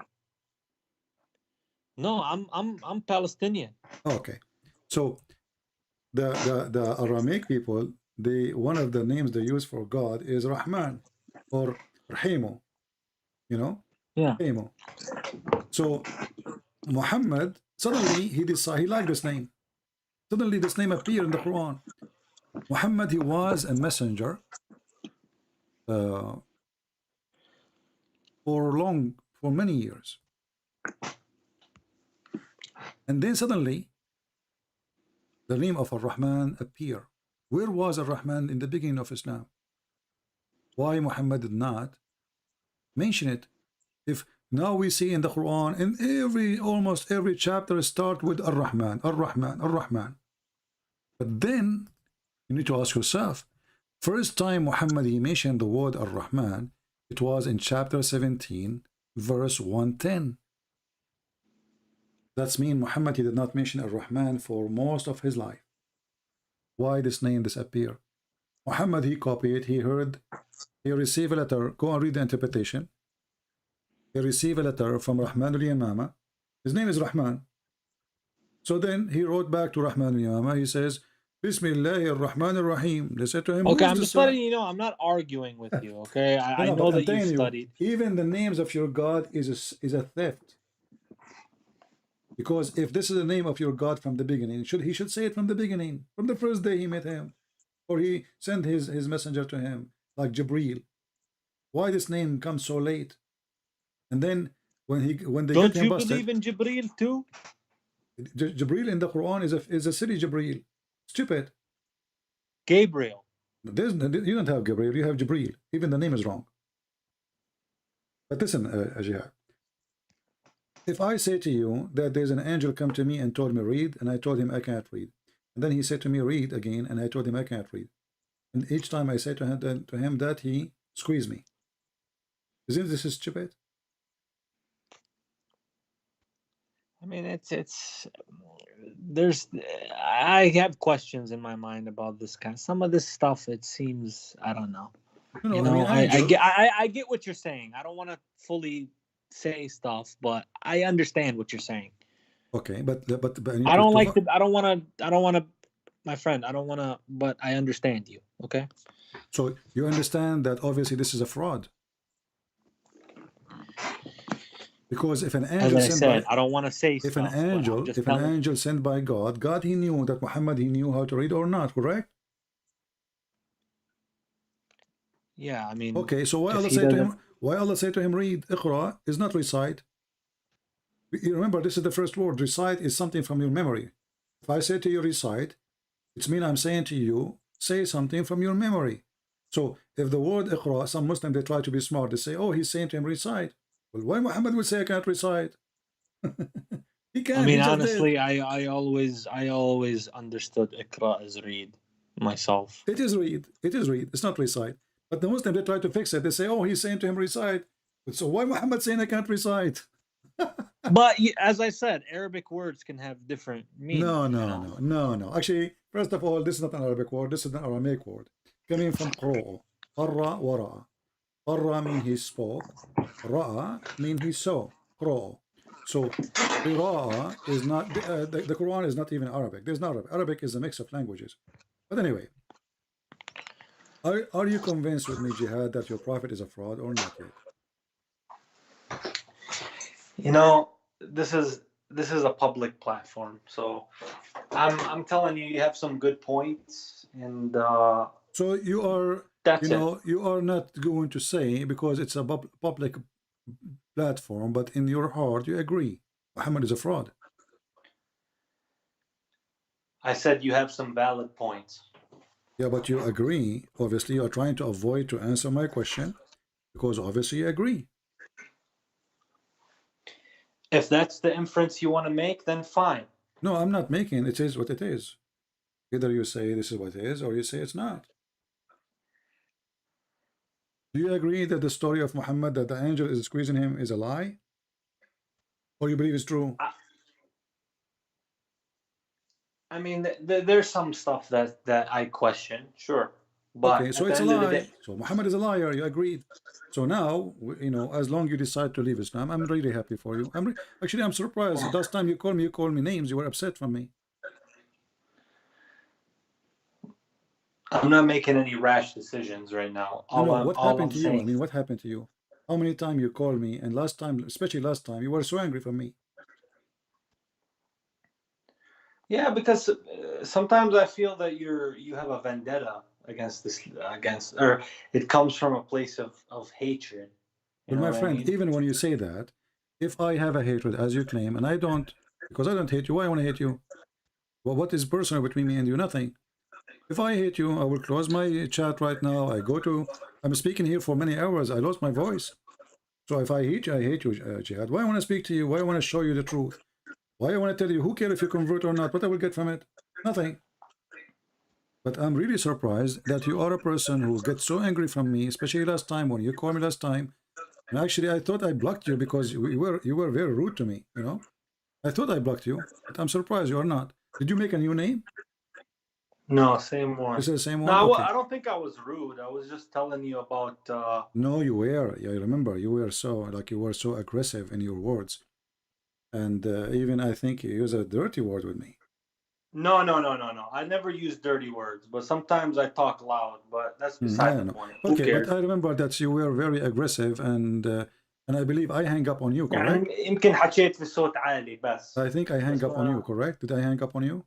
No, I'm Palestinian. Okay, so the Aramaic people, one of the names they use for God is Rahman or Rahimu, you know? Yeah. Rahimu. So Muhammad, suddenly he decided he liked this name. Suddenly this name appeared in the Quran. Muhammad, he was a messenger for many years. And then suddenly the name of Ar-Rahman appeared. Where was Ar-Rahman in the beginning of Islam? Why Muhammad did not mention it? If now we see in the Quran, in almost every chapter start with Ar-Rahman, Ar-Rahman, Ar-Rahman. But then you need to ask yourself, first time Muhammad he mentioned the word Ar-Rahman, it was in chapter 17, verse 110. That's mean Muhammad he did not mention Ar-Rahman for most of his life. Why this name disappear? Muhammad he copied, he heard, he received a letter. Go and read the interpretation. He received a letter from Rahman al-Yamama. His name is Rahman. So then he wrote back to Rahman al-Yamama. He says, Bismillahir Rahmanir Rahim. They said to him, okay, I'm just letting you know, I'm not arguing with you, okay? I know that you studied. Even the names of your God is a theft. Because if this is the name of your God from the beginning, he should say it from the beginning, from the first day he met him, or he sent his messenger to him, like Jibreel. Why this name comes so late? And then when they don't get him you busted, believe in Jibreel too? Jibreel in the Quran is a silly Jibreel. Stupid. Gabriel. You don't have Gabriel, you have Jibreel. Even the name is wrong. But listen, Jihad. If I say to you that there's an angel come to me and told me read, and I told him I can't read, and then he said to me read again, and I told him I can't read, and each time I say to him that, he squeezed me. Isn't this stupid? I mean, I have questions in my mind about this kind. Some of this stuff, it seems, I don't know. No, you know, I get what you're saying. I don't want to fully say stuff, but I understand what you're saying. Okay, but I don't want to, my friend, I don't want to, but I understand you. Okay. So you understand that obviously this is a fraud. Because if an angel I don't want to say if an angel sent by God he knew that Muhammad he knew how to read or not, correct? Yeah, I mean. Okay, so why Allah say to him read? Iqra is not recite. You remember this is the first word. Recite is something from your memory. If I say to you recite, it means I'm saying to you say something from your memory. So if the word Iqra, some Muslims they try to be smart. They say, oh, he's saying to him recite. Well, why Muhammad would say I can't recite? He can't. I mean, honestly, I always understood Iqra as read myself. It is read. It is read. It's not recite. But the Muslims they try to fix it. They say, oh, he's saying to him recite. So why Muhammad saying I can't recite? But as I said, Arabic words can have different meanings. No. Actually, first of all, this is not an Arabic word. This is an Aramaic word coming from qro'o. Qarra wa ra'a. Qarra means he spoke. Ra'a means he saw. Qro'o. So qira'a is not the Quran is not even Arabic. There's not Arabic. Arabic is a mix of languages. But anyway, are you convinced with me, Jihad, that your prophet is a fraud or not yet? You know, this is a public platform, so I'm telling you, you have some good points, and so you are. You are not going to say because it's a public platform, but in your heart you agree Muhammad is a fraud. I said you have some valid points. Yeah, but you agree. Obviously, you are trying to avoid to answer my question because obviously you agree. If that's the inference you want to make, then fine. No, I'm not making. It is what it is. Either you say this is what it is, or you say it's not. Do you agree that the story of Muhammad, that the angel is squeezing him, is a lie? Or you believe it's true? I mean, there's some stuff that I question, sure, but Okay, so at the it's a end of the lie. day, So Muhammad is a liar. You agreed. So now, you know, as long you decide to leave Islam, I'm really happy for you. Actually, I'm surprised. Last time you called me names. You were upset from me. I'm not making any rash decisions right now. No, what All happened I'm to you? I saying, mean, what happened to you? How many times you called me? And last time, especially last time, you were so angry for me. yeah, because sometimes I feel that you have a vendetta against, or it comes from a place of hatred. You Well, know my what I friend, mean? even when you say that, if I have a hatred, as you claim, and I don't, because I don't hate you, why I want to hate you? Well, what is personal between me and you? Nothing. If I hate you, I will close my chat right now. I'm speaking here for many hours. I lost my voice. So if I hate you, Jihad. Why I want to speak to you? Why I want to show you the truth? Why I want to tell you, who cares if you convert or not? What I will get from it? Nothing. But I'm really surprised that you are a person who gets so angry from me, especially last time when you called me last time. And actually, I thought I blocked you because you were very rude to me. You know, I thought I blocked you, but I'm surprised you are not. Did you make a new name? No, same one. This is the same No, one. Okay. I don't think I was rude. I was just telling you about. No, you were. Yeah, I remember you were so aggressive in your words, and even I think you use a dirty word with me. No. I never use dirty words, but sometimes I talk loud. But that's I beside the don't know. point. Who Okay, but cares? I remember that you were very aggressive, and I believe I hang up on you, correct? يعني يمكن حكيت بصوت عالي بس. I think I hang up on you, correct? Did I hang up on you?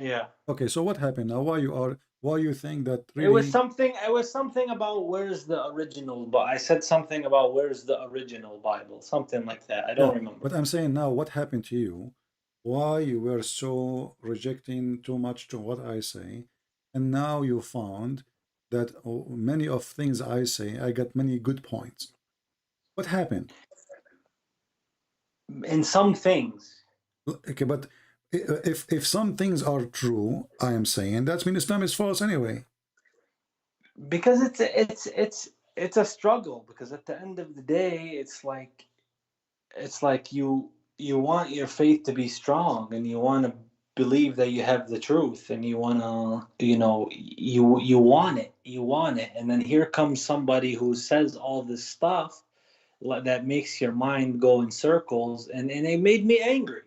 Yeah. Okay, so what happened now? Why you think that It was really? something about where's the original, but I said something about where's the original Bible, something like that. I Yeah, don't remember. but I'm saying now, what happened to you? Why you were so rejecting too much to what I say, and now you found that many of things I say, I got many good points. What happened? In some things. Okay, but if some things are true, I am saying that means Islam is false anyway. Because it's a struggle, because at the end of the day it's like you want your faith to be strong, and you want to believe that you have the truth, and you want to, you want it, and then here comes somebody who says all this stuff that makes your mind go in circles, and it made me angry.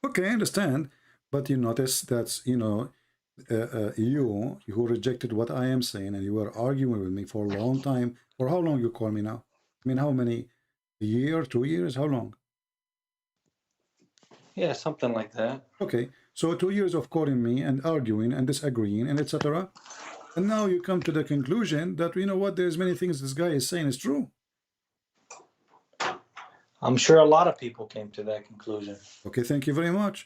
Okay, I understand, but you notice that's you who rejected what I am saying, and you were arguing with me for a long time. For how long you call me now? I mean, how many? A year, 2 years? How long? Yeah, something like that. Okay, so 2 years of calling me and arguing and disagreeing and etc. And now you come to the conclusion that, you know what, there's many things this guy is saying is true. I'm sure a lot of people came to that conclusion. Okay, thank you very much.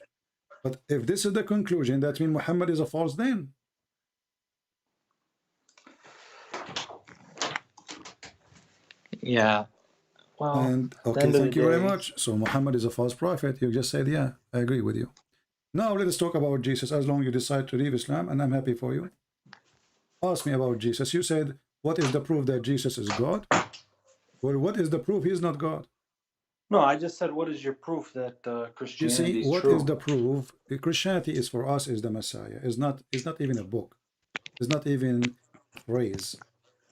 But if this is the conclusion, that means Muhammad is a false then. Yeah. Well, and okay, thank you very much. So Muhammad is a false prophet. You just said, yeah, I agree with you. Now let us talk about Jesus, as long as you decide to leave Islam, and I'm happy for you. Ask me about Jesus. You said, what is the proof that Jesus is God? Well, what is the proof he's not God? No, I just said, what is your proof that Christianity is what true? is the proof? Christianity is for us is the Messiah. It's not even a book. It's not even a phrase.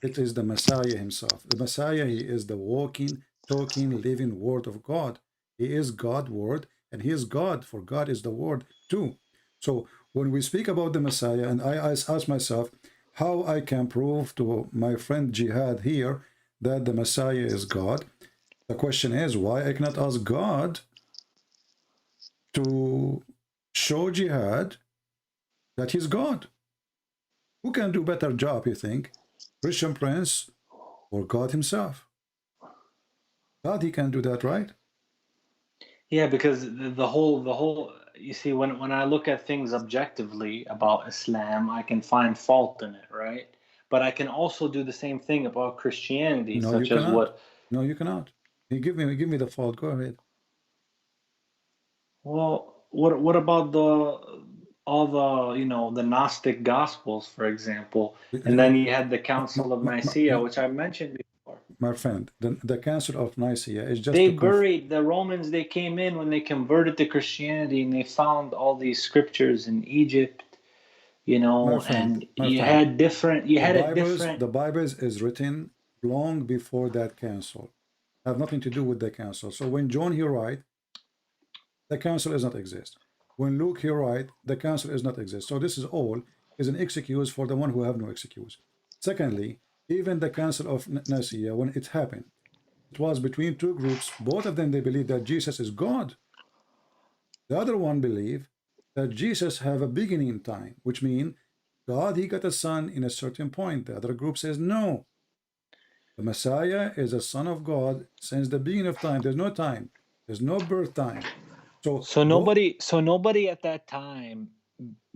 It is the Messiah himself. The Messiah, he is the walking, talking, living word of God. He is God's word, and he is God, for God is the word too. So when we speak about the Messiah, and I ask myself how I can prove to my friend Jihad here that the Messiah is God, the question is why I cannot ask God to show Jihad that he's God. Who can do better job, you think? Christian Prince or God himself? God, he can do that, right? Yeah, because the whole you see, when I look at things objectively about Islam, I can find fault in it, right? But I can also do the same thing about Christianity, No, such you as cannot. what. No, you cannot. You give me the fault. Go ahead. Well, what about all the Gnostic Gospels, for example, and then you had the Council of Nicaea, which I mentioned before. My friend, the Council of Nicaea is just They buried the Romans. They came in when they converted to Christianity, and they found all these scriptures in Egypt. And you had different. You had a different. The Bible is written long before that council. Have nothing to do with the council. So when John here write, the council does not exist. When Luke here write, the council does not exist. So this is an excuse for the one who have no excuse. Secondly, even the Council of Nicaea, when it happened, it was between two groups. Both of them, they believe that Jesus is God. The other one believe that Jesus have a beginning in time, which means God, he got a son in a certain point. The other group says no. The Messiah is a son of God since the beginning of time. There's no time. There's no birth time. So nobody at that time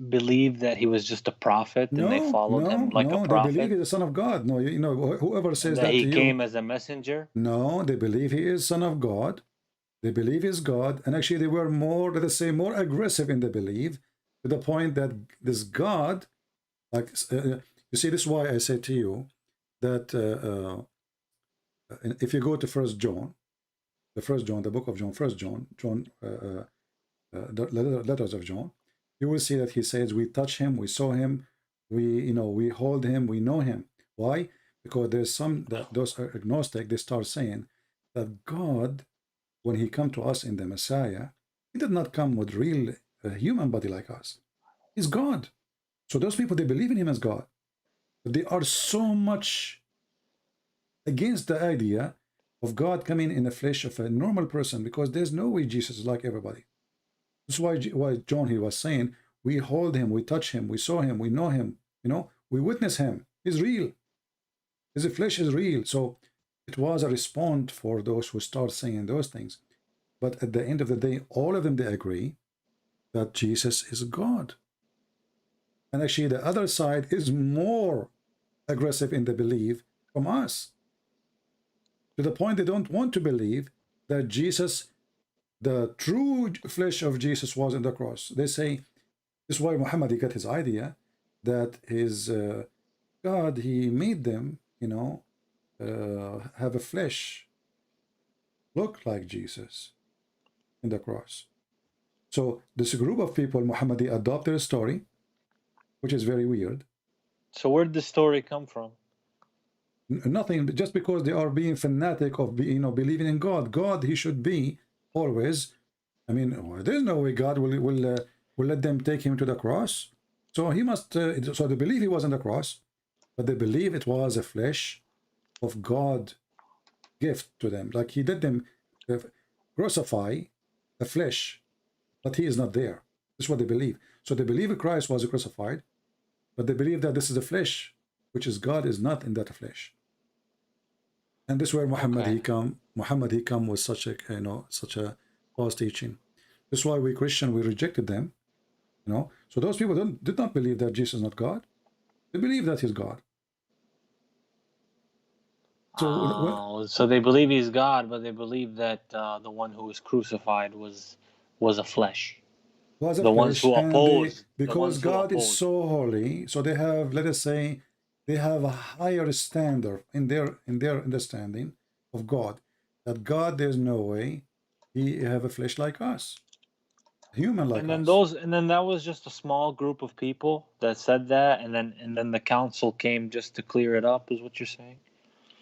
believed that he was just a prophet, and they followed him like a prophet. They believe he's the son of God. No, whoever says that he to you, came as a messenger. No, they believe he is son of God. They believe he's God, and actually they were more, let us say, more aggressive in the belief, to the point that this God, like you see, this is why I say to you that if you go to the book of John, the letters of John, you will see that he says we touch him, we saw him, we hold him, we know him. Why? Because there's those agnostic, they start saying that God, when he come to us in the Messiah, he did not come with real human body like us. He's God. So those people, they believe in him as God. But they are so much against the idea of God coming in the flesh of a normal person, because there's no way Jesus is like everybody. That's why John, he was saying, we hold him, we touch him, we saw him, we know him, we witness him. He's real. His flesh is real. So it was a response for those who start saying those things. But at the end of the day, all of them, they agree that Jesus is God. And actually, the other side is more aggressive in the belief from us, to the point they don't want to believe that Jesus, the true flesh of Jesus, was in the cross. They say, this is why Muhammad, he got his idea that his God, he made them, have a flesh look like Jesus in the cross. So this group of people, Muhammad, they adopted a story, which is very weird. So where did the story come from? Nothing, just because they are being fanatic of believing in God. God, he should be always. I mean, there's no way God will let them take him to the cross. So he must. So they believe he was on the cross, but they believe it was a flesh of God gift to them. Like he did them crucify a flesh, but he is not there. This is what they believe. So they believe Christ was crucified, but they believe that this is the flesh, which is God is not in that flesh. And this is where Muhammad, he come with such a false teaching. This is why we Christian, we rejected them. So those people did not believe that Jesus is not God. They believe that he's God. So they believe he's God, but they believe that the one who was crucified was a flesh. Ones who oppose, because God is so holy, so they have, let us say, they have a higher standard in their understanding of God. That God, there's no way he have a flesh like us, human like us. And then that was just a small group of people that said that, and then the council came just to clear it up, is what you're saying?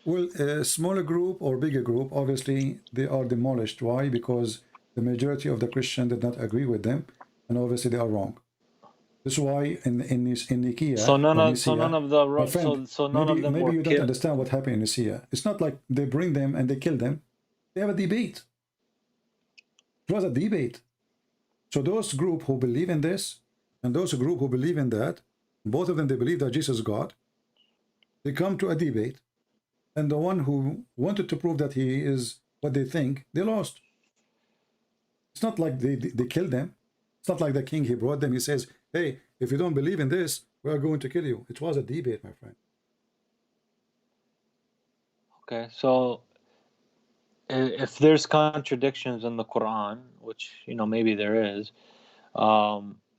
Well, a smaller group or bigger group, obviously they are demolished. Why? Because the majority of the Christians did not agree with them, and obviously they are wrong. This is why in Nicaea. So none of them maybe you don't killed. understand what happened in Nicaea. It's not like they bring them and they kill them. They have a debate. It was a debate. So those group who believe in this and those group who believe in that, both of them, they believe that Jesus is God. They come to a debate, and the one who wanted to prove that he is what they think, they lost. It's not like they killed them. It's not like the king, he brought them, he says, hey, if you don't believe in this, we are going to kill you. It was a debate, my friend. Okay, so if there's contradictions in the Quran, which maybe there is,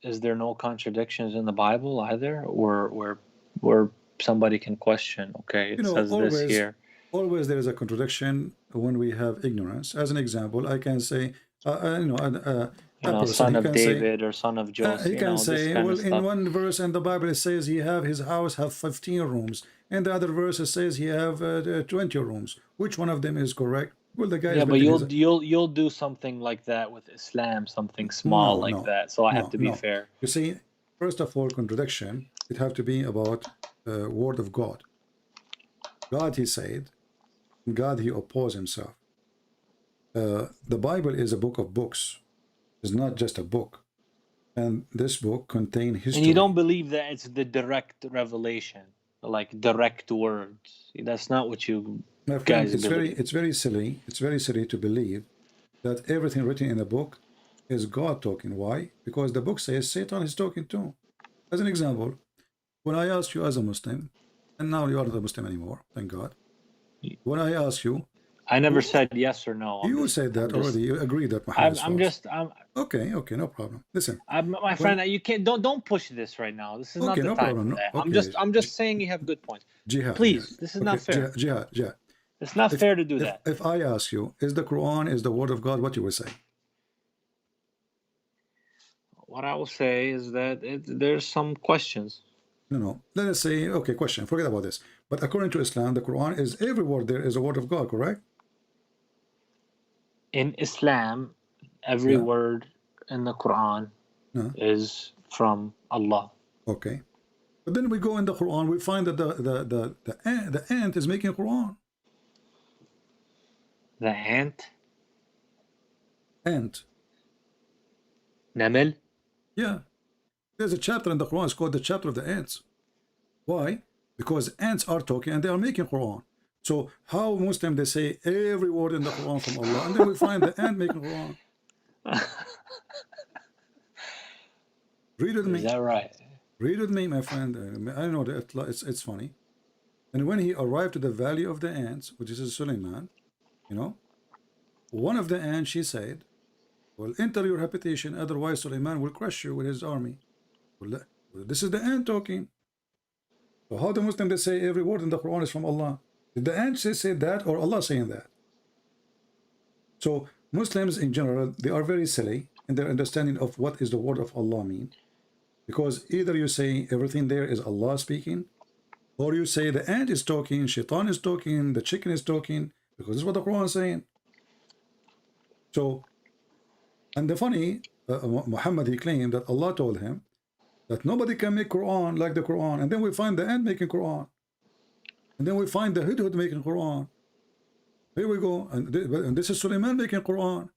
is there no contradictions in the Bible either, or where somebody can question? Okay, it says this here. Always there is a contradiction when we have ignorance. As an example, I can say, Son of David or son of Joseph. He can say, well, in one verse in the Bible it says he have his house have 15 rooms, and the other verse it says he have 20 rooms. Which one of them is correct? Well, the guy. Yeah, but you'll do something like that with Islam, something small that. So I have to be fair. You see, first of all, contradiction. It have to be about word of God. God, he said. God, he opposed himself. The Bible is a book of books. It's not just a book. And this book contains history. And you don't believe that it's the direct revelation, like direct words. That's not what you guys believe. It's very silly. It's very silly to believe that everything written in the book is God talking. Why? Because the book says Satan is talking too. As an example, when I ask you as a Muslim, and now you are not a Muslim anymore, thank God. When I ask you, I never said yes or no. You said that already. You agreed that Muhammad is false. Okay, no problem. Listen, my friend, you can't don't push this right now. This is not the time for that. I'm just saying you have good points. Jihad, please, this is not fair. Jihad. It's not fair to do that. If I ask you, is the Quran is the word of God? What you will say? What I will say is that there's some questions. No. Let us say, okay, question. Forget about this. But according to Islam, the Quran is every word there is a word of God, correct? In Islam, every word in the Quran is from Allah. Okay. But then we go in the Quran, we find that the ant is making Quran. The ant? Ant. Namel? Yeah. There's a chapter in the Quran, it's called the chapter of the ants. Why? Because ants are talking and they are making Quran. So how Muslim they say every word in the Quran from Allah, and then we find the ant making Quran. Read with me. Is that right? Read with me, my friend. I know that it's funny. And when he arrived to the valley of the ants, which is Suleiman, one of the ants, she said, well, enter your habitation, otherwise Suleiman will crush you with his army. Well, this is the ant talking. So how the Muslim they say every word in the Quran is from Allah? Did the ant say that, or Allah saying that? So Muslims in general, they are very silly in their understanding of what is the word of Allah mean. Because either you say everything there is Allah speaking, or you say the ant is talking, shaitan is talking, the chicken is talking, because this is what the Quran is saying. So, and the funny, Muhammad, he claimed that Allah told him that nobody can make Quran like the Quran. And then we find the ant making Quran. And then we find the hudhud making Quran. Here we go. And this is Suleiman making Quran.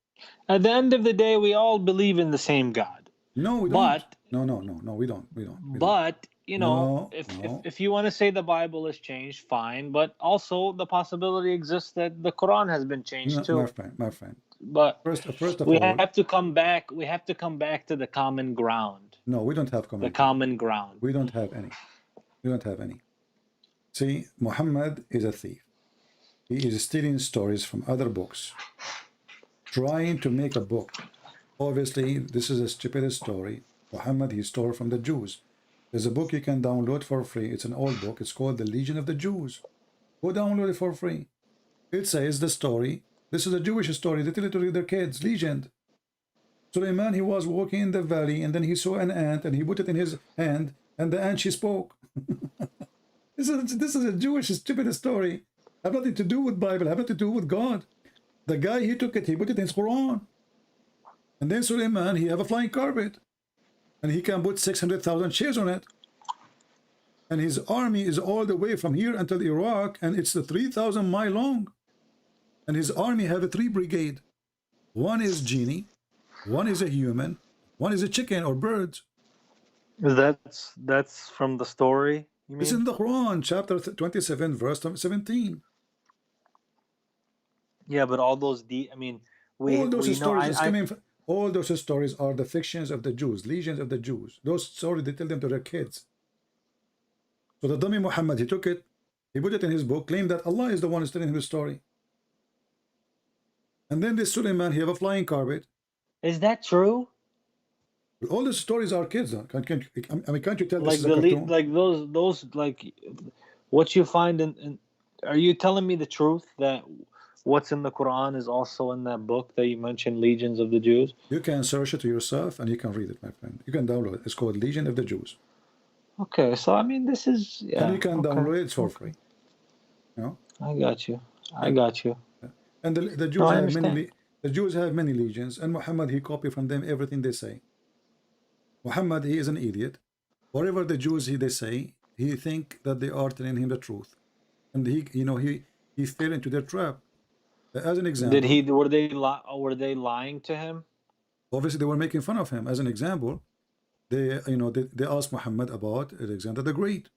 At the end of the day, we all believe in the same God. No, we don't. No, we don't. But, if you want to say the Bible is changed, fine. But also the possibility exists that the Quran has been changed too. My friend. But first of we all, have to come back. We have to come back to the common ground. No, we don't have common ground. We don't have any. We don't have any. See, Muhammad is a thief. He is stealing stories from other books, trying to make a book. Obviously, this is a stupid story. Muhammad, he stole from the Jews. There's a book you can download for free. It's an old book. It's called The Legion of the Jews. Go download it for free. It says the story. This is a Jewish story. They tell it to their kids. Legend. Suleiman, he was walking in the valley, and then he saw an ant, and he put it in his hand, and the ant, she spoke. This is a Jewish stupid story. Have nothing to do with Bible. Have nothing to do with God. The guy, he took it. He put it in his Quran. And then Suleiman, he have a flying carpet. And he can put 600,000 chairs on it. And his army is all the way from here until Iraq, and it's 3,000 miles long. And his army have a 3 brigade. One is genie, one is a human, one is a chicken or birds. That's from the story, you mean? It's in the Quran, chapter 27, verse 17. Yeah, but all those all those stories are the fictions of the Jews, legions of the Jews. Those stories, they tell them to their kids. So the dummy Muhammad, he took it, he put it in his book, claimed that Allah is the one who's telling him the story. And then this Suleiman, he have a flying carpet. Is that true? All the stories are kids. Can't you tell this Like is a cartoon? like those like what you find in. Are you telling me the truth that what's in the Quran is also in that book that you mentioned, Legions of the Jews? You can search it yourself and you can read it, my friend. You can download it. It's called Legion of the Jews. Okay, so I mean, this is And you can download it for free. You know? I got you. I got you. And the Jews No, I have understand. the Jews have many legions, and Muhammad, he copied from them everything they say. Muhammad, he is an idiot. Whatever the Jews they say, he think that they are telling him the truth, and he fell into their trap. As an example, Did he? Were they lying to him? obviously they were making fun of him. As an example, they asked Muhammad about Alexander the Great,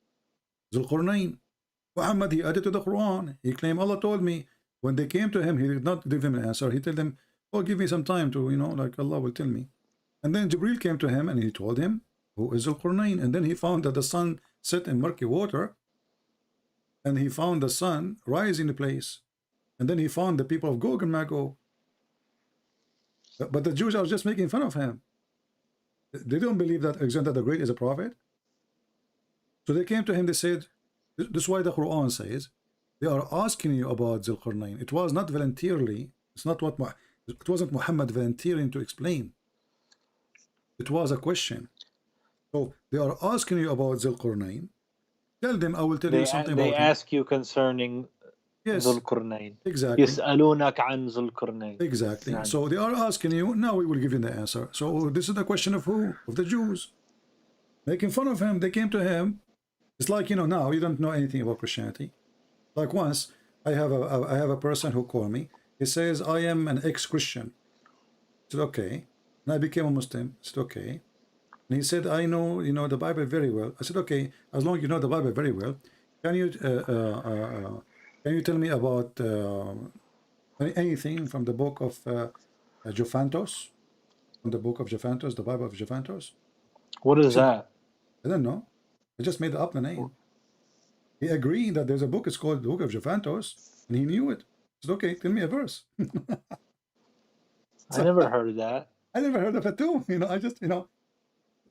Zulqarnain. Muhammad, he added to the Quran. He claimed Allah told me. When they came to him, he did not give him an answer. He told them, "Oh, give me some time to, like Allah will tell me." And then Jibril came to him and he told him who is Zulqarnain. And then he found that the sun set in murky water, and he found the sun rise in place. And then he found the people of Gog and Magog. But the Jews are just making fun of him. They don't believe that Alexander the Great is a prophet. So they came to him, they said, this is why the Quran says, they are asking you about Zulqarnain. It was not voluntarily. It wasn't Muhammad volunteering to explain. It was a question. So they are asking you about Zulqarnain. Tell them, I will tell you something about him. They ask you concerning Zulqarnain. Exactly. يسألونك عن Zulqarnain. Exactly. So they are asking you, now we will give you the answer. So this is the question of who? Of the Jews. Making fun of him. They came to him. It's like, now you don't know anything about Christianity. Like once, I have a person who called me. He says, I am an ex-Christian. I said, okay. And I became a Muslim. I said, okay. And he said, I know, the Bible very well. I said, okay, as long as you know the Bible very well, can you tell me about anything from the book of Jophantos? From the book of Jophantos, the Bible of Jophantos? What is that? I don't know. I just made up the name. He agreed that there's a book, it's called the Book of Jophantos, and he knew it. I said, okay, tell me a verse. I never heard of that. I never heard of it too.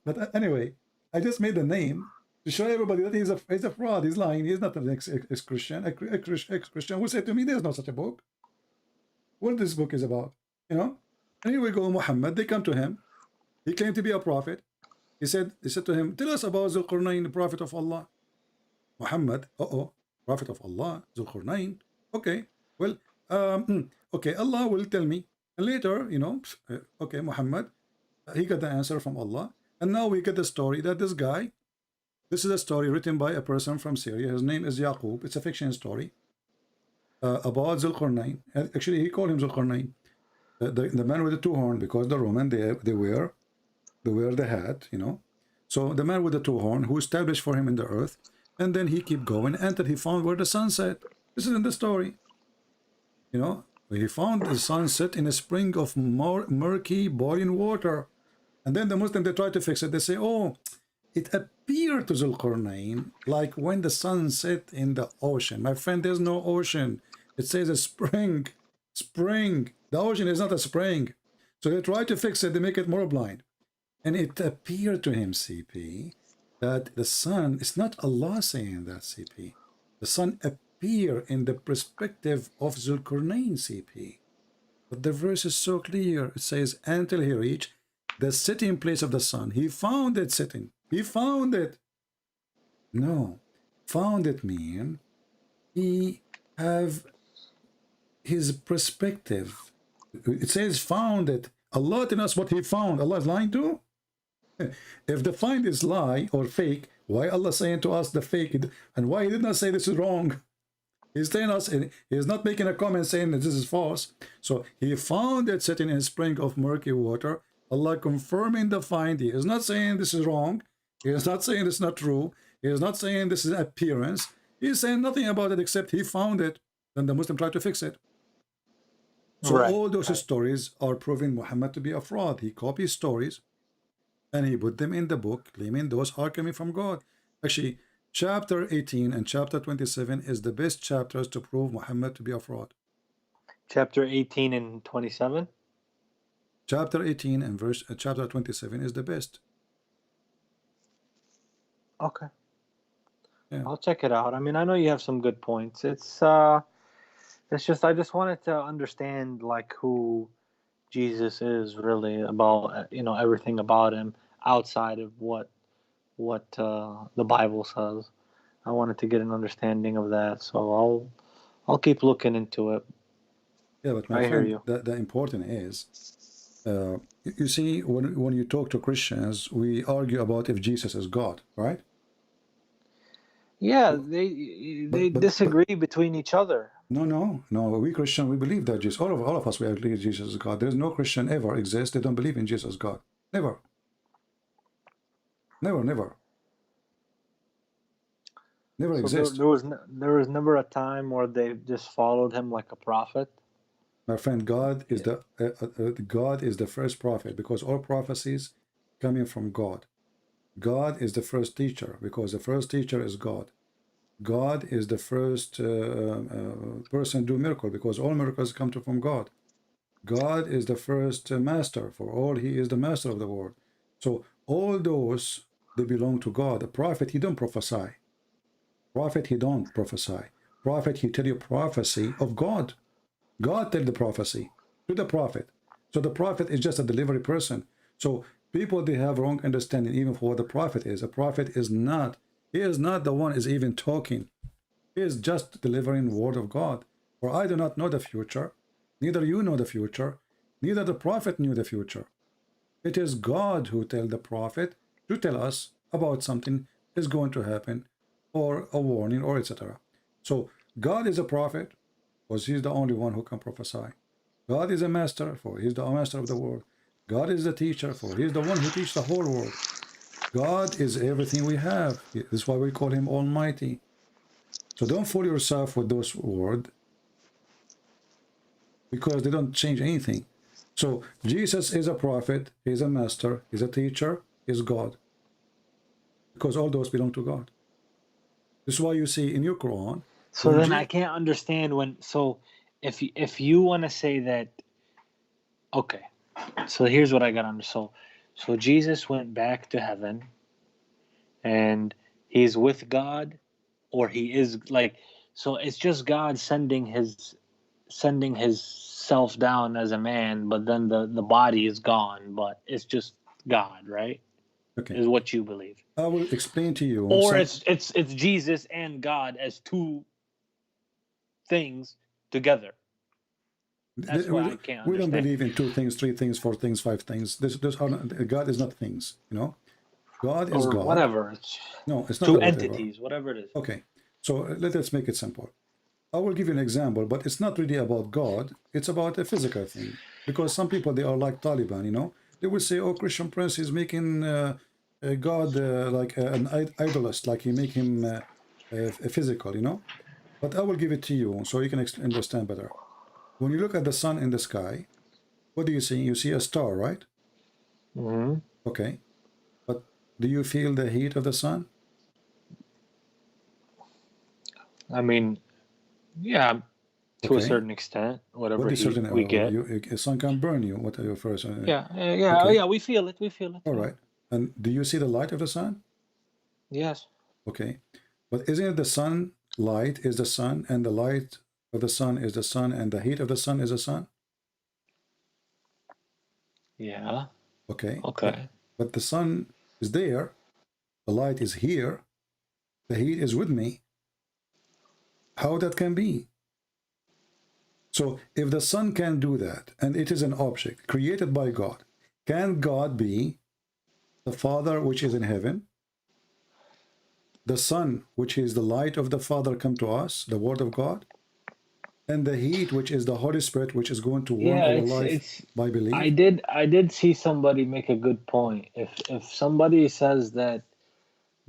But anyway, I just made the name to show everybody that he's a fraud. He's lying. He's not an ex-Christian. Ex-Christian who said to me, there's no such a book. What this book is about, And here we go, Muhammad. They come to him. He claimed to be a prophet. He said to him, tell us about Zulqarnain, the prophet of Allah. Muhammad, prophet of Allah, Zulqarnain. Okay, well, okay, Allah will tell me. And later, okay, Muhammad, he got the answer from Allah. And now we get the story that this is a story written by a person from Syria. His name is Yaqub. It's a fiction story about Zulqarnain. Actually, he called him Zulqarnain, the man with the two horns, because the Roman, they wear the hat, So the man with the two horns who established for him in the earth. And then he kept going until he found where the sun set. This is in the story. He found the sun set in a spring of murky boiling water. And then the Muslims, they try to fix it. They say, oh, it appeared to Zulqarnain like when the sun set in the ocean. My friend, there's no ocean. It says a spring. Spring. The ocean is not a spring. So they try to fix it. They make it more blind. And it appeared to him, CP, that the sun, it's not Allah saying that, CP. The sun appear in the perspective of Zulqarnain, CP. But the verse is so clear. It says, until he reached the sitting place of the sun. He found it sitting. He found it. No. Found it mean he have his perspective. It says found it. Allah tells us what he found. Allah is lying too? If the find is lie or fake, why Allah saying to us the fake? And why he did not say this is wrong? He's telling us, he's not making a comment saying that this is false. So he found it sitting in a spring of murky water. Allah confirming the find. He is not saying this is wrong. He is not saying this is not true. He is not saying this is appearance. He is saying nothing about it except he found it. Then the Muslim tried to fix it. So all those stories are proving Muhammad to be a fraud. He copies stories and he put them in the book, claiming those are coming from God. Actually, chapter 18 and chapter 27 is the best chapters to prove Muhammad to be a fraud. Chapter 18 and 27? Chapter 18 and chapter 27 is the best. Okay. Yeah. I'll check it out. I mean, I know you have some good points. It's just I just wanted to understand like who Jesus is really about, everything about him outside of what the Bible says. I wanted to get an understanding of that, so I'll keep looking into it. Yeah, but my I hear friend, you. the important is, you see, when you talk to Christians, we argue about if Jesus is God, right? Yeah, they But disagree between each other. no. We Christian, we believe that Jesus. All of us, we agree Jesus is God. There is no Christian ever exists. They don't believe in Jesus God. Never. Never So exist. there was never a time where they just followed him like a prophet. My friend, God is God is the first prophet, because all prophecies coming from God. God is the first teacher, because the first teacher is God. God is the first person to do miracle, because all miracles come from God. God is the first master, for all he is the master of the world. So all those, they belong to God. A prophet, he don't prophesy. Prophet, he don't prophesy. Prophet, he tell you prophecy of God. God tell the prophecy to the prophet. So the prophet is just a delivery person. So people, they have wrong understanding even for what the prophet is. A prophet is not, he is not the one is even talking. He is just delivering word of God. For I do not know the future, neither you know the future, neither the prophet knew the future. It is God who tell the prophet to tell us about something is going to happen, or a warning, or etc. So God is a prophet, because he's the only one who can prophesy. God is a master, for he's the master of the world. God is the teacher, for he's the one who teaches the whole world. God is everything we have. That's why we call him Almighty. So don't fool yourself with those words, because they don't change anything. So Jesus is a prophet, he's a master, he's a teacher, he's God, because all those belong to God. This is why you see in your Quran. So then I can't understand when. So if you want to say that, okay. So here's what I got under. So Jesus went back to heaven, and he's with God, or he is like. So it's just God sending his self down as a man, but then the body is gone, but it's just God, right? Okay. Is what you believe. I will explain to you. Or it's Jesus and God as two things together. That's why I can't understand. We don't believe in 2 things, 3 things, 4 things, 5 things. God is not things, you know. God is God. Whatever. No, it's not 2 whatever. entities, whatever it is. Okay, so let's make it simple. I will give you an example, but it's not really about God. It's about a physical thing. Because some people, they are like Taliban, you know. They will say, oh, Christian Prince is making God like an idolist, like he make him physical, you know. But I will give it to you so you can understand better. When you look at the sun in the sky, what do you see? You see a star, right? Mm-hmm. Okay. But do you feel the heat of the sun? I mean, yeah, to a certain extent, whatever we get. The sun can burn you. What are your first? Yeah, we feel it. We feel it. All right. And do you see the light of the sun? Yes. Okay. But isn't it the sun light is the sun, and the light of the sun is the sun, and the heat of the sun is the sun? Yeah. Okay. Okay. But the sun is there, the light is here, the heat is with me. How that can be? So if the sun can do that, and it is an object created by God, can God be the Father which is in heaven? The sun, which is the light of the Father, come to us, the Word of God, and the heat, which is the Holy Spirit, which is going to warm our life by belief. I did see somebody make a good point. If somebody says that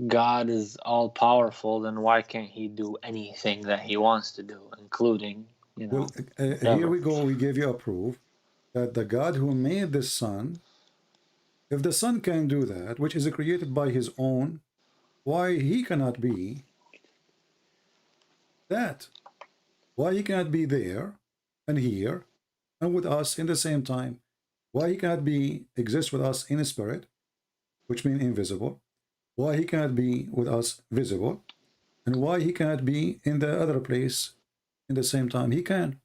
God is all powerful, then why can't he do anything that he wants to do, including, Well, here we go. We gave you a proof that the God who made the sun, if the sun can do that, which is created by his own, why he cannot be that? Why he cannot be there and here and with us in the same time? Why he cannot be exist with us in spirit, which means invisible. Why he cannot be with us visible, and why he cannot be in the other place in the same time. He can.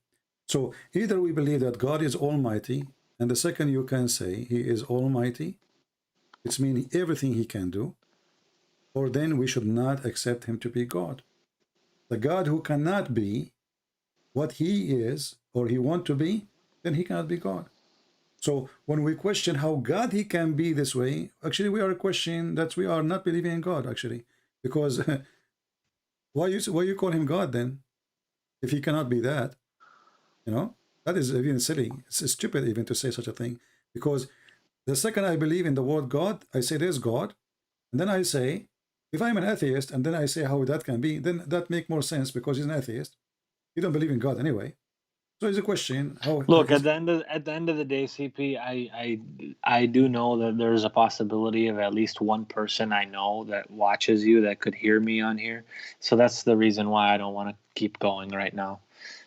So either we believe that God is almighty, and the second you can say he is almighty, it's meaning everything he can do, or then we should not accept him to be God. The God who cannot be what he is or he want to be, then he cannot be God. So when we question how God he can be this way, actually we are questioning that we are not believing in God, actually, because why you call him God then if he cannot be that? You know, that is even silly. It's stupid even to say such a thing, because the second I believe in the word God, I say there's God, and then I say, if I'm an atheist and then I say how that can be, then that make more sense because he's an atheist. He don't believe in God anyway. So it's a question how. Look, at the end of the day, CP, I do know that there's a possibility of at least one person I know that watches you that could hear me on here. So that's the reason why I don't want to keep going right now.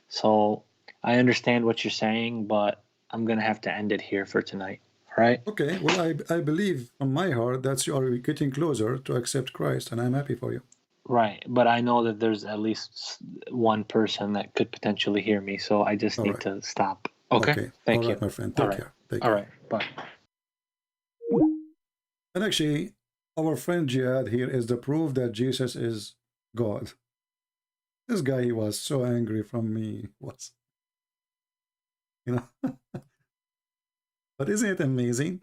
So I understand what you're saying, but I'm gonna have to end it here for tonight. All right? Okay, well, I believe from my heart that you are getting closer to accept Christ, and I'm happy for you. Right, but I know that there's at least one person that could potentially hear me, so I just need to stop. Okay? Thank All you. right, my friend. All Take right. care. Take All care. right. Bye. And actually, our friend Jihad here is the proof that Jesus is God. This guy, he was so angry from me. Was, you know. But isn't it amazing?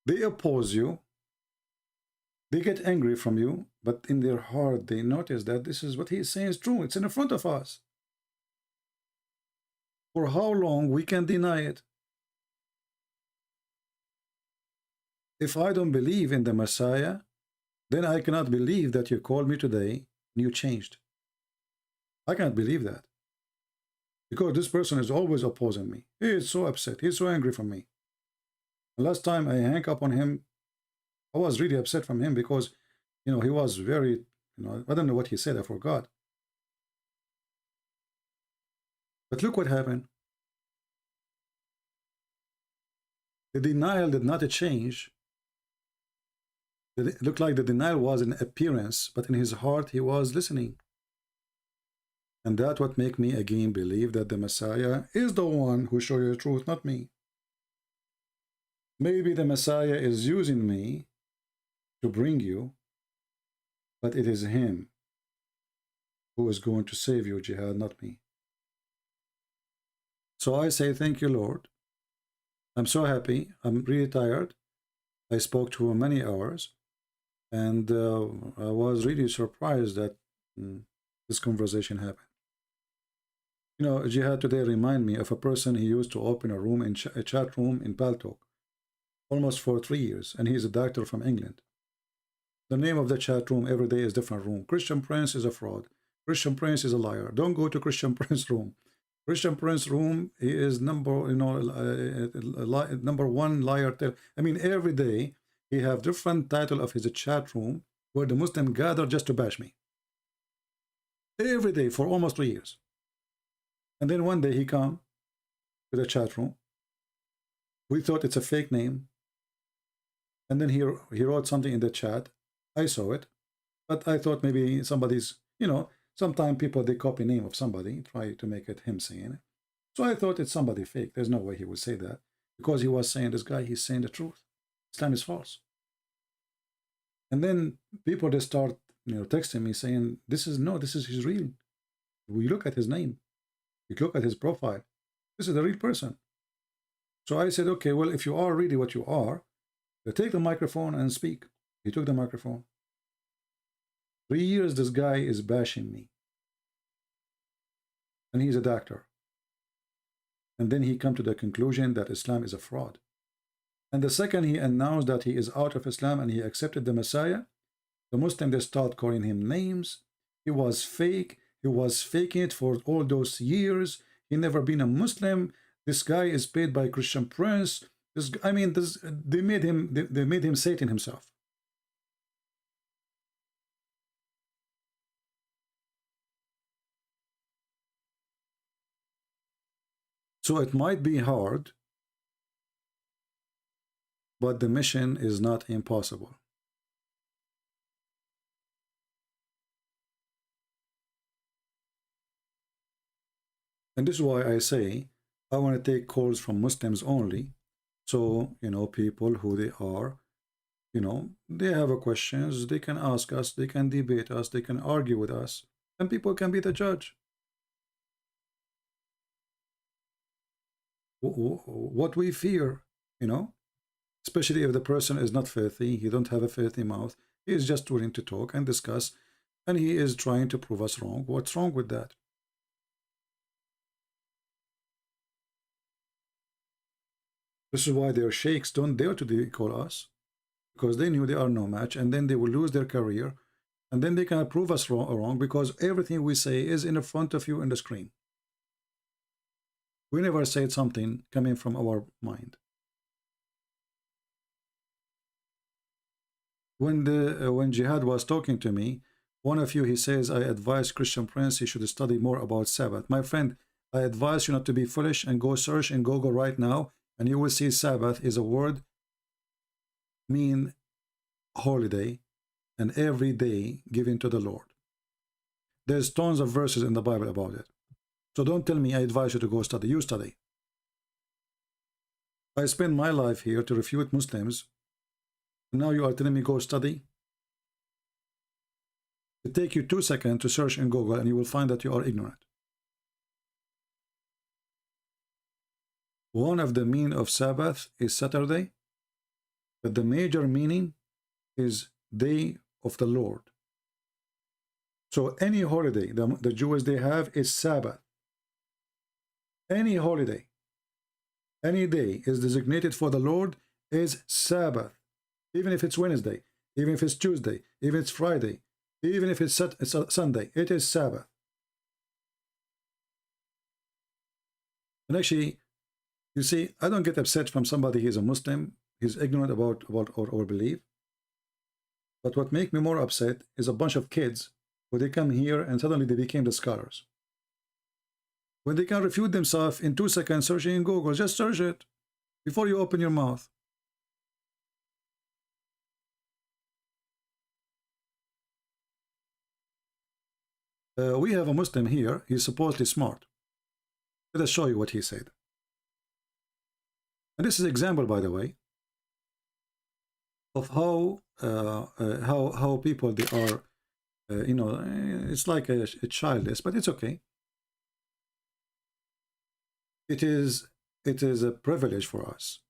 They oppose you. They get angry from you, but in their heart, they notice that this is what he's saying is true. It's in front of us. For how long we can deny it? If I don't believe in the Messiah, then I cannot believe that you called me today and you changed. I cannot believe that. Because this person is always opposing me. He is so upset. He's so angry from me. The last time I hang up on him, I was really upset from him because, you know, he was very, you know, I don't know what he said, I forgot. But look what happened. The denial did not change. It looked like the denial was an appearance, but in his heart he was listening. And that what make me again believe that the Messiah is the one who show you the truth, not me. Maybe the Messiah is using me to bring you, but it is him who is going to save you, Jihad, not me. So I say, thank you, Lord. I'm so happy. I'm really tired. I spoke to him many hours, and I was really surprised that this conversation happened. You know, Jihad today remind me of a person he used to open a room in a chat room in PalTalk, almost for 3 years, and he's a doctor from England. The name of the chat room every day is different room. Christian Prince is a fraud. Christian Prince is a liar. Don't go to Christian Prince room. Christian Prince room, he is number one liar. I mean, every day he have different title of his chat room where the Muslim gather just to bash me. Every day for almost 3 years. And then one day he come to the chat room. We thought it's a fake name. And then he wrote something in the chat. I saw it, but I thought maybe somebody's, you know, sometimes people, they copy name of somebody, try to make it him saying it. So I thought it's somebody fake. There's no way he would say that, because he was saying, this guy, he's saying the truth. Islam is false. And then people, they start, you know, texting me saying, this is his real. We look at his name. We look at his profile. This is the real person. So I said, okay, well, if you are really what you are, take the microphone and speak. He took the microphone. 3 years this guy is bashing me. And he's a doctor. And then he come to the conclusion that Islam is a fraud. And the second he announced that he is out of Islam and he accepted the Messiah, the Muslims, they start calling him names. He was fake. He was faking it for all those years. He never been a Muslim. This guy is paid by Christian Prince. They made him Satan himself. So it might be hard, but the mission is not impossible. And this is why I say I want to take calls from Muslims only. So, you know, people who they are, you know, they have questions, they can ask us, they can debate us, they can argue with us, and people can be the judge. What we fear, you know, especially if the person is not filthy, he don't have a filthy mouth, he is just willing to talk and discuss, and he is trying to prove us wrong. What's wrong with that? This is why their sheikhs don't dare to call us, because they knew they are no match, and then they will lose their career, and then they can prove us wrong because everything we say is in front of you in the screen. We never said something coming from our mind. When Jihad was talking to me, one of you, he says, I advise Christian Prince he should study more about Sabbath. My friend, I advise you not to be foolish and go search in Google right now, and you will see Sabbath is a word mean holiday and every day given to the Lord. There's tons of verses in the Bible about it. So don't tell me I advise you to go study. You study. I spend my life here to refute Muslims. Now you are telling me go study? It takes you 2 seconds to search in Google and you will find that you are ignorant. One of the meaning of Sabbath is Saturday, but the major meaning is Day of the Lord. So any holiday the Jews they have is Sabbath. Any holiday, any day is designated for the Lord is Sabbath. Even if it's Wednesday, even if it's Tuesday, even if it's Friday, even if it's Sunday, it is Sabbath. And actually, you see, I don't get upset from somebody who is a Muslim, he's ignorant about our belief. But what makes me more upset is a bunch of kids who they come here and suddenly they became the scholars. When they can refute themselves in 2 seconds searching in Google, just search it before you open your mouth. We have a Muslim here, he's supposedly smart. Let us show you what he said. And this is an example, by the way, of how people they are, you know, it's like a childless, but it's okay. It is a privilege for us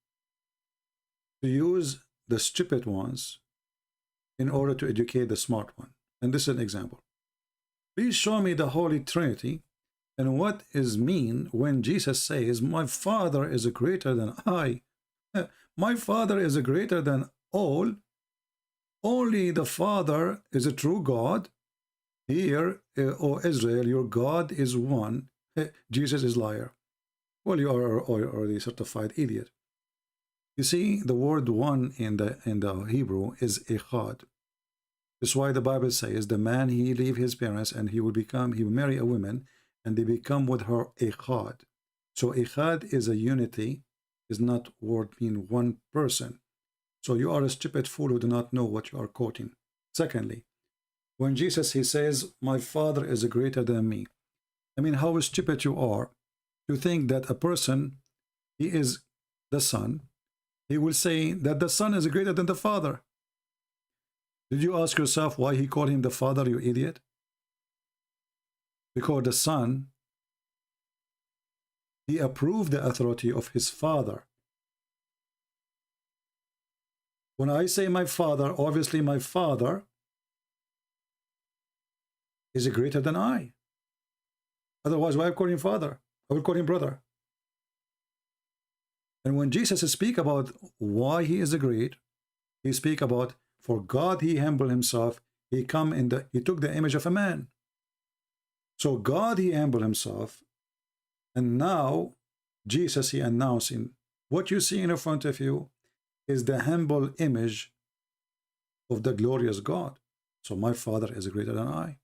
to use the stupid ones in order to educate the smart one. And this is an example. Please show me the Holy Trinity and what is mean when Jesus says, my Father is greater than I. My Father is greater than all. Only the Father is a true God. Here, O Israel, your God is one. Jesus is liar. Well, you are already certified idiot. You see, the word one in the Hebrew is echad. That's why the Bible says the man he leave his parents and he will marry a woman and they become with her echad. So echad is a unity, is not word mean one person. So you are a stupid fool who do not know what you are quoting. Secondly, when Jesus he says, my Father is greater than me. I mean, how stupid you are to think that a person, he is the Son, he will say that the Son is greater than the Father. Did you ask yourself why he called him the Father, you idiot? Because the Son, he approved the authority of his Father. When I say my Father, obviously my Father is greater than I. Otherwise, why I call him Father? I will call him brother. And when Jesus speaks about why he is great, he speaks about for God he humbled himself, he took the image of a man. So God he humbled himself, and now Jesus he announcing what you see in front of you is the humble image of the glorious God. So my Father is greater than I.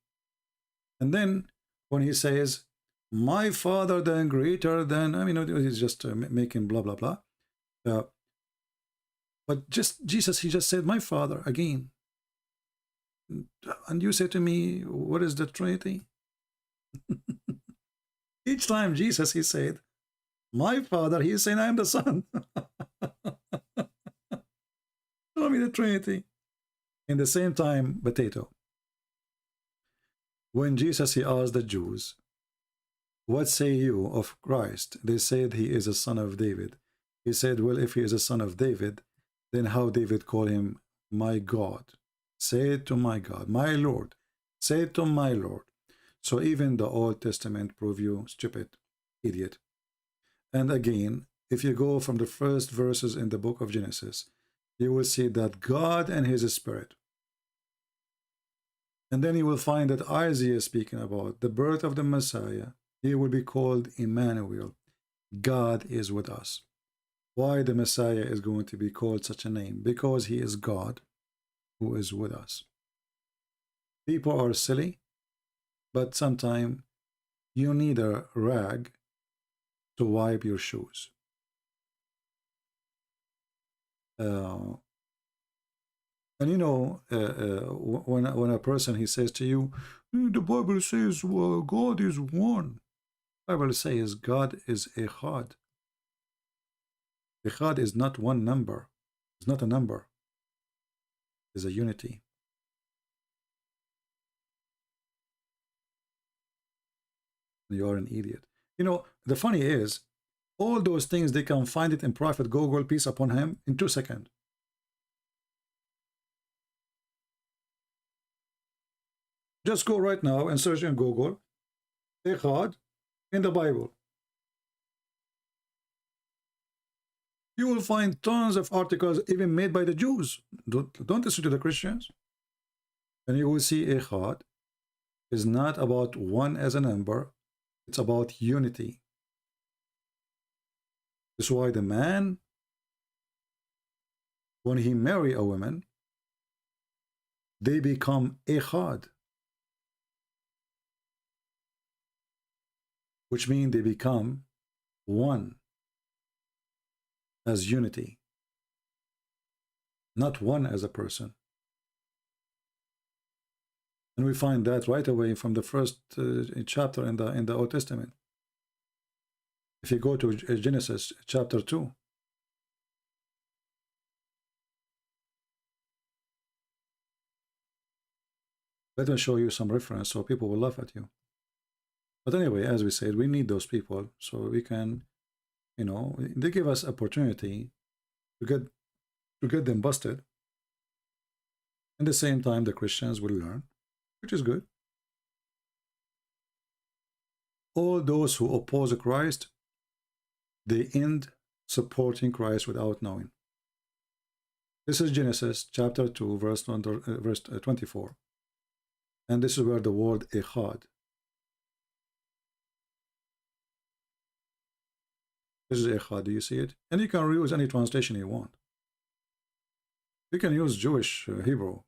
And then when he says, my Father than greater than, I mean, he's just making blah, blah, blah. But just Jesus, he just said, my Father again. And you say to me, what is the Trinity? Each time Jesus, he said, my Father, he is saying, I am the Son. Show me the Trinity. In the same time, potato. When Jesus, he asked the Jews, what say you of Christ? They said he is a son of David. He said, well, if he is a son of David, then how David called him my God? Say it to my God, my Lord. Say it to my Lord. So even the Old Testament prove you stupid, idiot. And again, if you go from the first verses in the book of Genesis, you will see that God and his Spirit. And then you will find that Isaiah is speaking about the birth of the Messiah. He will be called Emmanuel. God is with us. Why the Messiah is going to be called such a name? Because he is God who is with us. People are silly, but sometimes you need a rag to wipe your shoes. And you know, when a person, he says to you, the Bible says God is one. The Bible says God is Echad. Echad is not one number. It's not a number. It's a unity. You are an idiot. You know, the funny is, all those things, they can find it in Prophet Google, peace upon him, in 2 seconds. Just go right now and search in Google, Echad, in the Bible. You will find tons of articles even made by the Jews. Don't listen to the Christians. And you will see Echad is not about one as a number. It's about unity. That's why the man, when he marry a woman, they become Echad. Which means they become one as unity, not one as a person. And we find that right away from the first chapter in the Old Testament. If you go to Genesis chapter 2, let me show you some reference so people will laugh at you. But anyway, as we said, we need those people so we can, you know, they give us opportunity to get them busted. At the same time, the Christians will learn, which is good. All those who oppose Christ, they end supporting Christ without knowing. This is Genesis chapter 2, verse 24. And this is where the word Echad. This is Echad, do you see it? And you can reuse any translation you want. You can use Jewish, Hebrew,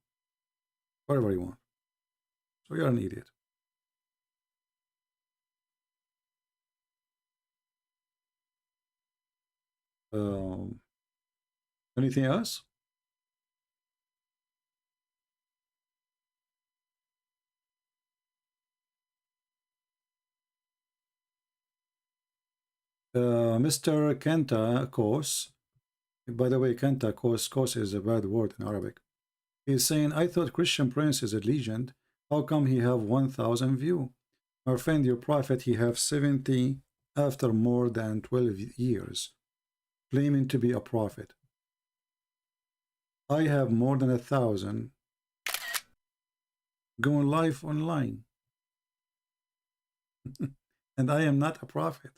whatever you want. So you're an idiot. Anything else? Mr. Kenta Kos, by the way, Kenta Kos is a bad word in Arabic. He's saying, I thought Christian Prince is a legend. How come he have 1,000 view? Our friend, your prophet, he have 70 after more than 12 years, claiming to be a prophet. I have more than 1,000 going live online. And I am not a prophet.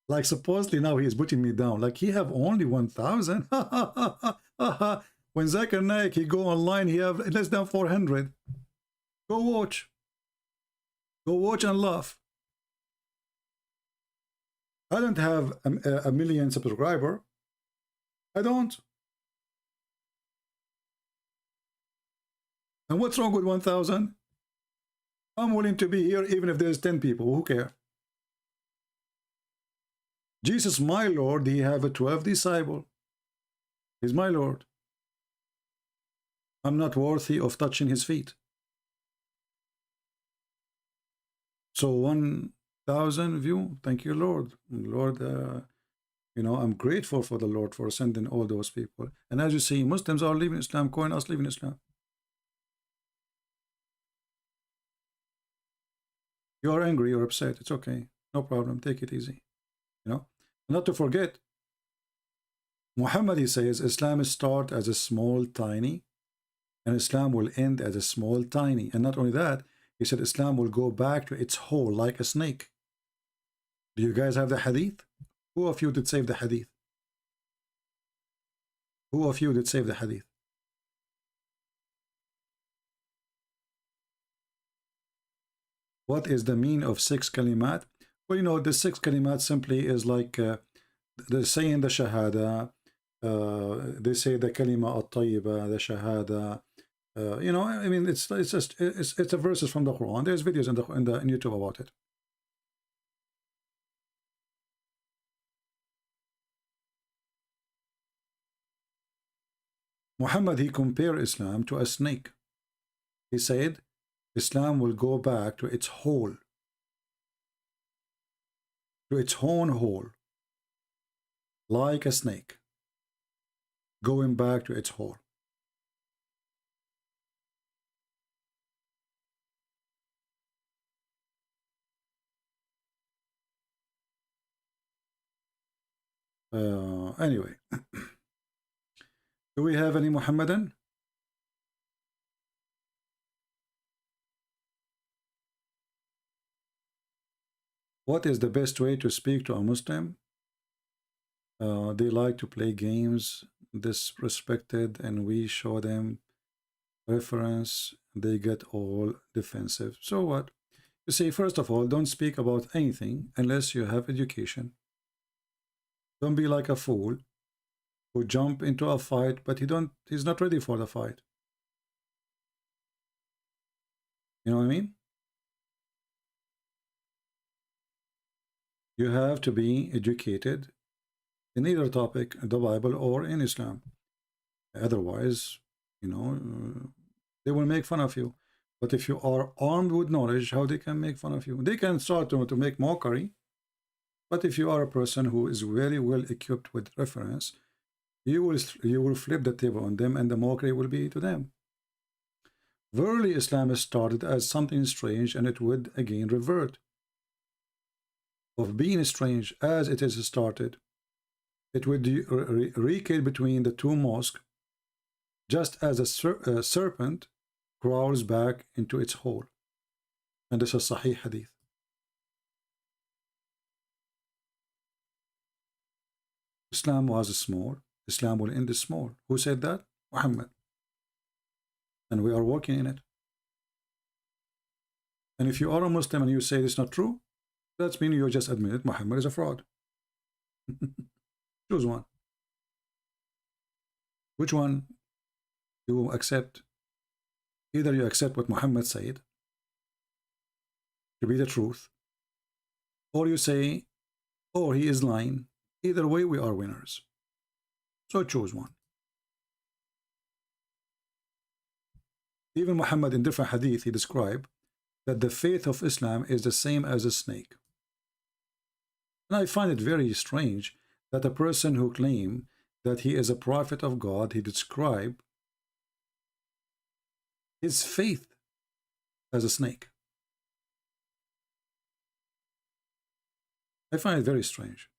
Like supposedly now he is putting me down. Like he have only 1,000. When Zakir Naik he go online, he have less than 400. Go watch. Go watch and laugh. I don't have a million subscriber. I don't. And what's wrong with 1,000? I'm willing to be here even if there's 10 people. Who care? Jesus, my Lord, he have a 12 disciple. He's my Lord. I'm not worthy of touching his feet. So 1,000 view, thank you, Lord. Lord, you know, I'm grateful for the Lord for sending all those people. And as you see, Muslims are leaving Islam, calling us leaving Islam. You are angry, you're upset, it's okay. No problem, take it easy. You know, not to forget, Muhammad, he says, Islam start as a small, tiny, and Islam will end as a small, tiny. And not only that, he said Islam will go back to its hole like a snake. Do you guys have the hadith? Who of you did save the hadith? Who of you did save the hadith? What is the meaning of 6 kalimat? Well, you know, the 6 kalimat simply is like they're saying the shahada, they say the kalima at-tayyiba, the shahada. You know, I mean, it's a verses from the Quran. There's videos in YouTube about it. Muhammad, he compared Islam to a snake. He said, Islam will go back to its hole, to its own hole, like a snake, going back to its hole. Anyway, do we have any Muhammadan? What is the best way to speak to a Muslim? They like to play games, disrespected, and we show them reference, they get all defensive. So what? You say, first of all, don't speak about anything unless you have education. Don't be like a fool who jump into a fight, but he's not ready for the fight. You know what I mean? You have to be educated in either topic, the Bible or in Islam. Otherwise, you know, they will make fun of you. But if you are armed with knowledge, how they can make fun of you? They can start to make mockery. But if you are a person who is very well equipped with reference, you will flip the table on them and the mockery will be to them. Verily, Islam started as something strange and it would again revert. Of being strange as it is started, it would recede between the two mosques, just as a serpent crawls back into its hole. And this is Sahih Hadith. Islam was small. Islam will end small. Who said that? Muhammad. And we are working in it. And if you are a Muslim and you say it's not true, that means you just admitted Muhammad is a fraud. Choose one. Which one you accept? Either you accept what Muhammad said to be the truth, or you say, oh, he is lying. Either way, we are winners. So choose one. Even Muhammad in different hadith, he described that the faith of Islam is the same as a snake. And I find it very strange that a person who claims that he is a prophet of God, he described his faith as a snake. I find it very strange.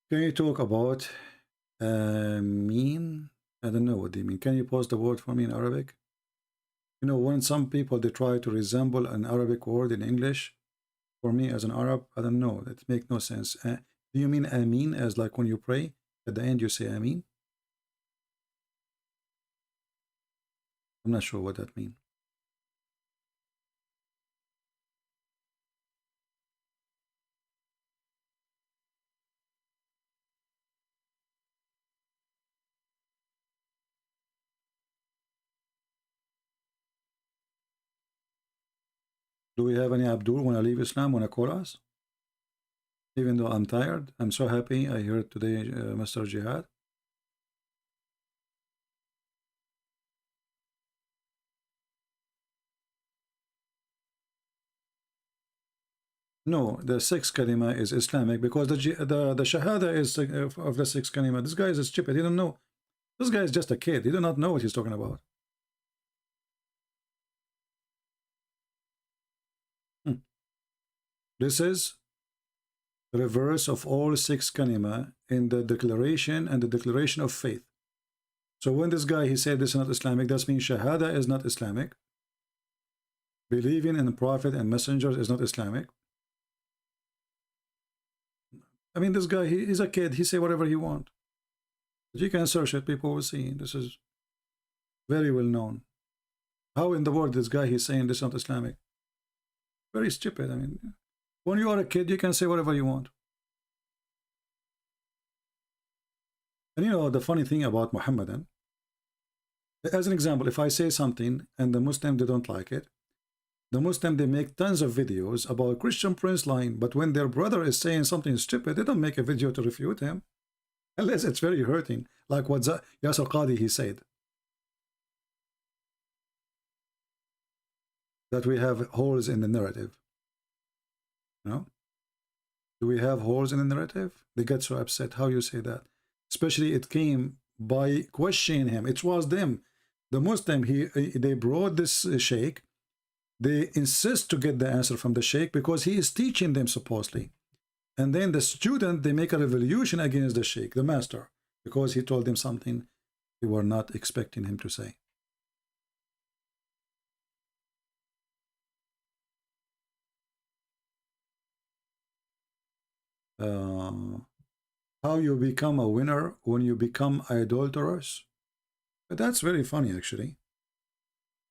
Can you talk about mean? I don't know what they mean. Can you post the word for me in Arabic? You know, when some people, they try to resemble an Arabic word in English, for me as an Arab, I don't know. It makes no sense. Do you mean Ameen as like when you pray, at the end you say Ameen? I'm not sure what that means. Do we have any Abdul want to leave Islam, want to call us? Even though I'm tired, I'm so happy I heard today Mr. Jihad. No, the sixth kalima is Islamic because the shahada is of the sixth kalima. This guy is stupid. He don't know. This guy is just a kid. He do not know what he's talking about. This is the reverse of all six kalima in the declaration and the declaration of faith. So when this guy, he said this is not Islamic, that means shahada is not Islamic. Believing in the prophet and messengers is not Islamic. I mean, this guy, he's a kid. He say whatever he want. But you can search it. People will see. This is very well known. How in the world this guy, he's saying this is not Islamic? Very stupid. I mean, when you are a kid, you can say whatever you want. And you know, the funny thing about Muhammadan, as an example, if I say something and the Muslim, they don't like it, the Muslim, they make tons of videos about Christian Prince lying, but when their brother is saying something stupid, they don't make a video to refute him, unless it's very hurting, like what Yasser Qadi, he said. That we have holes in the narrative. No? Do we have holes in the narrative? They get so upset. How you say that? Especially it came by questioning him. It was them. The Muslim, they brought this Sheikh. They insist to get the answer from the Sheikh because he is teaching them supposedly. And then the student, they make a revolution against the Sheikh, the master, because he told them something they were not expecting him to say. How you become a winner when you become idolatrous? That's very funny, actually.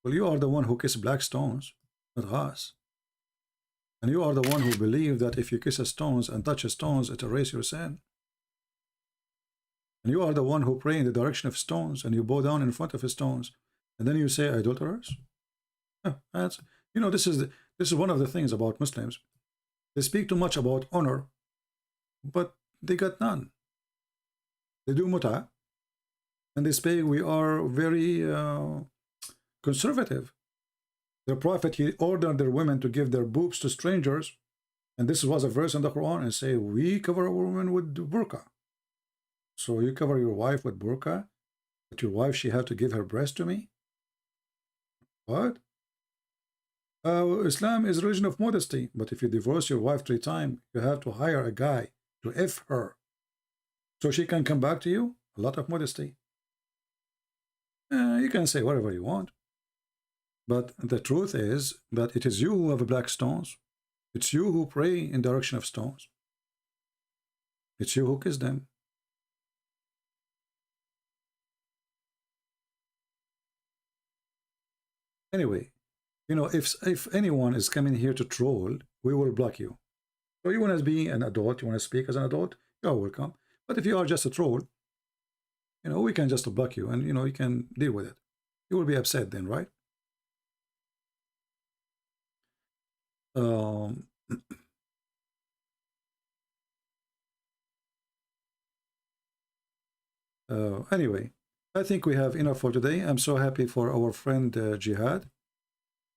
Well, you are the one who kissed black stones, not us. And you are the one who believe that if you kiss stones and touch stones, it erases your sin. And you are the one who pray in the direction of stones and you bow down in front of stones. And then you say idolaters? That's, you know, this is one of the things about Muslims. They speak too much about honor, but they got none. They do mut'ah, and they say we are very conservative. The Prophet, he ordered their women to give their boobs to strangers, and this was a verse in the Quran, and say we cover our women with burqa. So you cover your wife with burqa, but your wife, she had to give her breast to me? What? Islam is a religion of modesty, but if you divorce your wife 3 times, you have to hire a guy to F her, so she can come back to you. A lot of modesty. You can say whatever you want, but the truth is that it is you who have black stones. It's you who pray in the direction of stones. It's you who kiss them. Anyway, you know, if anyone is coming here to troll, we will block you. So you want to be an adult, you want to speak as an adult, you're welcome. But if you are just a troll, you know, we can just block you and, you know, you can deal with it. You will be upset then, right? Anyway, I think we have enough for today. I'm so happy for our friend Jihad.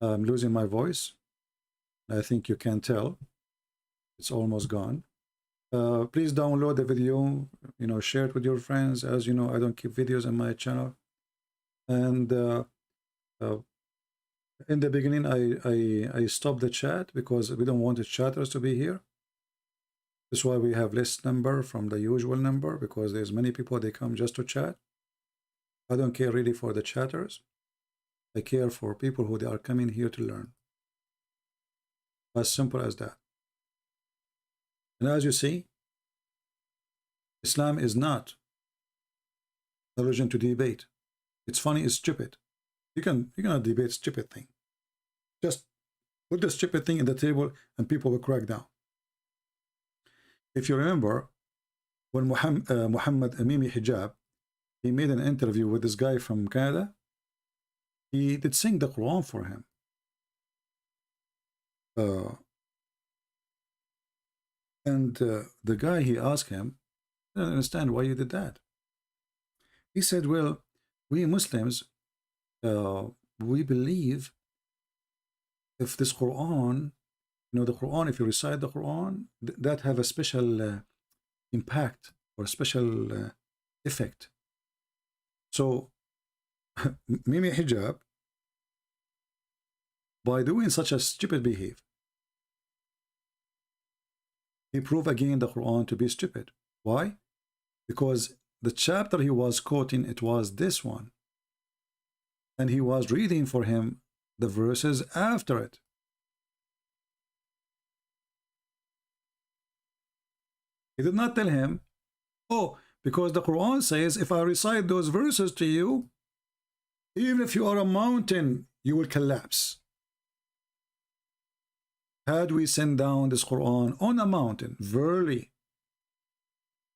I'm losing my voice. I think you can tell. It's almost gone. Please download the video, you know, share it with your friends. As you know, I don't keep videos on my channel. And in the beginning, I stopped the chat because we don't want the chatters to be here. That's why we have less number from the usual number, because there's many people, they come just to chat. I don't care really for the chatters. I care for people who they are coming here to learn. As simple as that. And as you see, Islam is not a religion to debate. It's funny, it's stupid. You cannot debate stupid thing. Just put the stupid thing in the table and people will crack down. If you remember, when Muhammad Amimi Hijab, he made an interview with this guy from Canada, he did sing the Quran for him. The guy, he asked him, I don't understand why you did that. He said, well, we Muslims, we believe if this Quran, the Quran, if you recite the Quran, that have a special impact or special effect. So, Mimi Hijab, by doing such a stupid behavior, he proved again the Quran to be stupid. Why? Because the chapter he was quoting, it was this one. And he was reading for him the verses after it. He did not tell him, oh, because the Quran says, if I recite those verses to you, even if you are a mountain, you will collapse. Had we sent down this Quran on a mountain, verily,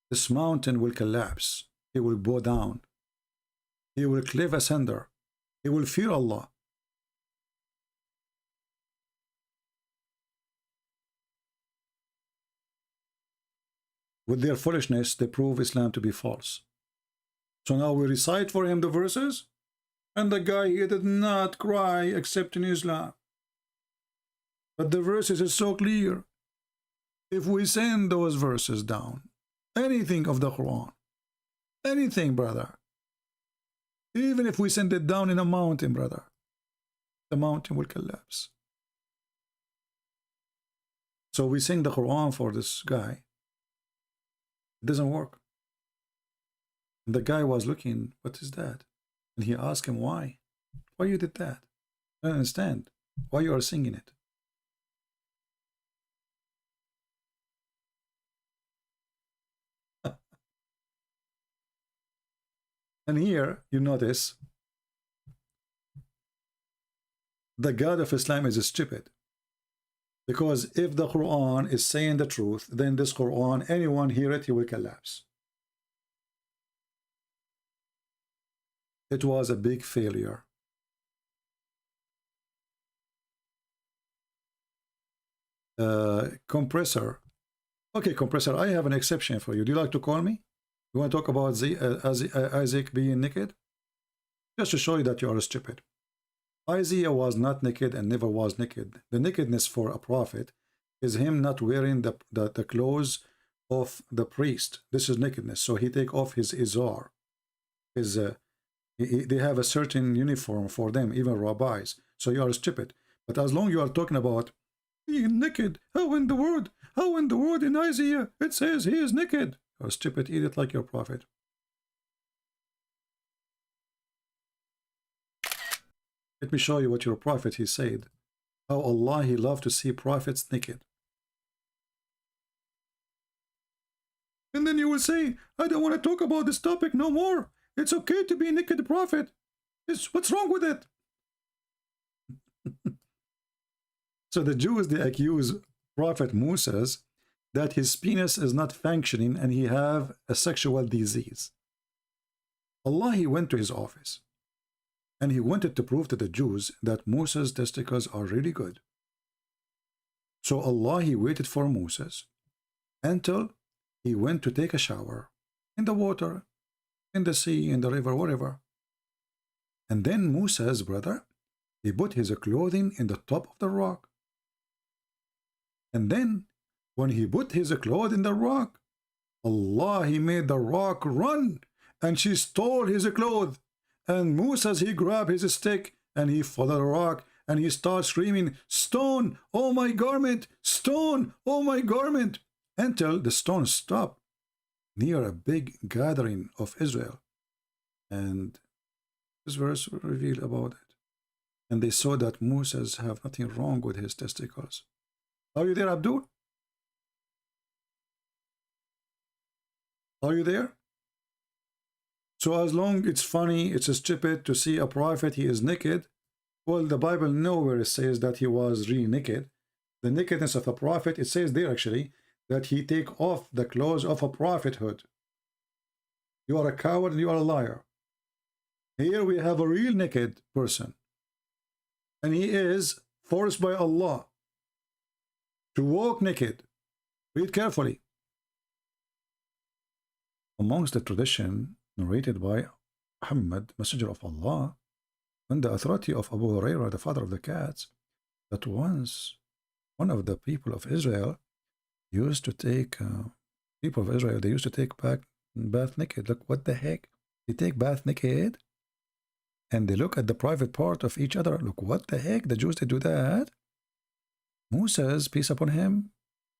this mountain will collapse. He will bow down. He will cleave asunder. He will fear Allah. With their foolishness, they prove Islam to be false. So now we recite for him the verses, and the guy, he did not cry except in Islam. But the verses is so clear. If we send those verses down, anything of the Quran, anything, brother, even if we send it down in a mountain, brother, the mountain will collapse. So we sing the Quran for this guy. It doesn't work. And the guy was looking, what is that? And he asked him, why? Why you did that? I don't understand. Why you are singing it? And here, you notice, the God of Islam is stupid. Because if the Quran is saying the truth, then this Quran, anyone hear it, he will collapse. It was a big failure. Compressor. Okay, Compressor, I have an exception for you. Do you like to call me? You want to talk about Isaac being naked? Just to show you that you are stupid. Isaiah was not naked and never was naked. The nakedness for a prophet is him not wearing the clothes of the priest. This is nakedness. So he take off his izar. They have a certain uniform for them, even rabbis. So you are stupid. But as long as you are talking about being naked, how in the word in Isaiah it says he is naked? You're stupid, eat it like your prophet. Let me show you what your prophet, he said. How Allah, he loved to see prophets naked. And then you will say, I don't want to talk about this topic no more. It's okay to be naked prophet. What's wrong with it? So the Jews, they accuse Prophet Moses that his penis is not functioning and he have a sexual disease. Allah, he went to his office. And he wanted to prove to the Jews that Moses' testicles are really good. So Allah, he waited for Moses until he went to take a shower in the water, in the sea, in the river, wherever. And then Moses, brother, he put his clothing in the top of the rock. And then when he put his clothes in the rock, Allah, he made the rock run and she stole his clothes. And Moses, he grabbed his stick and he followed the rock and he started screaming, stone, oh my garment, stone, oh my garment, until the stone stopped near a big gathering of Israel. And this verse revealed about it. And they saw that Moses have nothing wrong with his testicles. Are you there, Abdul? Are you there? So as long it's funny, it's stupid to see a prophet, he is naked. Well, the Bible nowhere says that he was really naked. The nakedness of a prophet, it says there actually, that he take off the clothes of a prophethood. You are a coward and you are a liar. Here we have a real naked person. And he is forced by Allah to walk naked. Read carefully. Amongst the tradition narrated by Muhammad, Messenger of Allah, on the authority of Abu Hurairah, the father of the cats, that once one of the people of Israel used to take they used to take bath naked. Look, what the heck? They take bath naked and they look at the private part of each other. Look, what the heck? The Jews, they do that? Moses, peace upon him,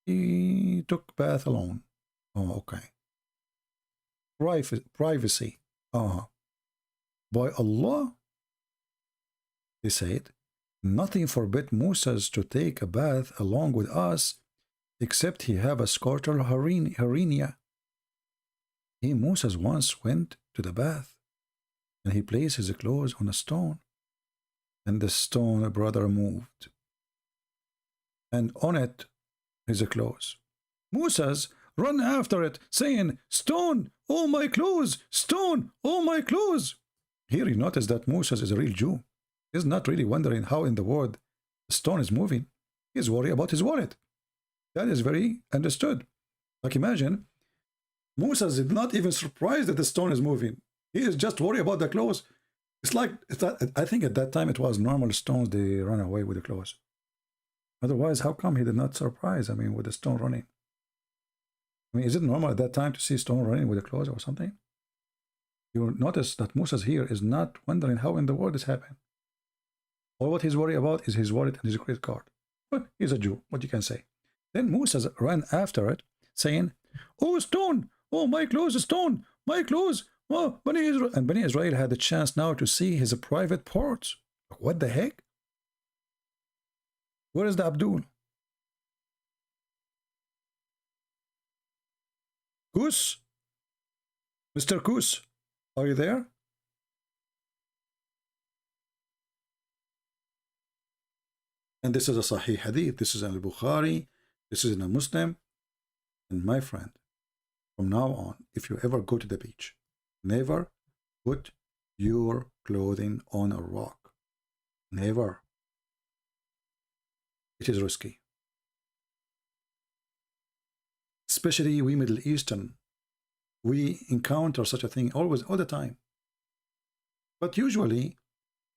he took bath alone. Oh, okay. Privacy. By Allah, he said, nothing forbid Moses to take a bath along with us, except he have a scorcher hernia. He, Moses, once went to the bath, and he placed his clothes on a stone, and the stone, brother, moved, and on it his clothes. Moses run after it, saying, "Stone, oh my clothes! Stone, oh my clothes!" Here you notice that Moses is a real Jew. He's not really wondering how in the world the stone is moving. He's worried about his wallet. That is very understood. Like imagine, Moses is not even surprised that the stone is moving. He is just worried about the clothes. It's like, I think at that time it was normal stones, they run away with the clothes. Otherwise, how come he did not surprise, with the stone running? Is it normal at that time to see stone running with the clothes or something? You notice that Moses here is not wondering how in the world this happened. All what he's worried about is his wallet and his credit card. But he's a Jew, what you can say. Then Moses ran after it, saying, "Oh, stone! Oh, my clothes, stone! My clothes! Oh, Bani Israel!" And Bani Israel had the chance now to see his private parts. What the heck? Where is the Abdul? Kus? Mr. Kus, are you there? And this is a Sahih Hadith. This is in Al-Bukhari. This is in a Muslim. And my friend, from now on, if you ever go to the beach, never put your clothing on a rock. Never. It is risky. Especially we Middle Eastern, we encounter such a thing all the time. But usually,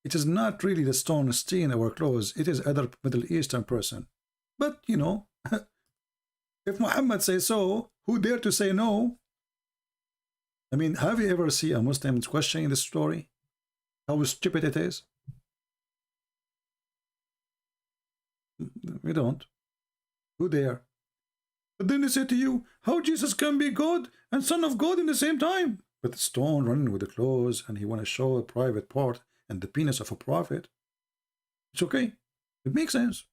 it is not really the stone stain our clothes, it is other Middle Eastern person. But, if Muhammad says so, who dare to say no? Have you ever seen a Muslim questioning this story? How stupid it is? We don't. Who dare? But then they say to you, how Jesus can be God and Son of God in the same time? With the stone running with the clothes, and he want to show a private part and the penis of a prophet. It's okay. It makes sense.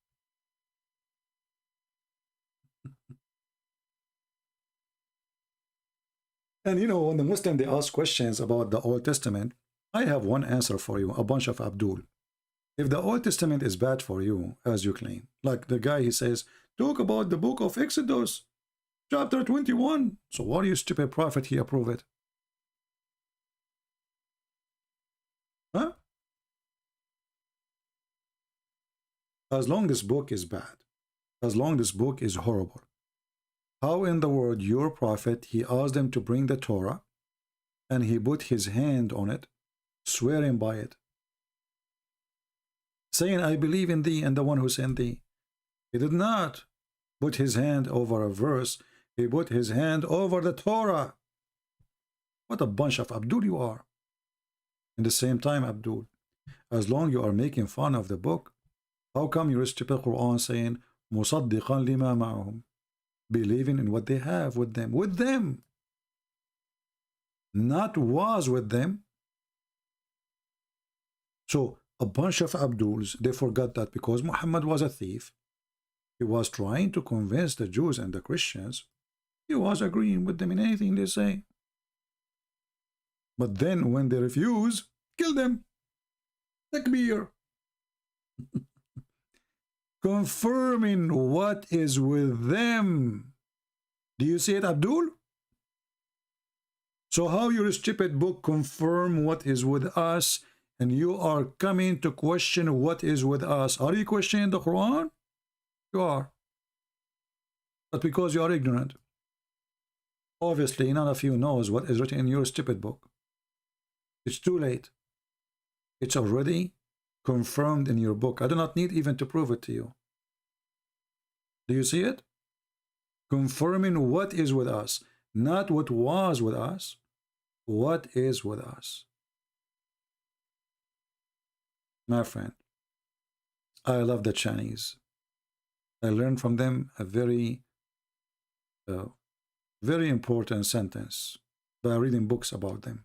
And when the Muslim, they ask questions about the Old Testament, I have one answer for you, a bunch of Abdul. If the Old Testament is bad for you, as you claim, like the guy, he says, talk about the book of Exodus, chapter 21. So why are you stupid prophet, he approve it? Huh? As long this book is bad, as long this book is horrible, how in the world your prophet, he asked them to bring the Torah, and he put his hand on it, swearing by it, saying, I believe in thee and the one who sent thee. He did not put his hand over a verse, he put his hand over the Torah. What a bunch of Abdul you are. In the same time, Abdul, as long you are making fun of the book, how come you stupid Quran saying, مُصَدِّقًا لِمَا مَعَهُمْ, believing in what they have with them, not was with them. So a bunch of Abduls, they forgot that because Muhammad was a thief, he was trying to convince the Jews and the Christians, he was agreeing with them in anything they say. But then when they refuse, kill them. Takbir. Confirming what is with them. Do you see it, Abdul? So how your stupid book confirm what is with us, and you are coming to question what is with us? Are you questioning the Quran? You are. But because you are ignorant, obviously none of you knows what is written in your stupid book. It's too late. It's already confirmed in your book. I do not need even to prove it to you. Do you see it? Confirming what is with us, not what was with us, what is with us. My friend, I love the Chinese. I learned from them a very important sentence by reading books about them.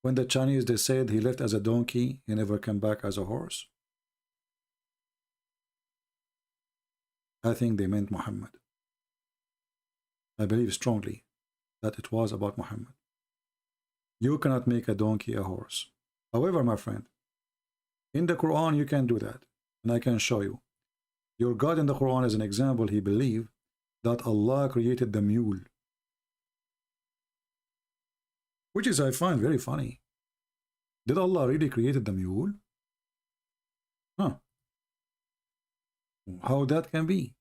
When the Chinese, they said he left as a donkey, he never came back as a horse. I think they meant Muhammad. I believe strongly that it was about Muhammad. You cannot make a donkey a horse. However, my friend, in the Quran you can do that, and I can show you. Your God in the Quran, as an example, he believed that Allah created the mule, which is, I find, very funny. Did Allah really create the mule? Huh. How that can be?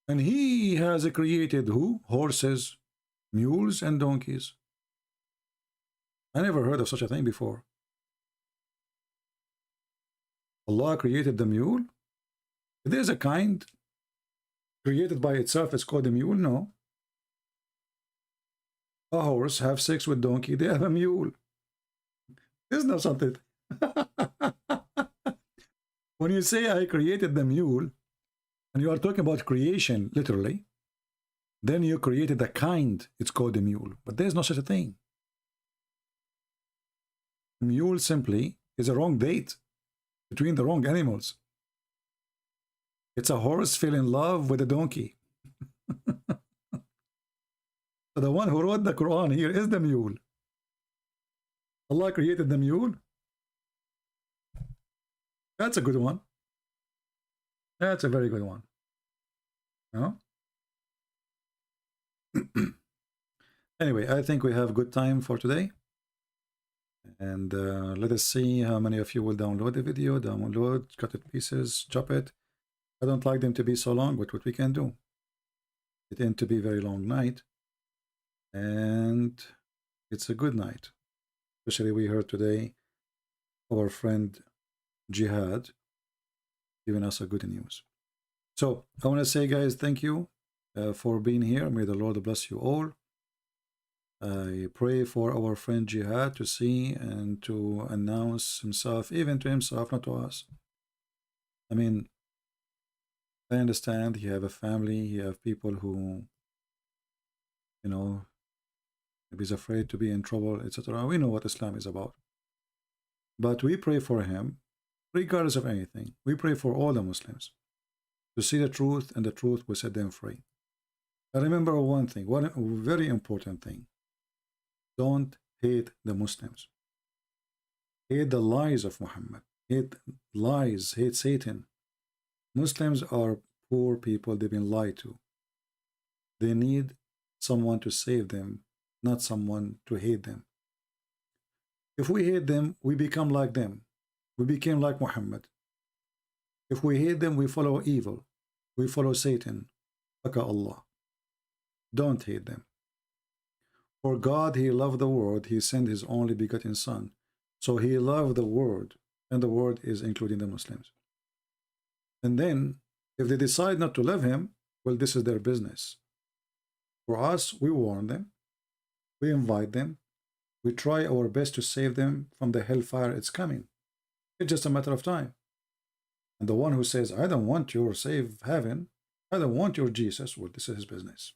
And he has created who? Horses, mules, and donkeys. I never heard of such a thing before. Allah created the mule? There's a kind created by itself, it's called a mule? No. A horse have sex with donkey, they have a mule. Isn't that something? When you say I created the mule, and you are talking about creation, literally, then you created a kind, it's called a mule. But there's no such a thing. Mule simply is a wrong date between the wrong animals. It's a horse fell in love with a donkey. So the one who wrote the Quran here is the mule. Allah created the mule. That's a good one. That's a very good one. No? Anyway, I think we have good time for today. And let us see how many of you will download the video, download, cut it pieces, chop it. I don't like them to be so long, but what we can do. It tends to be a very long night. And it's a good night. Especially we heard today our friend Jihad giving us a good news. So I want to say, guys, thank you for being here. May the Lord bless you all. I pray for our friend Jihad to see and to announce himself, even to himself, not to us. I mean, I understand he have a family, he have people who, you know, maybe he's afraid to be in trouble, etc. We know what Islam is about. But we pray for him, regardless of anything. We pray for all the Muslims to see the truth, and the truth will set them free. I remember one thing, one very important thing. Don't hate the Muslims. Hate the lies of Muhammad. Hate lies, hate Satan. Muslims are poor people, they've been lied to. They need someone to save them, not someone to hate them. If we hate them, we become like them. We became like Muhammad. If we hate them, we follow evil. We follow Satan. Aka Allah. Don't hate them. For God, he loved the world. He sent his only begotten Son. So he loved the world. And the world is including the Muslims. And then, if they decide not to love him, well, this is their business. For us, we warn them. We invite them. We try our best to save them from the hellfire it's coming. It's just a matter of time. And the one who says, I don't want your save heaven, I don't want your Jesus, well, this is his business.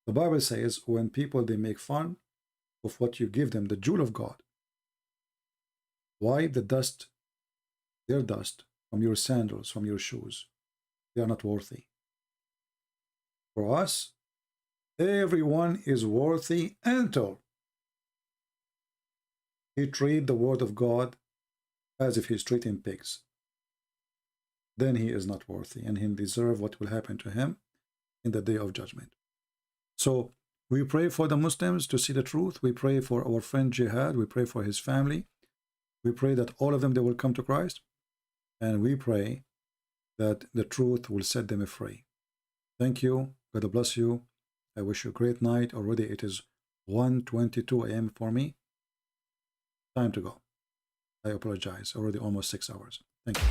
The Bible says, when people, they make fun of what you give them, the jewel of God, wipe the dust, their dust, from your sandals, from your shoes. They are not worthy. For us, everyone is worthy until he treat the word of God as if he's treating pigs. Then he is not worthy, and he deserves what will happen to him in the day of judgment. So we pray for the Muslims to see the truth. We pray for our friend Jihad. We pray for his family. We pray that all of them, they will come to Christ. And we pray that the truth will set them free. Thank you. God bless you. I wish you a great night. Already it is 1:22 a.m. for me. Time to go. I apologize. Already almost 6 hours. Thank you.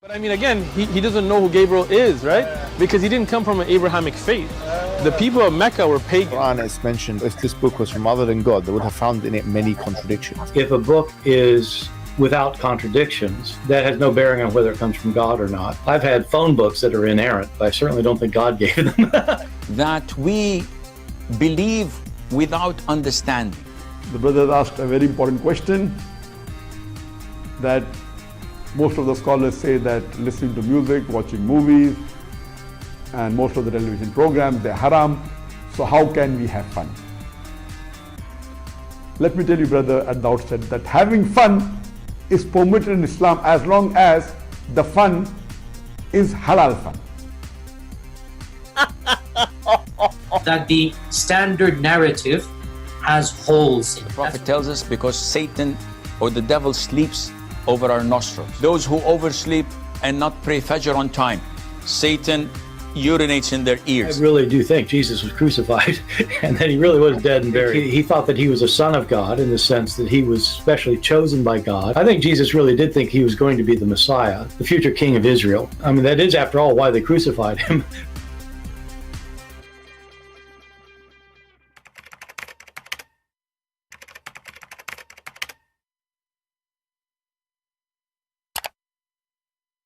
But I mean, again, he doesn't know who Gabriel is, right? Because he didn't come from an Abrahamic faith. The people of Mecca were pagan. Quran is mentioned, if this book was from other than God, they would have found in it many contradictions. If a book is without contradictions, that has no bearing on whether it comes from God or not. I've had phone books that are inerrant, but I certainly don't think God gave them. That we believe without understanding. The brother asked a very important question, that most of the scholars say that listening to music, watching movies, and most of the television programs, they're haram. So how can we have fun? Let me tell you, brother, at the outset that having fun is permitted in Islam as long as the fun is halal fun. That the standard narrative has holes in it. The Prophet tells us because Satan or the devil sleeps over our nostrils. Those who oversleep and not pray Fajr on time, Satan urinates in their ears. I really do think Jesus was crucified and that he really was dead and buried. He thought that he was a son of God in the sense that he was specially chosen by God. I think Jesus really did think he was going to be the Messiah, the future king of Israel. I mean, that is, after all, why they crucified him.